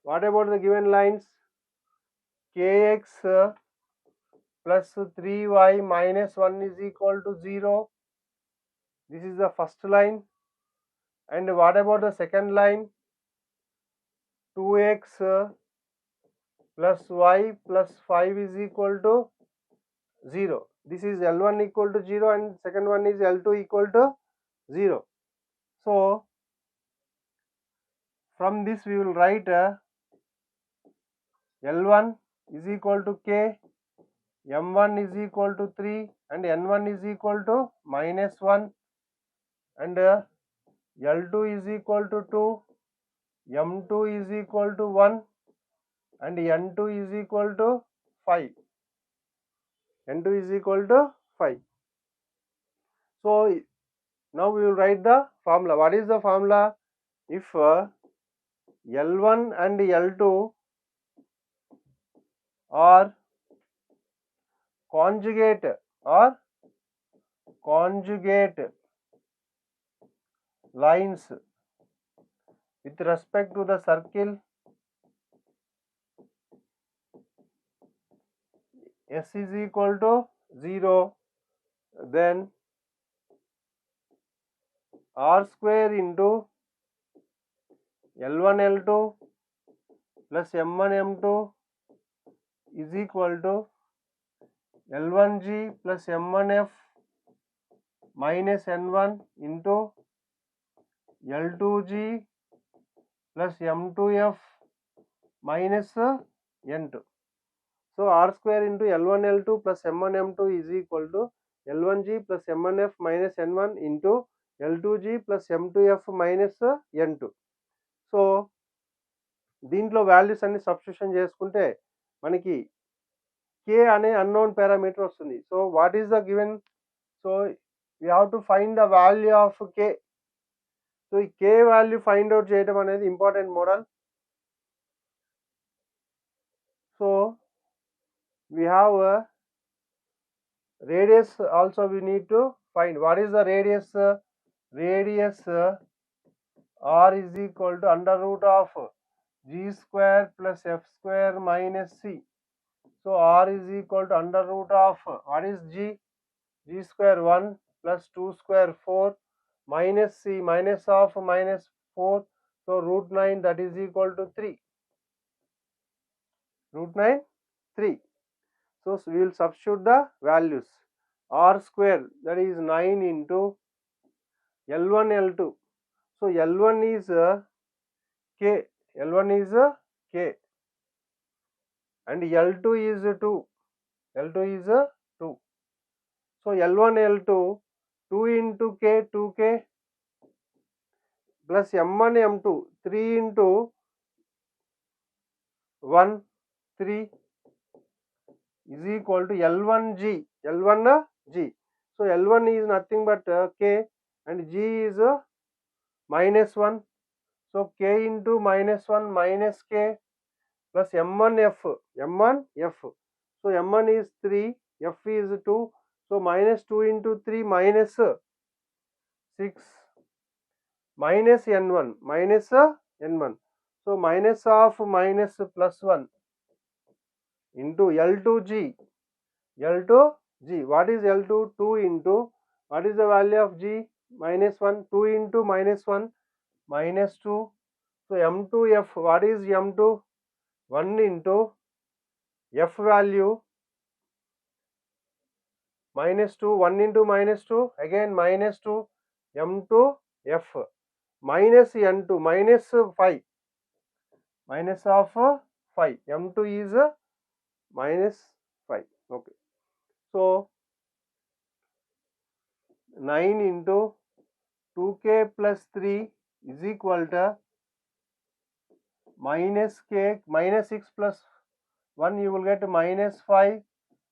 What about the given lines? Kx plus 3y minus 1 is equal to 0. This is the first line. And what about the second line? 2x plus y plus 5 is equal to 0. This is L1 equal to 0 and second one is L2 equal to 0. So from this we will write L1 is equal to k, M1 is equal to 3 and N1 is equal to minus 1 and L2 is equal to 2, M2 is equal to 1 and N2 is equal to 5. N2 is equal to 5. So now we will write the formula. What is the formula? If L1 and L2 are conjugate lines with respect to the circle S is equal to 0, then R square into L1 L2 plus M1 M2 is equal to L1G plus M1F minus N1 into L2G plus M2F minus N2. So R square into L1 L2 plus M1 M2 is equal to L1G plus M1F minus N1 into L2G plus M2F minus N2. So దీంట్లో values అన్ని substitution చేసుకుంటే మనకి k అనే unknown parameter వస్తుంది. So what is the given? So you have to find the value of k. So ఈ k value find out చేయడం అనేది important model. So we have a radius also we need to find. What is the radius? Radius r is equal to under root of g square plus f square minus c. So r is equal to under root of what is g? G square 1 plus 2 square 4 minus c minus of minus 4. So root 9 that is equal to 3. Root 9 3. So we will substitute the values. R square that is 9 into L1 L2. So L1 is k. L1 is k and L2 is 2. L2 is 2. So L1 L2 2 into k 2k plus M1 M2 3 into 1 3 is equal to L1G. L1G. So L1 is nothing but k and G is minus 1. So k into minus 1 minus k plus M1F. So M1 is 3, F is 2. So minus 2 into 3 minus 6 minus N1 minus N1. So minus of minus plus 1 into L2G. L2G. What is L2? 2 into what is the value of G? Minus 1. 2 into minus 1 minus 2. So M2F. What is M2? 1 into F value minus 2. 1 into minus 2 again minus 2 M2F minus N2 minus 5 minus of 5. M2 is minus 5. Okay. So 9 into 2k plus 3 is equal to minus k minus 6 plus 1 you will get minus 5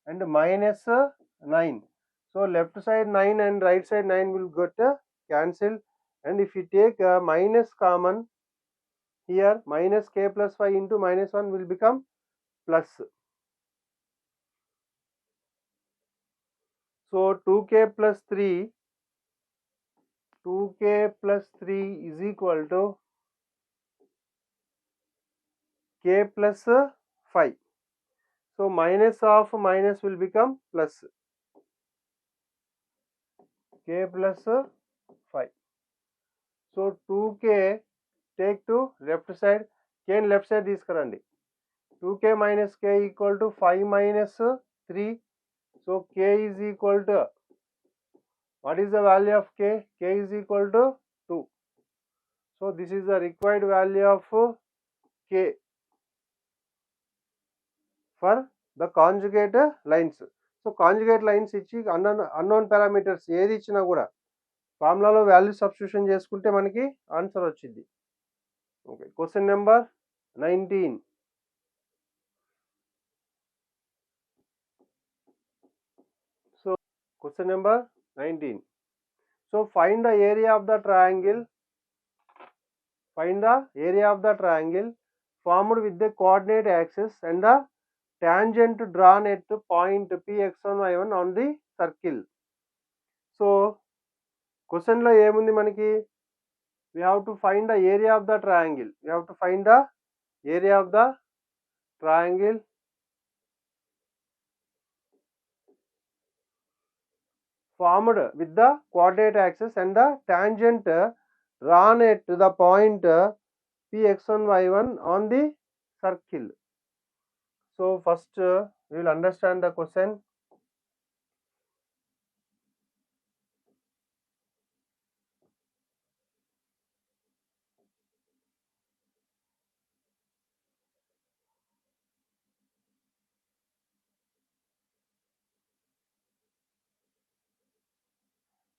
and minus 9. So left side 9 and right side 9 will get cancelled, and if you take minus common here, minus k plus 5 into minus 1 will become plus. So 2k plus 3 is equal to k plus 5. So minus of minus will become plus, k plus 5. So 2k take to left side, k in left side తీసుకురండి. 2k minus k equal to 5 minus 3. So k is equal to, what is the value of k? K is equal to 2. So this is the required value of k for the conjugate lines. So conjugate lines ఇచ్చి unknown parameters ఏది ఇచ్చినా కూడా ఫార్ములాలో value substitution చేసుకుంటే మనకి answer వచ్చింది. Okay, question number 19. So question number 19. So find the area of the triangle. Find the area of the triangle formed with the coordinate axis and the tangent drawn at the point P(x1, y1) on the circle. So question lo ఏముంది మనకి, we have to find the area of the triangle. We have to find the area of the triangle formed with the coordinate axis and the tangent drawn at the point P(x1, y1) on the circle. So first we will understand the question.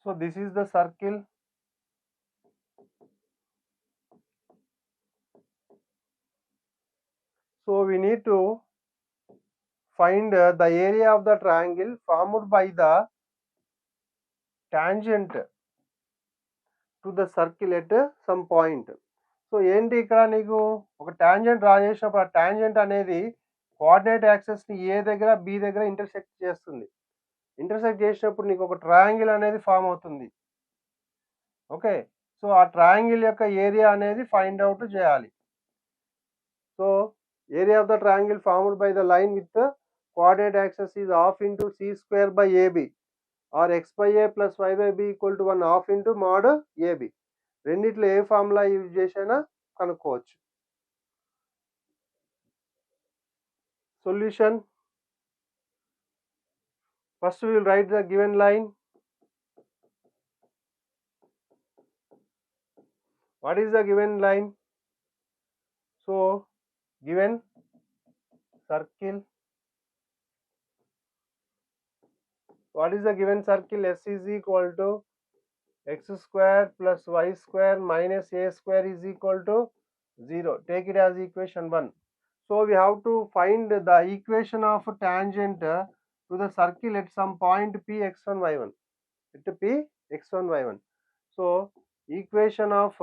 So this is the circle. So we need to find the area of the triangle formed by the tangent to the circle at some point. So ఏంటి ఇక్కడ నీకు ఒక tangent draw చేసినప్పుడు ఆ tangent అనేది coordinate యాక్సెస్ని ఏ దగ్గర B దగ్గర intersect చేస్తుంది. ఇంటర్సెక్ట్ చేసినప్పుడు నీకు ఒక ట్రయాంగిల్ అనేది ఫామ్ అవుతుంది. ఓకే, సో ఆ ట్రయాంగిల్ యొక్క ఏరియా అనేది ఫైండ్ అవుట్ చేయాలి. So area of the triangle formed by the line with coordinate axes is half into c square by ab or x by a plus y by b equal to 1 half into mod ab. రెండిట్లో ఏ formula use చేసినా కనుక్కోవచ్చు. Solution. First we will write the given line. What is the given line? So given circle. What is the given circle? S is equal to x square plus y square minus a square is equal to 0. Take it as equation 1. So we have to find the equation of tangent to the circle at some point P(x1, y1). At P(x1, y1). So equation of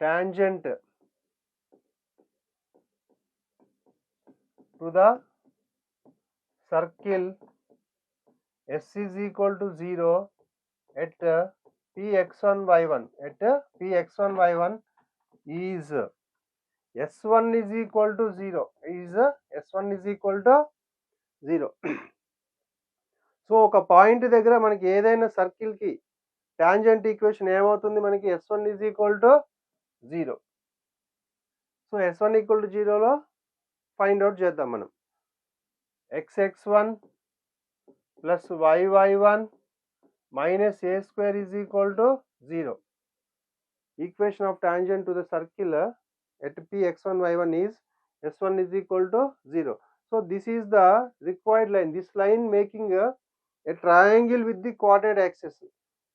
tangent to the circle S is equal to 0 at P(x1, y1). At P(x1, y1) is S1 is equal to 0. S1 is equal to 0. So ఒక point దగ్గర మనకి ఏదైనా circle కి tangent equation ఏమవుతుంది, మనకి S1 is equal to 0. So S1 equal to 0లో find out చేద్దాం మనం. xx1 plus yy1 minus a square is equal to 0. Equation of tangent to the circle at P(x1, y1) is S1 is equal to 0. So this is the required line. This line making a triangle with the coordinate axis.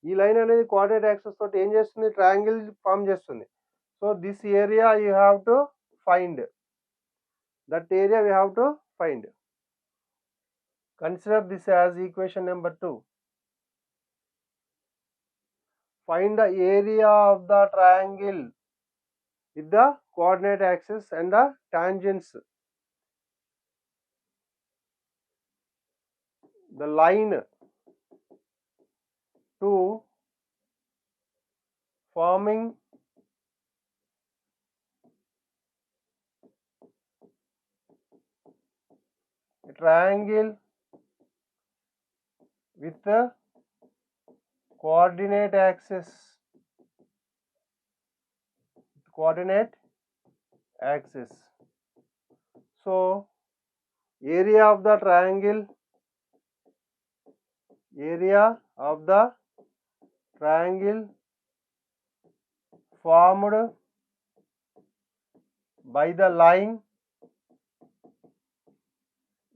ఈ line అనేది coordinate axes తోటి ఏం చేస్తుంది, triangle form చేస్తుంది. So this area you have to find. That area we have to find. Consider this as equation number 2. Find the area of the triangle with the coordinate axis and the tangents. The line to forming triangle with the coordinate axis. So area of the triangle formed by the line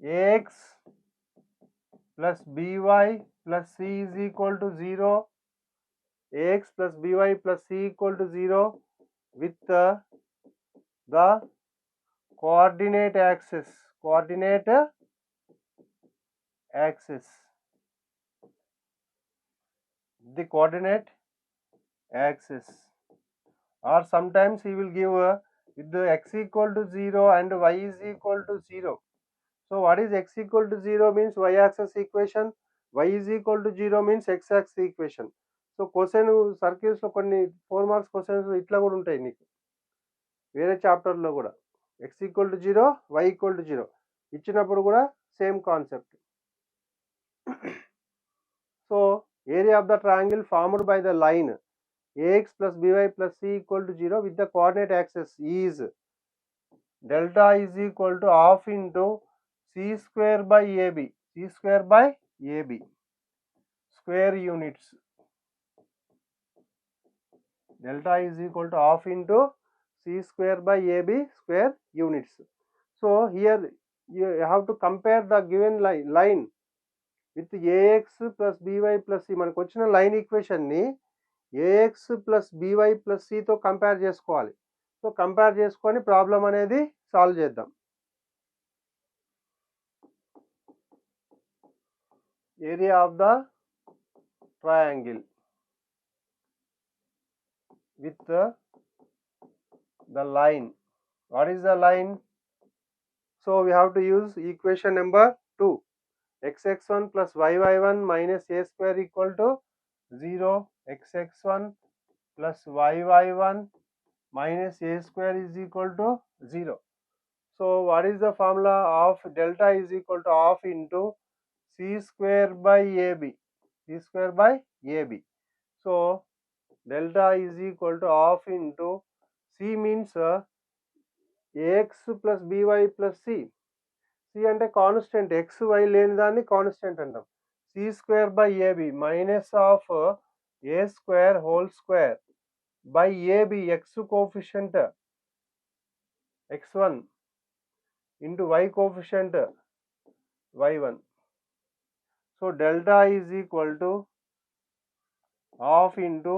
ax plus by plus c is equal to 0, ax plus by plus c equal to 0 with the coordinate axis. The coordinate axis, or sometimes he will give with the x equal to 0 and y is equal to 0. So what is x equal to 0 means y axis equation, y is equal to 0 means x axis equation. So question circles లో కొన్ని 4 marks questions ఇట్లా కూడా ఉంటాయి నీకు వేరే chapter లో కూడా. x equal to 0, y equal to 0 ఇచ్చినప్పుడు కూడా same concept. So area of the triangle formed by the line ax plus by plus c equal to 0 with the coordinate axis is delta is equal to half into c square by ab. Square units. Delta is equal to half into c square by ab square units. So here you have to compare the given line with ax plus by plus c. మనకు వచ్చిన line equation ని ax plus by plus cతో compare చేసుకోవాలి. So compare చేసుకొని problem అనేది solve చేద్దాం. Area of the triangle with the line. What is the line? So we have to use equation number 2. xx1 plus yy1 minus a square equal to 0. xx1 plus yy1 minus a square is equal to 0. So what is the formula of delta is equal to half into c square by ab. So delta is equal to half into c means ax plus by plus c. c అంటే constant, X why లేని దాన్ని constant అంటాం. c square by ab minus of a square whole square by ab x coefficient x1 into y coefficient y1. So delta is equal to half into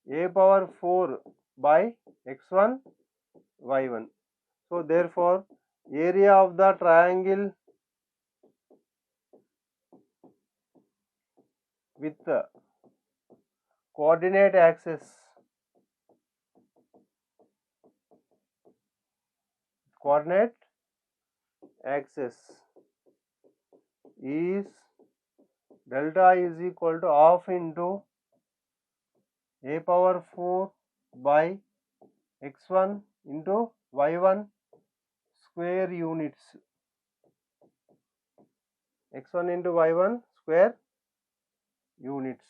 a power 4 by x1 y1. So therefore area of the triangle with the coordinate axis is delta is equal to half into a power 4 by x1 into y1 square units. x1 into y1 square units.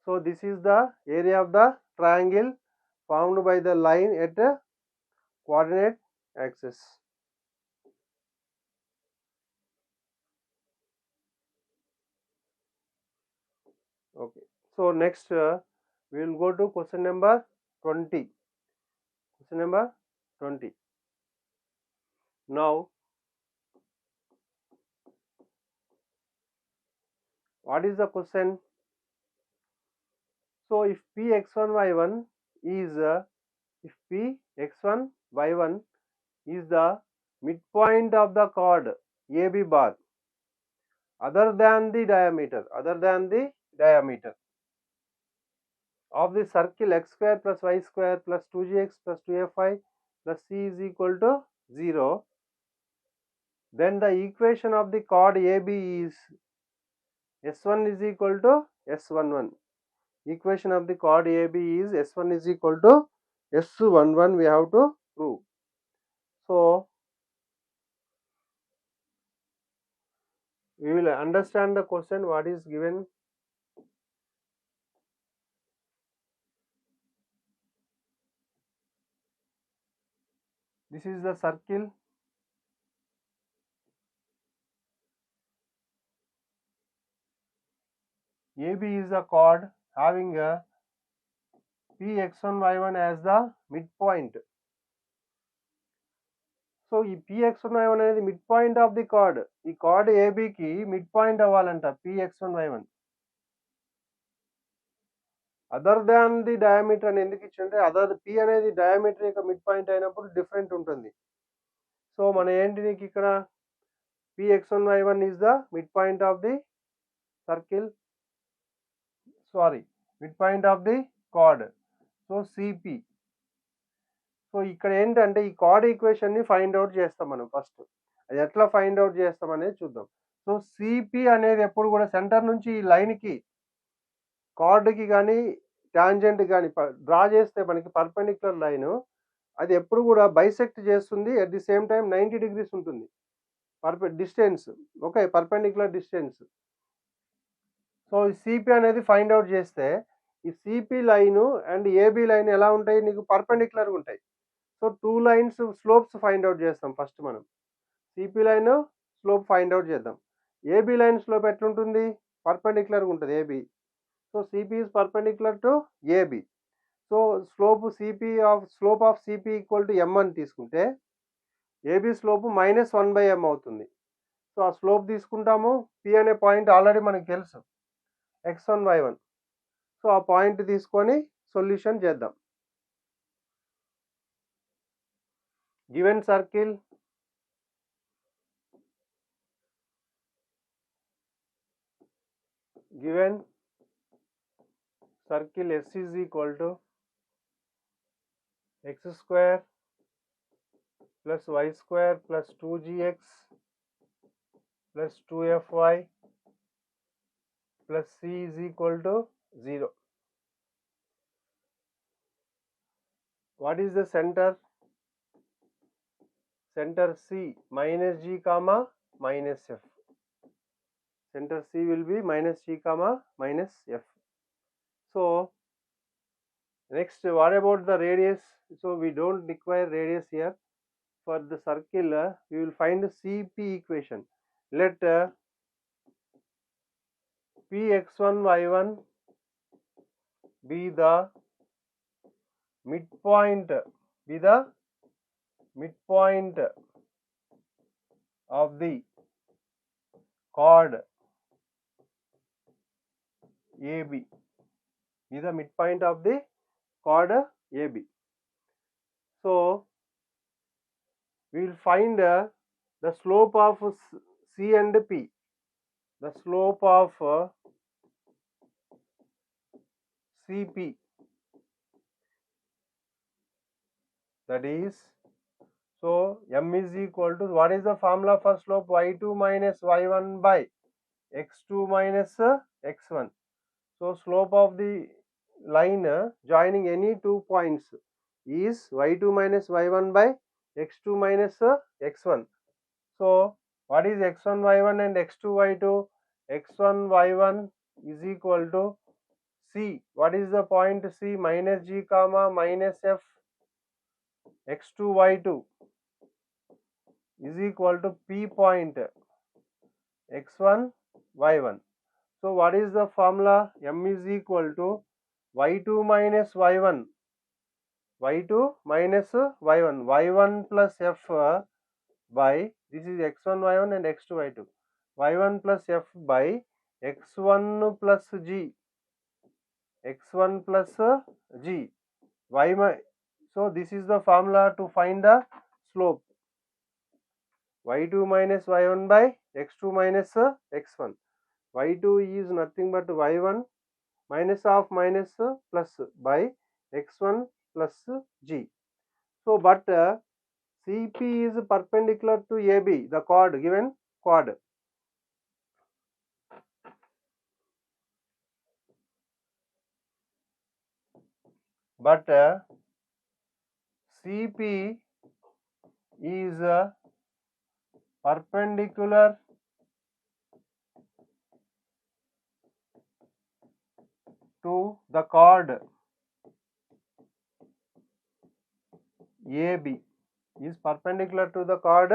So this is the area of the triangle formed by the line at a coordinate axis. Okay. So next we will go to question number 20. Now what is the question? So if px1 y1 is the midpoint of the chord AB bar other than the diameter of the circle x square plus y square plus 2gx plus 2fy plus c is equal to 0, then the equation of the chord AB is S1 is equal to S11. Equation of the chord AB is S1 is equal to S11. We have to prove. So We will understand the question what is given. This is the circle. AB is a chord having a Px1 y1 as the midpoint. So ఈ Px1 y1 అనేది mid point of the chord. ఈ chord ఏబికి mid point అవ్వాలంట Px1 y1. Other than the diameter అని ఎందుకు ఇచ్చింటే other P అనేది diameter యొక్క మిడ్ పాయింట్ అయినప్పుడు డిఫరెంట్ ఉంటుంది. సో మన ఏంటి నీకు ఇక్కడ Px1 y1 is the midpoint of the circle, midpoint of the chord. So CP. So ఇక్కడ ఏంటంటే ఈ కార్డ్ ఈక్వేషన్ ని ఫైండ్ అవుట్ చేస్తాం మనం ఫస్ట్. అది ఎట్లా ఫైండ్ అవుట్ చేస్తాం అనేది చూద్దాం. సో సిపి అనేది ఎప్పుడు కూడా సెంటర్ నుంచి ఈ లైన్ కి కార్డ్కి కానీ టాంజెంట్ కానీ డ్రా చేస్తే మనకి పర్పెండిక్యులర్ లైన్ అది ఎప్పుడు కూడా బైసెక్ట్ చేస్తుంది. At the same time 90 degrees ఉంటుంది distance. Okay, perpendicular distance. So ఈ సిపి అనేది ఫైండ్ అవుట్ చేస్తే ఈ CP line and AB line ఎలా ఉంటాయి, నీకు పర్పెండిక్యులర్గా ఉంటాయి. So two lines slopes find out చేస్తాం ఫస్ట్ మనం. CP line slope find out చేద్దాం. ఏబి లైన్ స్లోప్ ఎట్లుంటుంది, పర్పెండిక్యులర్గా ఉంటుంది AB. So CP is perpendicular to AB. So slope of CP equal to m అని తీసుకుంటే ఏబి స్లోప్ -1/m అవుతుంది. So ఆ స్లోప్ తీసుకుంటాము. పి అనే పాయింట్ ఆల్రెడీ మనకు తెలుసు, x1 y1. సో ఆ పాయింట్ తీసుకొని సొల్యూషన్ చేద్దాం. Given circle S is equal to x square plus y square plus 2gx plus 2fy plus c is equal to 0. What is the center? Center C minus g comma minus f. Center C will be minus g comma minus f. So next, what about the radius? So we don't require radius here. For the circle we will find the CP equation. Let Px1 y1 be the midpoint of the chord AB. Is the midpoint of the chord AB. So we will find the slope of C and P. The slope of CP, that is, so m is equal to, what is the formula for slope? y2 minus y1 by x2 minus x1. So slope of the line joining any 2 points is y2 minus y1 by x2 minus x1. So what is x1 y1 and x2 y2? x1 y1 is equal to C. What is the point C? Minus g comma minus f. x2 y2 is equal to P point x1 y1. So what is the formula? M is equal to y2 minus y1 y1 plus f by, this is x1 y1 and x2 y2, y1 plus f by x1 plus g y. So this is the formula to find the slope. y2 minus y1 by x2 minus x1. y2 is nothing but y1 minus of minus plus by x1 plus g. So but CP is perpendicular to AB, the chord, given chord. But CP is perpendicular to the chord AB is perpendicular to the chord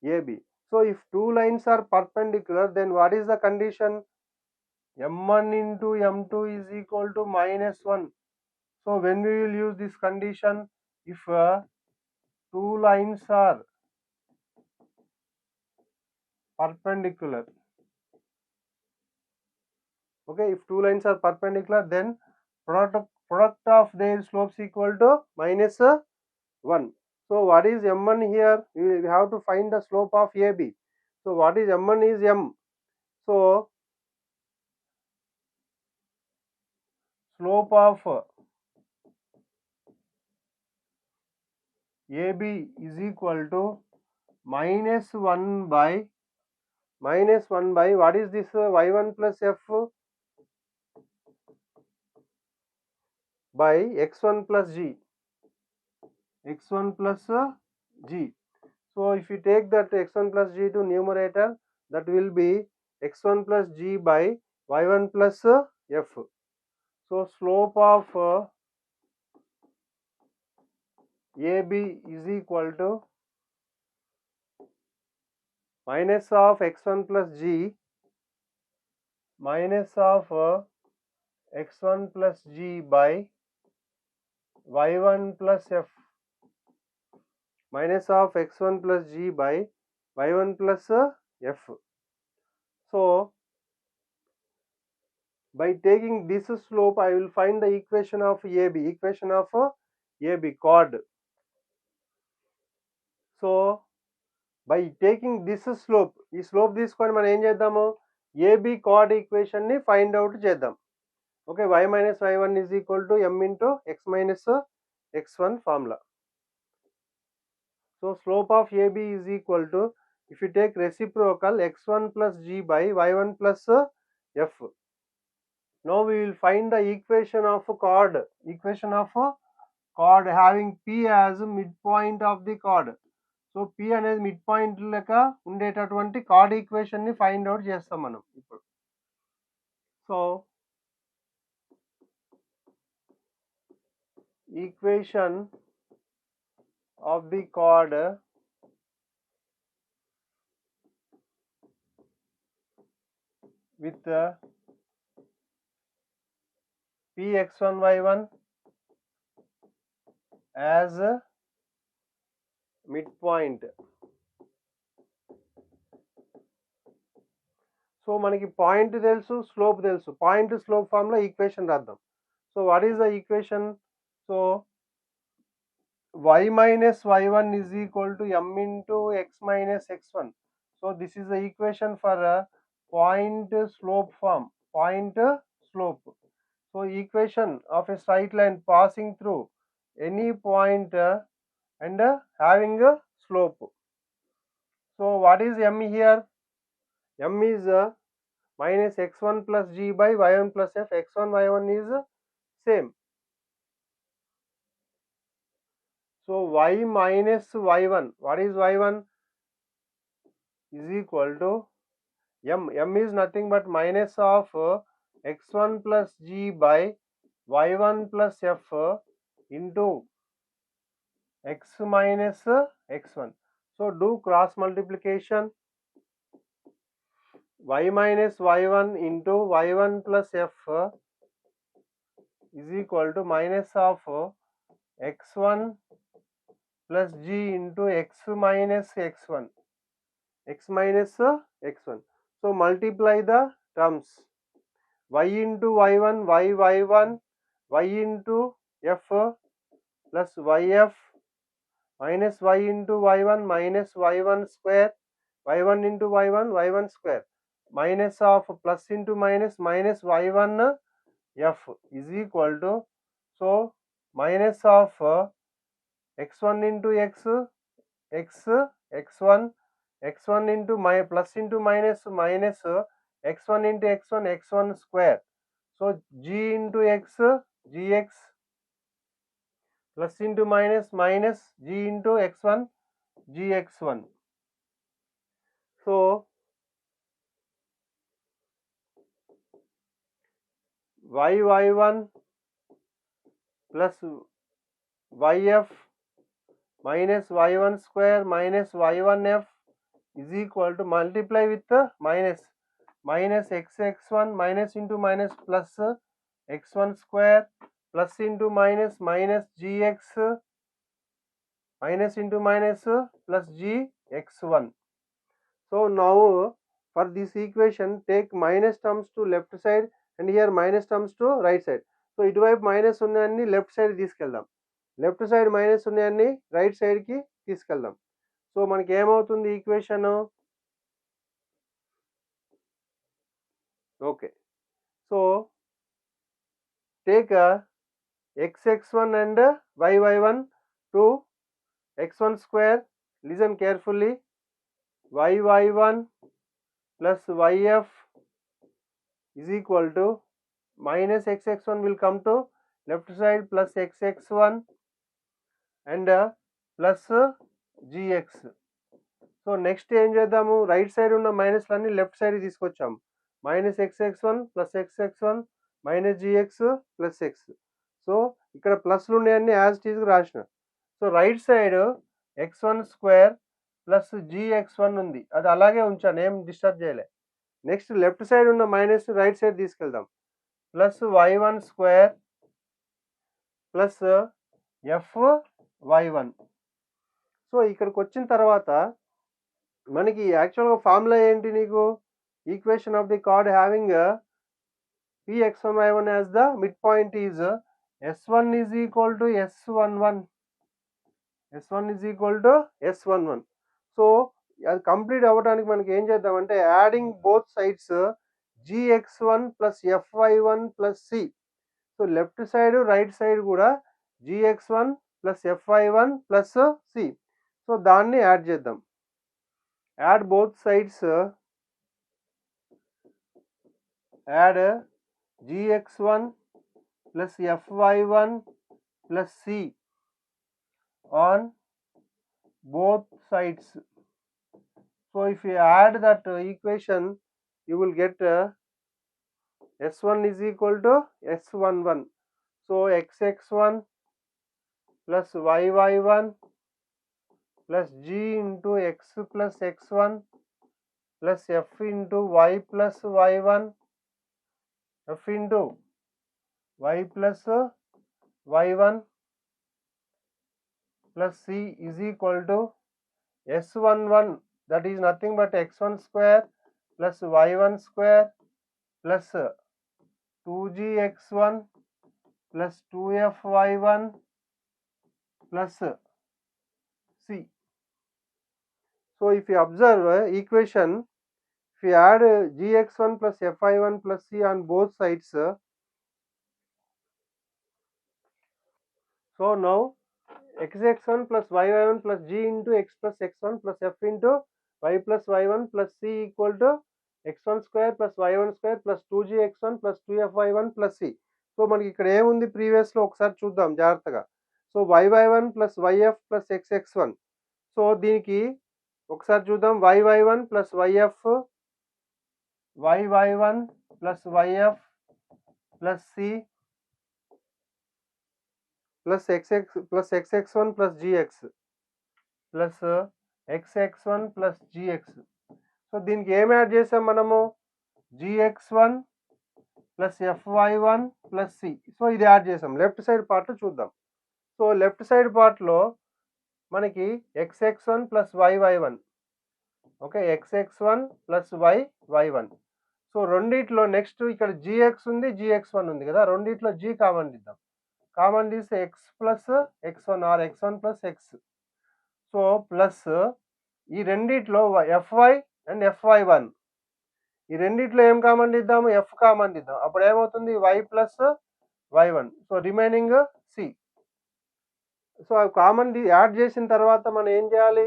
AB. So if two lines are perpendicular, then what is the condition? M1 into M2 is equal to -1. So when we will use this condition, if two lines are perpendicular, okay, if two lines are perpendicular, then product of their slopes equal to -1. So what is M1 here? We have to find the slope of AB. So what is M1 is M. So slope of AB is equal to -1 by what is this y1 plus f by x1 plus g, x1 plus g. So if you take that x1 plus g to numerator, that will be x1 plus g by y1 plus f. So slope of AB is equal to minus of x1 plus g minus of x1 plus g by y1 plus f, minus of x1 plus g by y1 plus f. So by taking this slope, I will find the equation of AB, AB chord. So by taking this slope, ఈ slope తీసుకొని మనం ఏం చేద్దాము, AB chord equation ని find out చేద్దాం. Okay, y minus y1 is equal to m into x minus x1 formula. So slope of AB is equal to, if you take reciprocal, x1 plus g by y1 plus f. Now we will find the equation of chord, having P as midpoint of the chord. So P అనేది mid point లెక్క ఉండేటటువంటి card equation ని find out చేస్తాం మనం ఇప్పుడు. So equation of the card with px1y1 as midpoint. So మనకి point తెలుసు, slope తెలుసు. పాయింట్ స్లోప్ ఫార్మ్ లో ఈక్వేషన్ రాద్దాం. So what is the equation? So y minus y1 is equal to m into x minus x1. So this is the equation for point slope form, point slope. So equation of a straight line passing through any point and having a slope. So what is m here? M is minus x1 plus g by y1 plus f. x1 y1 is same. So y minus y1, what is y1? Is equal to m. M is nothing but minus of x1 plus g by y1 plus f into x minus x1. So do cross multiplication. Y minus y1 into y1 plus f is equal to minus of x1 plus g into x minus x1, So multiply the terms. Y into y1, y1, y into f plus yf minus y into y1 minus y1 square, y1 into y1 square, minus of plus into minus y1 f is equal to, so minus of x1 into x1 into plus into minus x1 into x1 square. So g into x gx plus into minus g into x1 gx1. So yy1 plus yf minus y1 square minus y1f is equal to multiply with minus xx1 minus into minus plus x1 square plus into minus gx minus into minus plus gx1. So now for this equation take minus terms to left side and here minus terms to right side. So ఇటువైపు minus ఉన్నాయన్ని left side తీసుకెళ్దాం, left side minus ఉన్నాయన్ని right side కి తీసుకెళ్దాం. So మనకి ఏమవుతుంది ఈక్వేషన్? Okay, so take xx1 and yy1 to x1 square. Listen carefully. yy1 plus yf is equal to minus xx1 will come to left side plus xx1 and plus gx. So next ఏం చేద్దాము, right side ఉన్న మైనస్లన్నీ left side తీసుకొచ్చాము. Minus xx1 plus xx1 minus gx plus x. So ఇక్కడ ప్లస్లు ఉన్నాయన్నీ as it is రాసిన. So right side x1 square plus gx1 ఉంది, అది అలాగే ఉంచాను, ఏం డిస్టర్బ్ చేయలే. నెక్స్ట్ లెఫ్ట్ సైడ్ ఉన్న మైనస్ రైట్ సైడ్ తీసుకెళ్దాం, plus y1 square plus fy1. So ఇక్కడికి వచ్చిన తర్వాత మనకి యాక్చువల్గా ఫార్ములా ఏంటి, నీకు equation of the card having px1 y1 as the mid point is s1 is equal to s11, s1 is equal to s11. So అది complete అవ్వడానికి మనకి ఏం చేద్దామంటే adding both sides gx1 plus fy1 plus c. So left side right side కూడా gx1 plus fy1 plus c. So దాన్ని add చేద్దాం. Add both sides, add gx1 plus fy1 plus c on both sides. So if you add that equation you will get s1 is equal to s11. So xx1 plus yy1 plus g into x plus x1 plus f into y plus y1 f into y plus y1 plus c is equal to s11, that is nothing but x1 square plus y1 square plus 2gx1 plus 2fy1 plus c. So if you observe equation, if you add gx1 plus fy1 plus c on both sides, so now xx1 plus yy1 plus g into x plus x1 plus f into y plus y1 plus c equal to x1 square plus y1 square plus 2gx1 plus 2fy1 plus c. So మనకి ఇక్కడ ఏముంది previous లో ఒకసారి చూద్దాం జాగ్రత్తగా. So yy1 plus yf plus xx1. So దీనికి ఒకసారి చూద్దాం, yy1 plus yf, yy1 plus yf plus c plus xx1 plus gx plus xx1 plus gx. So దీనికి ఏం యాడ్ చేసాం మనము, gx1 plus fy1 plus c. So ఇది add చేసాం. Left side part చూద్దాం. సో లెఫ్ట్ సైడ్ పార్ట్లో మనకి xx1 plus yy1, okay, xx1 plus y1. So రెండిట్లో నెక్స్ట్ ఇక్కడ gx ఉంది, gx1 ఉంది కదా, రెండిట్లో g కామన్ తీద్దాం. కామన్ తీస్తే x plus x1 or x1 plus x. So plus ఈ రెండిట్లో fy అండ్ fy1, ఈ రెండిట్లో ఏం కామన్ తీద్దాము, f కామన్ తీద్దాం. అప్పుడు ఏమవుతుంది, y plus y1. So remaining c. So అవి కామన్ యాడ్ చేసిన తర్వాత మనం ఏం చేయాలి,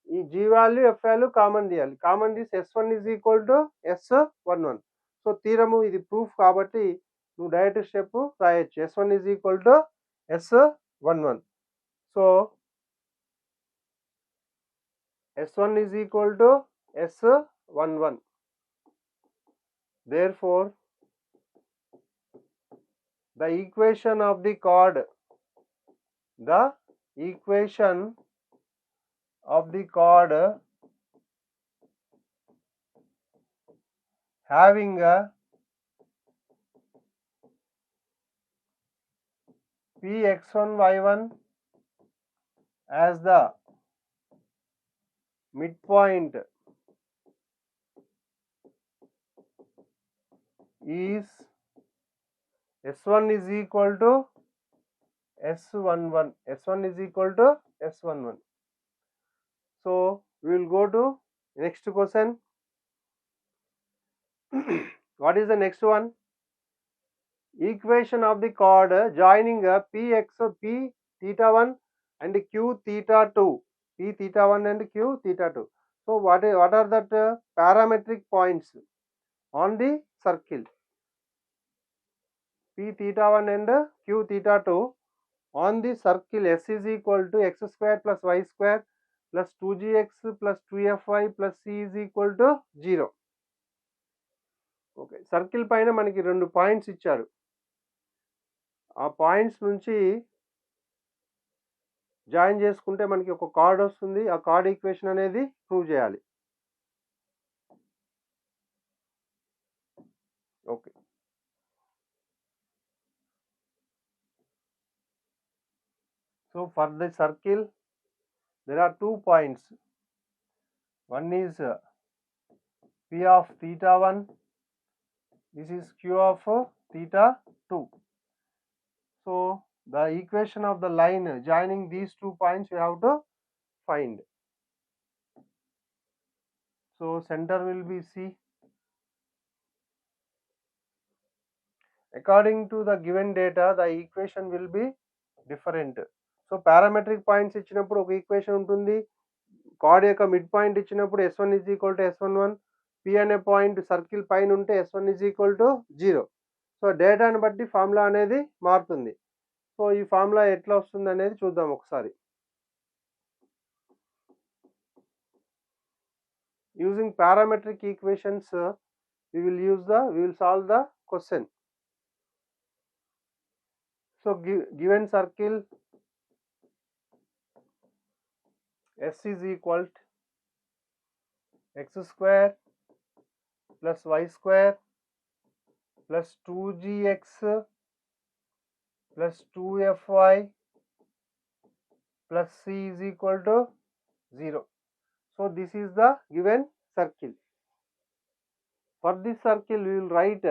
ఈ g value f value common తీయాలి. కామన్ తీసి s1 is equal to s11. So థీరము ఇది ప్రూఫ్ కాబట్టి నువ్వు డైరెక్ట్ స్టెప్ రాయొచ్చు, s1 is equal to s11. So s1 is equal to s11. Therefore the equation of the chord, the equation of the chord having a px1 y1 as the midpoint is s1 is equal to s11, s1 is equal to s11. So we will go to next question. What is the next one? Equation of the chord joining p theta 1 and q theta 2, p theta 1 and q theta 2. So what are that parametric points on the circle? P theta 1 and q theta 2 on the circle S is equal to x square plus y square plus 2gx plus 2fy plus c is equal to 0. Okay, circle పైన మనకి రెండు points ఇచ్చారు. ఆ points నుంచి join చేసుకుంటే మనకి ఒక card వస్తుంది. ఆ కార్డ్ ఈక్వేషన్ అనేది ప్రూవ్ చేయాలి. Okay, so for the circle there are 2 points. One is p of theta 1, this is q of theta 2. So the equation of the line joining these 2 points we have to find. So center will be C. According to the given data, the equation will be different. So parametric points ఇచ్చినప్పుడు ఒక equation ఉంటుంది. Card యొక్క mid point ఇచ్చినప్పుడు s1 is equal to s11, p అనే point circle పైన ఉంటే s1 is equal to 0. So డేటాను బట్టి ఫార్ములా అనేది మారుతుంది. సో ఈ ఫార్ములా ఎట్లా వస్తుంది అనేది చూద్దాం ఒకసారి. Using parametric equations, we will solve the question. So given circle S is equal to x square plus y square plus 2gx plus 2fy plus c is equal to 0. So this is the given circle. For this circle we will write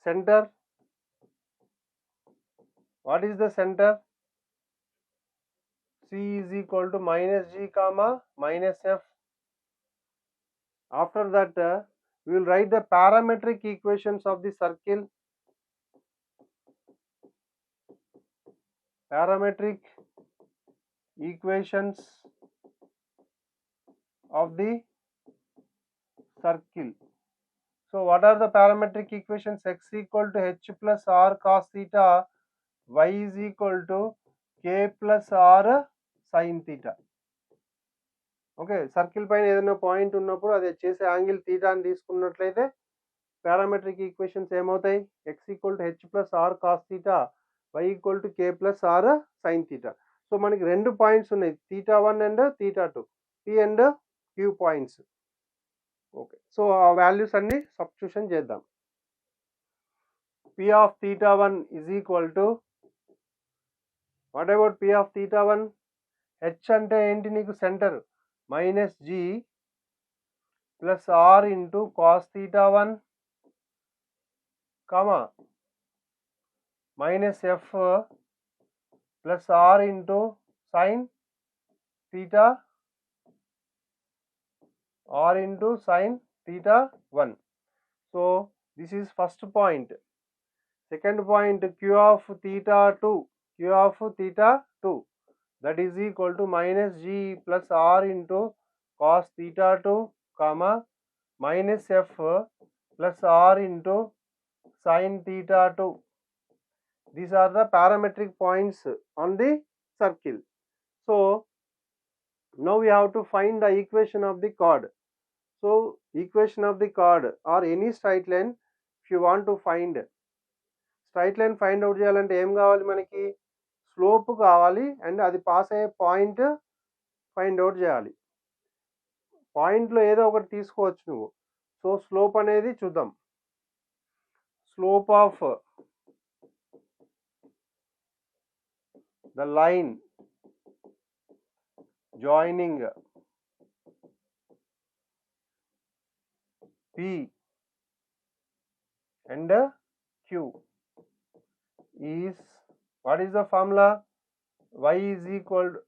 center. What is the center? C is equal to minus g comma minus f. After that we will write the parametric equations of the circle. Parametric equations of the circle. So what are the parametric equations? X equal to h plus r cos theta, y is equal to k plus r sin theta. Okay, circle పైన ఏదైనా point ఉన్నప్పుడు అది చేసే angle theta అని తీసుకున్నట్లయితే parametric equations ఏమవుతాయి? X equal to h plus r cos theta, y equal to k plus r sine theta. So మనకి రెండు పాయింట్స్ ఉన్నాయి, theta 1 and theta 2, P and Q points. Okay, so ఆ values అన్ని substitution చేద్దాం. P of theta 1 is equal to, what about P of theta 1? H అంటే ఏంటి నీకు? Centre, minus g plus r into cos theta 1 comma minus f plus r into sine theta r into sin theta 1. So this is first point. Second point, q of theta 2, q of theta 2, that is equal to minus g plus r into cos theta 2 comma minus f plus r into sin theta 2. These are the parametric points on the circle. So now we have to find the equation of the chord. So equation of the chord or any straight line if you want to find straight line find out చేయాలంటే ఏం కావాలి మనకి, slope కావాలి and అది pass అయ్యే point find out చేయాలి. పాయింట్లో ఏదో ఒకటి తీసుకోవచ్చు నువ్వు. సో స్లోప్ అనేది చూద్దాం. Slope of the line joining P and Q is, what is the formula? Y is equal to,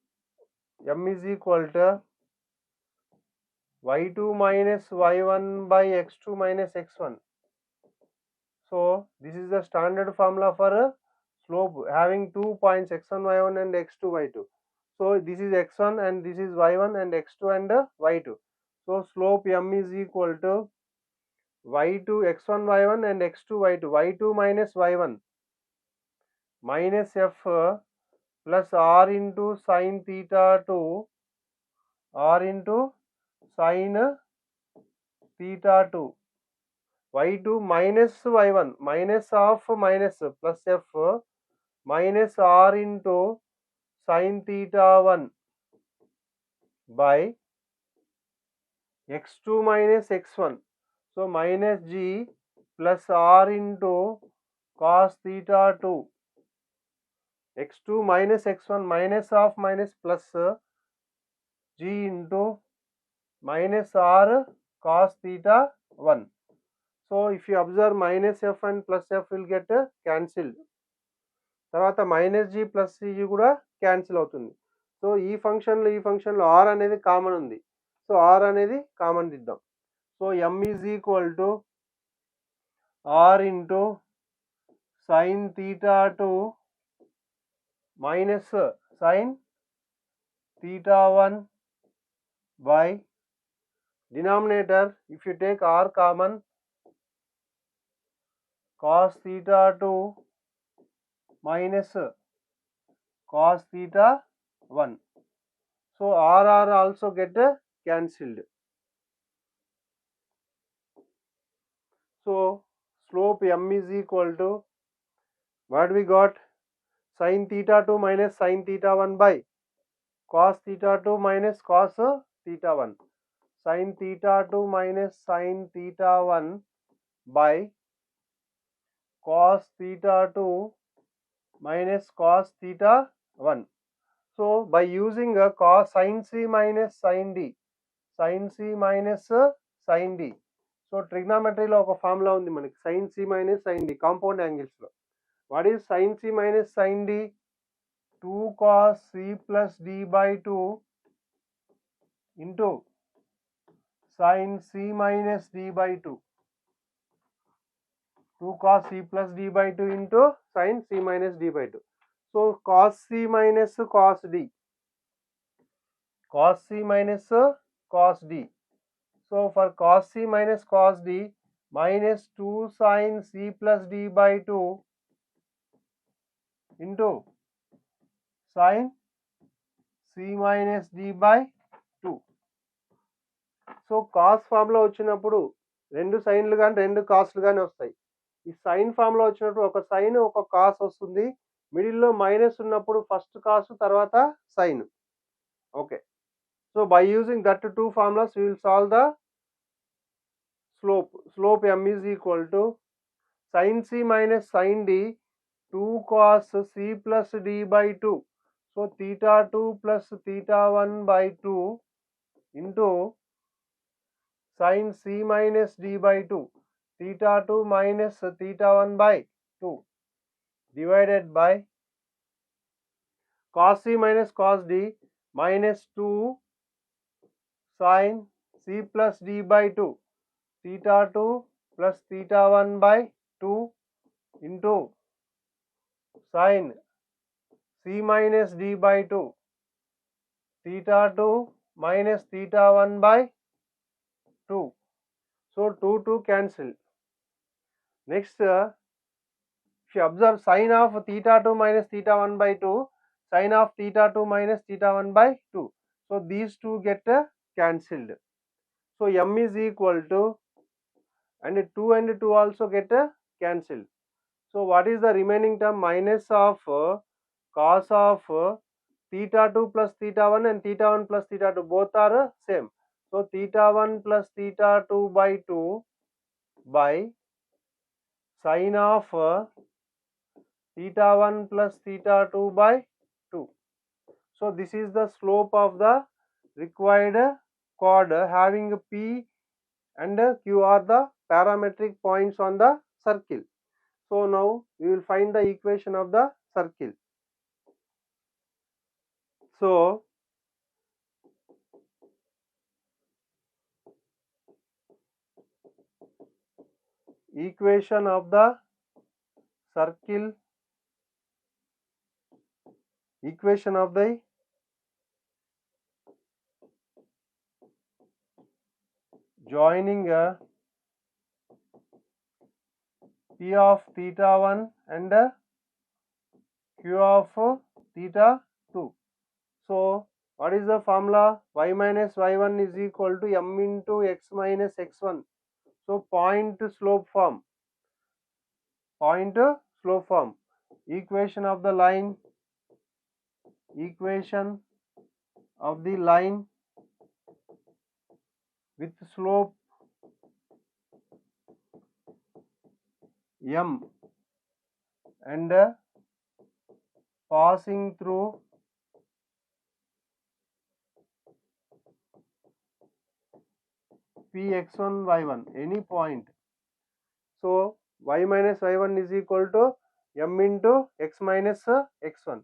M is equal to y2 minus y1 by x2 minus x1. So this is the standard formula for a slope having 2 points x1 y1 and x2 y2. So this is x1 and this is y1 and x2 and y2. So slope M is equal to y2 x1 y1 and x2 y2, y2 minus y1 minus f plus r into sin theta 2 r into sin theta 2, y2 minus y1 minus of minus plus f minus r into sin theta 1 by x2 minus x1. So minus g plus r into cos theta 2, x2 minus x1 minus of minus plus g into minus r cos theta 1. So if you observe, minus f and plus f will get cancelled. తర్వాత minus g plus సిజీ కూడా cancel అవుతుంది. So ఈ ఫంక్షన్లో are అనేది common ఉంది. So r అనేది common దిద్దాం. So m is equal to r into sine theta 2 minus sin theta 1 by denominator, if you take r common, cos theta 2 minus cos theta 1. So r also get cancelled. So slope M is equal to, what we got, sin theta 2 minus sin theta 1 by cos theta 2 minus cos theta 1, sin theta 2 minus sin theta 1 by cos theta 2 minus cos theta 1. So by using a cos sin c minus sin d, sin c minus sin d. So trigonometryలో ఒక ఫార్ములా ఉంది మనకి, sin c minus sin d compound యాంగిల్స్లో. What is sin c minus sin d? 2 cos c plus d by 2 into sin c minus d by 2. 2 cos c plus d by 2 into sin c minus d by 2. So cos c minus cos d, cos c minus cos d. So for cos c minus cos d, minus 2 sin c plus d by 2 into sin c minus d by 2. So cos ఫామ్లో వచ్చినప్పుడు రెండు సైన్లు కానీ రెండు కాస్లు కానీ వస్తాయి. ఈ sign ఫామ్లో వచ్చినప్పుడు ఒక సైన్ ఒక కాస్ వస్తుంది, మిడిల్లో మైనస్ ఉన్నప్పుడు ఫస్ట్ కాస్ తర్వాత sine. Okay, so by using that two formulas we will solve the slope M is equal to sin c minus sin d 2 cos c plus d by 2. So theta 2 plus theta 1 by 2 into sin c minus d by 2, theta 2 minus theta 1 by 2 divided by cos c minus cos d minus 2 sin c plus d by 2, theta 2 plus theta 1 by 2 into sin c minus d by 2, theta 2 minus theta 1 by 2. So 2 cancel. Next, if you observe, sin of theta 2 minus theta 1 by 2, sin of theta 2 minus theta 1 by 2. So these two get cancelled. So M is equal to and 2 and 2 also get cancelled. So what is the remaining term? Minus of cos of theta 2 plus theta 1 and theta 1 plus theta 2 both are same. So theta 1 plus theta 2 by 2 by sin of theta 1 plus theta 2 by 2. So this is the slope of the required chord having P and Q are the parametric points on the circle. So now we will find the equation of the circle. So equation of the circle, equation of the joining P of theta 1 and Q of theta 2. So what is the formula? Y minus y1 is equal to m into x minus x1. So point slope form, equation of the line, equation of the line with slope m and passing through P x1 y1 any point. So y minus y1 is equal to m into x minus x1.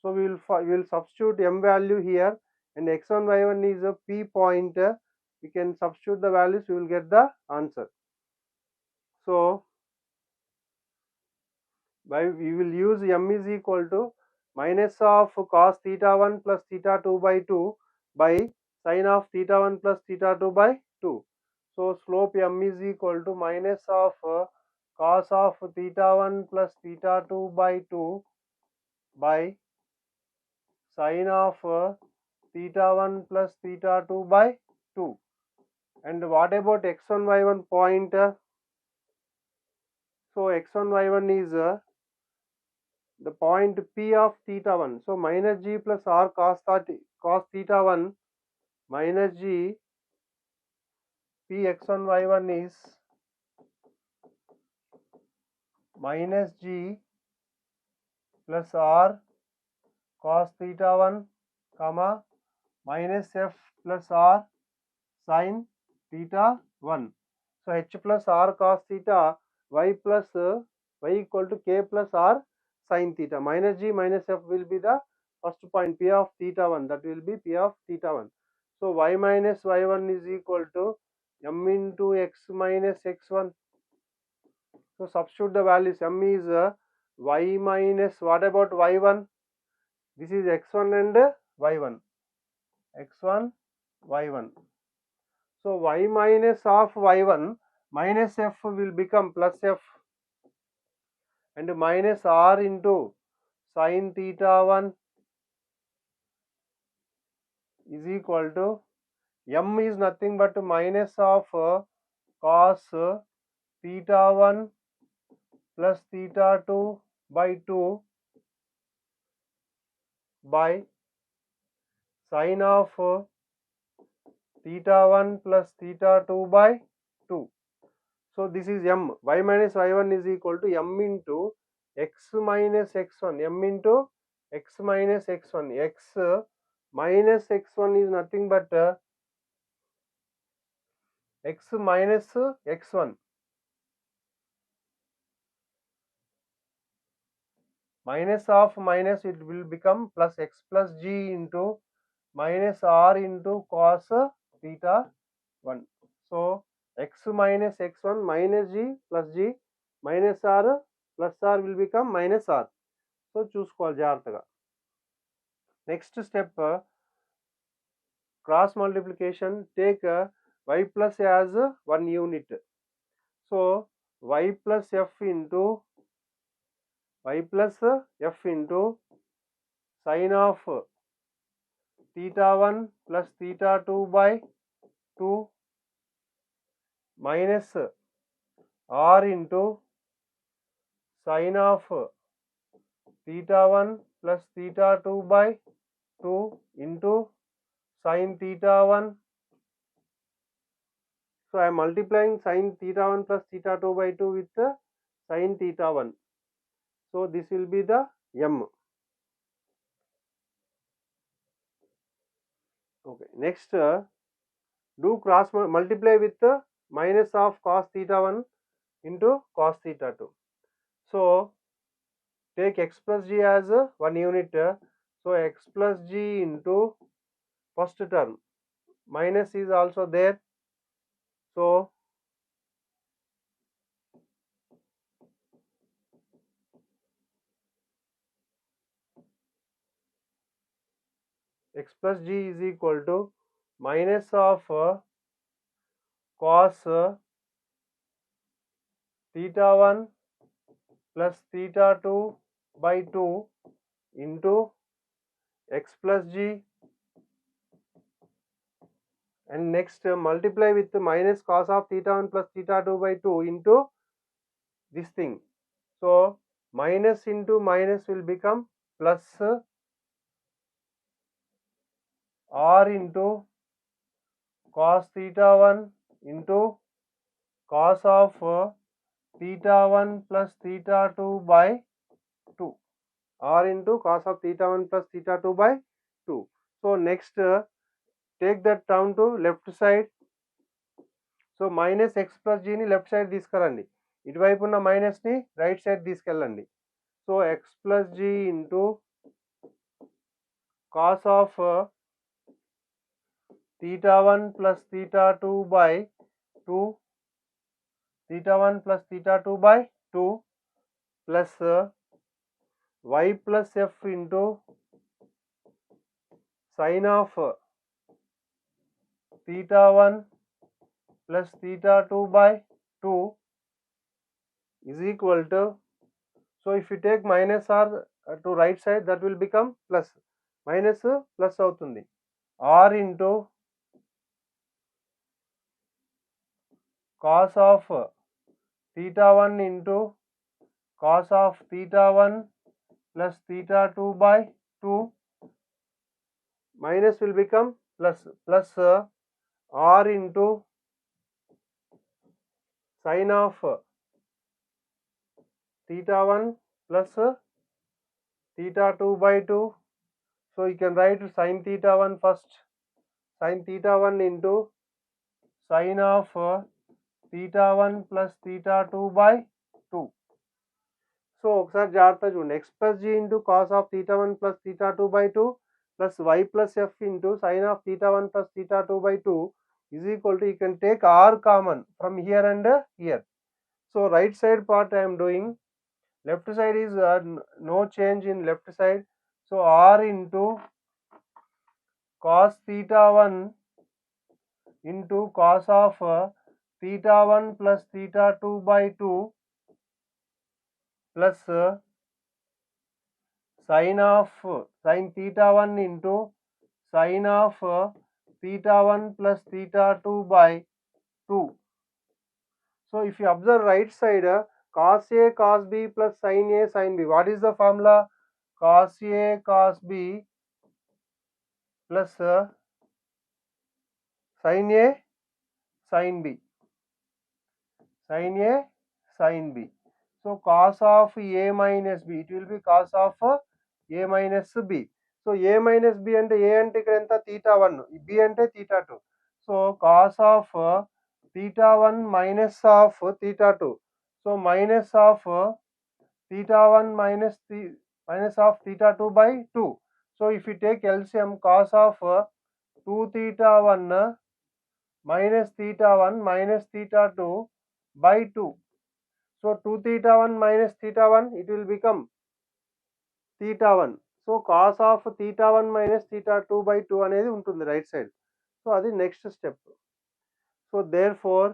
So we will substitute m value here, and x1 y1 is a P point. We can substitute the values, we will get the answer. So we will use m is equal to minus of cos theta 1 plus theta 2 by 2 by sin of theta 1 plus theta 2 by 2. So slope m is equal to minus of cos of theta 1 plus theta 2 by 2 by sin of theta 1 plus theta 2 by 2. And what about x1 y1 point? So x1 y1 is the point P of theta 1. So minus g plus r cos theta 1 minus g P x1 y1 is minus g plus r cos theta 1 comma minus f plus r sin theta 1. So h plus r cos theta y plus y equal to k plus r sin theta. Minus g minus f will be the first point P of theta 1, that will be P of theta 1. So y minus y1 is equal to m into x minus x1. So substitute the values. M is y minus, what about y1? This is x1 and y1. x1 y1. So y minus of y1 minus f will become plus f, and minus r into sin theta 1 is equal to m is nothing but minus of cos theta 1 plus theta 2 by 2 by sin of theta 1 plus theta 2 by 2. So this is m. Y minus y1 is equal to m into x minus x1. M into x minus x1. X minus x1 is nothing but x minus x1. Minus of minus, it will become plus x plus g into minus r into cos theta 1. So x minus x1 minus g plus g minus r plus r will become minus r. So చూసుకోవాలి జాగ్రత్తగా. Next step, cross multiplication. Take y plus as 1 unit. So y plus f into sin of theta 1 plus theta 2 by 2 minus r into sin of theta 1 plus theta 2 by 2 into sin theta 1. So I am multiplying sin theta 1 plus theta 2 by 2 with sin theta 1. So this will be the m. Okay, next do cross multiply with minus of cos theta 1 into cos theta 2. So take x plus g as one unit. So x plus g into first term, minus is also there. So x plus g is equal to minus of cos theta 1 plus theta 2 by 2 into x plus g, and next multiply with minus cos of theta 1 plus theta 2 by 2 into this thing. So minus into minus will become plus r into cos theta 1 into cos of theta 1 plus theta 2 by 2, r into cos of theta 1 plus theta 2 by 2. So next take that term to left side. So minus x plus జీని left side తీసుకురండి, ఇటువైపు ఉన్న మైనస్ని right side తీసుకెళ్ళండి. So x plus g into cos of theta 1 plus theta 2 by 2, theta 1 plus theta 2 by 2 plus y plus f into sin of theta 1 plus theta 2 by 2 is equal to, so if you take minus r to right side, that will become plus, minus plus అవుతుంది, r into cos of theta 1 into cos of theta 1 plus theta 2 by 2, minus will become plus, plus r into sin of theta 1 plus theta 2 by 2. So you can write sin theta 1 first, sin theta 1 into sin of theta 1 plus theta 2 by 2. So ఒకసారి జాగ్రత్త చూడండి, x plus g into cos of theta 1 plus theta 2 by 2 plus y plus f into sine of theta 1 plus theta 2 by 2 is equal to, you can take r common from here and here. So right side part I am doing, left side is no change in left side. So r into cos theta 1 into cos of theta 1 plus theta 2 by 2 plus sin theta 1 into sin of theta 1 plus theta 2 by 2. So if you observe right side, cos A cos B plus sin A sin B, what is the formula? Cos A cos B plus sin A sin B, sin A sin B. So cos of A minus B, it will be cos of A minus B. So A minus B అంటే A అంటే ఇక్కడ ఎంత theta 1, B అంటే theta 2. So cos of theta 1 minus of theta 2. So minus of theta 1 minus of theta 2 by 2. So if you take LCM, cos of 2 theta 1 minus theta 1 minus theta 2 by 2. So 2 theta 1 minus theta 1, it will become theta 1. So cos of theta 1 minus theta 2 by 2 అనేది ఉంటుంది right side. So అది next step. So therefore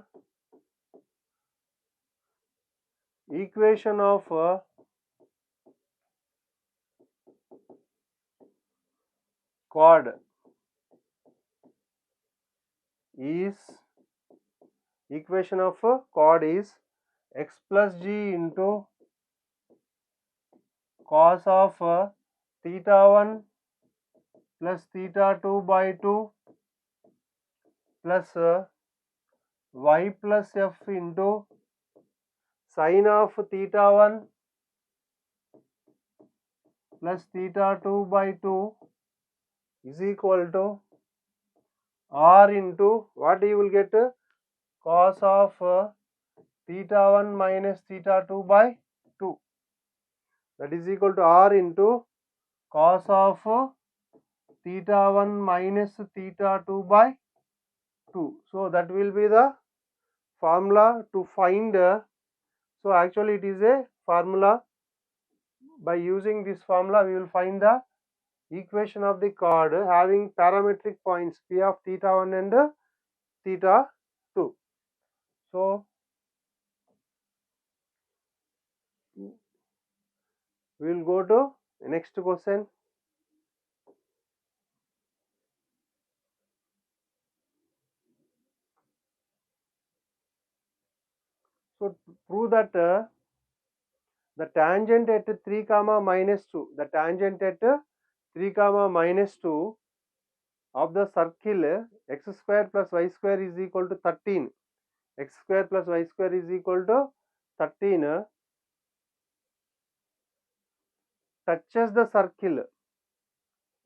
equation of quad is, equation of chord is x plus g into cos of theta 1 plus theta 2 by 2 plus y plus f into sin of theta 1 plus theta 2 by 2 is equal to r into what you will get, cos of theta 1 minus theta 2 by 2, that is equal to r into cos of theta 1 minus theta 2 by 2. So that will be the formula to find, so actually it is a formula. By using this formula we will find the equation of the chord having parametric points p of theta 1 and theta 2. So we will go to the next question. So to prove that the tangent at 3 comma minus 2, the tangent at 3 comma minus 2 of the circle x square plus y square is equal to 13, x square plus y square is equal to 13 touches the circle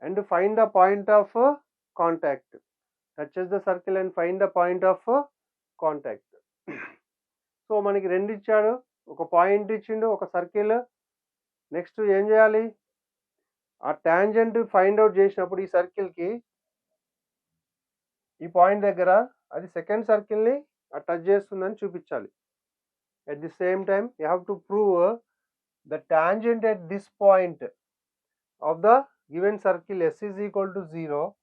and find the point of contact, touches the circle and find the point of contact. So మనకి రెండు ఇచ్చాడు, ఒక point ఇచ్చిండు, ఒక circle. Next ఏం చేయాలి, ఆ tangent find out చేసినప్పుడు ఈ సర్కిల్కి ఈ పాయింట్ దగ్గర అది సెకండ్ సర్కిల్ని టచ్ చేస్తుందని చూపించాలి. At the same time you have to prove the tangent at this point of the given circle s is equal to 0,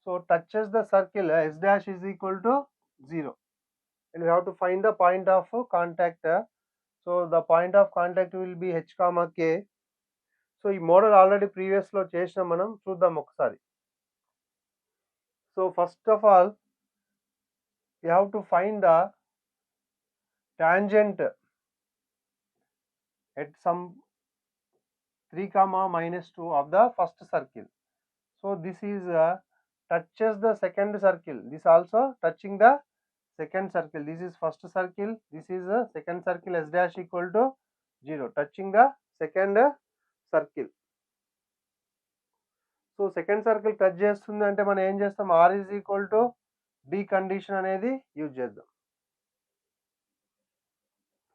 so touches the circle s dash is equal to 0, and we have to find the point of contact. So the point of contact will be h comma k. So ఈ model already previous లో చేసినాం, మనం చూద్దాం ఒకసారి. So first of all you have to find the tangent at some 3 comma minus 2 of the first circle. So this is touches the second circle, this also touching the second circle, this is first circle, this is second circle, s dash equal to 0, touching the second circle. So second circle touch చేస్తుంది అంటే మనం ఏం చేస్తాం, r is equal to d condition అనేది use చేద్దాం.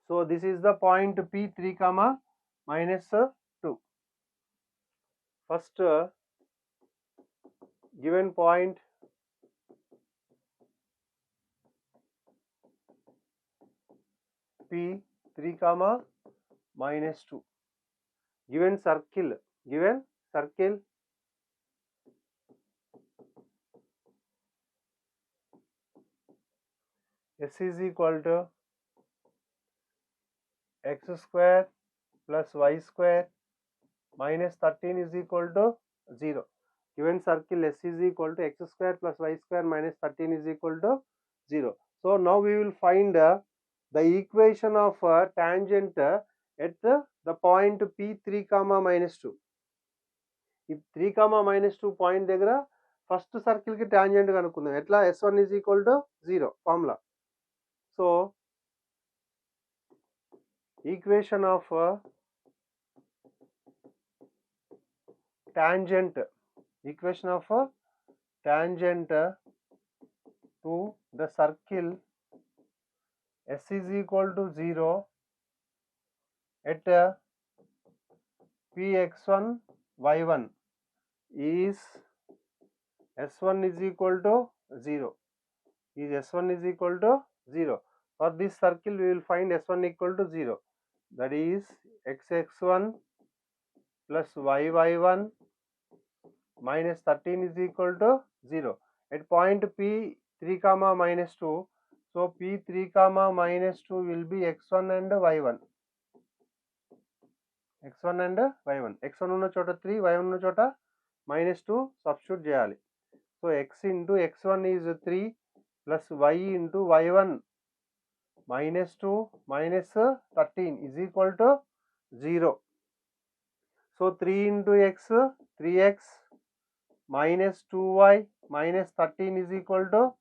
So this is the point P 3 comma minus 2. First given point P 3 comma minus 2, given circle s is equal to x square plus y square minus 13 is equal to 0. Given circle s is equal to x square plus y square minus 13 is equal to 0. So now we will find the equation of tangent at the point p 3 comma minus 2. ఈ 3 comma minus 2 point దగ్గర first circle కి tangent కనుక్కుందాం. ఎట్లా, s1 is equal to 0 formula. So equation of tangent to the circle s is equal to 0 at px1 y1 is s1 is equal to 0, is s1 is equal to 0. For this circle we will find s1 equal to 0, that is xx1 plus yy1 minus 13 is equal to 0 at point p 3 comma minus 2. So p 3 comma minus 2 will be x1 and y1, x1 and y1, x1 ఉన్న చోట 3, y1 ఉన్న చోట minus 2 substitute చేయాలి. So x into x1 is 3 plus y into y1 minus 2 minus 13 is equal to 0. So 3 into x, 3x minus 2y minus 13 is equal to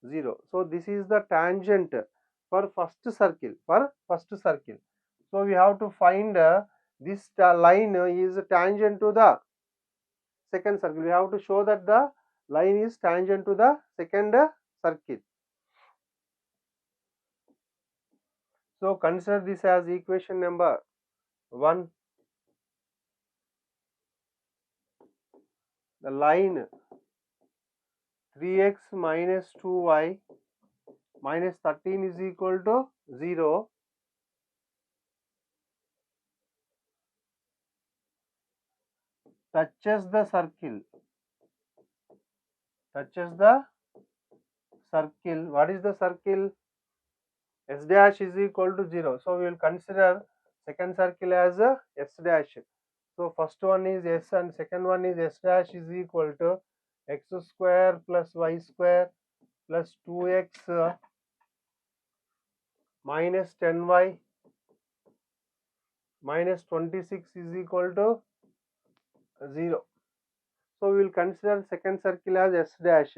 0. So this is the tangent for first circle. So we have to find this line is tangent to the second circle. We have to show that the line is tangent to the second circle. So consider this as equation number 1. The line 3x minus 2y minus 13 is equal to 0 touches the circle. What is the circle? S dash is equal to 0. So we will consider second circle as S dash. So first one is S and second one is S dash is equal to x square plus y square plus 2x minus 10y minus 26 is equal to 0. So we will consider second circle as S dash.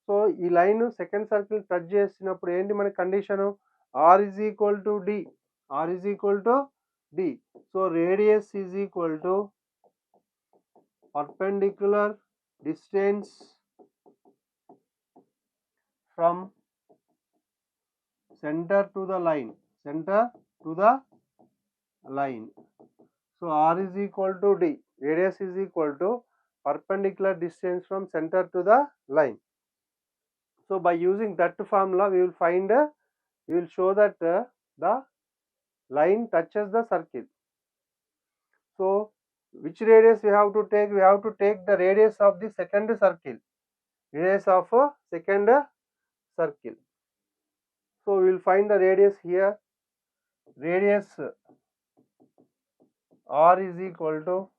So ఈ line second circle touch చేసినప్పుడు ఏంటి మన condition? r is equal to d. So radius is equal to perpendicular distance from center to the line. So r is equal to d. Radius is equal to perpendicular distance from center to the line. So by using that formula, we will show that the line touches the circle. So which radius we have to take? We have to take the radius of the second circle. So we will find the radius here. Radius r is equal to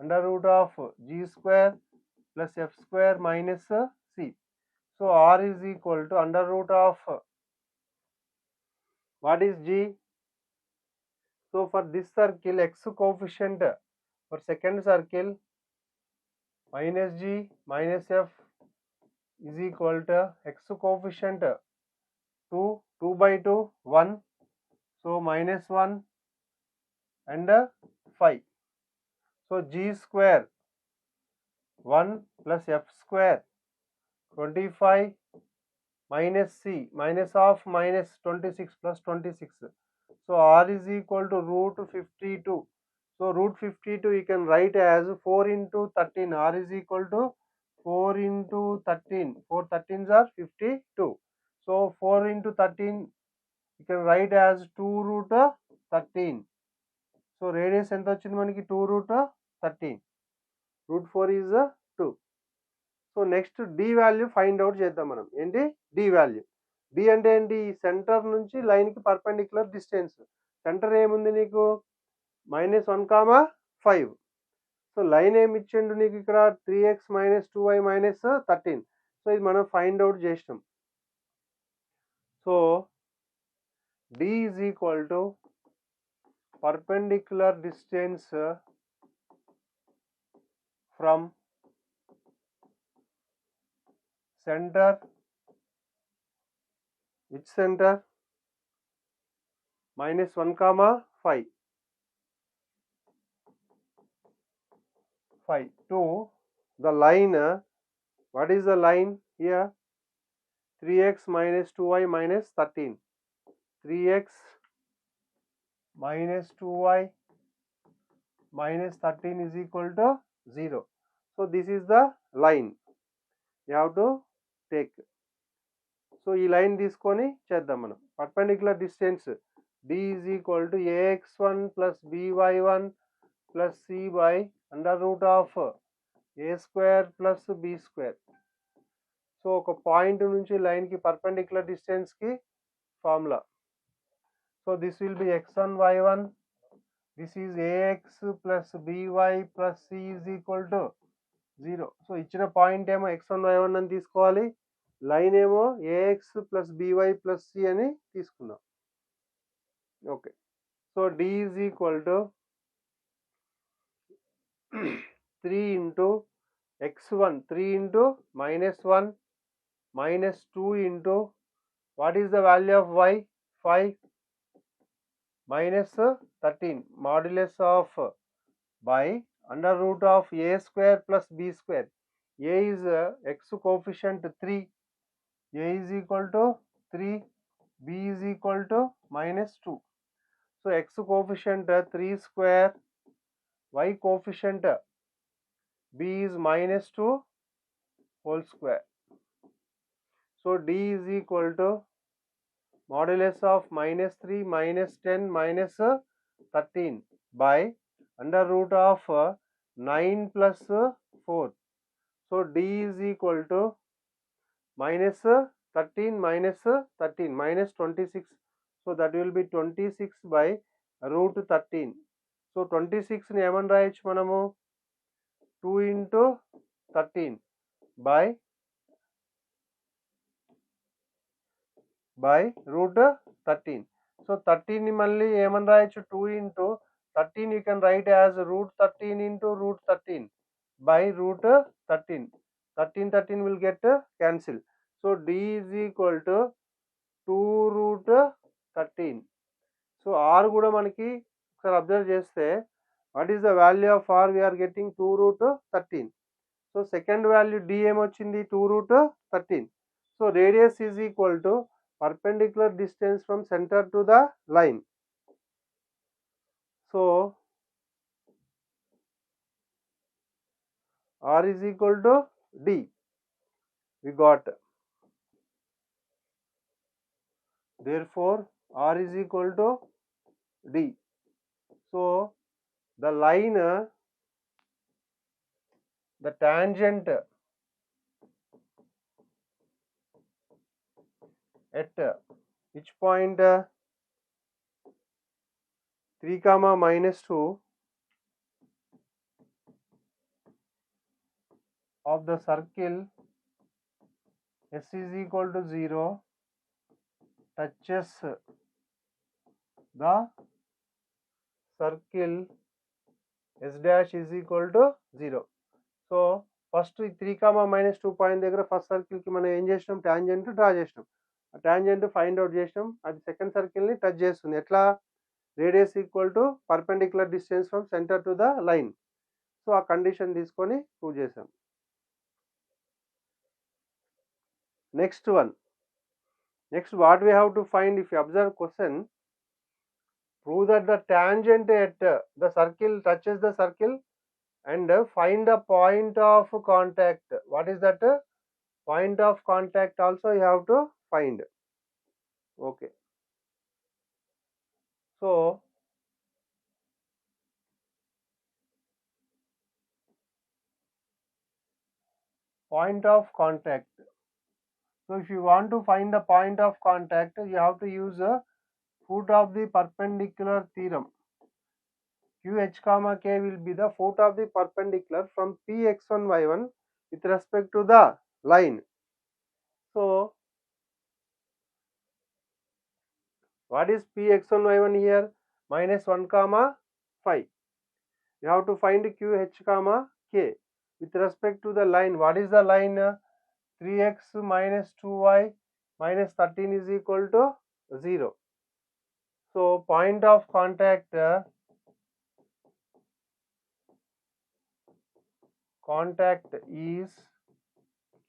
under root of g square plus f square minus c. So r is equal to under root of what is g? So for this circle, x coefficient for second circle minus g minus f is equal to x coefficient 2 by 2 1. So minus 1 and 5. So g square 1 plus f square 25 minus c minus of minus 26 plus 26. So r is equal to root 52. So root 52 you can write as 4 into 13. R is equal to 4 into 13. 4 13s are 52. So 4 into 13 you can write as 2 root 13. So radius ఎంత వచ్చింది మనకి 2 root 13. Root 4 is 2. So next d value find out చేద్దాం మనం. ఏంటి d value? d అంటే ఏంటి? Centre నుంచి line కి పర్పెండిక్యులర్ డిస్టెన్స్. సెంటర్ ఏముంది నీకు? -1, 5. సో లైన్ ఏమి ఇచ్చిండు నీకు ఇక్కడ? 3x - 2y - 13. సో ఇది మనం ఫైండ్ అవుట్ చేసినాం. So d is equal to perpendicular distance from center. Which center? -1, 5 to the line. What is the line here? 3x - 2y - 13. 3x minus 2y minus 13 is equal to 0. So this is the line you have to take. So ఈ line తీసుకొని చేద్దాం మనం. Perpendicular distance d is equal to ax1 plus by1 plus c by under root of a square plus b square. So ఒక point నుంచి line కి perpendicular distance కి formula. So this will be x1 y1. This is ax plus by plus c is equal to 0. So ఇచ్చిన point ఏమో x1 y1 అని తీసుకోవాలి. Line ఏమో ax plus by plus c అని తీసుకుందాం. Okay, so d is equal to 3 into x1, 3 into -1 -2 into what is the value of y? 5 minus 13 modulus of by under root of a square plus b square. A is x coefficient 3, a is equal to 3, b is equal to -2. So x coefficient 3 square, y coefficient b is -2 whole square. So d is equal to modulus of -3 -10 -13 by under root of 9 plus 4. So d is equal to -13 -13 -26. So that will be 26 by root 13. So 26 ని ఏమని రాయొచ్చు మనము? 2 into 13 by root 13. So 13 ని మళ్ళీ ఏమని రాయొచ్చు? 2 into 13 you can write as root 13 into root 13 by root 13. 13 will get cancelled. So d is equal to 2 root 13. So r కూడా మనకి ఒకసారి అబ్జర్వ్ చేస్తే what is the value of r? We are getting 2 root 13. So second value d ఏమొచ్చింది? 2 root 13. So radius is equal to perpendicular distance from center to the line. So r is equal to d. We got. Therefore r is equal to d. So the line, the tangent at which point? 3 comma -2 of the circle s is equal to 0 touches the circle s dash is equal to 0. So first 3 comma -2 point దగ్గర first circle కి మనం ఏం చేసినాం? Tangent draw చేసినాం. ఆ tangent find out చేసినాం. అది second circle ని టచ్ చేస్తుంది. ఎట్లా? Radius equal to perpendicular distance from centre to the line. So ఆ కండిషన్ తీసుకొని ప్రూవ్ చేసాం. Next what we have to find? If you observe question, prove that the tangent at the circle touches the circle and find the point of contact. What is that? Point of contact also you have to find. Okay, so point of contact. So if you want to find the point of contact, you have to use a foot of the perpendicular theorem. QH comma K will be the foot of the perpendicular from Px1 y1 with respect to the line. So what is Px1 y1 here? -1 comma 5. You have to find QH comma K with respect to the line. What is the line? 3x minus 2y minus 13 is equal to 0. So point of contact is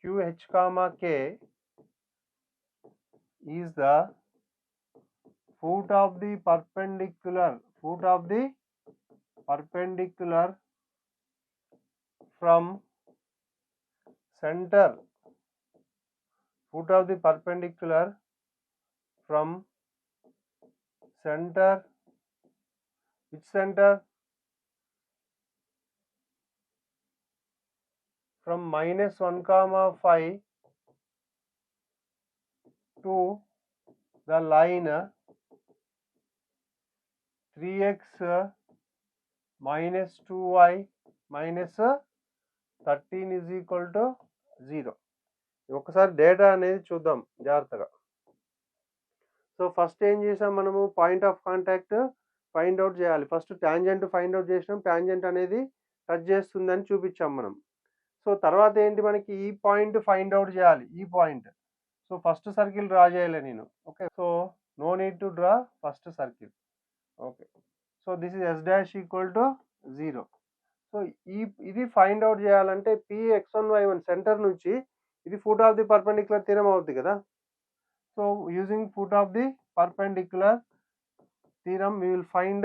QH comma K is the foot of the perpendicular from center, foot of the perpendicular from center, which center? From -1 comma 5 to the line 3x minus 2y minus 13 is equal to 0. ఒకసారి data అనేది చూద్దాం జాగ్రత్తగా. So first ఏం చేసాం మనము, point of contact find out చేయాలి. First tangent find out చేసినాం, tangent అనేది టచ్ చేస్తుందని చూపించాం మనం. సో తర్వాత ఏంటి, మనకి ఈ పాయింట్ ఫైండ్ అవుట్ చేయాలి, ఈ point. So first circle draw చేయాలి నేను. Okay, so no need to draw first circle. Okay, so this is S dash equal to 0. So ఇది ఫైండ్ అవుట్ చేయాలంటే Px1y1 సెంటర్ నుంచి ఇది foot of the perpendicular theorem అవుతుంది కదా. So using foot of the perpendicular theorem we will find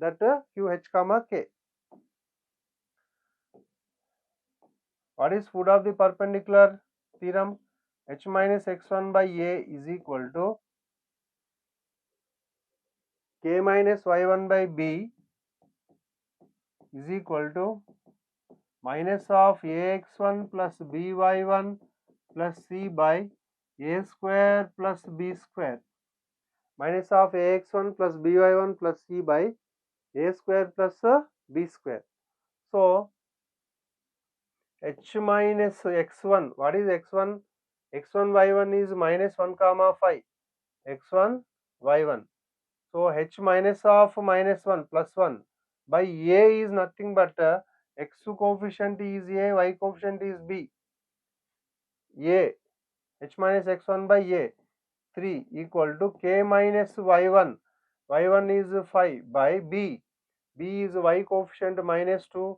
that QH comma K. What is foot of the perpendicular theorem? H minus x1 by A is equal to K minus y1 by B is equal to minus of ax1 plus by1 plus c by a square plus b square. Minus of ax1 plus by1 plus c by a square plus b square. So h minus x1, what is x1? x1 y1 is minus 1 comma 5, x1 y1. So h minus of minus 1 plus 1 by a is nothing but x coefficient is a, y coefficient is b. A, h minus x1 by a 3 equal to k minus y1, y1 is 5 by b, b is y coefficient minus 2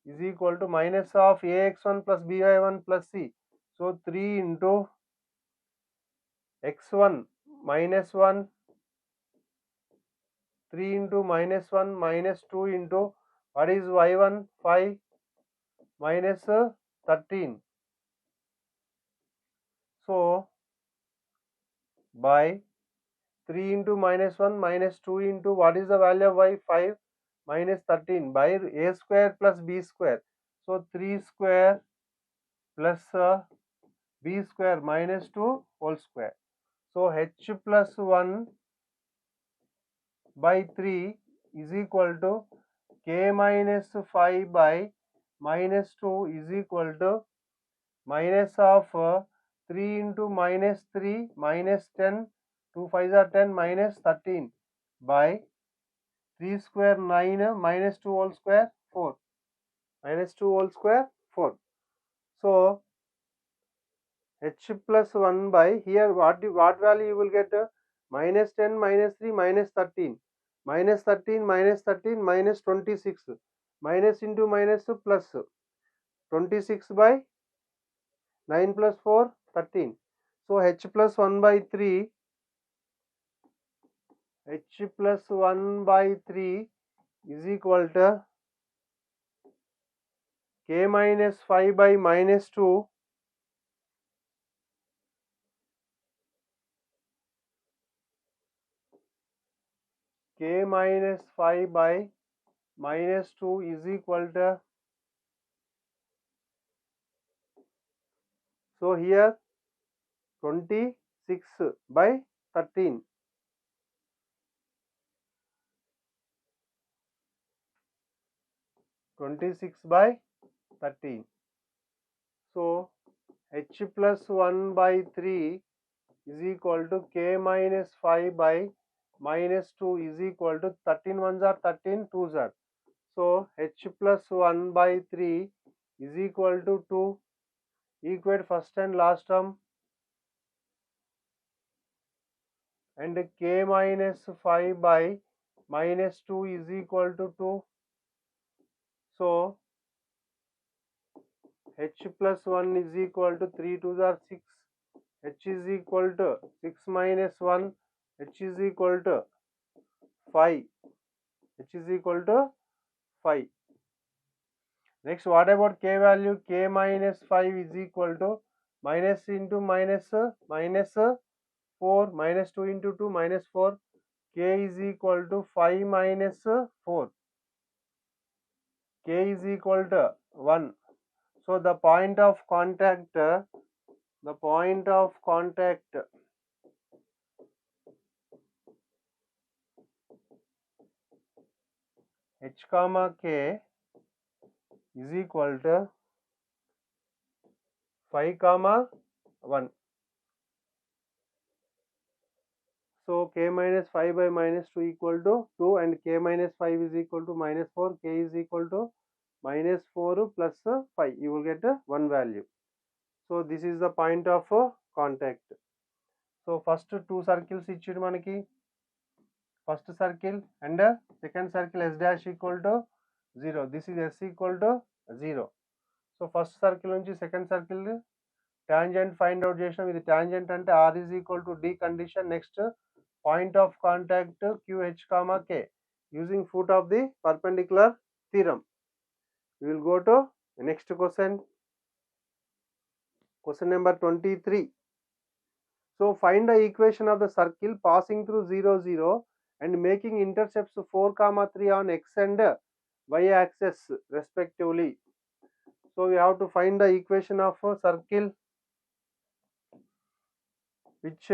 is equal to minus of ax1 plus by1 plus c. So 3 into x1 minus 1, 3 into minus 1 minus 2 into what is y1, 5 minus 13. So by 3 into minus 1 minus 2 into what is the value of y, 5 minus 13 by a square plus b square. So 3 square plus b square minus 2 whole square. So h plus 1 by 3 is equal to k minus 5 by minus 2 is equal to minus of 3 into minus 3 minus 10, 2 5s are 10 minus 13 by 3 square 9 minus 2 whole square 4, minus 2 whole square 4. So h plus 1 by here what value you will get, minus 10 minus 3 minus 13, minus 13 minus 13 minus 26, minus into minus plus 26 by 9 plus 4 13. So h plus 1 by 3, h plus 1 by 3 is equal to k minus 5 by minus 2 k minus 5 by minus 2 is equal to, so here 26 by 13, 26 by 13. So h plus 1 by 3 is equal to k minus 5 by minus 2 is equal to 13 ones are 13, 2s are. So h plus 1 by 3 is equal to 2. Equate first and last term, and k minus 5 by minus 2 is equal to 2. So h plus 1 is equal to 3 2s are 6, h is equal to 6 minus 1, h is equal to 5, h is equal to 5. Next, what about k value? K minus 5 is equal to minus into minus minus 4, minus 2 into 2 minus 4, k is equal to 5 minus 4, k is equal to 1. So the point of contact h comma k is equal to 5 comma 1. So k minus 5 by minus 2 equal to 2, and k minus 5 is equal to minus 4, k is equal to minus 4 plus 5. You will get 1 value. So this is the point of contact. So first two circles ichchadu manaki, first circle and second circle s dash equal to 0. This is s equal to 0. So first circle nunchi second circle tangent find out chesam. Idi tangent ante r is equal to d condition. Next point of contact qh comma k using foot of the perpendicular theorem. We will go to the next question. Question number 23. So find the equation of the circle passing through 0, 0 and making intercepts 4, 3 on x and y axis respectively. So we have to find the equation of a circle which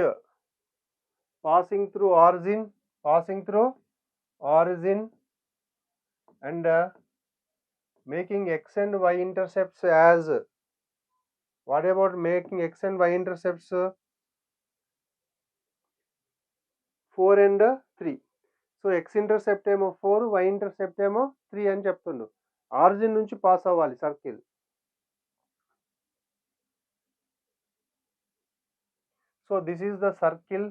passing through origin and making x and y intercepts as, what about making x and y intercepts 4 and 3. So x intercept ఏమో 4, y intercept ఏమో 3 అని చెప్తుండు. Origin నుంచి pass అవ్వాలి circle. So this is the circle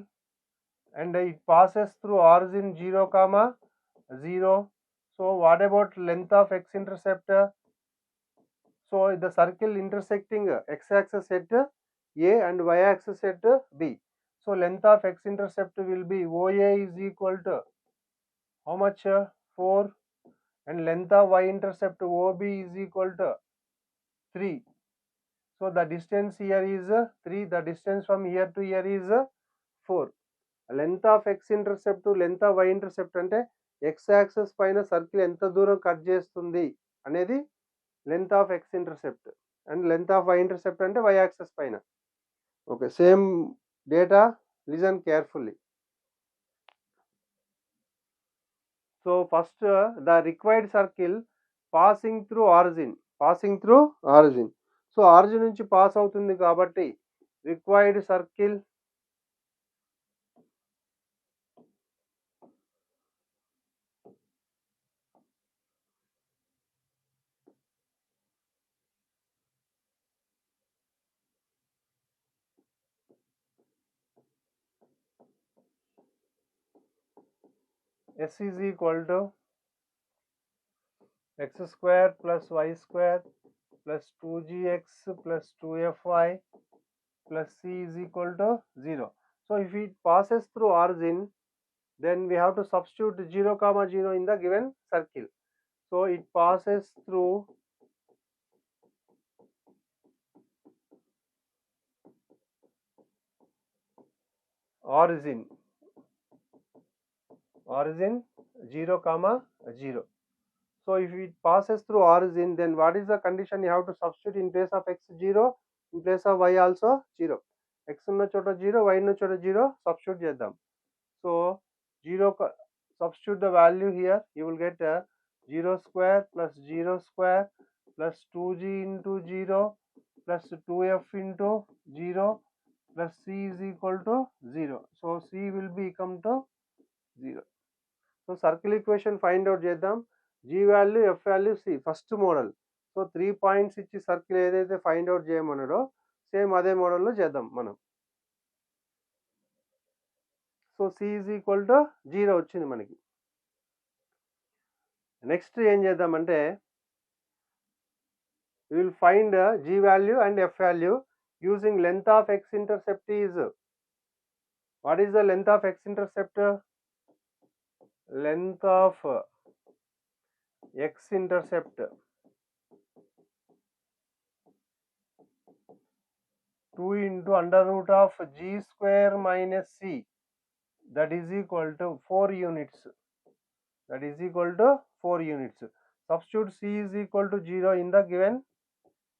and it passes through origin 0, 0. So what about length of x intercept? So the circle intersecting x axis at A and y axis at B. So length of x intercept will be OA is equal to how much? 4, and length of y intercept OB is equal to 3. So the distance here is 3. The distance from here to here is 4. Length of x intercept to length of y intercept ante x axis paina circle enta dooram cut chestundi anedi length of x intercept, and length of y intercept ante y axis paina. Okay, same data, listen carefully. So first the required circle passing through origin. So origin నుంచి pass అవుతుంది కాబట్టి required circle s is equal to x square plus y square plus 2gx plus 2fy plus c is equal to 0. So if it passes through origin, then we have to substitute 0, 0 in the given circle. So it passes through origin 0, 0. So if it passes through origin, then what is the condition? You have to substitute in place of x 0, in place of y also 0. X ఉన్న చోట 0, y ఉన్న చోట 0 substitute చేద్దాం. So 0 substitute the value here. You will get 0 square plus 0 square plus 2g into 0 plus 2f into 0 plus c is equal to 0. So c will become to 0. So circle equation find out చేద్దాం. G value, f value, c first model. So 3 points ఇచ్చి circle ఏదైతే find out చేయమన్నాడో same అదే మోడల్లో చేద్దాం మనం. So c is equal to 0 వచ్చింది మనకి. Next ఏం చేద్దామంటే we will find g value and f value using length of x intercept is, what is the length of x intercept? Length of x intercept 2 into under root of g square minus c, that is equal to 4 units. Substitute c is equal to 0 in the given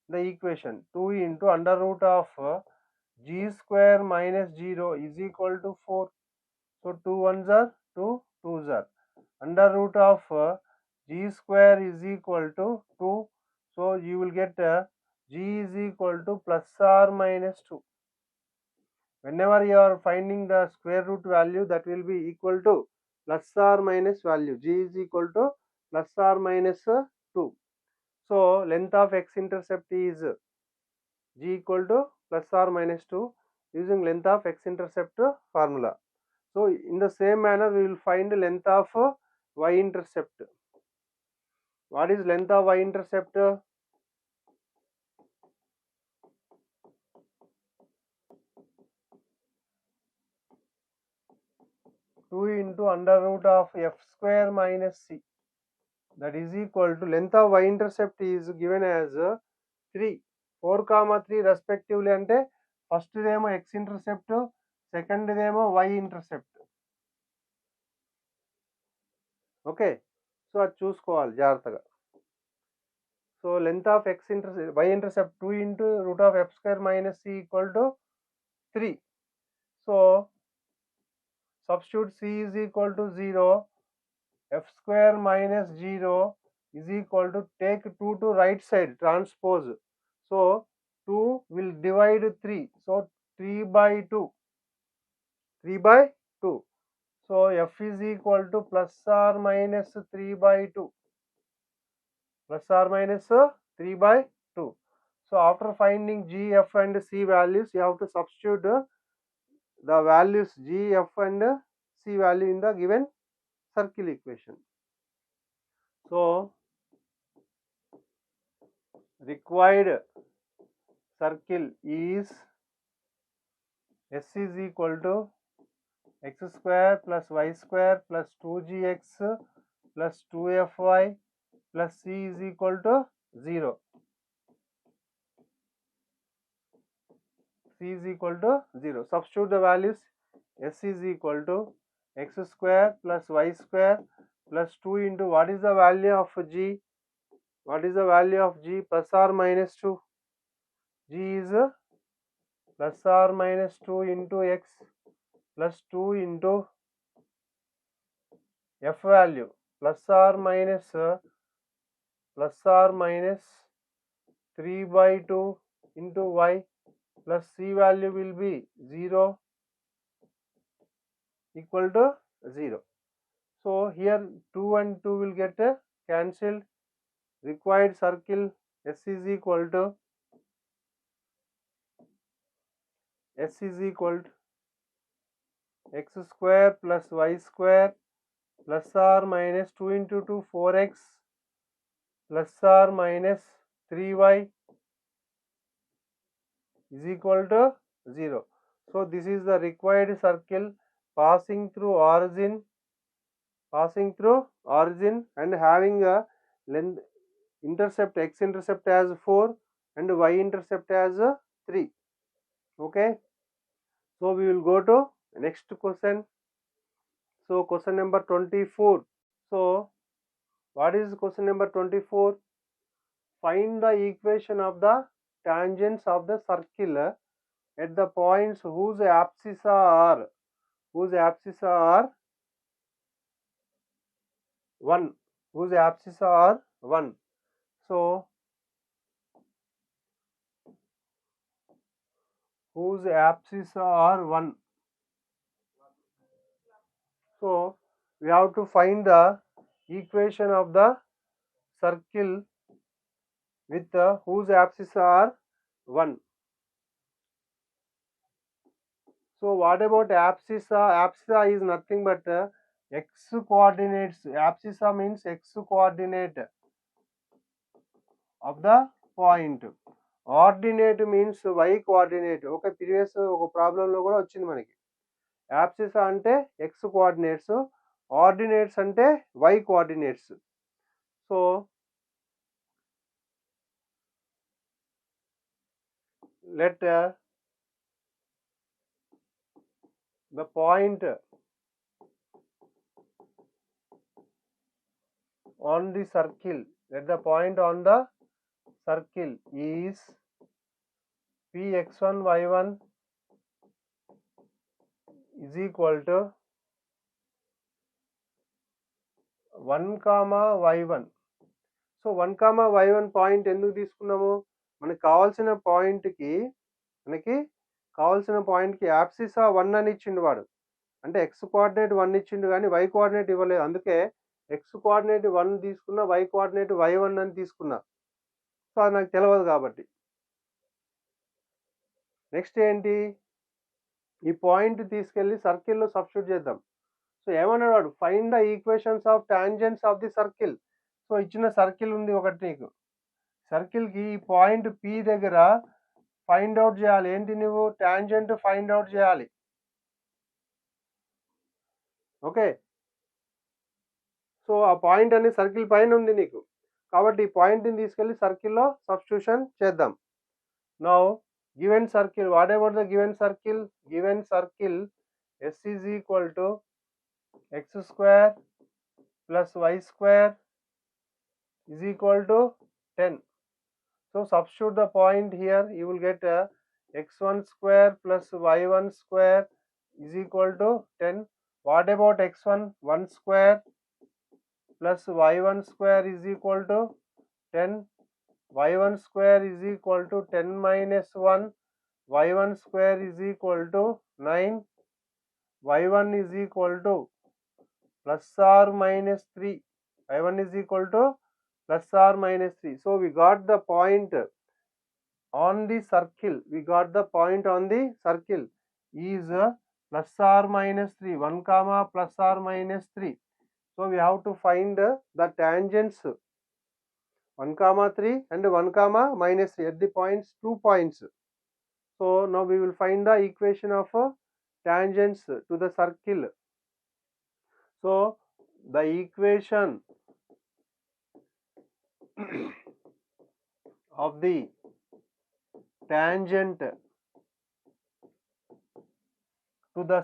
the equation. 2 into under root of g square minus 0 is equal to 4. So 2 ones are 2, 2s are. Under root of g square is equal to 2. So you will get g is equal to plus or minus 2. whenever you are finding the square root value, that will be equal to plus or minus value. G is equal to plus or minus 2. So length of x-intercept is G equal to plus or minus 2 using length of x-intercept formula. So in the same manner we will find length of y-intercept. What is length of y-intercept? 2 into under root of f square minus c, that is equal to length of y-intercept is given as 3, 4, 3 respectively. అంటే first దేమో x-intercept, second దేమో y-intercept. Okay, so అది చూసుకోవాలి జాగ్రత్తగా. So length of y-intercept 2 into root of f square minus c equal to 3. So substitute c is equal to 0, f square minus 0 is equal to, take 2 to right side, transpose. So 2 will divide 3, so 3 by 2, 3 by 2. So f is equal to plus or minus 3 by 2, plus or minus 3 by 2. So after finding g, f and c values, you have to substitute the values g, f and c value in the given circle equation. So required circle is S is equal to x square plus y square plus 2gx plus 2fy plus c is equal to 0. C is equal to 0. Substitute the values. S is equal to x square plus y square plus 2 into, what is the value of g? What is the value of g? Plus or minus 2. G is plus or minus 2 into x plus 2 into f value plus or minus 3 by 2 into y plus c value will be 0 equal to 0. So here 2 and 2 will get cancelled. Required circle S is equal to x square plus y square plus or minus 2 into 2 4x plus or minus 3y is equal to 0. So this is the required circle passing through origin and having a length intercept, x intercept as 4 and y intercept as 3. Okay, so we will go to next question. So question number 24. So what is question number 24? Find the equation of the tangents of the circle at the points whose apses are 1. Whose apses are 1. So whose apses are 1. So we have to find the equation of the circle with whose apses are 1. So what about abscissa? Abscissa is nothing but x coordinates. Abscissa means x coordinate of the point. Ordinate means y coordinate. Okay, previous ఒక problem లో కూడా వచ్చింది మనకి. Abscissa అంటే x coordinates, ordinates అంటే y coordinates. So let the point on the circle, let the point on the circle is px1 y1 is equal to 1, y1. So 1, y1 point ఎందుకు తీసుకున్నాము? మనకి కావాల్సిన పాయింట్కి మనకి కావాల్సిన పాయింట్కి యాప్సిస్ 1 అని ఇచ్చిండు వాడు, అంటే x కోఆర్డినేట్ 1 ఇచ్చిండు కానీ y కోఆర్డినేట్ ఇవ్వలేదు. అందుకే x కోఆర్డినేట్ 1 తీసుకున్నా, y కోఆర్డినేట్ y1 అని తీసుకున్నా. సో అది నాకు తెలియదు కాబట్టి. నెక్స్ట్ ఏంటి, ఈ పాయింట్ తీసుకెళ్ళి సర్కిల్లో సబ్స్టిట్యూట్ చేద్దాం. సో ఏమన్నాడు వాడు, find the equations of tangents of the circle. So ఇచ్చిన సర్కిల్ ఉంది ఒకటి నీకు, సర్కిల్కి ఈ పాయింట్ P దగ్గర ఫైండ్ అవుట్ చేయాలి. ఏంటి, నువ్వు టాంజెంట్ ఫైండ్ అవుట్ చేయాలి. ఓకే, సో ఆ పాయింట్ అనేది సర్కిల్ పైన ఉంది నీకు, కాబట్టి ఈ పాయింట్ని తీసుకెళ్ళి సర్కిల్లో సబ్స్టిట్యూషన్ చేద్దాం. Now given circle, what about the given circle? Given circle S is equal to x square plus y square is equal to 10. So substitute the point here, you will get x1 square plus y1 square is equal to 10. What about x1? 1 square plus y1 square is equal to 10. y1 square is equal to 10 minus 1. y1 square is equal to 9. y1 is equal to plus or minus 3. y1 is equal to plus or minus 3. So we got the point on the circle. We got the point on the circle is plus or minus 3. 1 comma plus or minus 3. So we have to find the tangents 1 comma 3 and 1 comma minus 3 at the points, 2 points. So now we will find the equation of tangents to the circle. So the equation of the tangent to the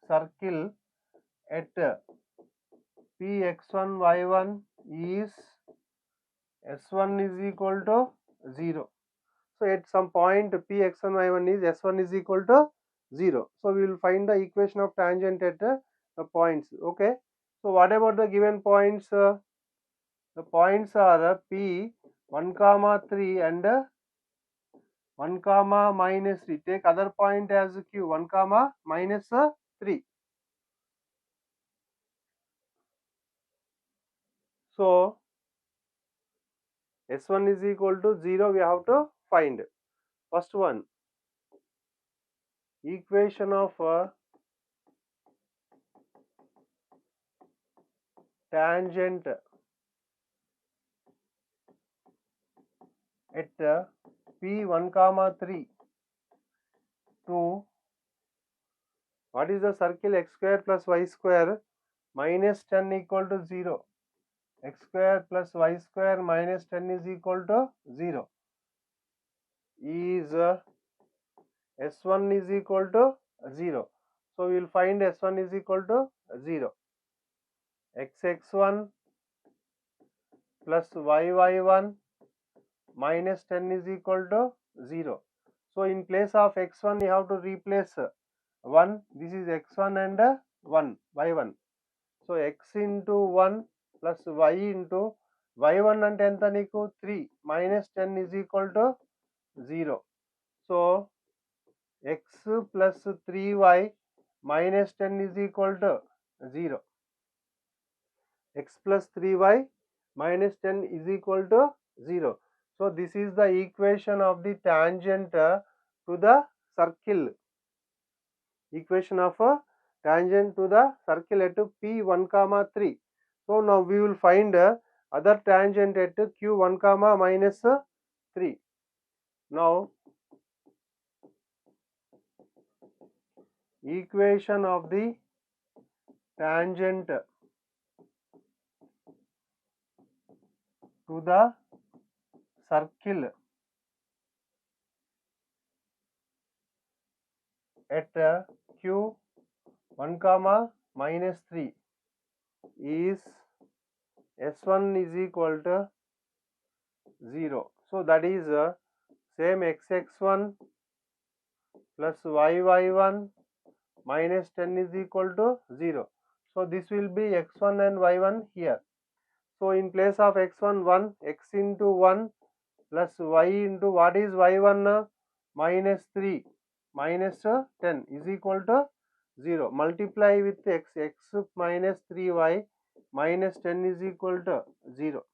circle at Px1 y1 is s1 is equal to 0. So at some point Px1 y1 is s1 is equal to 0. So we will find the equation of tangent at the points. Okay, so what about the given points? The points are P 1 comma 3 and 1 comma minus 3. Take other point as Q 1 comma minus 3. So S1 is equal to 0, we have to find. First one, equation of tangent at P 1 comma 3 to, what is the circle? X square plus y square minus 10 equal to 0. X square plus y square minus 10 is equal to 0 is S1 is equal to 0. So we will find S1 is equal to 0. Xx1 plus yy1 minus 10 is equal to 0. So in place of x1 you have to replace 1. This is x1 and 1, y1. So x into 1 plus y into y1 and enta నీకు 3 minus 10 is equal to 0. So x plus 3y minus 10 is equal to 0. X plus 3y minus 10 is equal to 0. So this is the equation of the tangent to the circle. Equation of tangent to the circle at P1 comma 3. So now we will find other tangent at Q1 comma minus 3. Now equation of the tangent to the circle at Q1 comma minus 3 is S1 is equal to 0. So that is same xx1 plus yy1 minus 10 is equal to 0. So this will be x1 and y1 here. So in place of x1, 1, x into 1 plus y into what is y1 minus 3 minus 10 is equal to 0. Multiply with x, x minus 3y minus 10 is equal to 0.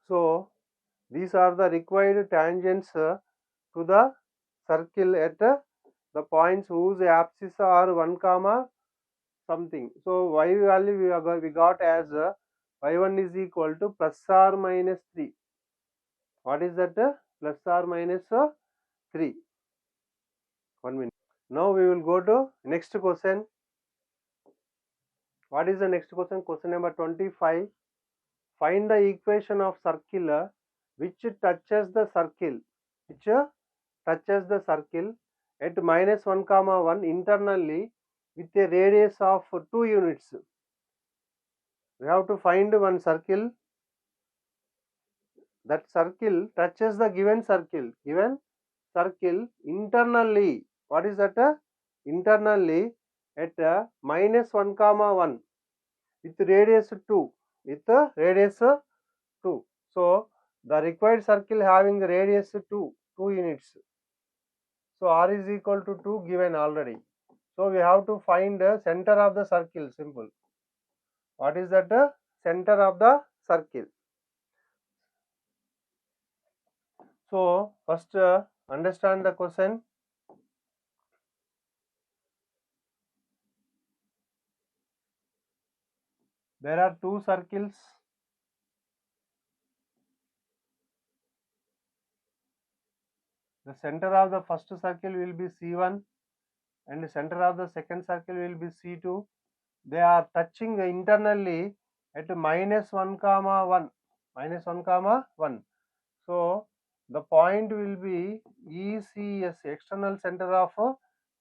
So these are the required tangents to the circle at the points whose apses are 1 comma something. So y value we got as y1 is equal to plus or minus 3. What is that? Plus or minus 3. 1 minute. Now we will go to next question. What is the next question? Question number 25. Find the equation of circle which touches the circle. Which touches the circle at minus 1 comma 1 internally with a radius of 2 units. We have to find one circle. That circle touches the given circle internally. What is that? Internally at minus 1 comma 1 with radius 2. So the required circle having the radius 2 units. So r is equal to 2 given already. So we have to find the center of the circle. Simple. What is that? Center of the circle. So first understand the question. There are two circles. The center of the first circle will be C1 and the center of the second circle will be C2. They are touching internally at minus 1 comma 1. Minus 1 comma 1. So the point will be ECS, external center of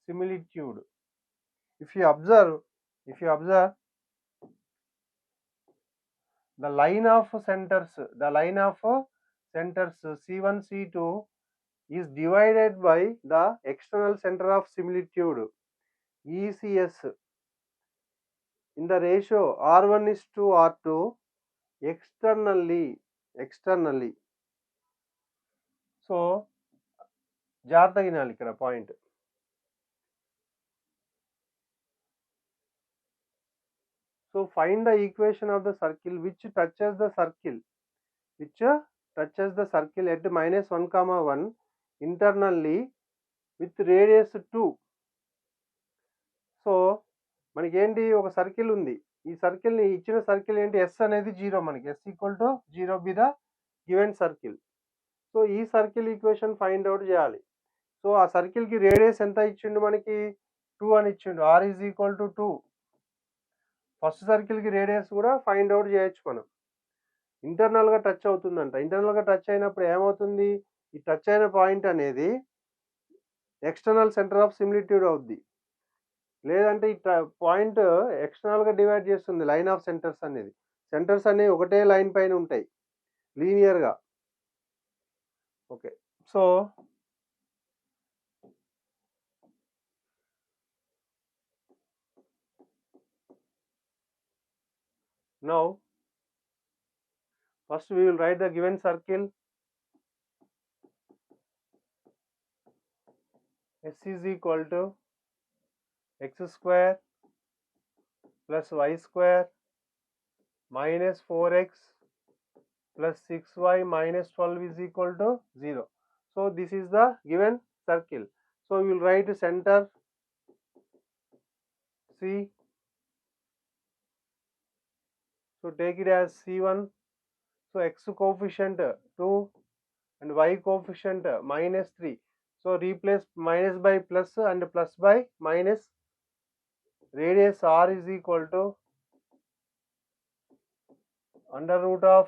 similitude. If you observe the line of centers C1, C2 is divided by the external center of similitude ECS in the ratio R1 is to R2 externally. So జాగ్రత్తగా వినాలి ఇక్కడ point. So find the equation of the circle which touches the circle at minus 1 comma 1 internally with radius 2. So మనకి ఏంటి, ఒక circle ఉంది. ఈ circle ని ఇచ్చిన సర్కిల్ ఏంటి, ఎస్ అనేది 0, మనకి S equal to 0 be the given circle. So ఈ సర్కిల్ ఈక్వేషన్ ఫైండ్ అవుట్ చేయాలి. సో ఆ సర్కిల్ కి రేడియస్ ఎంత ఇచ్చిండు, మనకి 2 అని ఇచ్చిండు. R is equal to 2. First circle కి రేడియస్ కూడా ఫైండ్ అవుట్ చేయొచ్చు మనం. ఇంటర్నల్ గా టచ్ అవుతుందంట. ఇంటర్నల్ గా టచ్ అయినప్పుడు ఏమవుతుంది, ఈ టచ్ అయిన పాయింట్ అనేది ఎక్స్టర్నల్ సెంటర్ ఆఫ్ సిమిలిట్యూడ్ అవుద్ది. లేదంటే ఈ పాయింట్ ఎక్స్టర్నల్ గా డివైడ్ చేస్తుంది లైన్ ఆఫ్ సెంటర్స్ అనేది. సెంటర్స్ అనేవి ఒకటే లైన్ పైన ఉంటాయి లీనియర్ గా. Okay, so now first we will write the given circle. S is equal to x square plus y square minus 4x plus 6y minus 12 is equal to 0. So this is the given circle. So we will write center C. So take it as C1. So x coefficient 2 and y coefficient minus 3. So replace minus by plus and plus by minus. Radius r is equal to under root of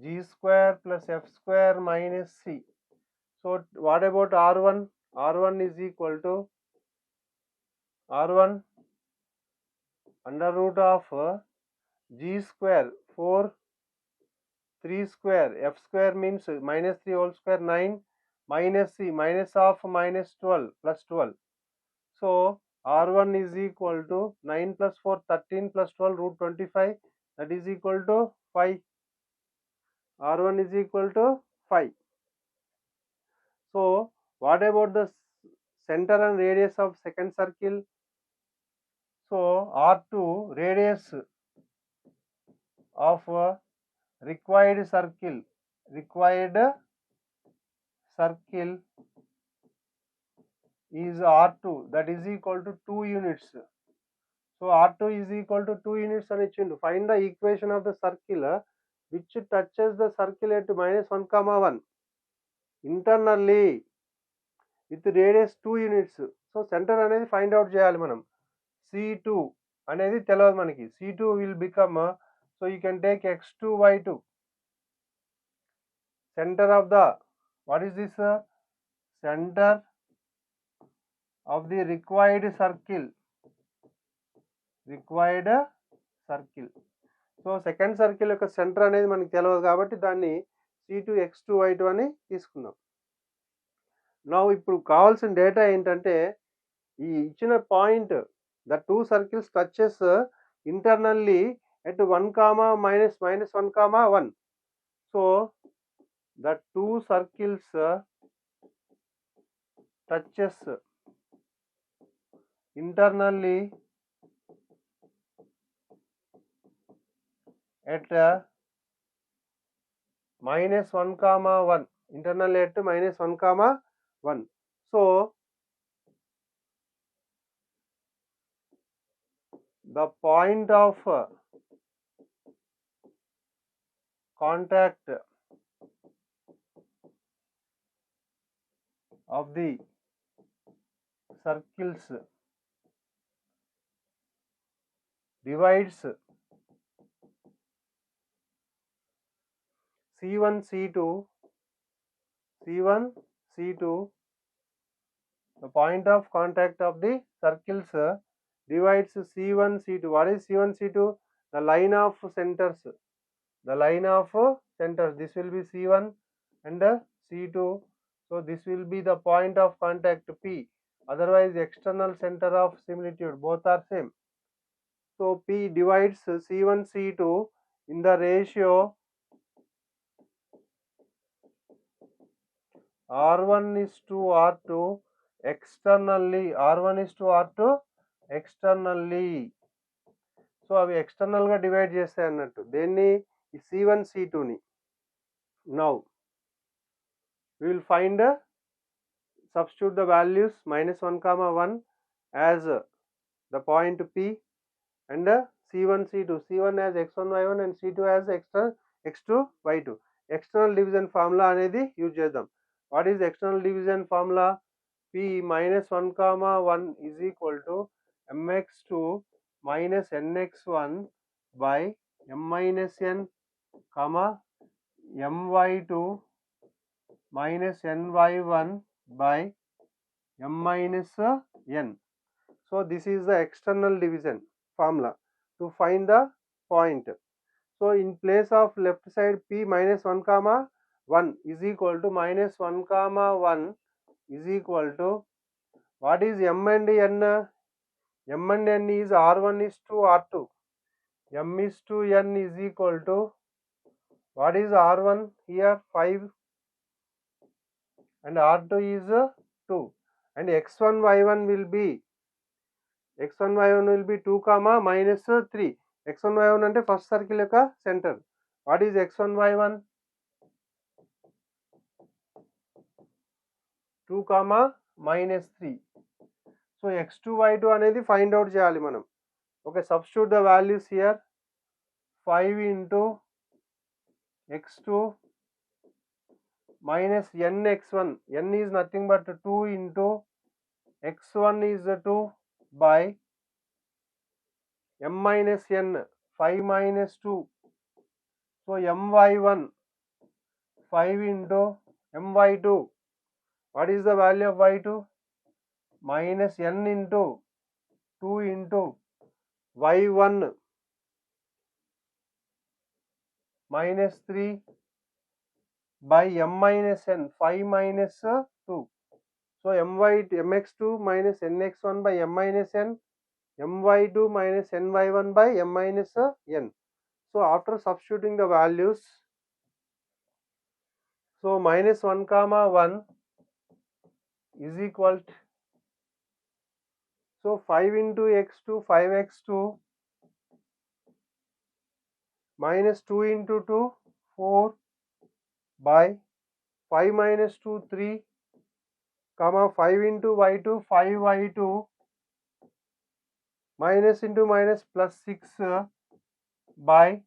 g square plus f square minus c. So what about r1? R1 is equal to r1 under root of g square 4 3 square, f square means minus 3 whole square 9 minus c minus of minus 12 plus 12. So R1 is equal to 9 plus 4 13 plus 12 root 25, that is equal to 5. R1 is equal to 5. So what about the center and radius of second circle? So R2 radius of required circle is R2, that is equal to 2 units. So R2 is equal to 2 units అని ఇచ్చిండు. Find the equation of the circle which touches the circle at -1, 1 internally with radius 2 units. So centre అనేది find out చేయాలి మనం. C2 అనేది తెలియదు మనకి. C2 will become so you can take x2 y2. Center of the, what is this? Center of the required circle. So second circle యొక్క centre అనేది మనకి తెలియదు కాబట్టి దాన్ని C2 x2 y2 అని తీసుకుందాం. నా ఇప్పుడు కావాల్సిన డేటా ఏంటంటే ఈ ఇచ్చిన point the two circles touches internally at 1, -1, 1. So the two circles touches internally at -1, 1, internally at -1, 1. So the point of contact of the circles divides C1 C2, the point of contact of the circles divides C1 C2. What is C1 C2? The line of centers. This will be C1 and C2. So this will be the point of contact P. Otherwise external center of similitude, both are same. So P divides C1 C2 in the ratio R1 is to R2 externally. R1 is to R2 externally. So అవి external గా divide చేస్తాయి అన్నట్టు దేన్ని ఈ C1 C2 ని. Now we will find substitute the values -1, 1 as the point P and C1 C2. C1 as x1 y1 and C2 as x2 y2. External division formula అనేది use చేద్దాం. What is external division formula? P -1, 1 is equal to mx2 minus nx1 by m minus n, my2 minus ny1 by m minus n. So this is the external division formula to find the point. So in place of left side P -1, 1 is equal to -1, 1 is equal to, what is m and n? M and n is R1 is to R2. M is to n is equal to, what is R1 here? 5 and R2 is 2 and x1 y1 will be 2, -3. x1 y1 అంటే first circle యొక్క centre. What is x1 y1? 2, -3. So x2 y2 అనేది find out చేయాలి మనం. Okay, substitute the values here. 5 into x2 minus n x1. n is nothing but 2 into x1 is 2 by m minus n, 5 minus 2. So my1 5 into my2. What is the value of y2? Minus n into 2 into y1 minus 3 by m minus n, 5 minus 2. So mx2 minus nx1 by m minus n, my2 minus ny1 by m minus n. So after substituting the values, so minus 1 comma 1 is equal to, so 5 into x2, 5x2 minus 2 into 2, 4 by 5 minus 2, 3 comma 5 into y2, 5y2 minus into minus plus 6 by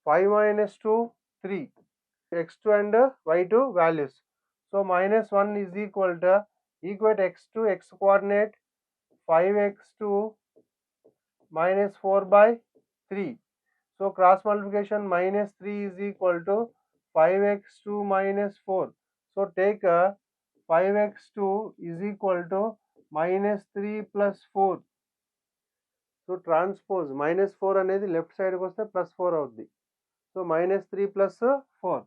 5 minus 2, 3 x2 and y2 values. So minus 1 is equal to equate x2 x coordinate 5x2 minus 4 by 3. So cross multiplication minus 3 is equal to 5x2 minus 4. So take 5x2 is equal to minus 3 plus 4. So transpose minus 4 అనేది left side కి వస్తే plus 4 అవుద్ది. So minus 3 plus 4.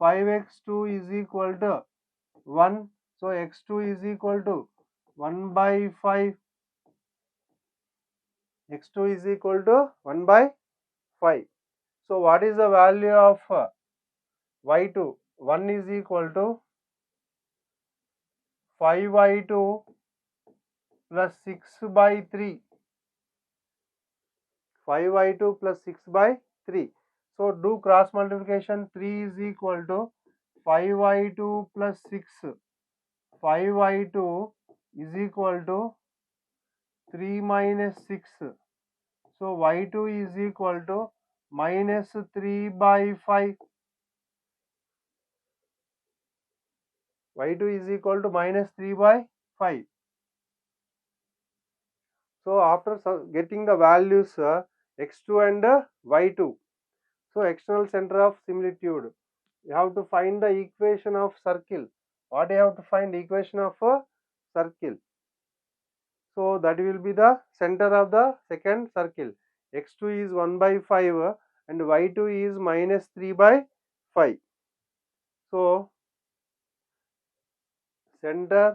5x2 is equal to 1. So x2 is equal to 1 by 5. x2 is equal to 1 by 5. So what is the value of y2? 1 is equal to 5y2 plus 6 by 3. 5y2 plus 6 by 3. So do cross multiplication. 3 is equal to 5y2 plus 6. 5y2 is equal to 3 minus 6. So y2 is equal to minus 3 by 5. y2 is equal to minus 3 by 5. So after getting the values x2 and y2, so external center of similitude, you have to find the equation of circle. What you have to find? Equation of a circle. So that will be the center of the second circle. x2 is 1 by 5 and y2 is minus 3 by 5. So center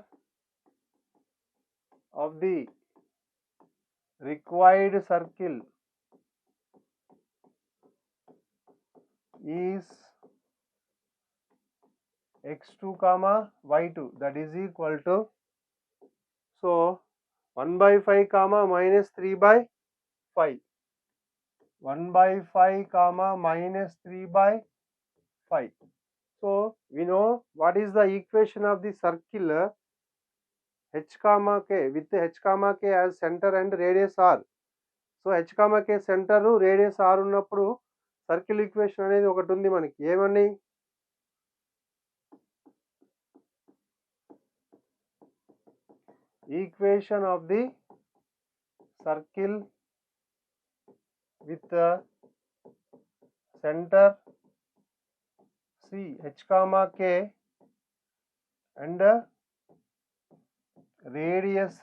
of the required circle is x2 comma y2, that is equal to, so 1 by 5 comma minus 3 by 5. 1 by 5 comma minus 3 by 5. So we know what is the equation of the circle h comma k with h comma k as center and radius r. So h comma k center radius r ఉన్నప్పుడు circle equation అనేది ఒకటి ఉంది మనకి. ఏమని? Equation of the circle with center C h comma k and radius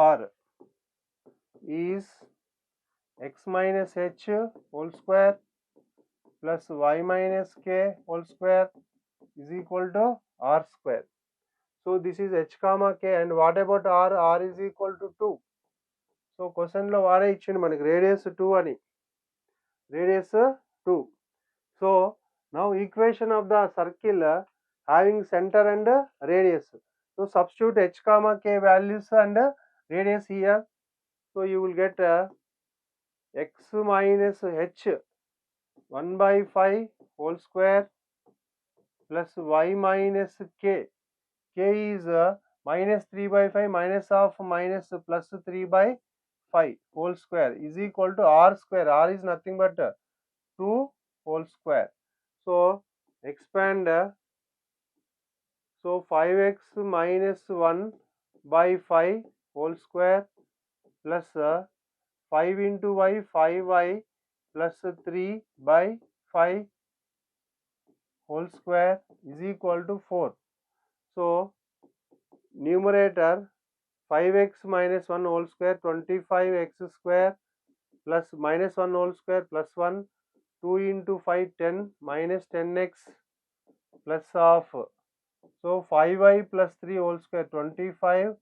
r is x minus h whole square plus y minus k whole square is equal to r square. So this is h comma k, and what about r? R is equal to 2. So question లో వాడే ఇచ్చిండు మనకి radius 2 అని, radius 2. So now equation of the circle having center and radius. So substitute h comma k values and radius here. So you will get x minus h 1 by 5 whole square plus y minus k. K is minus 3 by 5 minus of minus plus 3 by 5 whole square is equal to r square. R is nothing but 2 whole square. So expand, so 5x minus 1 by 5 whole square plus 5 into y 5y plus 3 by 5 whole square is equal to 4. So numerator 5x minus 1 whole square 25x square plus minus 1 whole square plus 1, 2 into 5 10 minus 10x plus of So 5y plus 3 whole square 25,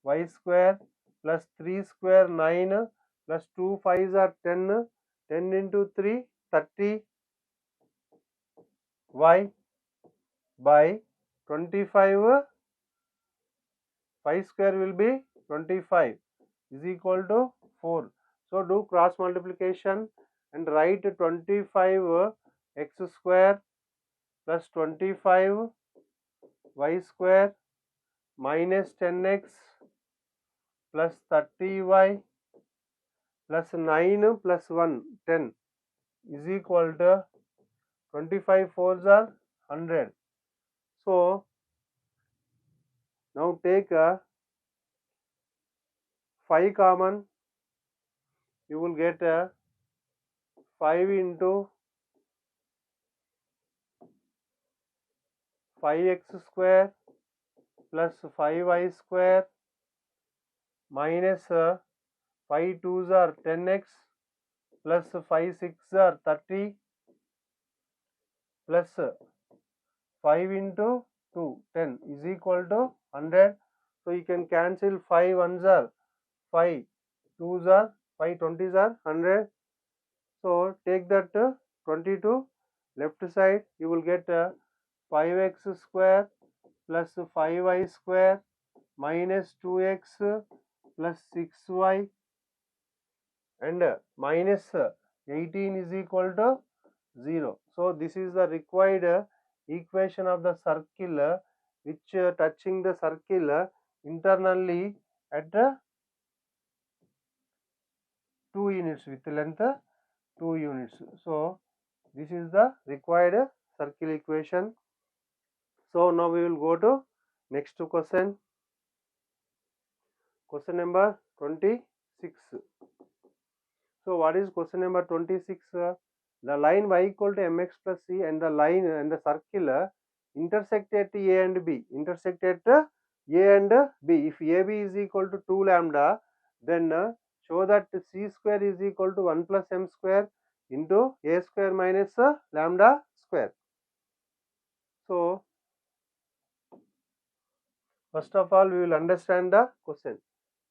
y square plus 3 square 9 plus 2 5s are 10, 10 into 3 30 y by 25, 5 square will be 25 is equal to 4. So do cross multiplication and write 25 x square plus 25 y square minus 10x plus 30y plus 9 plus 1 10 is equal to 25 fours are 100. So now take a 5 common, you will get a 5 into 5x square plus 5y square minus 5 2s are 10x plus 5 6 are 30 plus 5 into 2 10 is equal to 100. So you can cancel 5 ones are 5 2s are 5 20s are 100. So take that 22 left side, you will get 5x square plus 5y square minus 2x plus 6y and minus 18 is equal to 0. So this is the required equation of the circle which touching the circle internally at 2 units with length 2 units. So this is the required circle equation. So now we will go to next question. Question number 26. So what is question number 26? The line y equal to mx plus c and the line and the circle intersect at a and b. Intersect at a and b. If ab is equal to 2 lambda, then show that c square is equal to 1 plus m square into a square minus lambda square. So first of all, we will understand the question.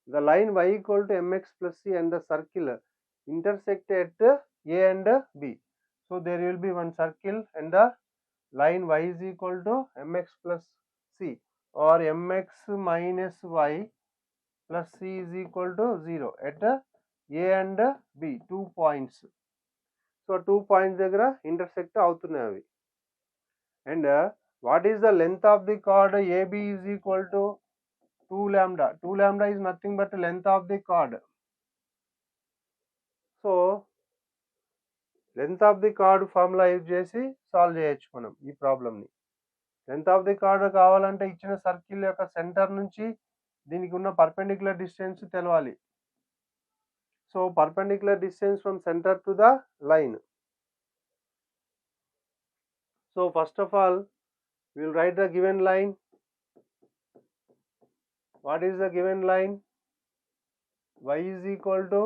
The line y equal to mx plus c and the circle intersect at a and b. So there will be one circle and the line y is equal to mx plus c or mx minus y plus c is equal to 0 at a and b, 2 points. So 2 points దగ్గర intersect అవుతున్నాయి అవి. And what is the length of the chord AB is equal to 2 lambda. 2 lambda is nothing but length of the chord. So length of the chord formula use చేసి solve చేయొచ్చు మనం ఈ ప్రాబ్లమ్ని. Length of the card కావాలంటే ఇచ్చిన circle యొక్క centre నుంచి దీనికి ఉన్న పర్పెండిక్యులర్ డిస్టెన్స్ తెలవాలి. So perpendicular distance from centre to the line. So first of all, we will write the given line. What is the given line? Y is equal to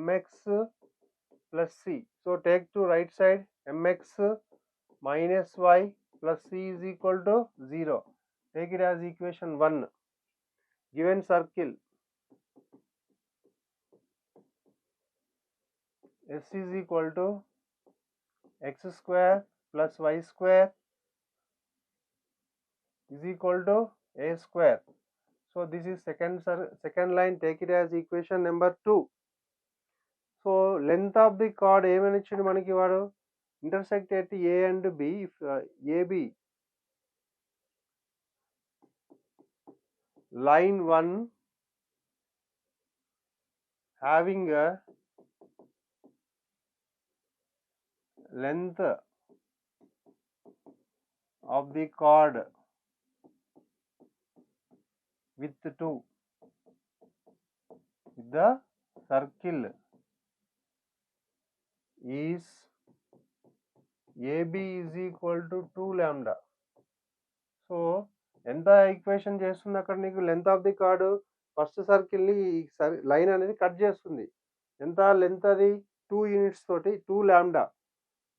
mx plus c. So take to right side, mx minus y plus c is equal to 0. Take it as equation 1. Given circle s is equal to x square plus y square is equal to a square. So this is second line. Take it as equation number 2. So length of the chord ఏమని ఇచ్చిండు మనకి వాడు, intersect at a and b. If ab line 1 having a length of the chord with 2 with the circle is AB is equal to 2 lambda. So ఎంత equation చేస్తుంది అక్కడ నీకు, length of the chord first సర్కిల్ని line అనేది cut చేస్తుంది. ఎంత length అది 2 units తోటి 2 lambda.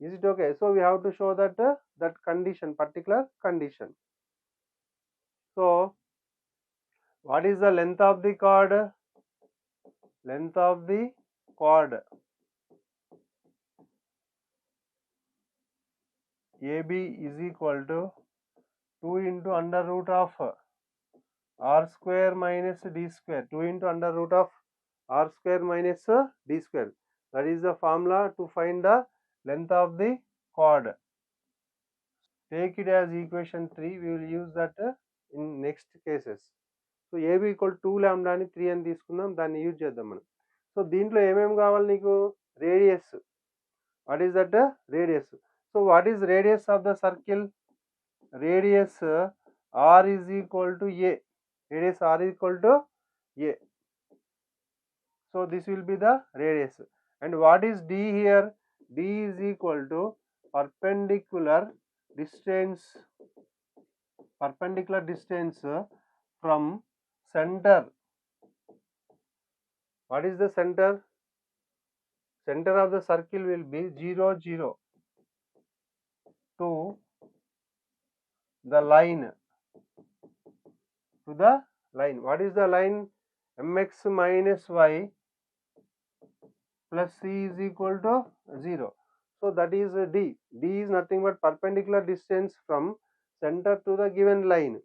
Is it okay? So we have to show that that condition, particular condition. So what is the length of the chord? Length of the chord AB is equal to 2 into under root of r square minus d square. 2 into under root of r square minus d square. That is the formula to find the length of the chord. Take it as equation 3. We will use that in next cases. So AB equal 2 lambda అని 3 అని తీసుకుందాం, దాన్ని use చేద్దాం మనం. So దీంట్లో ఏమేమి కావాలి నీకు? Radius. What is that? Radius. So what is radius of the circle? Radius r is equal to a. Radius r is equal to a. So this will be the radius. And what is d here? D is equal to perpendicular distance from center. What is the center? Center of the circle will be 0, 0 to the line. To the line. What is the line? Mx minus y plus c is equal to 0. So that is d. D is nothing but perpendicular distance from center to the given line.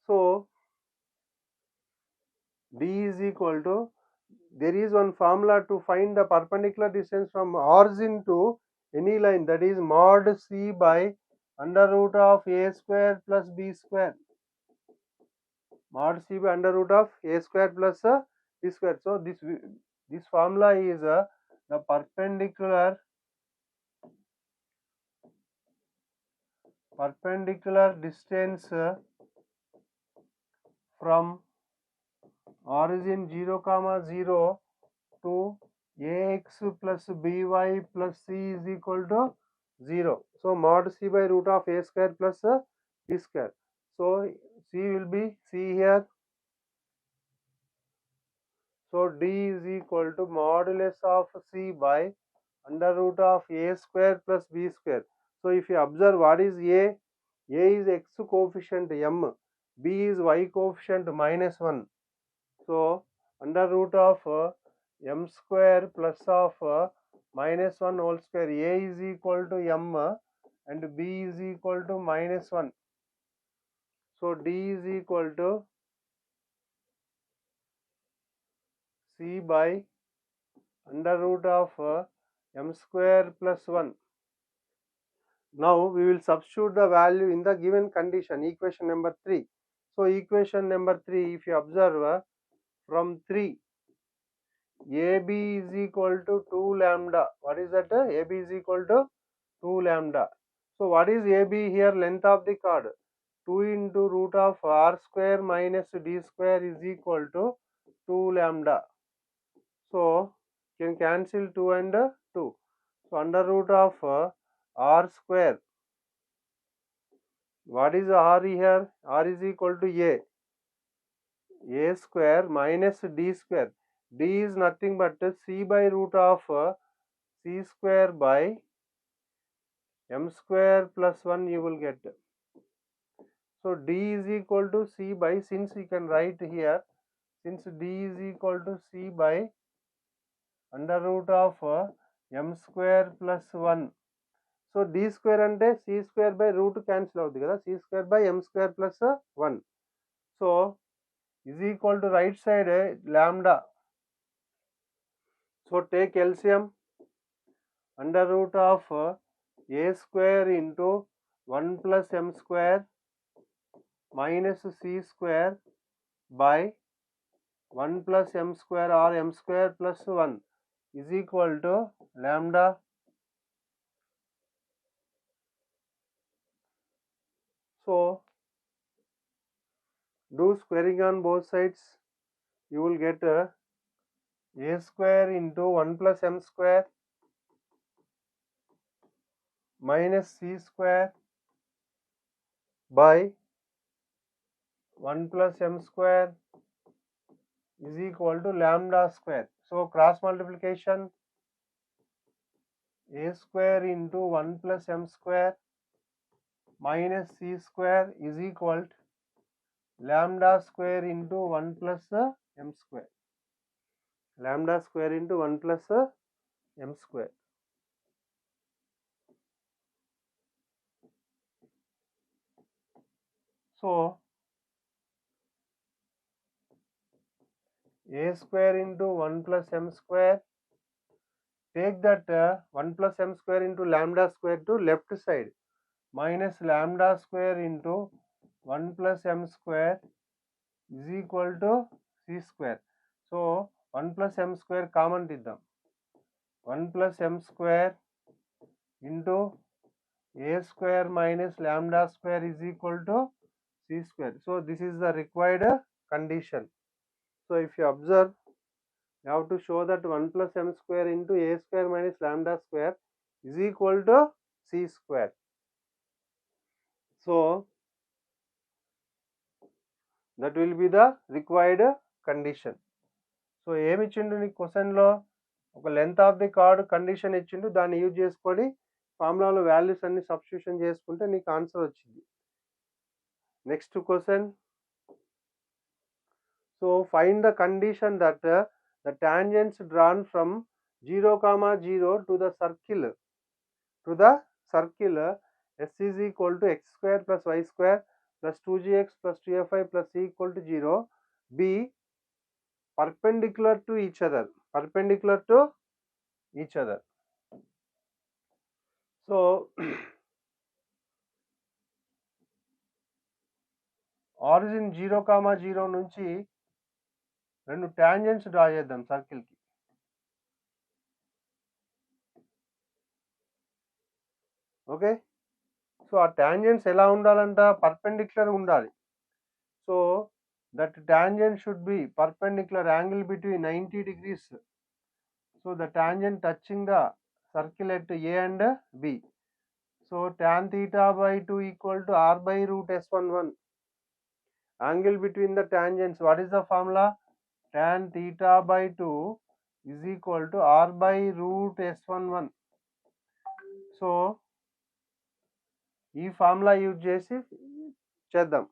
So d is equal to, there is one formula to find the perpendicular distance from origin to any line, that is mod c by under root of a square plus b square. Mod c by under root of a square plus b square. So this formula is the perpendicular distance from origin 0, 0 to ax plus by plus c is equal to 0. So mod c by root of a square plus b square. So c will be c here. So d is equal to modulus of c by under root of a square plus b square. So if you observe, what is a? A is x coefficient m, b is y coefficient minus 1. So under root of m square plus of minus 1 whole square, a is equal to m and b is equal to minus 1. So d is equal to c by under root of m square plus 1. Now we will substitute the value in the given condition, equation number 3. So equation number 3, if you observe from 3, AB is equal to 2 lambda. What is that? AB is equal to 2 lambda. So what is AB here? Length of the chord. 2 into root of r square minus d square is equal to 2 lambda. So can cancel 2 and 2. So under root of r square. What is r here? R is equal to a square minus d square. D is nothing but c by root of c square by m square plus 1 you will get. So d is equal to c by, since you can write here, since d is equal to c by under root of m square plus 1. So d square ante c square by root cancel avuddi kada, c square by m square plus 1. So is equal to right side lambda. So take LCM. Under root of a square into 1 plus m square minus c square by 1 plus m square or m square plus 1 is equal to lambda. So do squaring on both sides. You will get a square into 1 plus m square minus c square by 1 plus m square is equal to lambda square. So cross multiplication, a square into 1 plus m square minus c square is equal to lambda square into 1 plus m square. Lambda square into 1 plus m square. So a square into 1 plus m square, take that 1 plus m square into lambda square to left side, minus lambda square into 1 plus m square is equal to c square. So 1 plus m square common tiddam. 1 plus m square into a square minus lambda square is equal to c square. So this is the required condition. So if you observe, you have to show that 1 plus m square into a square minus lambda square is equal to c square. So that will be the required condition. So ఏమి ఇచ్చిండు నీ క్వశ్చన్లో ఒక length of the card condition ఇచ్చిండు, దాన్ని use చేసుకొని ఫార్ములాలో values అన్ని substitution చేసుకుంటే నీకు ఆన్సర్ వచ్చింది. Next question, so find the condition that the tangents drawn from 0, 0 to the circle s is equal to x square plus y square plus 2gx plus 2fy plus c equal to 0 be perpendicular to each other. So origin 0, 0 నుంచి రెండు tangents draw చేద్దాం circle కి. Okay, so ఆ tangents ఎలా ఉండాలంట, perpendicular ఉండాలి. So that tangent should be perpendicular angle between 90 degrees. So the tangent touching the circle at a and b. So tan theta by 2 equal to r by root s11. Angle between the tangents, what is the formula? Tan theta by 2 is equal to r by root s11. So ఈ formula use చేసి చేద్దాం.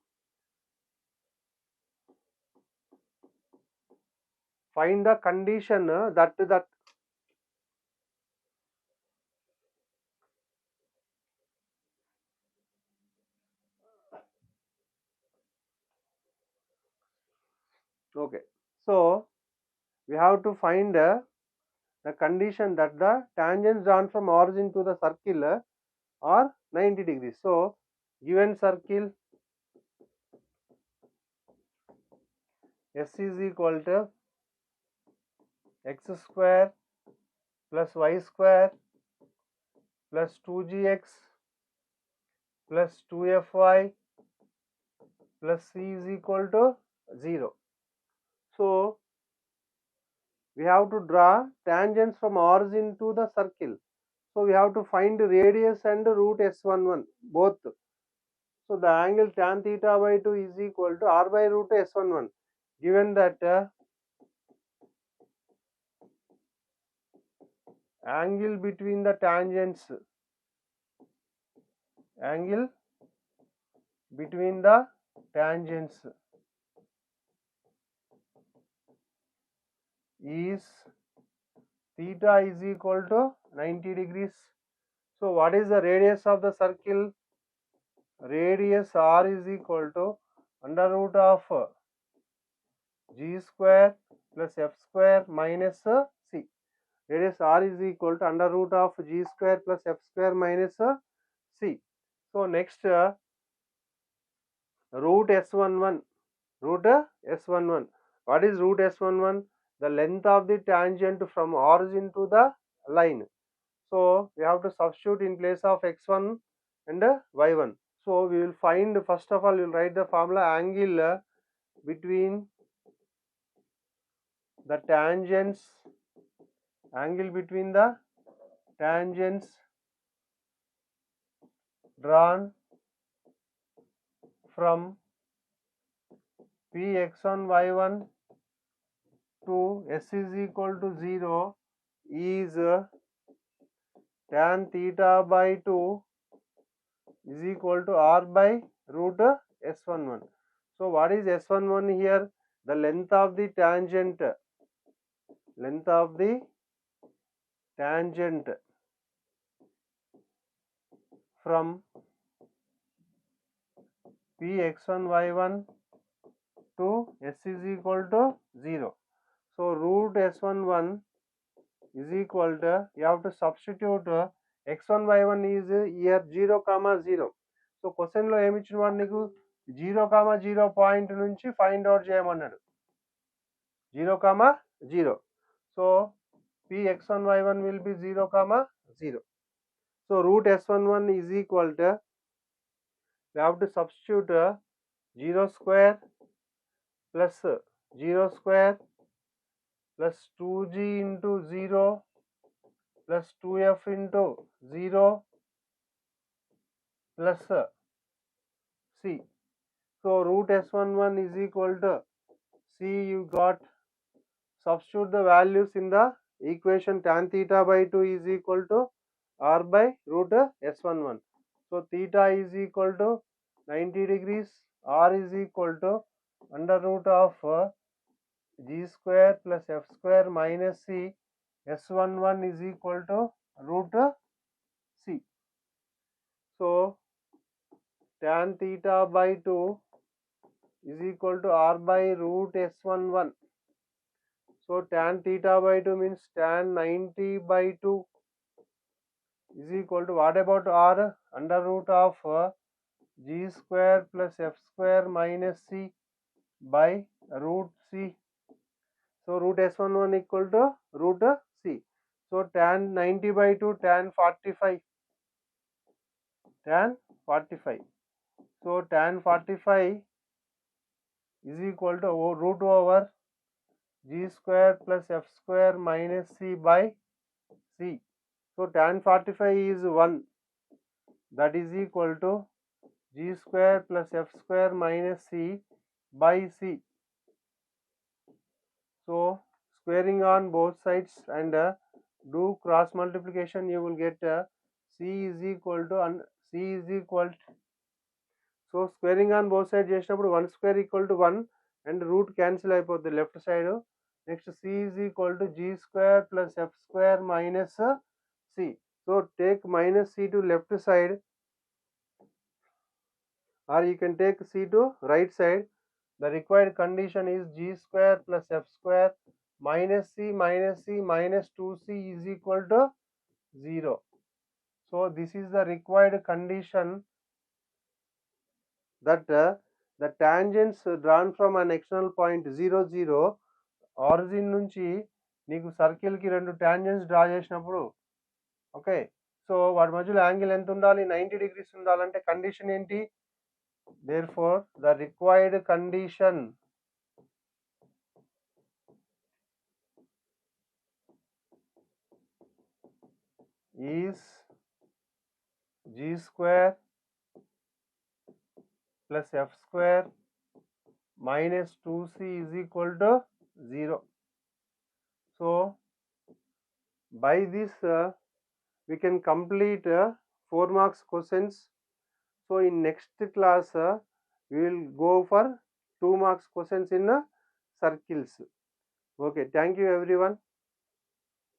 Find the condition that okay, so we have to find the condition that the tangents drawn from origin to the circle are 90 degrees. So given circle s is equal to x square plus y square plus 2gx plus 2fy plus c is equal to 0. So we have to draw tangents from origin to the circle. So we have to find radius and root s11 both. So the angle tan theta by 2 is equal to r by root s11. Given that angle between the tangents is theta is equal to 90 degrees. So what is the radius of the circle? Radius r is equal to under root of g square plus f square minus c. Radius r is equal to under root of g square plus f square minus c. So next root s11. What is root s11? The length of the tangent from origin to the line. So we have to substitute in place of x1 and y1. So we will find, first of all we will write the formula, angle between the tangents drawn from p x1 y1 to s is equal to 0 is tan theta by 2 is equal to r by root s11. So what is S11 here? The length of the tangent from Px1 y1 to s is equal to 0. So root s11 is equal to, you have to substitute x1 y1 is here 0, 0. So question లో ఏమి ఇచ్చినవాడు నీకు 0, 0 point నుంచి find out చేయమన్నాడు 0, 0. So Px1 y1 will be 0, 0. So root s11 is equal to, we have to substitute 0 square plus 0 square plus 2g into 0 plus 2f into 0 plus c. So root s11 is equal to c, you got, substitute the values in the equation. Tan theta by 2 is equal to r by root s11. So theta is equal to 90 degrees, r is equal to under root of g square plus f square minus c, s11 is equal to root c. So tan theta by 2 is equal to r by root s11. So tan theta by 2 means tan 90 by 2 is equal to, what about r? Under root of g square plus f square minus c by root c. So root s11 equal to root c. So tan 90 by 2, tan 45. Tan 45. So tan 45 is equal to root over g square plus f square minus c by c. So tan 45 is 1, that is equal to g square plus f square minus c by c. So squaring on both sides and do cross multiplication, you will get c is equal to c is equal to, so squaring on both sides చేసినప్పుడు 1 square equal to 1 and root cancel అయిపోద్ది left side. Next c is equal to g square plus f square minus c. So take minus c to left side, or you can take c to right side. The required condition is g square plus f square minus c minus 2c is equal to 0. So this is the required condition that the tangents drawn from an external point 0, 0, origin నుంచి నీకు circle కి రెండు tangents draw చేసినప్పుడు, okay, so వాటి మధ్యలో angle ఎంత ఉండాలి? 90 degrees ఉండాలంటే కండిషన్ ఏంటి? Therefore the required condition is g square plus f square minus 2c is equal to 0. So by this we can complete 4 marks questions. So in next class we will go for 2 marks questions in circles. Okay, thank you everyone.